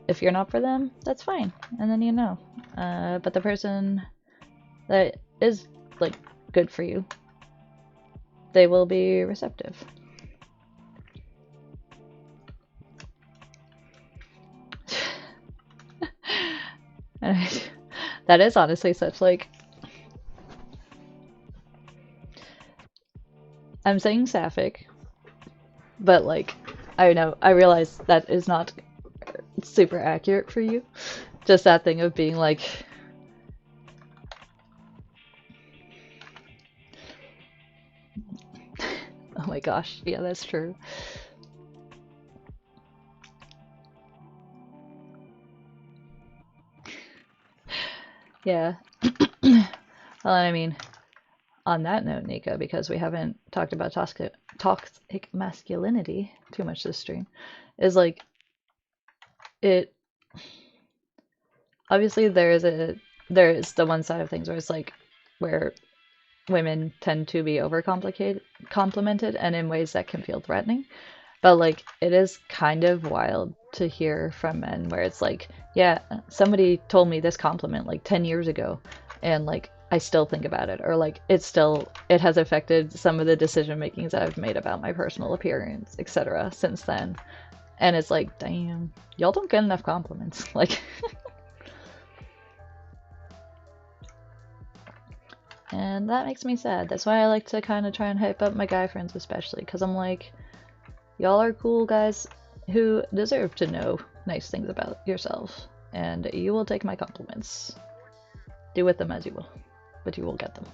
Speaker 1: if you're not for them, that's fine. And then you know. But the person that is like good for you, they will be receptive. And that is honestly such like, I'm saying sapphic, but like, I know, I realize that is not super accurate for you. Just that thing of being like, oh my gosh, yeah, that's true. Yeah. Well, I mean, on that note, Nika, because we haven't talked about toxic masculinity too much this stream, is like, it obviously there is the one side of things where it's like, where women tend to be overcomplicated complimented and in ways that can feel threatening. But like, it is kind of wild to hear from men where it's like, yeah, somebody told me this compliment like 10 years ago, and like I still think about it, or like it has affected some of the decision makings that I've made about my personal appearance, etc. since then. And it's like, damn, y'all don't get enough compliments. Like, and that makes me sad. That's why I like to kind of try and hype up my guy friends, especially because I'm like, y'all are cool guys who deserve to know nice things about yourselves, and you will take my compliments. Do with them as you will, but you will get them.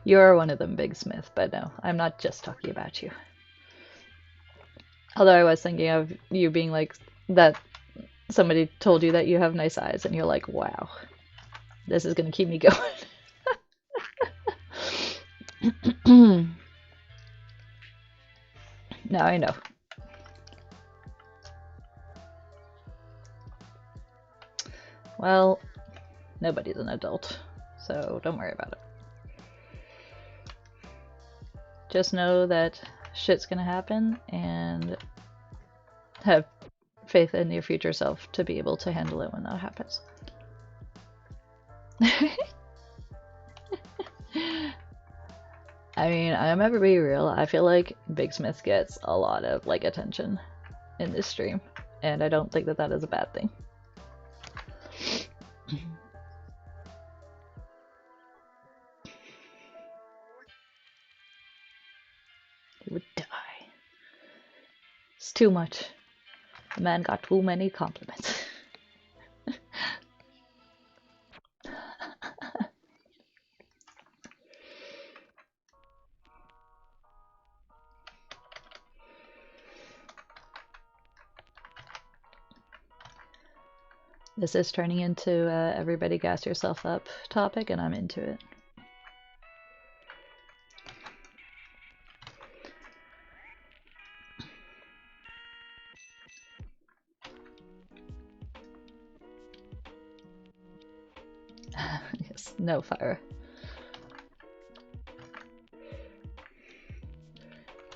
Speaker 1: You are one of them, Big Smith, but no, I'm not just talking about you. Although I was thinking of you being like, that somebody told you that you have nice eyes, and you're like, wow, this is gonna keep me going. Now I know. Well, nobody's an adult, so don't worry about it. Just know that shit's gonna happen, and have faith in your future self to be able to handle it when that happens. I mean, I'm ever be real. I feel like Big Smith gets a lot of like attention in this stream, and I don't think that that is a bad thing. He would die. It's too much. The man got too many compliments. This is turning into everybody gas yourself up topic, and I'm into it. Yes, no fire.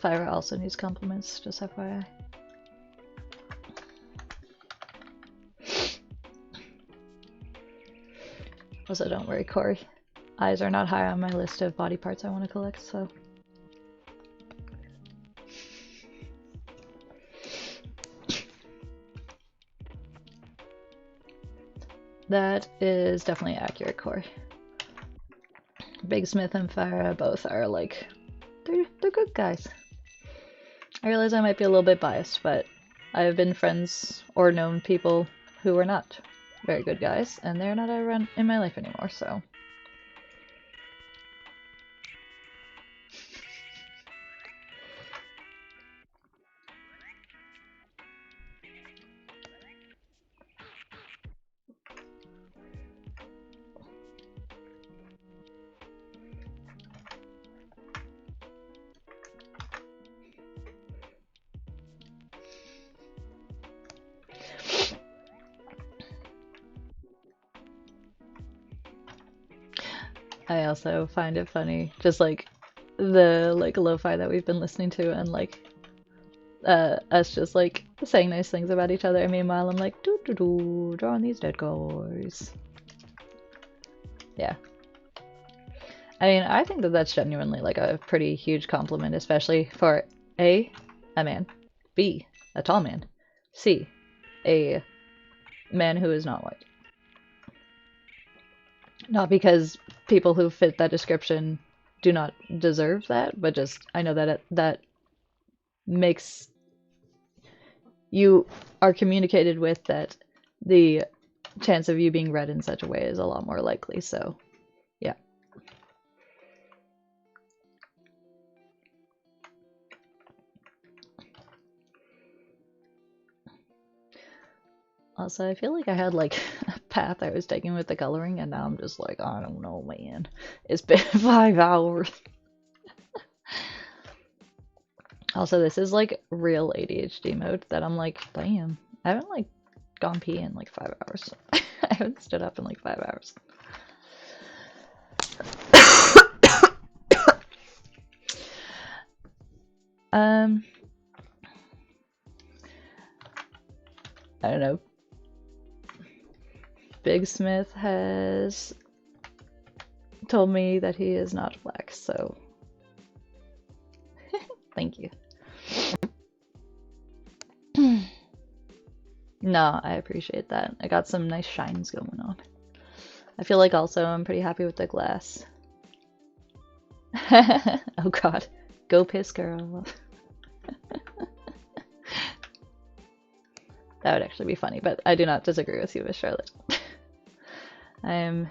Speaker 1: Fire also needs compliments, just FYI. Also, don't worry, Corey. Eyes are not high on my list of body parts I want to collect, so. That is definitely accurate, Corey. Big Smith and Farah both are like, they're good guys. I realize I might be a little bit biased, but I have been friends or known people who were not very good guys, and they're not around in my life anymore, so. I also find it funny, just like the like lo-fi that we've been listening to, and like us just like saying nice things about each other. And meanwhile, I'm like, doo doo doo, drawing these dead guys. Yeah. I mean, I think that that's genuinely like a pretty huge compliment, especially for A, a man, B, a tall man, C, a man who is not white. Not because people who fit that description do not deserve that, but just I know that that makes you are communicated with that the chance of you being read in such a way is a lot more likely. So, yeah. Also, I feel like I had like a path I was taking with the coloring, and now I'm just like, I don't know, man. It's been 5 hours. Also, this is like real ADHD mode that I'm like, damn, I haven't like gone pee in like 5 hours. I haven't stood up in like 5 hours. I don't know. Big Smith has told me that he is not black, so thank you. No, I appreciate that. I got some nice shines going on. I feel like also I'm pretty happy with the glass. Oh god. Go piss, girl. That would actually be funny, but I do not disagree with you, Miss Charlotte. I am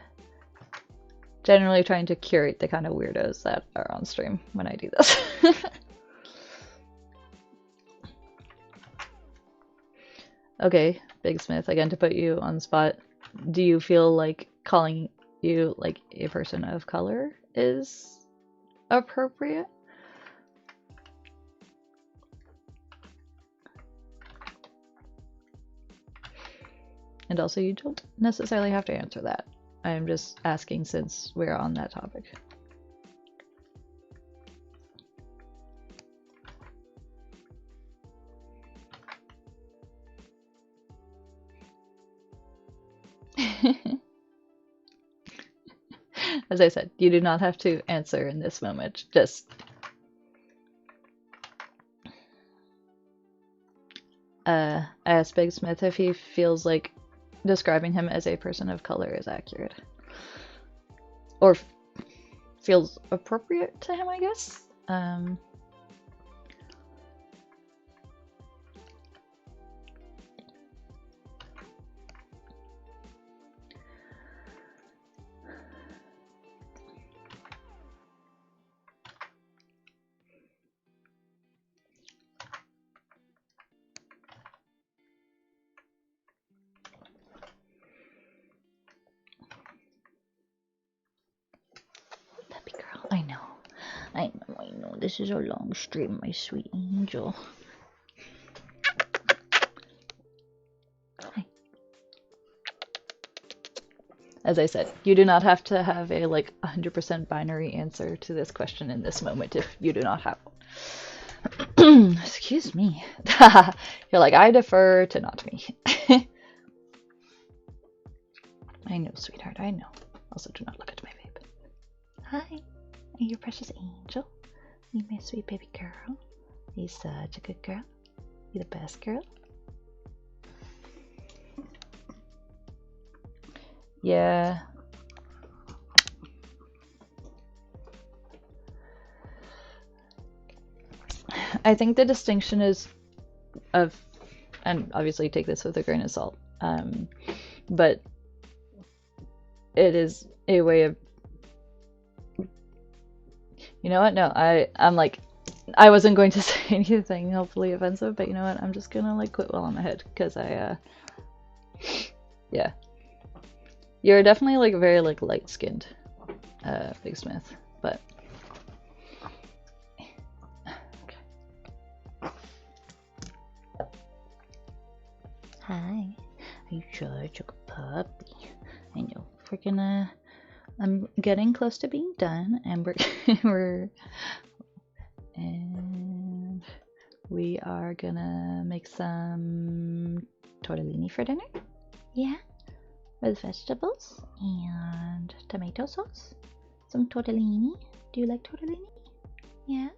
Speaker 1: generally trying to curate the kind of weirdos that are on stream when I do this. Okay, Big Smith, again to put you on the spot, do you feel like calling you like a person of color is appropriate? And also, you don't necessarily have to answer that. I'm just asking since we're on that topic. As I said, you do not have to answer in this moment. Just I asked Big Smith if he feels like describing him as a person of color is accurate. Or feels appropriate to him, I guess. Baby girl, I know. I know. This is a long stream, my sweet angel. Hi. As I said, you do not have to have a like 100% binary answer to this question in this moment if you do not have one. Excuse me. You're like, I defer to not me. I know, sweetheart, I know. Also, do not look at my vape. Hi, you precious angel. You my sweet baby girl. You such a good girl. You the best girl. Yeah. I think the distinction is of, and obviously take this with a grain of salt, but it is a way of, you know what? No, I'm like, I wasn't going to say anything hopefully offensive, but you know what? I'm just gonna like quit while I'm ahead because yeah. You're definitely like very like light-skinned, Big Smith, but okay. Hi, are you such a good puppy? I know, freaking I'm getting close to being done, and and we are gonna make some tortellini for dinner. Yeah, with vegetables and tomato sauce. Some tortellini. Do you like tortellini? Yeah.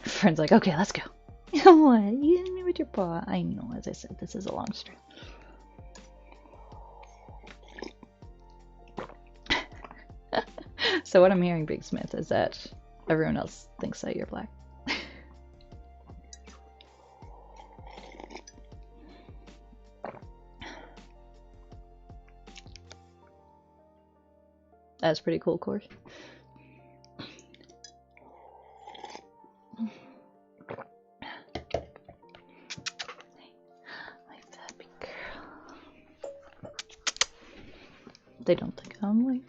Speaker 1: Friend's like, okay, let's go. What? You hit me with your paw. I know, as I said, this is a long stream. So what I'm hearing, Big Smith, is that everyone else thinks that you're black. That's pretty cool, Corey. They don't think I'm white.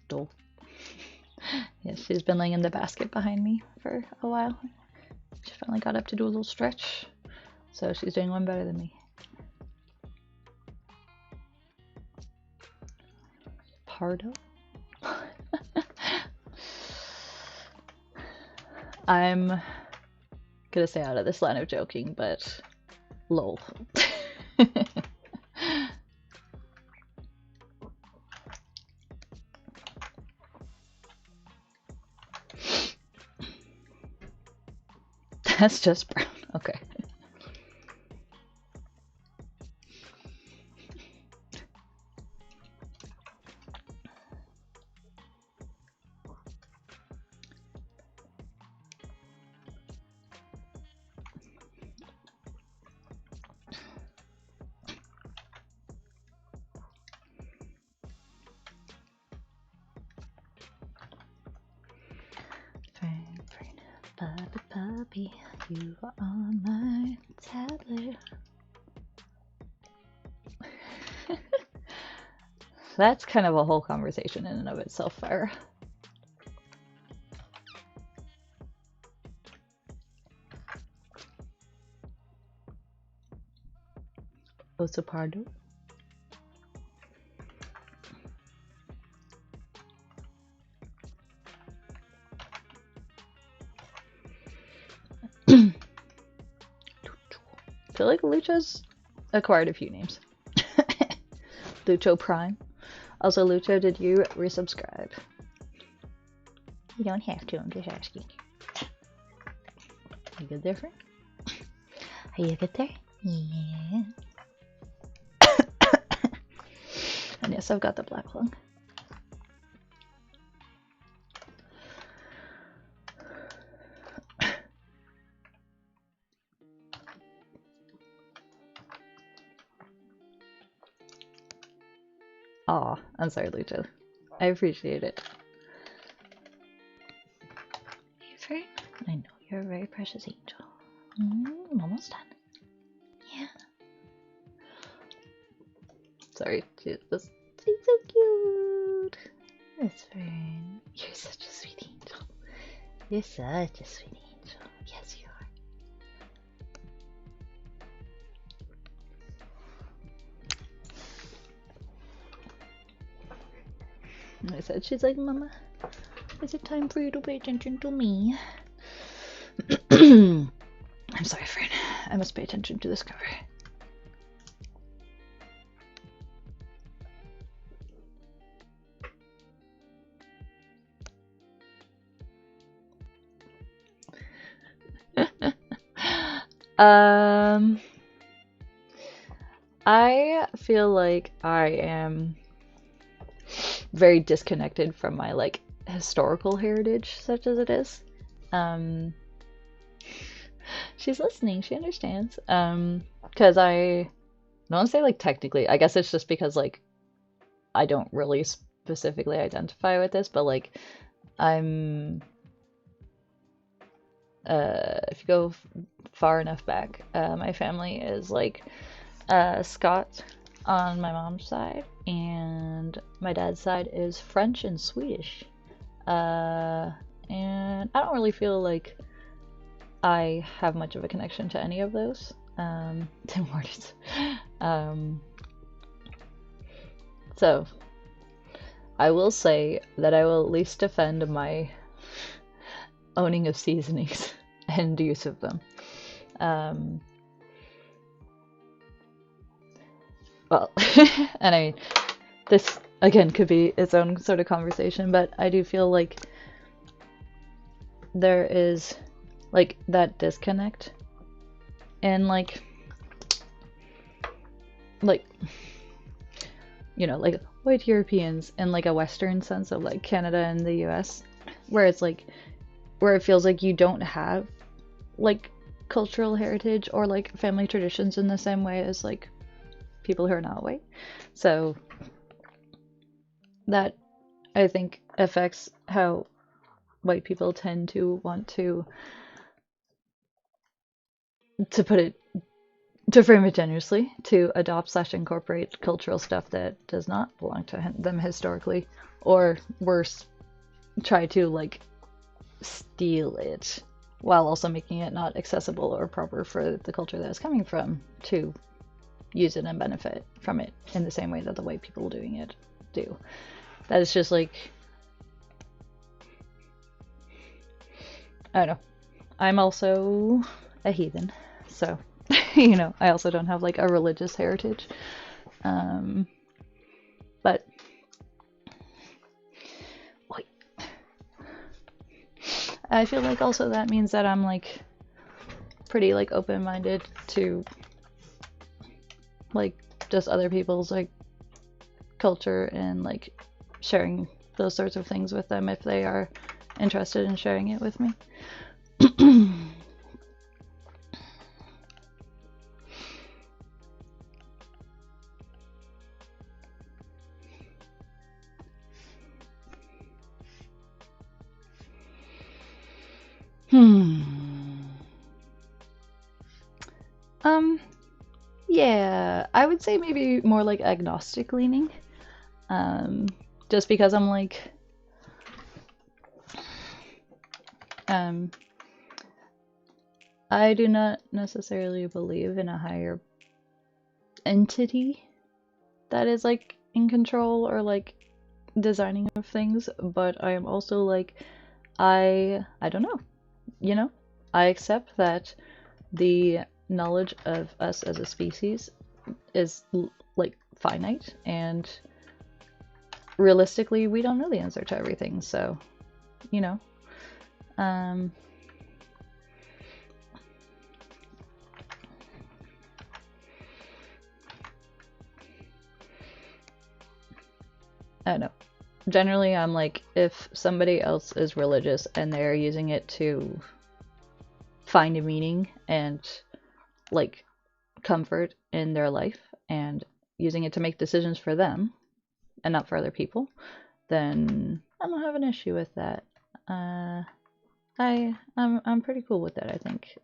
Speaker 1: Dole. Yes, she's been laying in the basket behind me for a while. She finally got up to do a little stretch, so she's doing one better than me. Pardo? I'm gonna stay out of this line of joking, but lol. That's just brown. Okay. Puppy, puppy, you are on my tablet. That's kind of a whole conversation in and of itself, Fire. Oso Pardo. I feel like Lucho's acquired a few names. Lucho Prime. Also, Lucho, did you resubscribe? You don't have to, I'm just asking. You good there, friend? Are you good there? Yeah. And yes, I've got the black lung. Aw, I'm sorry, Lucho. I appreciate it. I know you're a very precious angel. I'm almost done. Yeah. Sorry, she's so cute. That's fine. You're such a sweet angel. You're such a sweet angel. Yes, you are. I said, she's like, Mama, is it time for you to pay attention to me? I'm sorry, friend. I must pay attention to this cover. I feel like I am very disconnected from my like historical heritage, such as it is. She's listening, she understands. Because I don't want to say like technically, I guess it's just because like I don't really specifically identify with this, but like I'm if you go far enough back, my family is like Scots on my mom's side, and my dad's side is French and Swedish. And I don't really feel like I have much of a connection to any of those. Tim Hortons. So I will say that I will at least defend my owning of seasonings and use of them. Well, and I mean, this again could be its own sort of conversation, but I do feel like there is like that disconnect, and like you know, like white Europeans in like a Western sense of like Canada and the US, where it's like where it feels like you don't have like cultural heritage or like family traditions in the same way as like people who are not white. So that, I think, affects how white people tend to want to put it, to frame it generously, to adopt / incorporate cultural stuff that does not belong to them historically, or worse, try to like steal it while also making it not accessible or proper for the culture that it's coming from to use it and benefit from it in the same way that the white people doing it do. That is just like, I don't know. I'm also a heathen, so you know, I also don't have like a religious heritage. But I feel like also that means that I'm like pretty like open-minded to like just other people's like culture and like sharing those sorts of things with them if they are interested in sharing it with me. Yeah, I would say maybe more like agnostic leaning. Just because I'm like, I do not necessarily believe in a higher entity that is like in control or like designing of things, but I am also like, I don't know, you know? I accept that the knowledge of us as a species is like finite, and realistically we don't know the answer to everything, so you know, I don't know. Generally I'm like, if somebody else is religious and they're using it to find a meaning and like comfort in their life and using it to make decisions for them and not for other people, then I don't have an issue with that. I'm pretty cool with that, I think.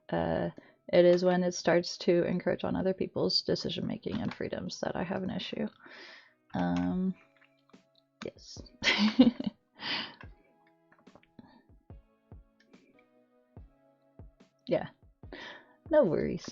Speaker 1: It is when it starts to encroach on other people's decision making and freedoms that I have an issue. Yes. Yeah. No worries.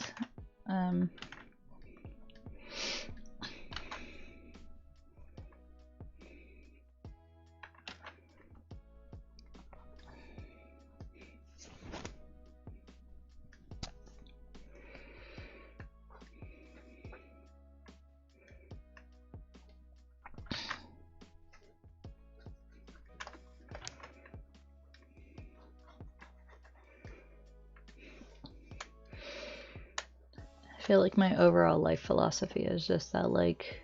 Speaker 1: I feel like my overall life philosophy is just that, like,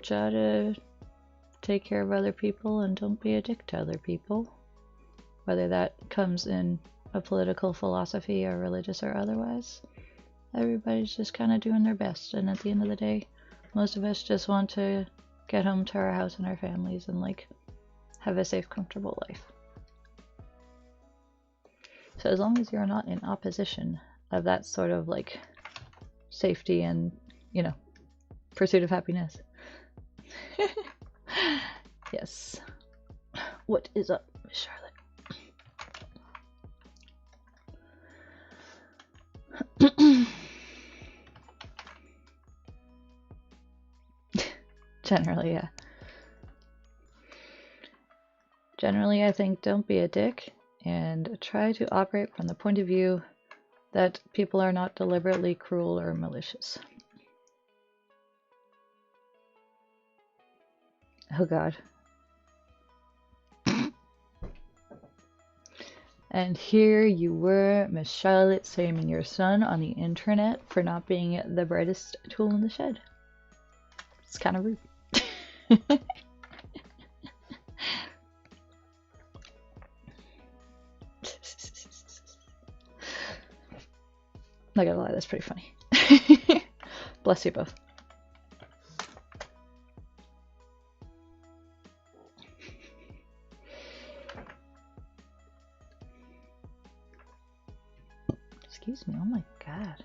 Speaker 1: try to take care of other people and don't be a dick to other people. Whether that comes in a political philosophy or religious or otherwise. Everybody's just kind of doing their best, and at the end of the day, most of us just want to get home to our house and our families and, like, have a safe, comfortable life. So as long as you're not in opposition of that sort of like safety and, you know, pursuit of happiness. Yes. What is up, Miss Charlotte? Generally, yeah. Generally, I think don't be a dick and try to operate from the point of view that people are not deliberately cruel or malicious. Oh god. And here you were, Miss Charlotte, shaming your son on the internet for not being the brightest tool in the shed. It's kind of rude. Not gonna lie, that's pretty funny. Bless you both. Excuse me, oh my god.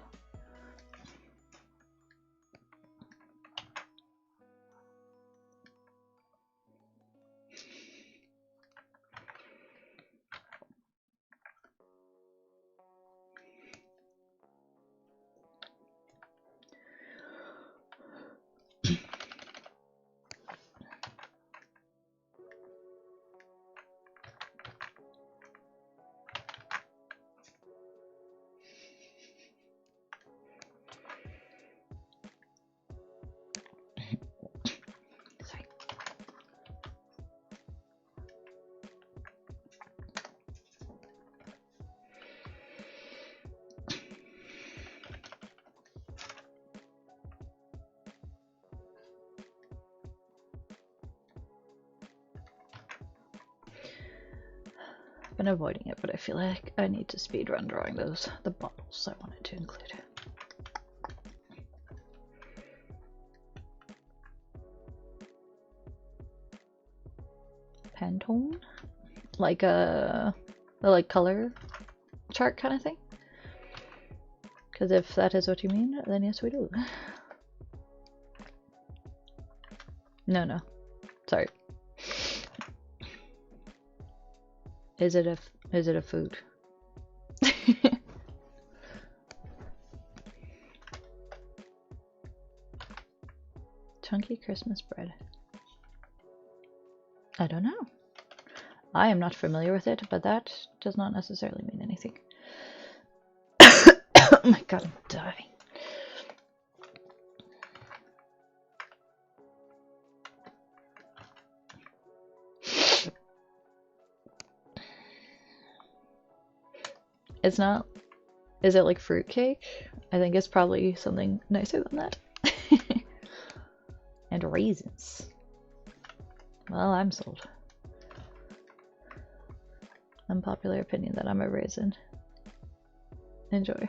Speaker 1: Been avoiding it, but I feel like I need to speedrun drawing the bottles I wanted to include. Pantone? Like the like color chart kind of thing? Because if that is what you mean, then yes we do. No. Sorry. Is it a food? Chunky Christmas bread. I don't know. I am not familiar with it, but that does not necessarily mean anything. Oh my god, I'm dying. It's not. Is it like fruitcake? I think it's probably something nicer than that. And raisins. Well, I'm sold. Unpopular opinion that I'm a raisin. Enjoy.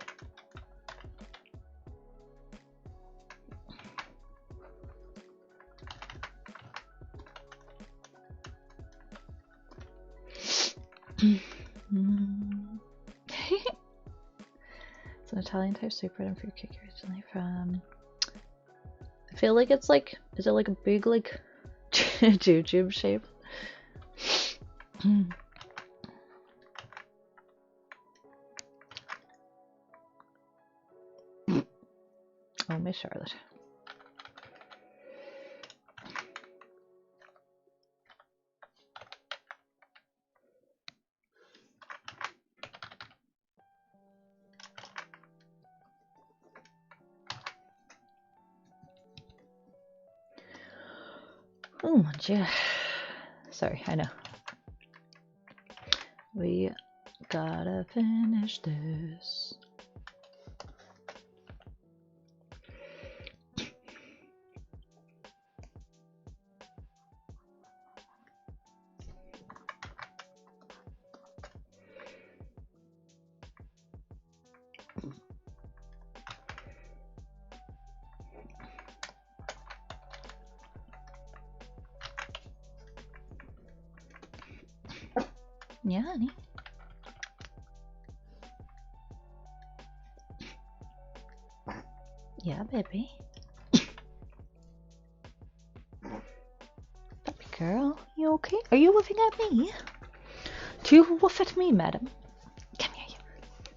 Speaker 1: It's an Italian type sweet bread and fruitcake originally from. I feel like it's like. Is it like a big like jujube shape? Oh, Miss Charlotte. Oh mon dieu. Sorry, I know. We gotta finish this. Yeah, honey. Yeah, baby. Baby girl, you okay? Are you woofing at me? Do you woof at me, madam? Come here, you.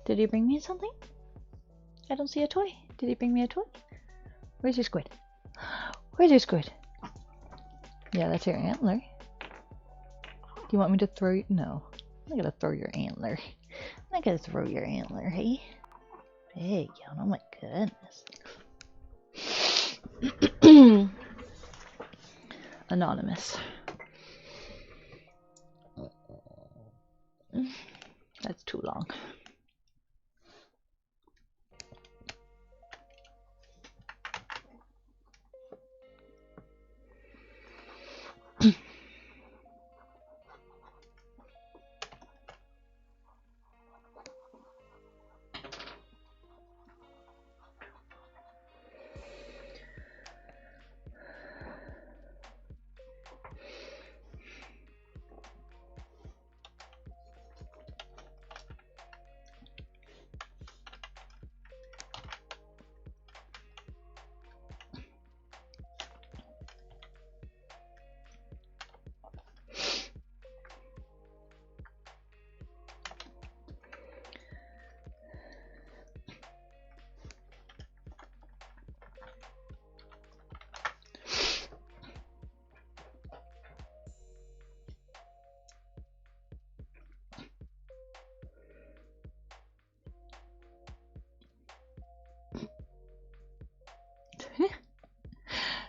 Speaker 1: Did he bring me something? I don't see a toy. Did he bring me a toy? Where's your squid? Where's your squid? Yeah, that's your antler. Do you want me to throw you? No. I'm not gonna throw your antler. I'm not gonna throw your antler, hey? Big yawn, oh my goodness. Anonymous. That's too long.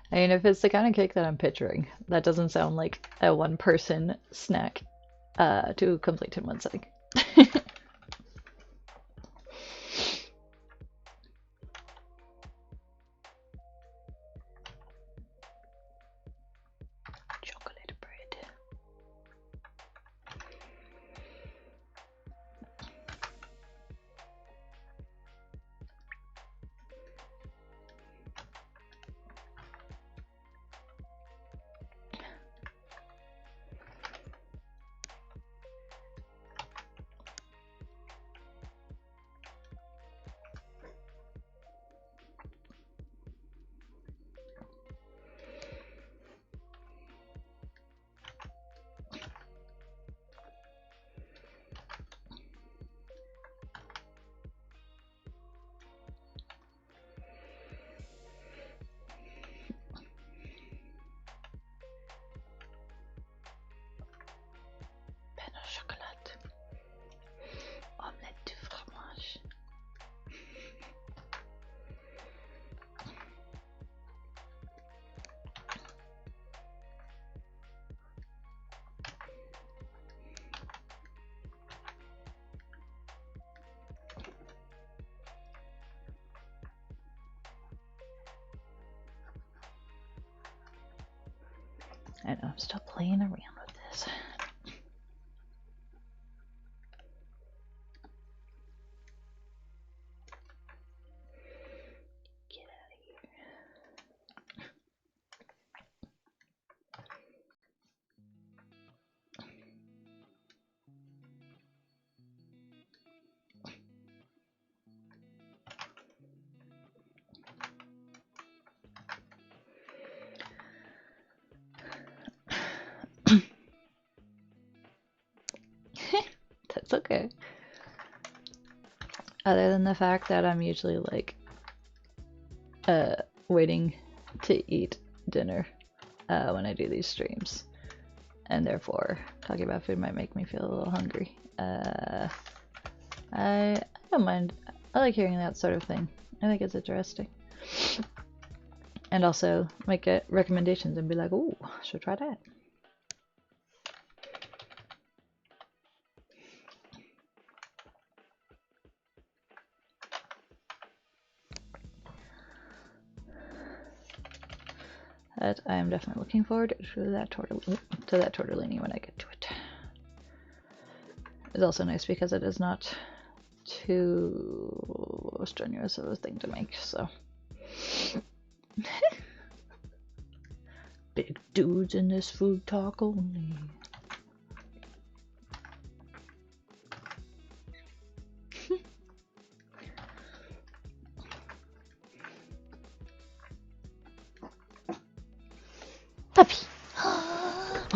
Speaker 1: I mean, if it's the kind of cake that I'm picturing, that doesn't sound like a one-person snack to complete in one sitting. Chocolate bread. I know, I'm still playing around with this. Get out of here. That's okay. Other than the fact that I'm usually like waiting to eat dinner when I do these streams, and therefore talking about food might make me feel a little hungry. I don't mind. I like hearing that sort of thing. I think it's interesting. And also might get recommendations and be like, ooh, should try that. But I am definitely looking forward to that tortellini when I get to it. It's also nice because it is not too strenuous of a thing to make, so. Big dudes in this food talk only.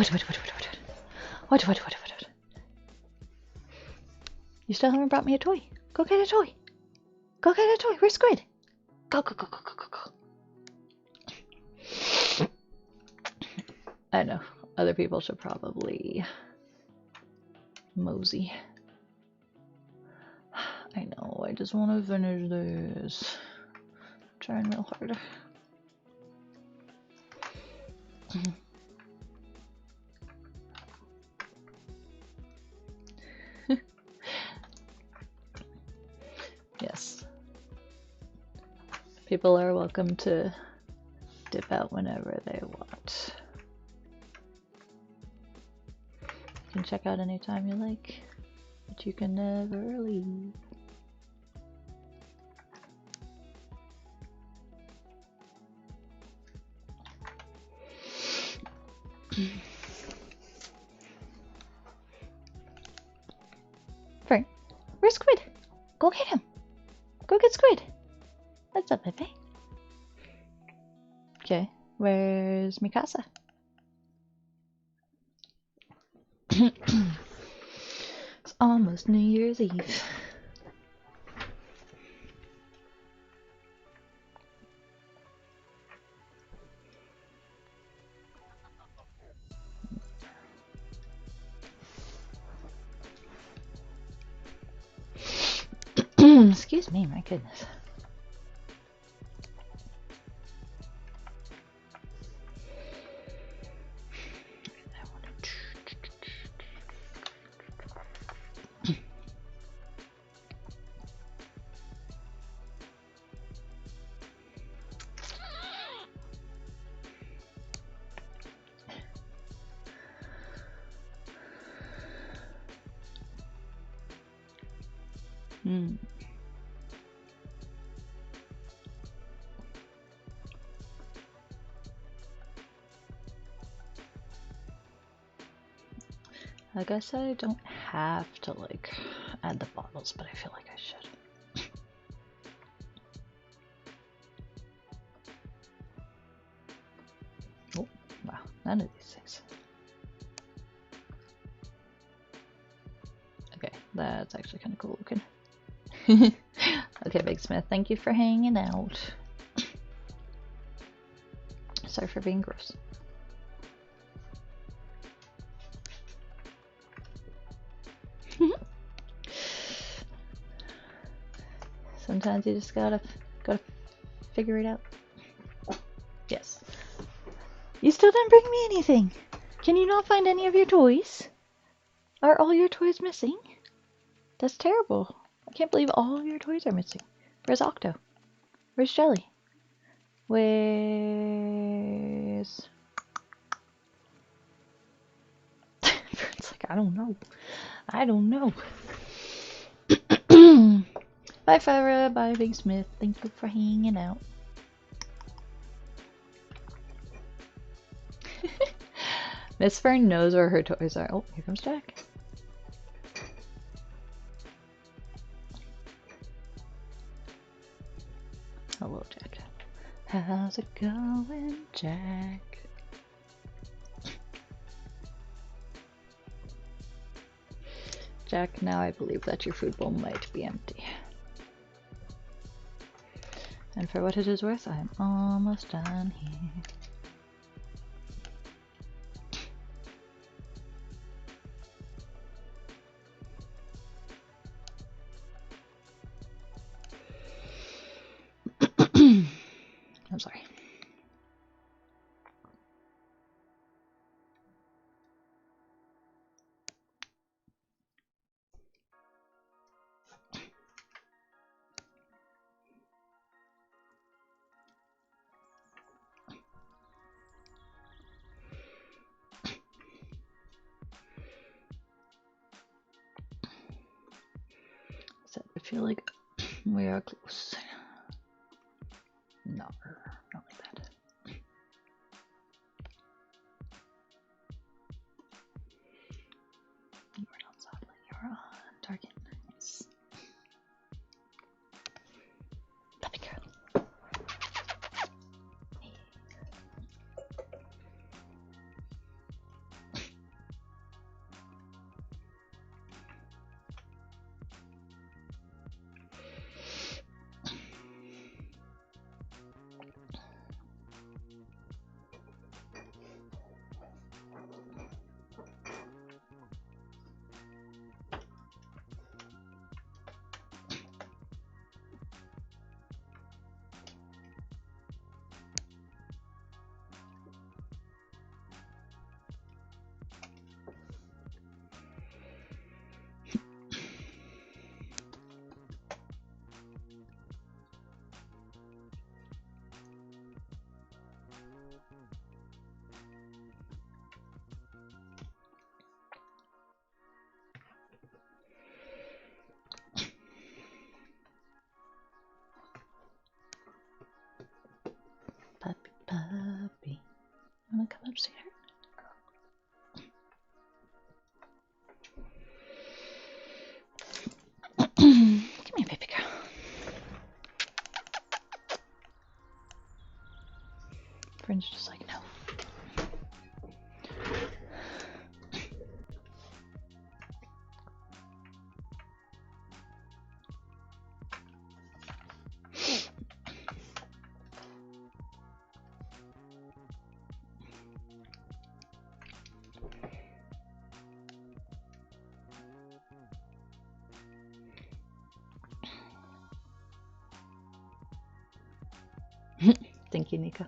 Speaker 1: What? You still haven't brought me a toy. Go get a toy. Go get a toy. Where's Squid? Go. I know. Other people should probably mosey. I know. I just want to finish this. I'm trying real hard. Yes. People are welcome to dip out whenever they want. You can check out anytime you like, but you can never leave. Frank, where's Squid? Go get him. Go get Squid. What's up, Pepe? Okay, where's Mikasa? It's almost New Year's Eve. Excuse me, my goodness. I guess I don't have to like add the bottles, but I feel like I should. Oh, wow, none of these things. Okay, that's actually kind of cool looking. Okay, Big Smith, thank you for hanging out. Sorry for being gross. Sometimes you just gotta figure it out. Yes. You still didn't bring me anything. Can you not find any of your toys? Are all your toys missing? That's terrible. I can't believe all your toys are missing. Where's Octo? Where's Jelly? Where's... It's like, I don't know. I don't know. Bye, Farah. Bye, Big Smith. Thank you for hanging out. Miss Fern knows where her toys are. Oh, here comes Jack. Hello, Jack. How's it going, Jack? Jack, now I believe that your food bowl might be empty. And for what it is worth, I'm almost done here. I'm sorry. So I feel like we are close. No, not like that. You are not sadly, you're on target. Yes. Puppy girl. Hey. Thank you, Nika.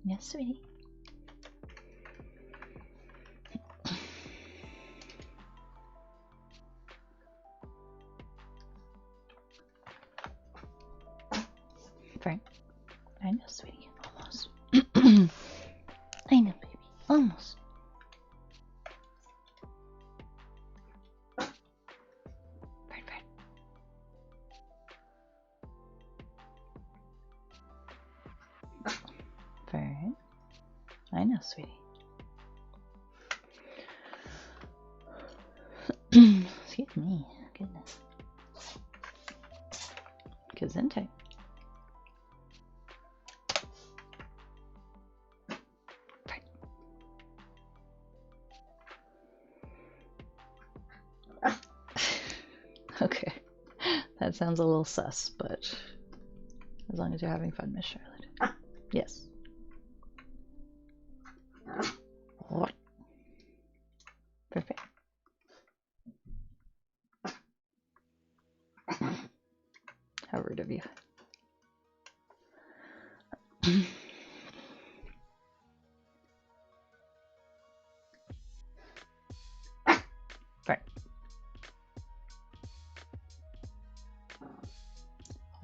Speaker 1: Yes, sweetie. Frank. I know, sweetie. Almost. I know, baby. Almost. Fern. Fern. I know, sweetie. Excuse me. Goodness. Gesundheit. Okay. That sounds a little sus, but as long as you're having fun, Miss Charlotte. Yes. What? Perfect. How rude of you. Right.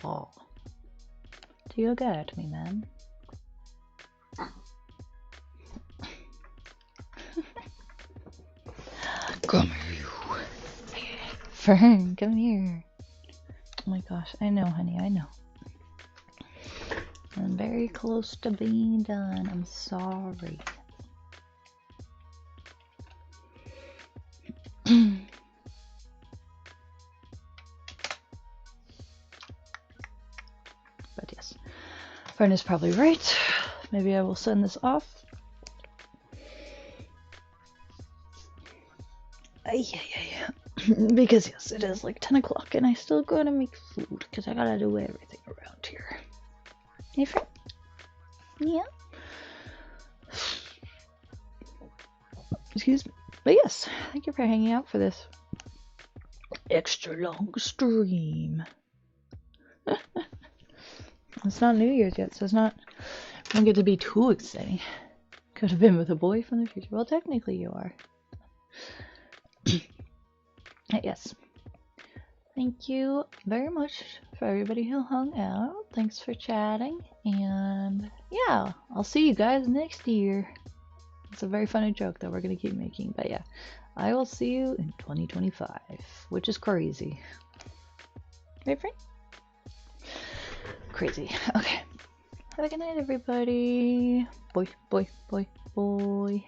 Speaker 1: Oh. Do you get me, man? Come here, you. Fern, come here. Oh my gosh, I know, honey, I know. I'm very close to being done. I'm sorry. But yes, Fern is probably right. Maybe I will send this off. Because yes, it is like 10 o'clock and I still gotta make food because I gotta do everything around here. Hey, Fern? Yeah? Excuse me. But yes, thank you for hanging out for this extra long stream. It's not New Year's yet, so it's not. Don't get to be too exciting. Could have been with a boy from the future. Well, technically you are. Yes. Thank you very much for everybody who hung out. Thanks for chatting. And yeah, I'll see you guys next year. It's a very funny joke that we're going to keep making. But yeah, I will see you in 2025, which is crazy. Right, friend? Crazy. Okay. Have a good night, everybody. Boy, boy, boy, boy.